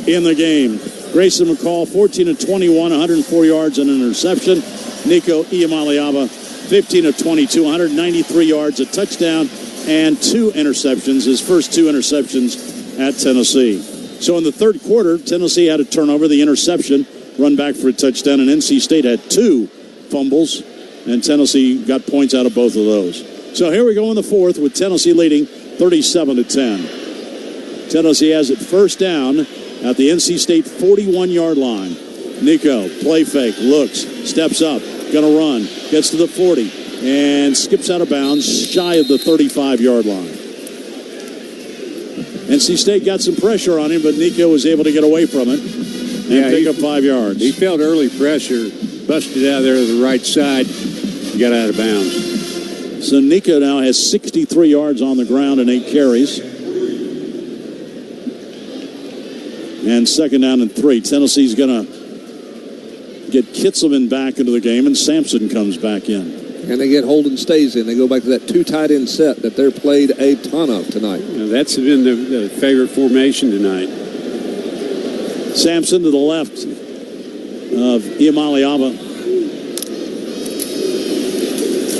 in the game. Grayson McCall, 14 of 21, 104 yards and an interception. Nico Iamaleava, 15 of 22, 193 yards, a touchdown, and 2 interceptions, his first 2 interceptions at Tennessee. So in the third quarter, Tennessee had a turnover, the interception, run back for a touchdown, and NC State had 2 fumbles, and Tennessee got points out of both of those. So here we go in the fourth with Tennessee leading 37-10. Tennessee has it first down at the NC State 41-yard line. Nico, play fake, looks, steps up, gonna run, gets to the 40, and skips out of bounds shy of the 35-yard line. NC State got some pressure on him, but Nico was able to get away from it and pick up 5 yards. He felt early pressure, busted out there to the right side, got out of bounds. So Nico now has 63 yards on the ground and 8 carries. And second down and 3. Tennessee's going to get Kitselman back into the game, and Sampson comes back in. And they get Holden Stays in. They go back to that 2 tight end set that they're played a ton of tonight. That's been the favorite formation tonight. Sampson to the left of Iamaleava.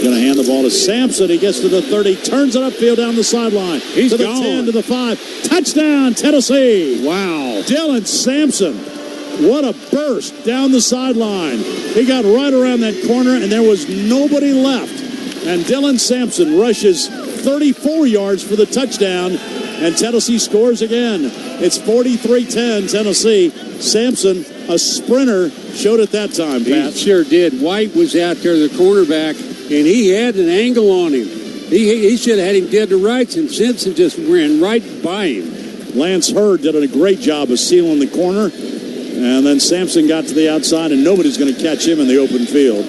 Going to hand the ball to Sampson. He gets to the 30, turns it upfield down the sideline. He's to the gone. 10, to the 5. Touchdown, Tennessee. Wow. Dylan Sampson. What a burst down the sideline. He got right around that corner, and there was nobody left. And Dylan Sampson rushes 34 yards for the touchdown, and Tennessee scores again. It's 43-10, Tennessee. Sampson, a sprinter, showed it that time, Pat. He sure did. White was out there, the cornerback, and he had an angle on him. He should have had him dead to rights, and Simpson just ran right by him. Lance Hurd did a great job of sealing the corner, and then Sampson got to the outside, and nobody's going to catch him in the open field.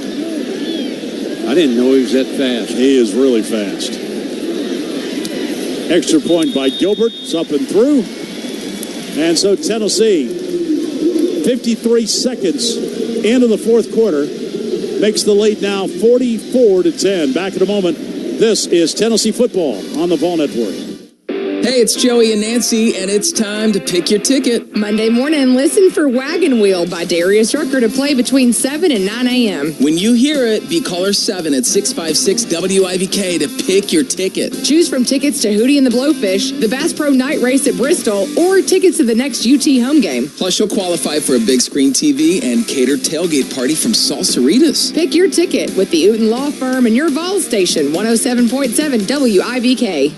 I didn't know he was that fast. He is really fast. Extra point by Gilbert. It's up and through. And so Tennessee, 53 seconds into the fourth quarter, makes the lead now 44-10. Back in a moment. This is Tennessee football on the Vol Network. Hey, it's Joey and Nancy, and it's time to pick your ticket. Monday morning, listen for Wagon Wheel by Darius Rucker to play between 7 and 9 a.m. When you hear it, be caller 7 at 656-WIVK to pick your ticket. Choose from tickets to Hootie and the Blowfish, the Bass Pro Night Race at Bristol, or tickets to the next UT home game. Plus, you'll qualify for a big screen TV and catered tailgate party from Salsaritas. Pick your ticket with the Uten Law Firm and your Vol station, 107.7 WIVK.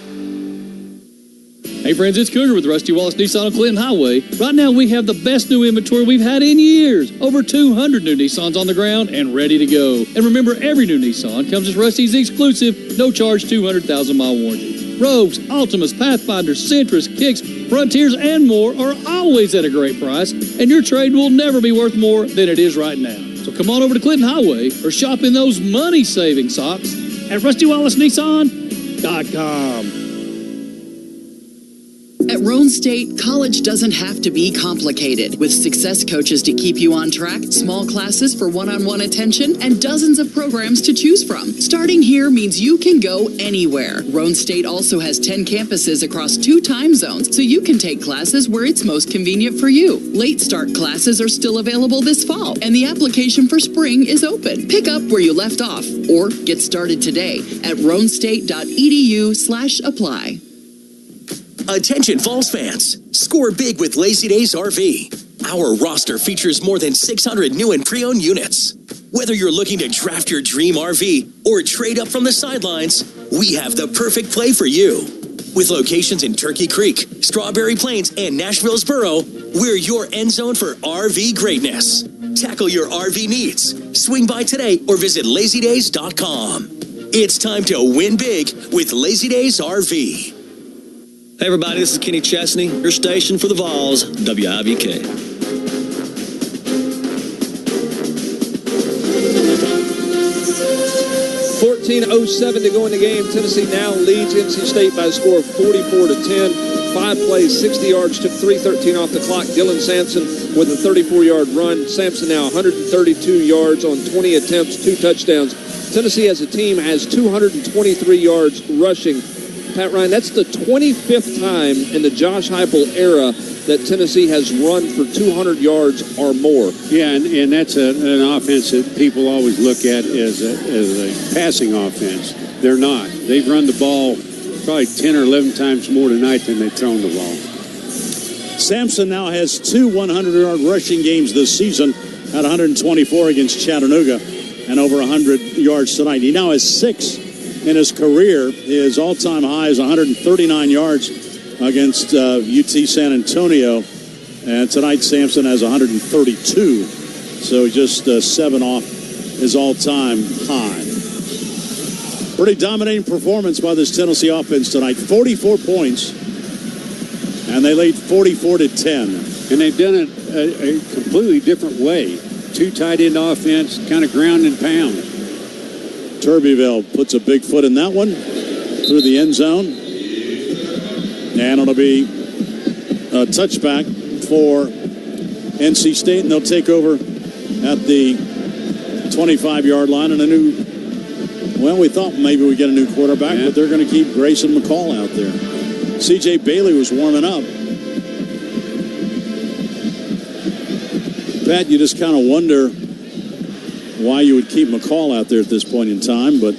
Hey friends, it's Cougar with Rusty Wallace Nissan on Clinton Highway. Right now we have the best new inventory we've had in years. Over 200 new Nissans on the ground and ready to go. And remember, every new Nissan comes with Rusty's exclusive, no charge 200,000-mile warranty. Rogues, Altimas, Pathfinders, Sentras, Kicks, Frontiers, and more are always at a great price, and your trade will never be worth more than it is right now. So come on over to Clinton Highway or shop in those money-saving socks at RustyWallaceNissan.com. At Roan State, college doesn't have to be complicated. With success coaches to keep you on track, small classes for one-on-one attention, and dozens of programs to choose from. Starting here means you can go anywhere. Roan State also has 10 campuses across 2 time zones, so you can take classes where it's most convenient for you. Late start classes are still available this fall, and the application for spring is open. Pick up where you left off, or get started today at roanstate.edu/apply. Attention Falls fans, score big with Lazy Days RV. Our roster features more than 600 new and pre-owned units. Whether you're looking to draft your dream RV or trade up from the sidelines, we have the perfect play for you. With locations in Turkey Creek, Strawberry Plains, and Nashville's Borough, we're your end zone for RV greatness. Tackle your RV needs. Swing by today or visit lazydays.com. It's time to win big with Lazy Days RV. Hey everybody, this is Kenny Chesney, your station for the Vols, WIVK. 14:07 to go in the game. Tennessee now leads NC State by a score of 44-10. 5 plays, 60 yards, took 3:13 off the clock. Dylan Sampson with a 34-yard run. Sampson now 132 yards on 20 attempts, 2 touchdowns. Tennessee as a team has 223 yards rushing. Pat Ryan, that's the 25th time in the Josh Heupel era that Tennessee has run for 200 yards or more. Yeah, and that's an offense that people always look at as a passing offense. They're not. They've run the ball probably 10 or 11 times more tonight than they've thrown the ball. Sampson now has 2 100-yard rushing games this season at 124 against Chattanooga and over 100 yards tonight. He now has 6 in his career. His all-time high is 139 yards against UT San Antonio. And tonight, Sampson has 132. So just 7 off his all-time high. Pretty dominating performance by this Tennessee offense tonight. 44 points. And they lead 44-10. And they've done it a completely different way. 2 tight end offense, kind of ground and pound. Turbeville puts a big foot in that one through the end zone. And it'll be a touchback for NC State, and they'll take over at the 25-yard line. And we thought maybe we'd get a new quarterback, but they're going to keep Grayson McCall out there. C.J. Bailey was warming up. Pat, you just kind of wonder why you would keep McCall out there at this point in time, but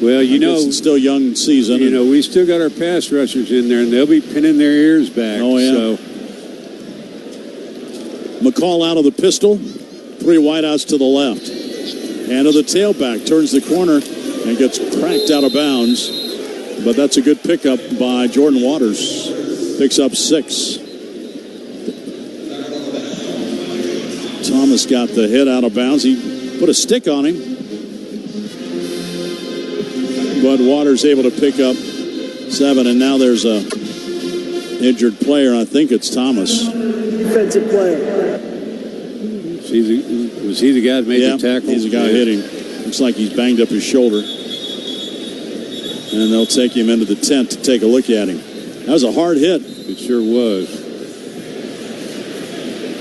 well, it's still young season. We still got our pass rushers in there, and they'll be pinning their ears back. Oh, yeah. So. McCall out of the pistol, 3 wideouts to the left. And to the tailback, turns the corner and gets cracked out of bounds. But that's a good pickup by Jordan Waters. Picks up 6. Thomas got the hit out of bounds. He put a stick on him. But Waters able to pick up 7. And now there's a injured player. I think it's Thomas. Defensive player. Was he the guy that made the tackle? He's the guy hitting. Looks like he's banged up his shoulder. And they'll take him into the tent to take a look at him. That was a hard hit. It sure was.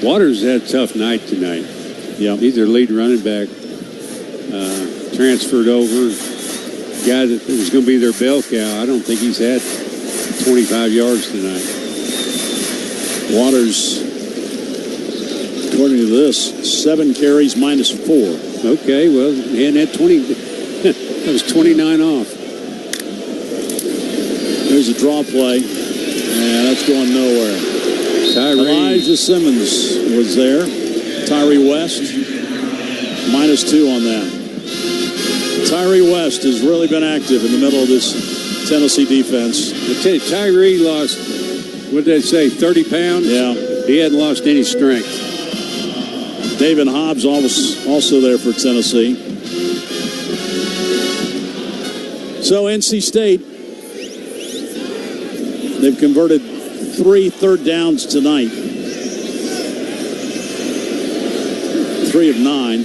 Waters had a tough night tonight. Yeah. He's their lead running back. Transferred over. Guy that was going to be their bell cow. I don't think he's had 25 yards tonight. Waters, according to this, 7 carries minus 4. Okay, well, he hadn't had 20. That was 29 off. There's a draw play, and that's going nowhere. Elijah Simmons was there. Tyree West, minus 2 on that. Tyree West has really been active in the middle of this Tennessee defense. I tell you, Tyree lost, what did they say, 30 pounds? Yeah. He hadn't lost any strength. David Hobbs also there for Tennessee. So NC State, they've converted 3 third downs tonight. 3 of 9.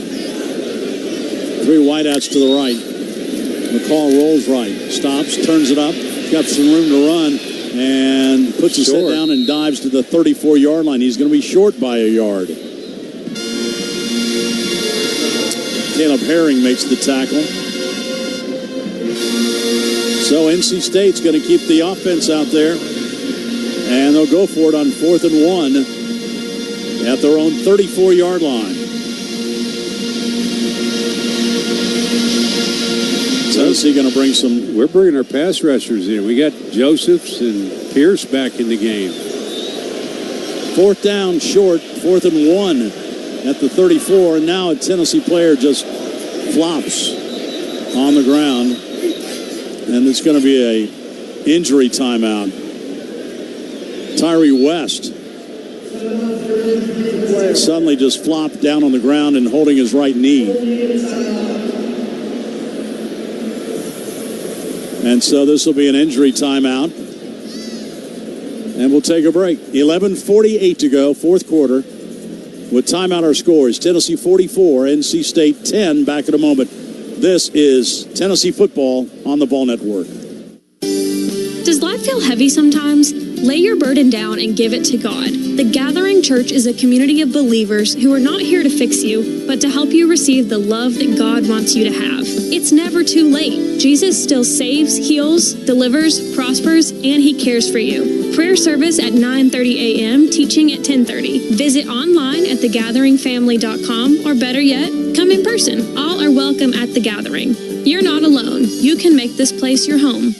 3 wideouts to the right. McCall rolls right. Stops, turns it up. Got some room to run. And puts his head down and dives to the 34-yard line. He's going to be short by a yard. Caleb Herring makes the tackle. So NC State's going to keep the offense out there. And they'll go for it on 4th and 1 at their own 34-yard line. Tennessee going to bring some... We're bringing our pass rushers in. We got Josephs and Pierce back in the game. 4th down short, 4th and 1 at the 34. And now a Tennessee player just flops on the ground. And it's going to be a injury timeout. Tyree West suddenly just flopped down on the ground and holding his right knee. And so this will be an injury timeout. And we'll take a break. 11:48 to go, 4th quarter. With timeout, our scores: Tennessee 44, NC State 10. Back in a moment. This is Tennessee football on the Ball Network. Does life feel heavy sometimes? Lay your burden down and give it to God. The Gathering Church is a community of believers who are not here to fix you, but to help you receive the love that God wants you to have. It's never too late. Jesus still saves, heals, delivers, prospers, and He cares for you. Prayer service at 9:30 a.m., teaching at 10:30. Visit online at thegatheringfamily.com, or better yet, come in person. All are welcome at The Gathering. You're not alone. You can make this place your home.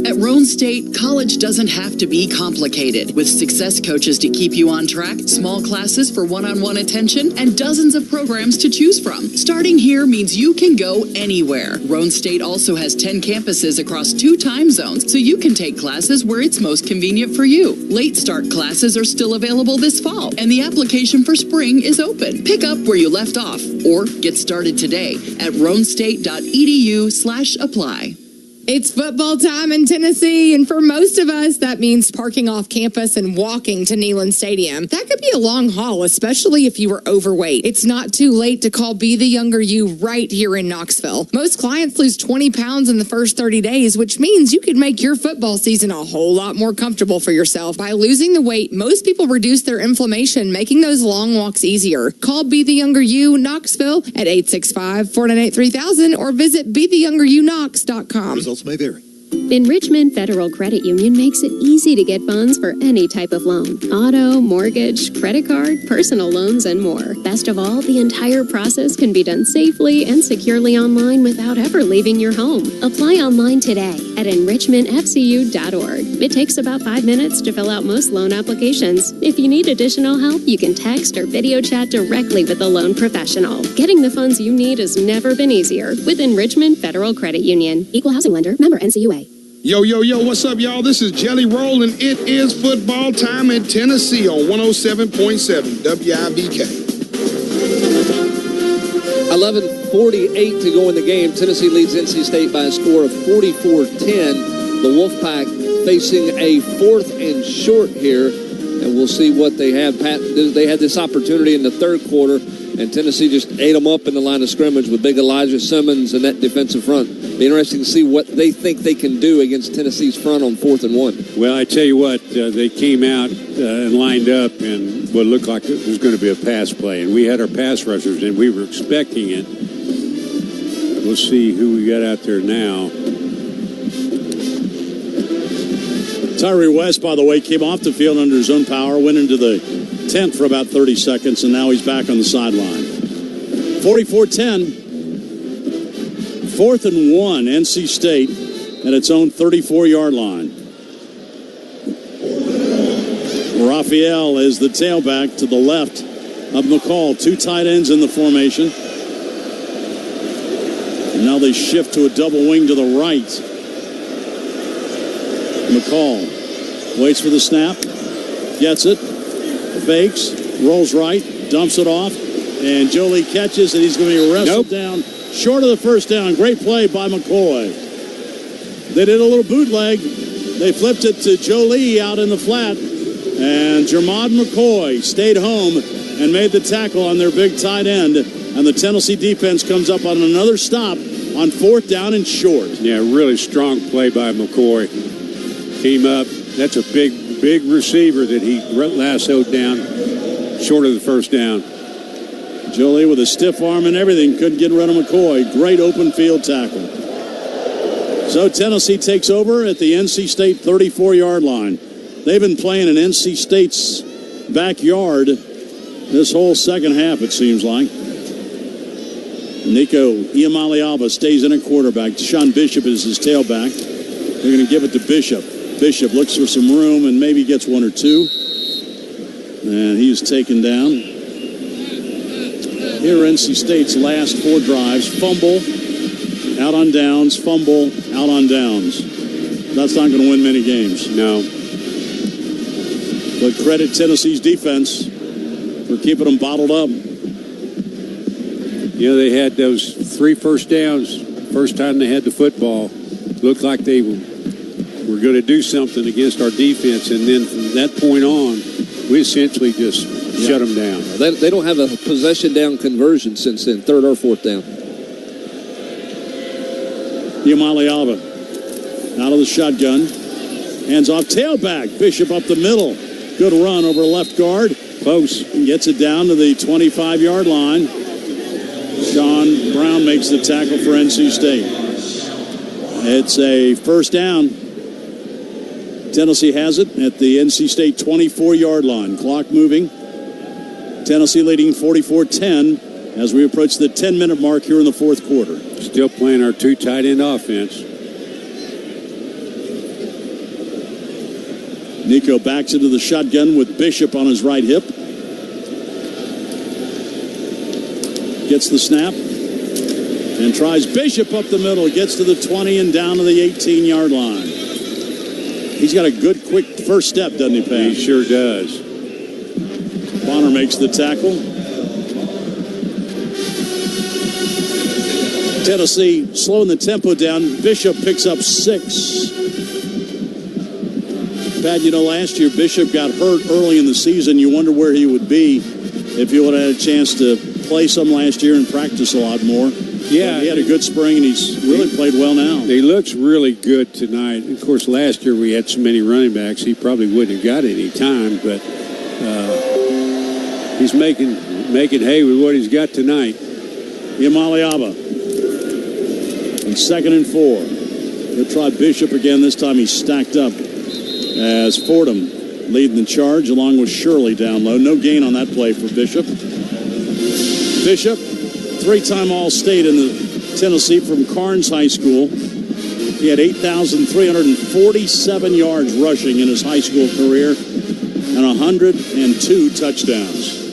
At Roan State, college doesn't have to be complicated. With success coaches to keep you on track, small classes for one-on-one attention, and dozens of programs to choose from. Starting here means you can go anywhere. Roan State also has 10 campuses across 2 time zones, so you can take classes where it's most convenient for you. Late start classes are still available this fall, and the application for spring is open. Pick up where you left off, or get started today at roanstate.edu/apply. It's football time in Tennessee, and for most of us, that means parking off campus and walking to Neyland Stadium. That could be a long haul, especially if you are overweight. It's not too late to call Be the Younger You right here in Knoxville. Most clients lose 20 pounds in the first 30 days, which means you could make your football season a whole lot more comfortable for yourself. By losing the weight, most people reduce their inflammation, making those long walks easier. Call Be the Younger You Knoxville at 865-498-3000 or visit BeTheYoungerYouKnox.com. Results may vary. Enrichment Federal Credit Union makes it easy to get funds for any type of loan. Auto, mortgage, credit card, personal loans, and more. Best of all, the entire process can be done safely and securely online without ever leaving your home. Apply online today at enrichmentfcu.org. It takes about 5 minutes to fill out most loan applications. If you need additional help, you can text or video chat directly with a loan professional. Getting the funds you need has never been easier with Enrichment Federal Credit Union. Equal housing lender, member NCUA. Yo, what's up, y'all? This is Jelly Roll, and it is football time in Tennessee on 107.7 WIBK. 11:48 to go in the game. Tennessee leads NC State by a score of 44-10. The Wolfpack facing a 4th and short here, and we'll see what they have. Pat, they had this opportunity in the third quarter, and Tennessee just ate them up in the line of scrimmage with big Elijah Simmons and that defensive front. Be interesting to see what they think they can do against Tennessee's front on 4th and 1. Well, I tell you what, they came out and lined up and what looked like it was going to be a pass play. And we had our pass rushers, and we were expecting it. We'll see who we got out there now. Tyree West, by the way, came off the field under his own power, went into the tent for about 30 seconds, and now he's back on the sideline. 44-10. 4th and 1, NC State at its own 34-yard line. Raphael is the tailback to the left of McCall. 2 tight ends in the formation. And now they shift to a double wing to the right. McCall waits for the snap, gets it, fakes, rolls right, dumps it off, and Jolie catches, and he's going to be wrestled down short of the first down. Great play by McCoy. They did a little bootleg. They flipped it to Jolie out in the flat, and Jermod McCoy stayed home and made the tackle on their big tight end, and the Tennessee defense comes up on another stop on 4th down and short. Yeah, really strong play by McCoy. Came up. That's a big receiver that he lassoed down short of the first down. Jolie with a stiff arm and everything couldn't get rid of McCoy. Great open field tackle. So Tennessee takes over at the NC State 34-yard line. They've been playing in NC State's backyard this whole second half, it seems like. Nico Iamaleava stays in at quarterback. Sean Bishop is his tailback. They're going to give it to Bishop. Bishop looks for some room and maybe gets 1 or 2. And he's taken down. Here are NC State's last 4 drives. Fumble, out on downs, fumble, out on downs. That's not going to win many games. No. But credit Tennessee's defense for keeping them bottled up. You know, they had those 3 first downs first time they had the football. Looked like they were going to do something against our defense, and then from that point on, we essentially just shut them down. They don't have a possession down conversion since then, 3rd or 4th down. Iamaleava out of the shotgun. Hands off tailback. Bishop up the middle. Good run over left guard. Close. Gets it down to the 25-yard line. Sean Brown makes the tackle for NC State. It's a first down. Tennessee has it at the NC State 24-yard line. Clock moving. Tennessee leading 44-10 as we approach the 10-minute mark here in the fourth quarter. Still playing our two tight end offense. Nico backs into the shotgun with Bishop on his right hip. Gets the snap and tries Bishop up the middle. Gets to the 20 and down to the 18-yard line. He's got a good, quick first step, doesn't he, Pat? He sure does. Bonner makes the tackle. Tennessee slowing the tempo down. Bishop picks up 6. Pat, you know, last year Bishop got hurt early in the season. You wonder where he would be if he would have had a chance to play some last year and practice a lot more. Yeah. But he had a good spring, and he's really played well now. He looks really good tonight. Of course, last year we had so many running backs, he probably wouldn't have got any time, but he's making hay with what he's got tonight. Imaliaba. And 2nd and 4. He'll try Bishop again. This time he's stacked up as Fordham leading the charge along with Shirley down low. No gain on that play for Bishop. Bishop, 3-time All-State in the Tennessee from Carnes High School. He had 8,347 yards rushing in his high school career and 102 touchdowns.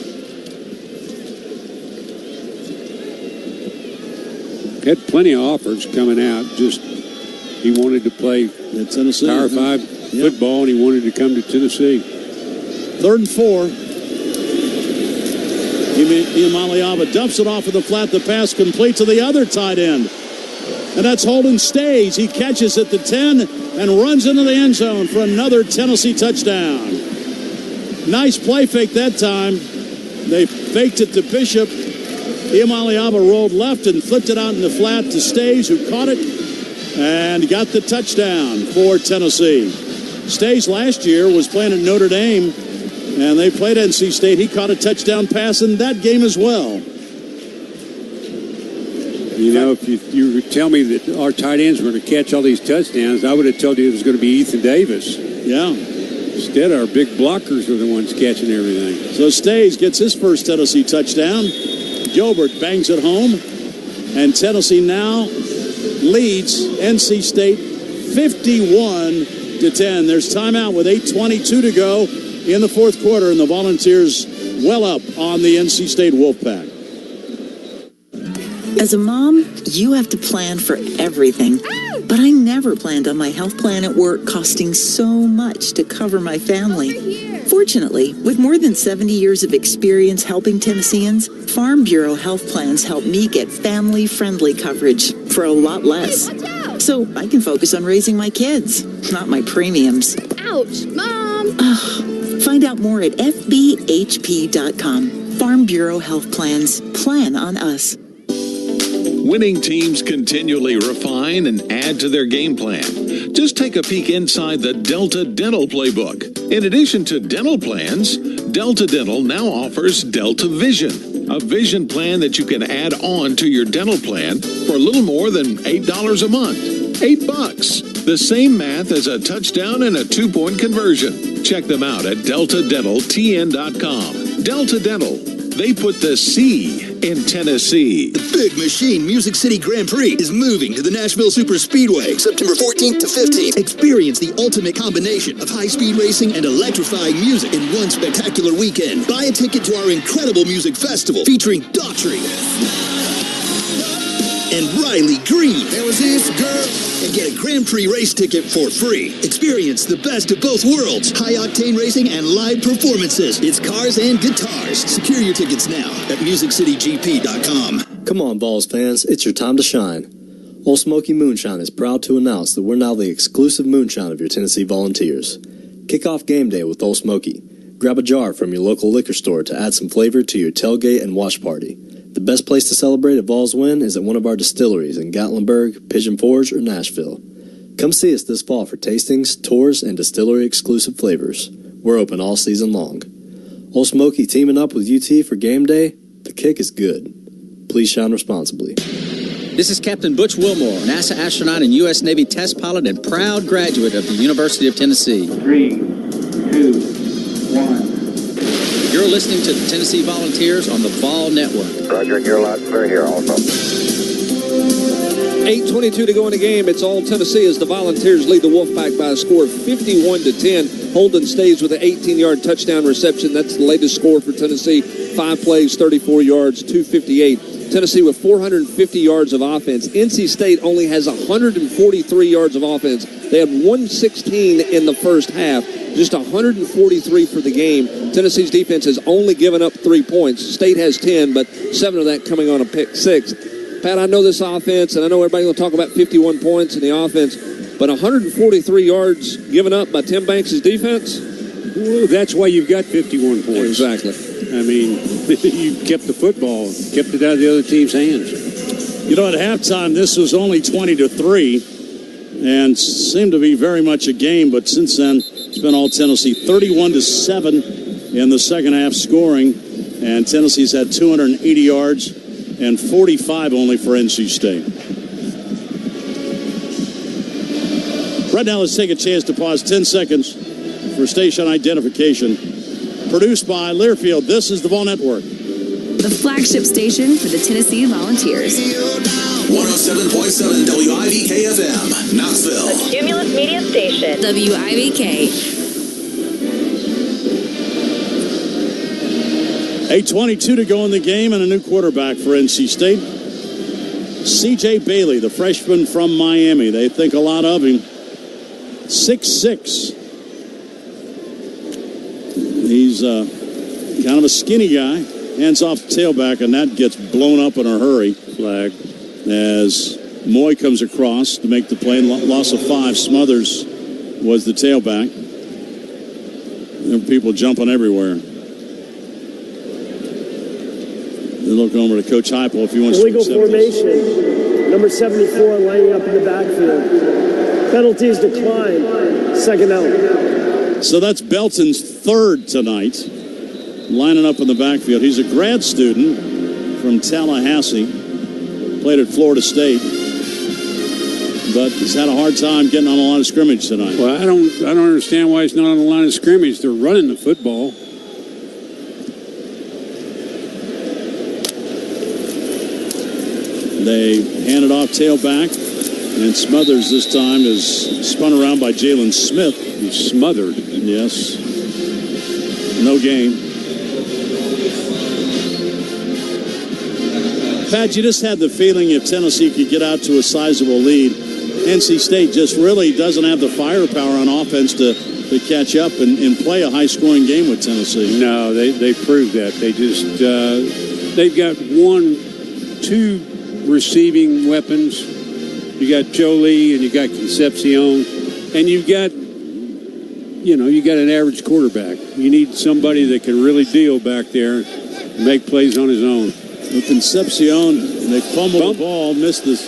Had plenty of offers coming out. Just he wanted to play at Tennessee Power 5 football, and he wanted to come to Tennessee. 3rd and 4. Imaliaba dumps it off of the flat. The pass complete to the other tight end. And that's Holden Stays. He catches at the 10 and runs into the end zone for another Tennessee touchdown. Nice play fake that time. They faked it to Bishop. Imaliaba rolled left and flipped it out in the flat to Stays, who caught it and got the touchdown for Tennessee. Stays last year was playing at Notre Dame, and they played NC State. He caught a touchdown pass in that game as well. You know, if you would tell me that our tight ends were going to catch all these touchdowns, I would have told you it was going to be Ethan Davis. Yeah. Instead, our big blockers are the ones catching everything. So Stays gets his first Tennessee touchdown. Gilbert bangs it home, and Tennessee now leads NC State 51-10. There's timeout with 8:22 to go in the fourth quarter, and the Volunteers well up on the NC State Wolfpack. As a mom, you have to plan for everything. But I never planned on my health plan at work costing so much to cover my family. Fortunately, with more than 70 years of experience helping Tennesseans, Farm Bureau health plans help me get family-friendly coverage for a lot less. So I can focus on raising my kids, not my premiums. Ouch, Mom! Find out more at fbhp.com. Farm Bureau Health Plans. Plan on us. Winning teams continually refine and add to their game plan. Just take a peek inside the Delta Dental Playbook. In addition to dental plans, Delta Dental now offers Delta Vision, a vision plan that you can add on to your dental plan for a little more than $8 a month. $8. The same math as a touchdown and a 2-point conversion. Check them out at deltadentaltn.com. Delta Dental. They put the C in Tennessee. The Big Machine Music City Grand Prix is moving to the Nashville Super Speedway September 14th to 15th. Experience the ultimate combination of high-speed racing and electrifying music in one spectacular weekend. Buy a ticket to our incredible music festival featuring Daughtry and Riley Green. There was this girl. And get a Grand Prix race ticket for free. Experience the best of both worlds. High-octane racing and live performances. It's cars and guitars. Secure your tickets now at MusicCityGP.com. Come on, Vols fans, it's your time to shine. Old Smoky Moonshine is proud to announce that we're now the exclusive moonshine of your Tennessee Volunteers. Kickoff game day with Old Smoky. Grab a jar from your local liquor store to add some flavor to your tailgate and watch party. The best place to celebrate a Vols win is at one of our distilleries in Gatlinburg, Pigeon Forge, or Nashville. Come see us this fall for tastings, tours, and distillery-exclusive flavors. We're open all season long. Old Smoky teaming up with UT for game day. The kick is good. Please shine responsibly. This is Captain Butch Wilmore, NASA astronaut and U.S. Navy test pilot and proud graduate of the University of Tennessee. 3, 2, 1. You're listening to the Tennessee Volunteers on the Vol Network. Roger, you're loud and clear here also. 8:22 to go in the game. It's all Tennessee as the Volunteers lead the Wolfpack by a score of 51-10. Holden stays with an 18-yard touchdown reception. That's the latest score for Tennessee. 5 plays, 34 yards, 258. Tennessee with 450 yards of offense. NC State only has 143 yards of offense. They had 116 in the first half, just 143 for the game. Tennessee's defense has only given up 3 points. State has 10, but 7 of that coming on a pick six. Pat, I know this offense, and I know everybody's going to talk about 51 points in the offense, but 143 yards given up by Tim Banks' defense? Well, that's why you've got 51 points. Exactly. I mean, you kept the football, kept it out of the other team's hands. You know, at halftime, this was only 20-3 and seemed to be very much a game, but since then, it's been all Tennessee. 31-7 in the second half scoring, and Tennessee's had 280 yards and 45 only for NC State. Right now, let's take a chance to pause 10 seconds for station identification. Produced by Learfield, this is the Vol Network. The flagship station for the Tennessee Volunteers. 107.7 WIVK-FM, Knoxville. The Cumulus Media Station. WIVK. 8:22 to go in the game and a new quarterback for NC State. C.J. Bailey, the freshman from Miami. They think a lot of him. 6'6". He's kind of a skinny guy. Hands off the tailback, and that gets blown up in a hurry. Flag. As Moy comes across to make the play. Loss of 5. Smothers was the tailback. There were people jumping everywhere. They're looking over to Coach Heupel if he wants illegal to accept formation. this. Number 74 lining up in the backfield. Penalties decline. Second out. So that's Belton's third tonight, lining up in the backfield. He's a grad student from Tallahassee, played at Florida State, but he's had a hard time getting on the line of scrimmage tonight. Well, I don't understand why he's not on the line of scrimmage. They're running the football. They hand it off tailback, and Smothers this time is spun around by Jalen Smith. He's smothered. Yes. No gain. Pat, you just had the feeling if Tennessee could get out to a sizable lead, NC State just really doesn't have the firepower on offense to catch up and play a high-scoring game with Tennessee. No, they proved that. They just they've got 2 receiving weapons. You got Jolie and you got Concepcion, and you got an average quarterback. You need somebody that can really deal back there and make plays on his own. With Concepcion, they fumbled the ball, missed this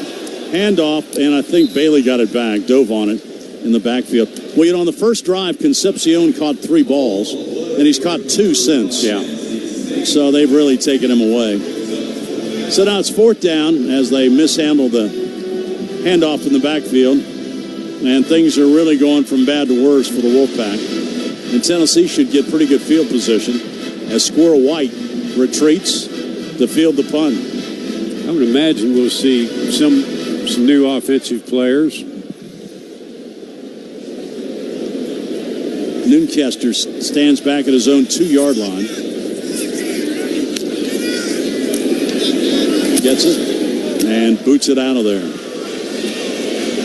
handoff, and I think Bailey got it back, dove on it in the backfield. Well, on the first drive, Concepcion caught 3 balls, and he's caught 2 since. Yeah. So they've really taken him away. So now it's 4th down as they mishandle the handoff in the backfield. And things are really going from bad to worse for the Wolfpack. And Tennessee should get pretty good field position as Squirrel White retreats to field the punt. I would imagine we'll see some new offensive players. Nuncaster stands back at his own 2-yard line. Gets it and boots it out of there.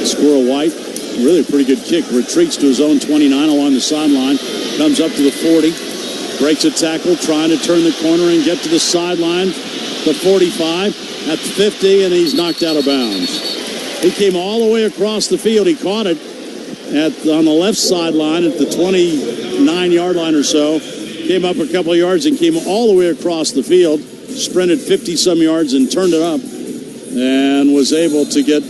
Squirrel White, really a pretty good kick. Retreats to his own 29 along the sideline. Comes up to the 40. Breaks a tackle, trying to turn the corner and get to the sideline. The 45 at 50, and he's knocked out of bounds. He came all the way across the field. He caught it on the left sideline at the 29-yard line or so. Came up a couple of yards and came all the way across the field. Sprinted 50-some yards and turned it up. And was able to get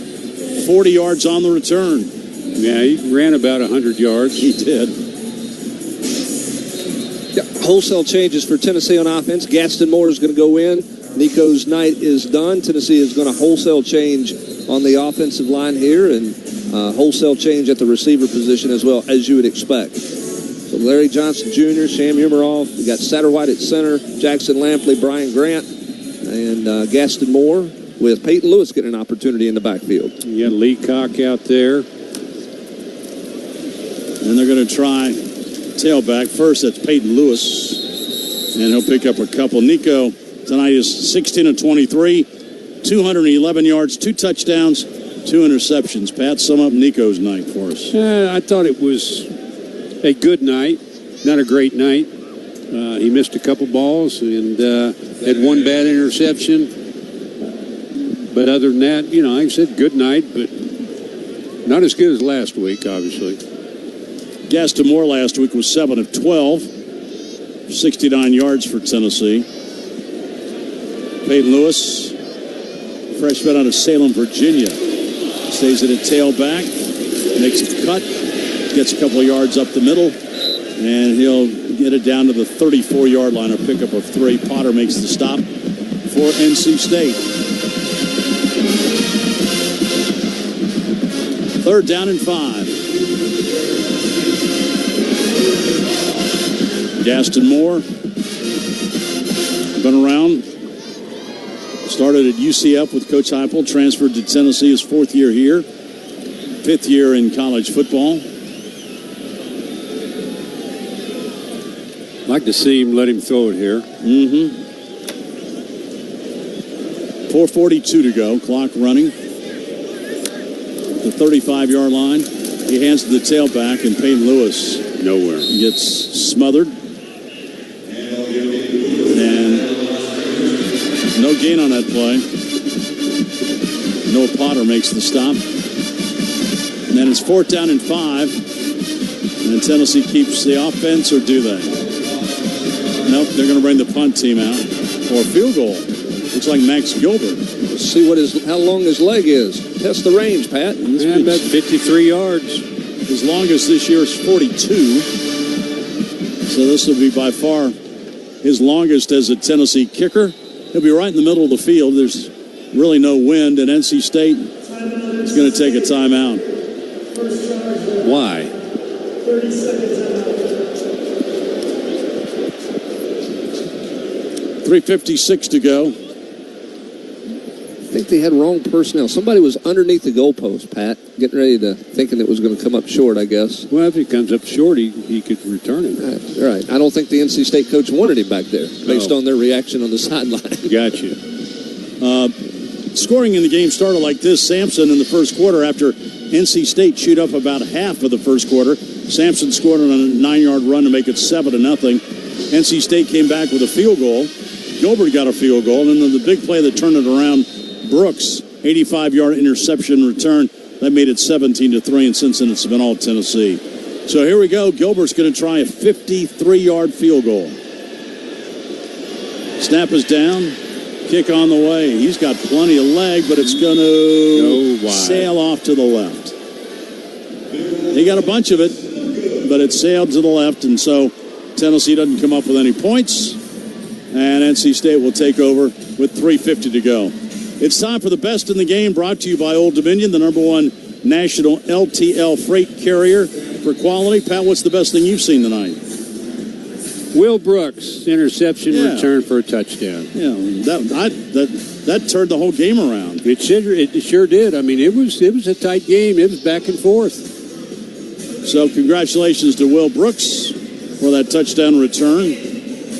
40 yards on the return. Yeah, he ran about 100 yards. He did. Wholesale changes for Tennessee on offense. Gaston Moore is going to go in. Nico's night is done. Tennessee is going to wholesale change on the offensive line here, and wholesale change at the receiver position as well, as you would expect. So Larry Johnson Jr., Sham Umaroff, we got Satterwhite at center, Jackson Lampley, Brian Grant, and Gaston Moore, with Peyton Lewis getting an opportunity in the backfield. You got Lee Cock out there. And they're going to try tailback. First, that's Peyton Lewis, and he'll pick up a couple. Nico tonight is 16 of 23, 211 yards, 2 touchdowns, 2 interceptions. Pat, sum up Nico's night for us. I thought it was a good night, not a great night. He missed a couple balls and had one bad interception. But other than that, like I said, good night, but not as good as last week, obviously. Gaston Moore last week was 7 of 12, 69 yards for Tennessee. Peyton Lewis, freshman out of Salem, Virginia, stays at a tailback, makes a cut, gets a couple of yards up the middle, and he'll get it down to the 34-yard line, a pickup of 3. Potter makes the stop for NC State. 3rd down and 5. Gaston Moore, been around, started at UCF with Coach Heupel, transferred to Tennessee his 4th year here, 5th year in college football. Like to see him, let him throw it here. 4:42 to go, clock running. The 35-yard line. He hands to the tailback, and Peyton Lewis nowhere gets smothered. And no gain on that play. Noah Potter makes the stop. And then it's 4th down and 5. And Tennessee keeps the offense, or do they? Nope, they're going to bring the punt team out for a field goal. Looks like Max Gilbert. Let's see how long his leg is. Test the range, Pat. About 53 yards. His longest this year is 42. So this will be by far his longest as a Tennessee kicker. He'll be right in the middle of the field. There's really no wind, and NC State is going to take a timeout. Why? 3:56 to go. I think they had wrong personnel. Somebody was underneath the goalpost, Pat, getting ready to, thinking it was going to come up short, I guess. Well, if he comes up short, he could return it. Right. I don't think the NC State coach wanted him back there, based on their reaction on the sideline. Gotcha. Scoring in the game started like this. Sampson in the first quarter, after NC State chewed up about half of the first quarter, Sampson scored on a 9-yard run to make it 7-0. NC State came back with a field goal. Gilbert got a field goal, and then the big play that turned it around, Brooks, 85-yard interception return. That made it 17-3, and since then it's been all Tennessee. So here we go. Gilbert's going to try a 53-yard field goal. Snap is down. Kick on the way. He's got plenty of leg, but it's going to sail off to the left. He got a bunch of it, but it sailed to the left, and so Tennessee doesn't come up with any points, and NC State will take over with 3:50 to go. It's time for the best in the game, brought to you by Old Dominion, the #1 national LTL freight carrier for quality. Pat, what's the best thing you've seen tonight? Will Brooks, interception return for a touchdown. Yeah, that turned the whole game around. It sure did. I mean, it was a tight game. It was back and forth. So congratulations to Will Brooks for that touchdown return.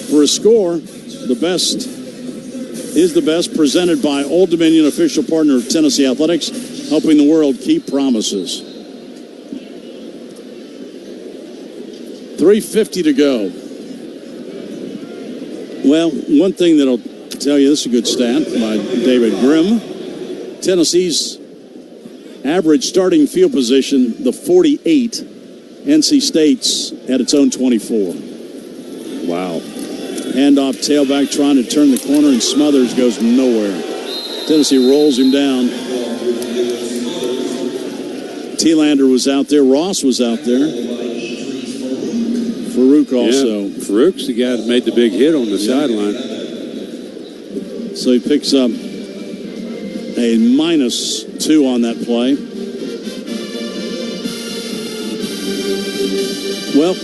For a score, the best is the best, presented by Old Dominion, official partner of Tennessee Athletics, helping the world keep promises. 3:50 to go. Well, one thing that I'll tell you, this is a good stat by David Grimm. Tennessee's average starting field position, the 48. NC State's at its own 24. Wow. Handoff, tailback trying to turn the corner, and Smothers goes nowhere. Tennessee rolls him down. Thielander was out there. Ross was out there. For Farouk also. Yeah, Farouk's the guy that made the big hit on the sideline. So he picks up a -2 on that play. Well,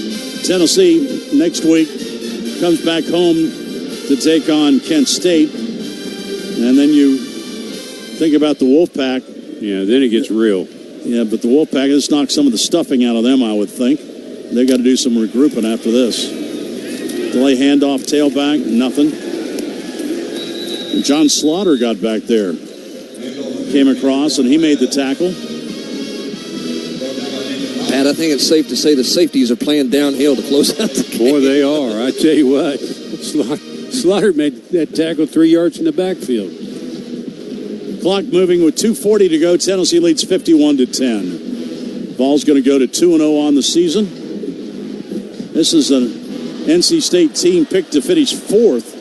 Tennessee next week comes back home to take on Kent State. And then you think about the Wolfpack. Yeah, then it gets real. Yeah, but the Wolfpack, just knocked some of the stuffing out of them, I would think. They've got to do some regrouping after this. Delay handoff, tailback, nothing. John Slaughter got back there. Came across, and he made the tackle. Pat, I think it's safe to say the safeties are playing downhill to close out the game. Boy, they are. I tell you what. Slaughter made that tackle 3 yards in the backfield. Clock moving with 2:40 to go. Tennessee leads 51-10. Ball's going to go to 2-0 on the season. This is an NC State team picked to finish 4th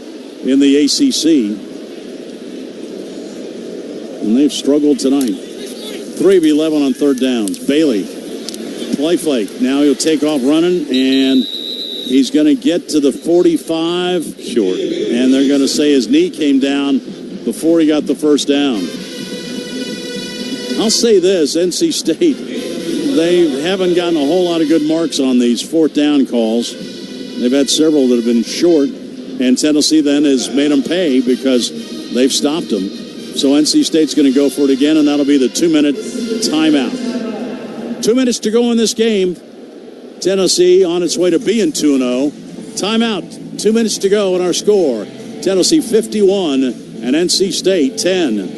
in the ACC. And they've struggled tonight. 3 of 11 on third downs. Bailey, play fake. Now he'll take off running, and he's going to get to the 45. Short. And they're going to say his knee came down before he got the first down. I'll say this, NC State, they haven't gotten a whole lot of good marks on these fourth down calls. They've had several that have been short, and Tennessee then has made them pay because they've stopped them. So NC State's going to go for it again, and that'll be the 2-minute timeout. 2 minutes to go in this game. Tennessee on its way to being 2-0. Timeout. 2 minutes to go in our score. Tennessee 51 and NC State 10.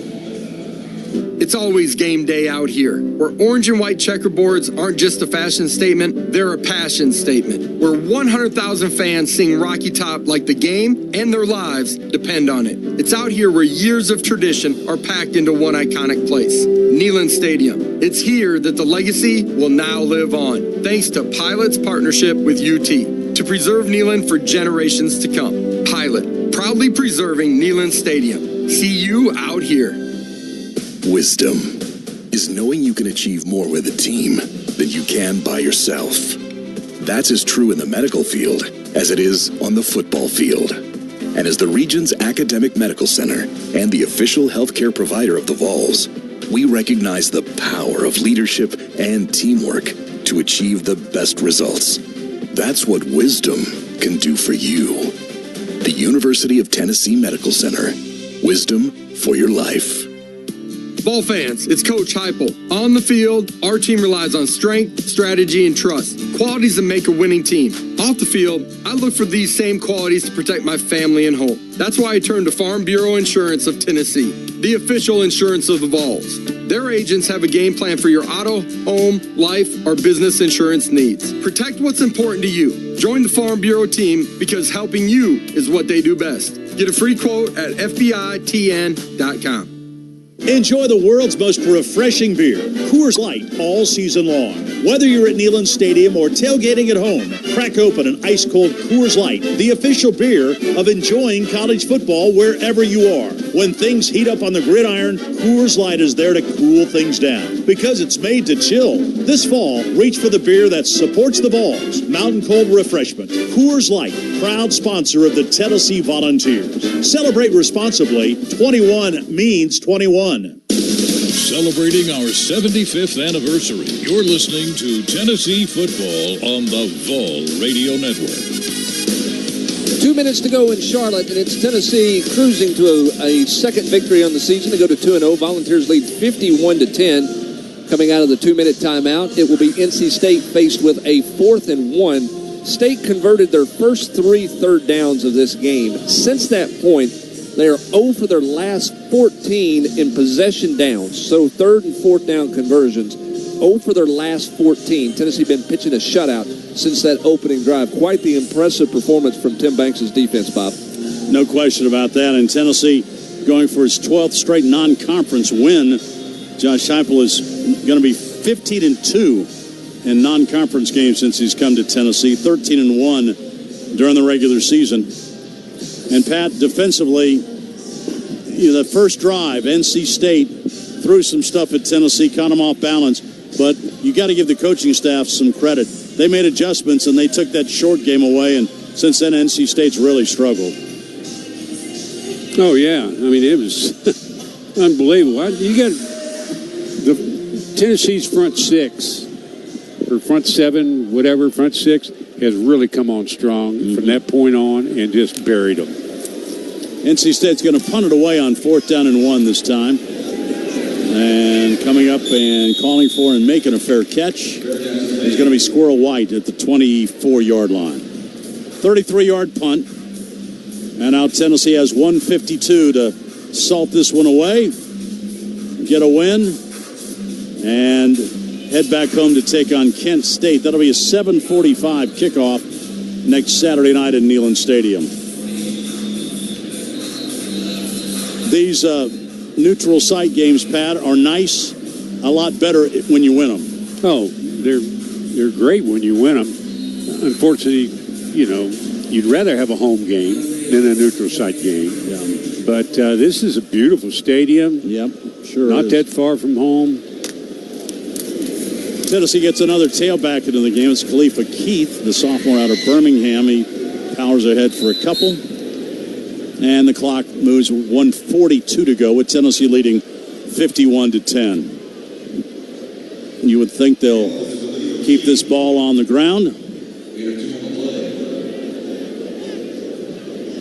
It's always game day out here, where orange and white checkerboards aren't just a fashion statement, they're a passion statement, where 100,000 fans sing Rocky Top like the game and their lives depend on it. It's out here where years of tradition are packed into one iconic place, Neyland Stadium. It's here that the legacy will now live on, thanks to Pilot's partnership with UT, to preserve Neyland for generations to come. Pilot, proudly preserving Neyland Stadium. See you out here. Wisdom is knowing you can achieve more with a team than you can by yourself. That's as true in the medical field as it is on the football field. And as the region's academic medical center and the official healthcare provider of the Vols, we recognize the power of leadership and teamwork to achieve the best results. That's what wisdom can do for you. The University of Tennessee Medical Center. Wisdom for your life. Ball fans, it's Coach Heupel. On the field, our team relies on strength, strategy, and trust. Qualities that make a winning team. Off the field, I look for these same qualities to protect my family and home. That's why I turn to Farm Bureau Insurance of Tennessee, the official insurance of the Vols. Their agents have a game plan for your auto, home, life, or business insurance needs. Protect what's important to you. Join the Farm Bureau team because helping you is what they do best. Get a free quote at FBITN.com. Enjoy the world's most refreshing beer, Coors Light, all season long. Whether you're at Neyland Stadium or tailgating at home, crack open an ice-cold Coors Light, the official beer of enjoying college football wherever you are. When things heat up on the gridiron, Coors Light is there to cool things down because it's made to chill. This fall, reach for the beer that supports the Vols. Mountain Cold Refreshment. Coors Light, proud sponsor of the Tennessee Volunteers. Celebrate responsibly. 21 means 21. Celebrating our 75th anniversary, you're listening to Tennessee football on the Vol Radio Network. 2 minutes to go in Charlotte, and it's Tennessee cruising to a second victory on the season to go to 2-0. Volunteers lead 51-10. Coming out of the 2-minute timeout, it will be NC State faced with a 4th and 1. State converted their first 3 third downs of this game. Since that point, they are 0 for their last 14 in possession downs. So third and fourth down conversions, 0 for their last 14. Tennessee been pitching a shutout since that opening drive. Quite the impressive performance from Tim Banks' defense, Bob. No question about that. And Tennessee going for his 12th straight non-conference win. Josh Heupel is going to be 15-2 in non-conference games since he's come to Tennessee. 13-1 during the regular season. And Pat, defensively, the first drive, NC State threw some stuff at Tennessee, caught them off balance. But you got to give the coaching staff some credit. they made adjustments, and they took that short game away, and since then, NC State's really struggled. Oh, yeah. I mean, it was unbelievable. You got Tennessee's front six, or front seven, whatever, front six, has really come on strong from that point on and just buried them. NC State's going to punt it away on 4th down and 1 this time. And coming up and calling for and making a fair catch is going to be Squirrel White at the 24-yard line. 33-yard punt. And now Tennessee has 1:52 to salt this one away, get a win, and head back home to take on Kent State. That'll be a 7:45 kickoff next Saturday night at Neyland Stadium. These neutral site games, Pat, are nice, a lot better when you win them. Oh, they're great when you win them. Unfortunately, you'd rather have a home game than a neutral site game. Yeah. But this is a beautiful stadium. Yep, sure Not is. that far from home. Tennessee gets another tailback into the game. It's Khalifa Keith, the sophomore out of Birmingham. He powers ahead for a couple. And the clock moves 1:42 to go with Tennessee leading 51-10. You would think they'll keep this ball on the ground.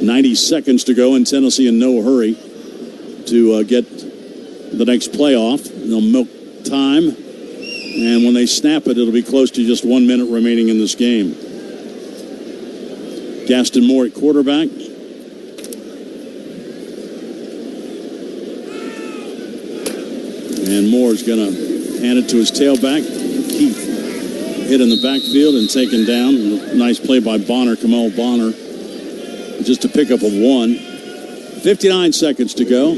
90 seconds to go, and Tennessee in no hurry to get the next playoff. They'll milk time, and when they snap it, it'll be close to just 1 minute remaining in this game. Gaston Moore at quarterback. And Moore's going to hand it to his tailback. Keith hit in the backfield and taken down. Nice play by Bonner, Kamal Bonner. Just a pickup of 1. 59 seconds to go.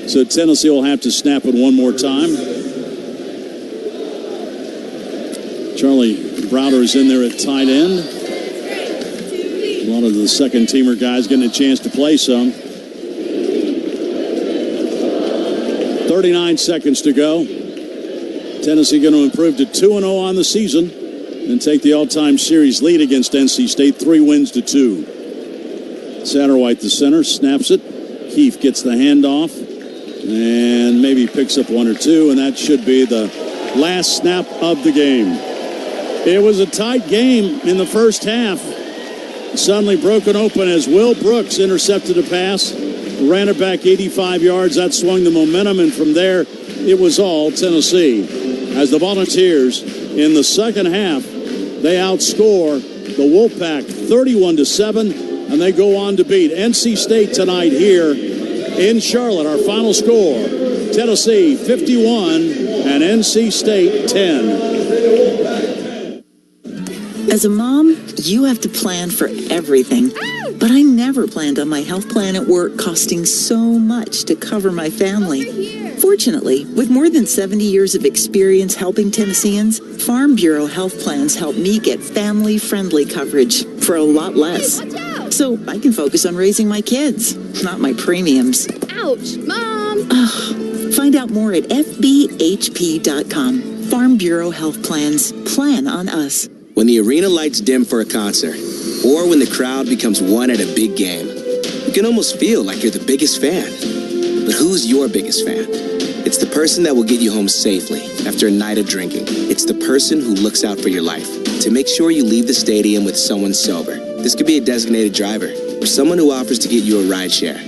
So Tennessee will have to snap it one more time. Charlie Browder is in there at tight end. A lot of the second-teamer guys getting a chance to play some. 39 seconds to go. Tennessee going to improve to 2-0 on the season and take the all-time series lead against NC State, 3-2. Satterwhite, the center, snaps it. Keefe gets the handoff and maybe picks up 1 or 2, and that should be the last snap of the game. It was a tight game in the first half. Suddenly broken open as Will Brooks intercepted a pass, ran it back 85 yards. That swung the momentum, and from there, it was all Tennessee. As the Volunteers, in the second half, they outscore the Wolfpack 31-7, and they go on to beat NC State tonight here in Charlotte. Our final score, Tennessee 51 and NC State 10. As a mom, you have to plan for everything. But I never planned on my health plan at work costing so much to cover my family. Fortunately, with more than 70 years of experience helping Tennesseans, Farm Bureau health plans help me get family-friendly coverage for a lot less. So I can focus on raising my kids, not my premiums. Ouch, Mom! Find out more at fbhp.com. Farm Bureau Health Plans. Plan on us. When the arena lights dim for a concert, or when the crowd becomes one at a big game, you can almost feel like you're the biggest fan. But who's your biggest fan? It's the person that will get you home safely after a night of drinking. It's the person who looks out for your life to make sure you leave the stadium with someone sober. This could be a designated driver or someone who offers to get you a ride share.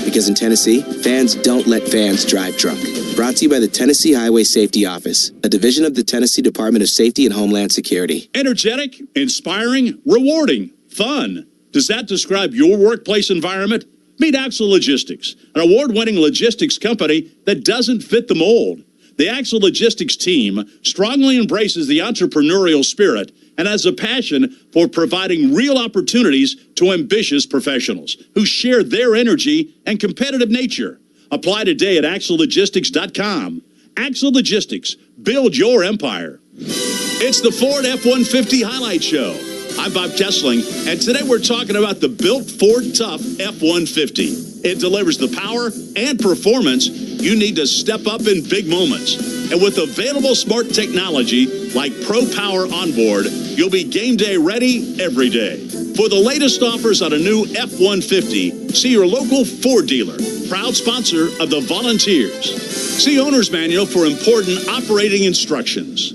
Because in Tennessee, fans don't let fans drive drunk. Brought to you by the Tennessee Highway Safety Office, a division of the Tennessee Department of Safety and Homeland Security. Energetic, inspiring, rewarding, fun. Does that describe your workplace environment? Meet Axle Logistics, an award-winning logistics company that doesn't fit the mold. The Axle Logistics team strongly embraces the entrepreneurial spirit and has a passion for providing real opportunities to ambitious professionals who share their energy and competitive nature. Apply today at axlelogistics.com. Axle Logistics, build your empire. It's the Ford F-150 Highlight Show. I'm Bob Kessling, and today we're talking about the built Ford Tough F-150. It delivers the power and performance you need to step up in big moments. And with available smart technology like Pro Power Onboard, you'll be game day ready every day. For the latest offers on a new F-150, see your local Ford dealer, proud sponsor of the Volunteers. See Owner's Manual for important operating instructions.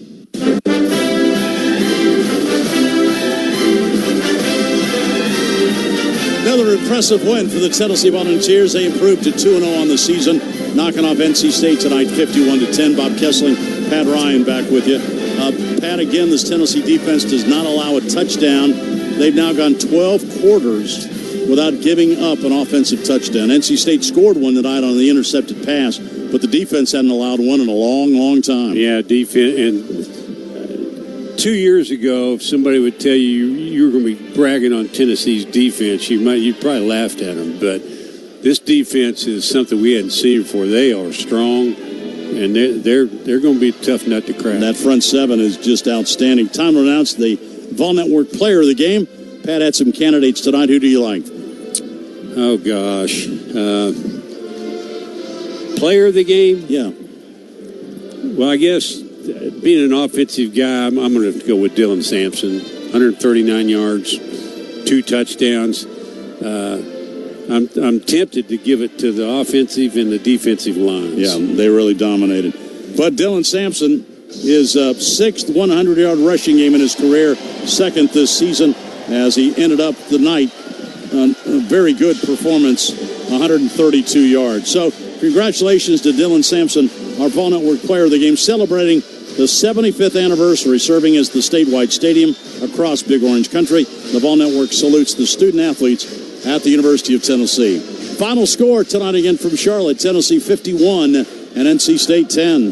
Another impressive win for the Tennessee Volunteers. They improved to 2-0 on the season, knocking off NC State tonight 51-10. Bob Kessling, Pat Ryan back with you. Pat, again, this Tennessee defense does not allow a touchdown. They've now gone 12 quarters without giving up an offensive touchdown. NC State scored one tonight on the intercepted pass, but the defense hadn't allowed one in a long, long time. Yeah, defense. And 2 years ago, if somebody would tell you were going to be bragging on Tennessee's defense, you'd probably laughed at them. But this defense is something we hadn't seen before. They are strong, and they're going to be a tough nut to crack. And that front seven is just outstanding. Time to announce the Vol Network Player of the Game. Pat had some candidates tonight. Who do you like? Oh, gosh. Player of the game? Yeah. Well, I guess being an offensive guy, I'm going to have to go with Dylan Sampson. 139 yards, 2 touchdowns. I'm tempted to give it to the offensive and the defensive lines. Yeah, they really dominated. But Dylan Sampson, his 6th 100-yard rushing game in his career, 2nd this season, as he ended up the night on a very good performance, 132 yards. So congratulations to Dylan Sampson, our Vol Network Player of the Game, celebrating the 75th anniversary, serving as the statewide stadium across Big Orange Country. The Vol Network salutes the student-athletes at the University of Tennessee. Final score tonight again from Charlotte, Tennessee 51 and NC State 10.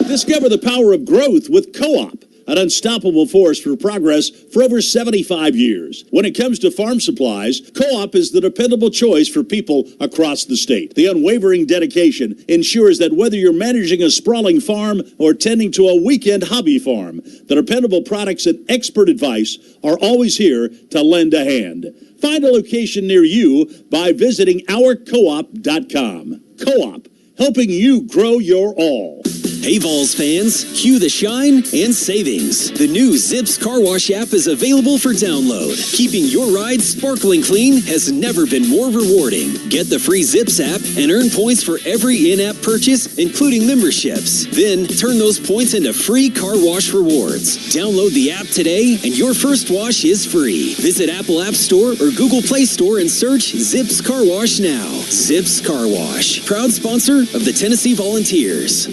Discover the power of growth with Co-op, an unstoppable force for progress for over 75 years. When it comes to farm supplies, Co-op is the dependable choice for people across the state. The unwavering dedication ensures that whether you're managing a sprawling farm or tending to a weekend hobby farm, the dependable products and expert advice are always here to lend a hand. Find a location near you by visiting ourcoop.com. Co-op, helping you grow your all. Hey Vols fans, cue the shine and savings. The new Zips Car Wash app is available for download. Keeping your ride sparkling clean has never been more rewarding. Get the free Zips app and earn points for every in-app purchase, including memberships. Then turn those points into free car wash rewards. Download the app today and your first wash is free. Visit Apple App Store or Google Play Store and search Zips Car Wash now. Zips Car Wash, proud sponsor of the Tennessee Volunteers.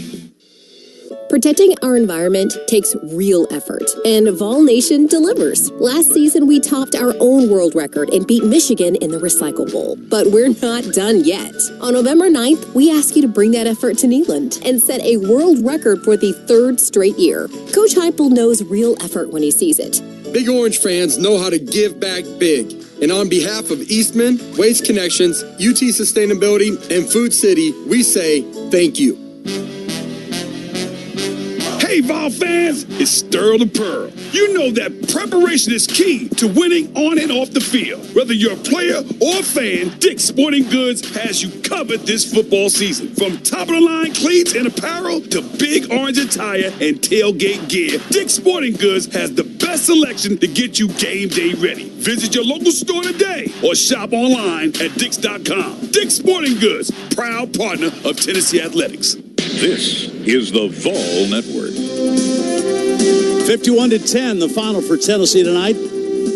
Protecting our environment takes real effort, and Vol Nation delivers. Last season, we topped our own world record and beat Michigan in the Recycle Bowl. But we're not done yet. On November 9th, we ask you to bring that effort to Neyland and set a world record for the 3rd straight year. Coach Heupel knows real effort when he sees it. Big Orange fans know how to give back big. And on behalf of Eastman, Waste Connections, UT Sustainability, and Food City, we say thank you. Hey, Vol fans, it's Sterl the Pearl. You know that preparation is key to winning on and off the field. Whether you're a player or a fan, Dick's Sporting Goods has you covered this football season. From top-of-the-line cleats and apparel to big orange attire and tailgate gear, Dick's Sporting Goods has the best selection to get you game day ready. Visit your local store today or shop online at Dicks.com. Dick's Sporting Goods, proud partner of Tennessee Athletics. This is the Vol Network. 51-10, the final for Tennessee tonight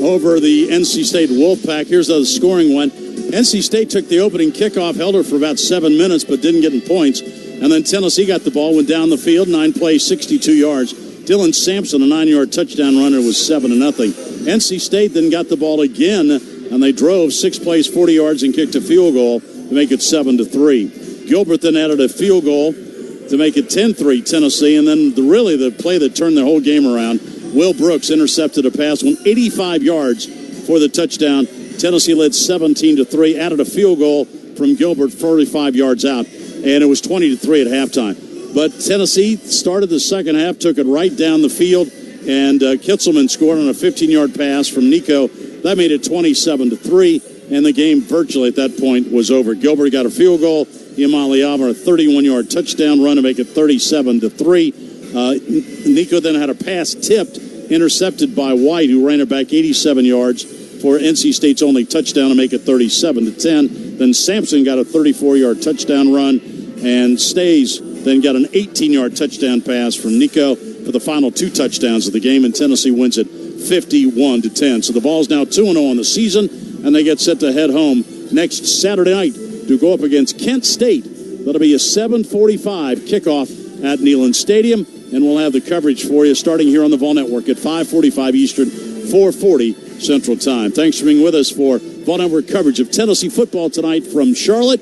over the NC State Wolfpack. Here's the scoring one. NC State took the opening kickoff, held her for about 7 minutes, but didn't get any points. And then Tennessee got the ball, went down the field, 9 plays, 62 yards. Dylan Sampson, a 9-yard touchdown runner, was 7-0. NC State then got the ball again, and they drove 6 plays, 40 yards, and kicked a field goal to make it 7-3. Gilbert then added a field goal to make it 10-3 Tennessee, and then the play that turned the whole game around, Will Brooks intercepted a pass, went 85 yards for the touchdown. Tennessee led 17-3, added a field goal from Gilbert 45 yards out, and it was 20-3 at halftime. But Tennessee started the second half, took it right down the field, and Kitzelman scored on a 15-yard pass from Nico. That made it 27-3, and the game virtually at that point was over. Gilbert got a field goal, Iamaleava, a 31-yard touchdown run to make it 37-3. Nico then had a pass tipped, intercepted by White, who ran it back 87 yards for NC State's only touchdown to make it 37-10. Then Sampson got a 34-yard touchdown run, and Stays then got an 18-yard touchdown pass from Nico for the final 2 touchdowns of the game, and Tennessee wins it 51-10. So the Vols now 2-0 on the season, and they get set to head home next Saturday night to go up against Kent State. That'll be a 7:45 kickoff at Neyland Stadium, and we'll have the coverage for you starting here on the Vol Network at 5:45 Eastern, 4:40 Central Time. Thanks for being with us for Vol Network coverage of Tennessee football tonight from Charlotte.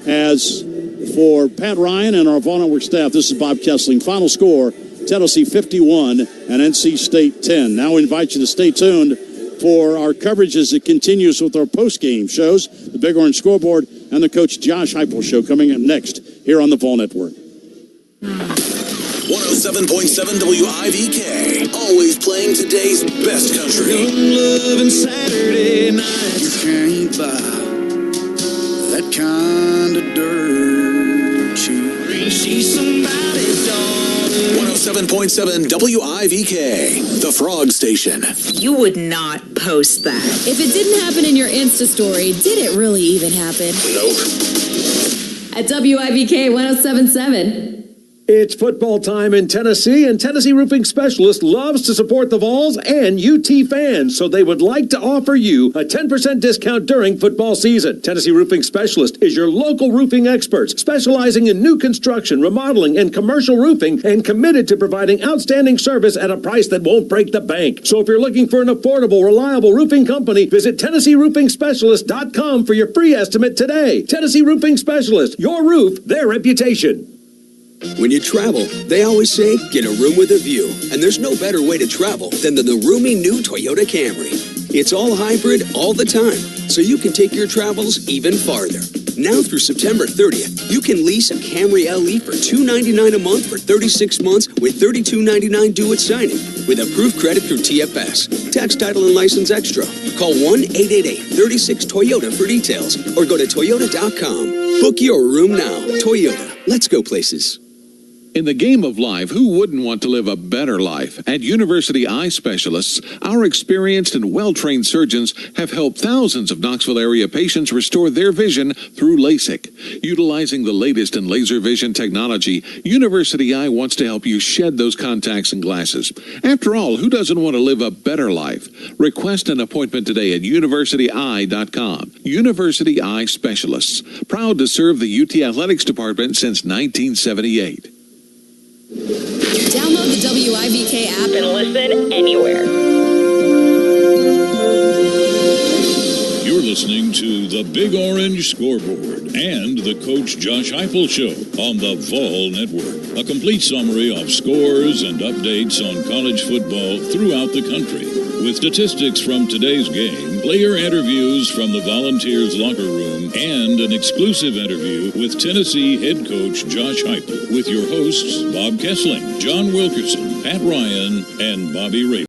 As for Pat Ryan and our Vol Network staff, this is Bob Kessling. Final score, Tennessee 51 and NC State 10. Now we invite you to stay tuned for our coverage as it continues with our post-game shows, the Big Orange Scoreboard, and the Coach Josh Heupel Show coming up next here on the Vol Network. 107.7 WIVK, always playing today's best country. Young love and Saturday nights, you can't buy that kind of dirt cheap. She's somebody's daughter. 107.7 WIVK, the Frog Station. You would not post that. If it didn't happen in your Insta story, did it really even happen? Nope. At WIVK 107.7. It's football time in Tennessee, and Tennessee Roofing Specialist loves to support the Vols and UT fans, so they would like to offer you a 10% discount during football season. Tennessee Roofing Specialist is your local roofing experts, specializing in new construction, remodeling, and commercial roofing, and committed to providing outstanding service at a price that won't break the bank. So if you're looking for an affordable, reliable roofing company, visit TennesseeRoofingSpecialist.com for your free estimate today. Tennessee Roofing Specialist, your roof, their reputation. When you travel, they always say, get a room with a view. And there's no better way to travel than the roomy new Toyota Camry. It's all hybrid all the time, so you can take your travels even farther. Now through September 30th, you can lease a Camry LE for $299 a month for 36 months with $32.99 due at signing, with approved credit through TFS. Tax, title, and license extra. Call 1-888-36-TOYOTA for details, or go to Toyota.com. Book your room now. Toyota. Let's go places. In the game of life, who wouldn't want to live a better life? At University Eye Specialists, our experienced and well-trained surgeons have helped thousands of Knoxville area patients restore their vision through LASIK. Utilizing the latest in laser vision technology, University Eye wants to help you shed those contacts and glasses. After all, who doesn't want to live a better life? Request an appointment today at universityeye.com. University Eye Specialists, proud to serve the UT Athletics Department since 1978. Download the WIVK app and listen anywhere. You're listening to the Big Orange Scoreboard and the Coach Josh Heupel Show on the Vol Network. A complete summary of scores and updates on college football throughout the country, with statistics from today's game, player interviews from the Volunteers locker room, and an exclusive interview with Tennessee head coach Josh Heupel, with your hosts Bob Kessling, John Wilkerson, Pat Ryan, and Bobby Ray.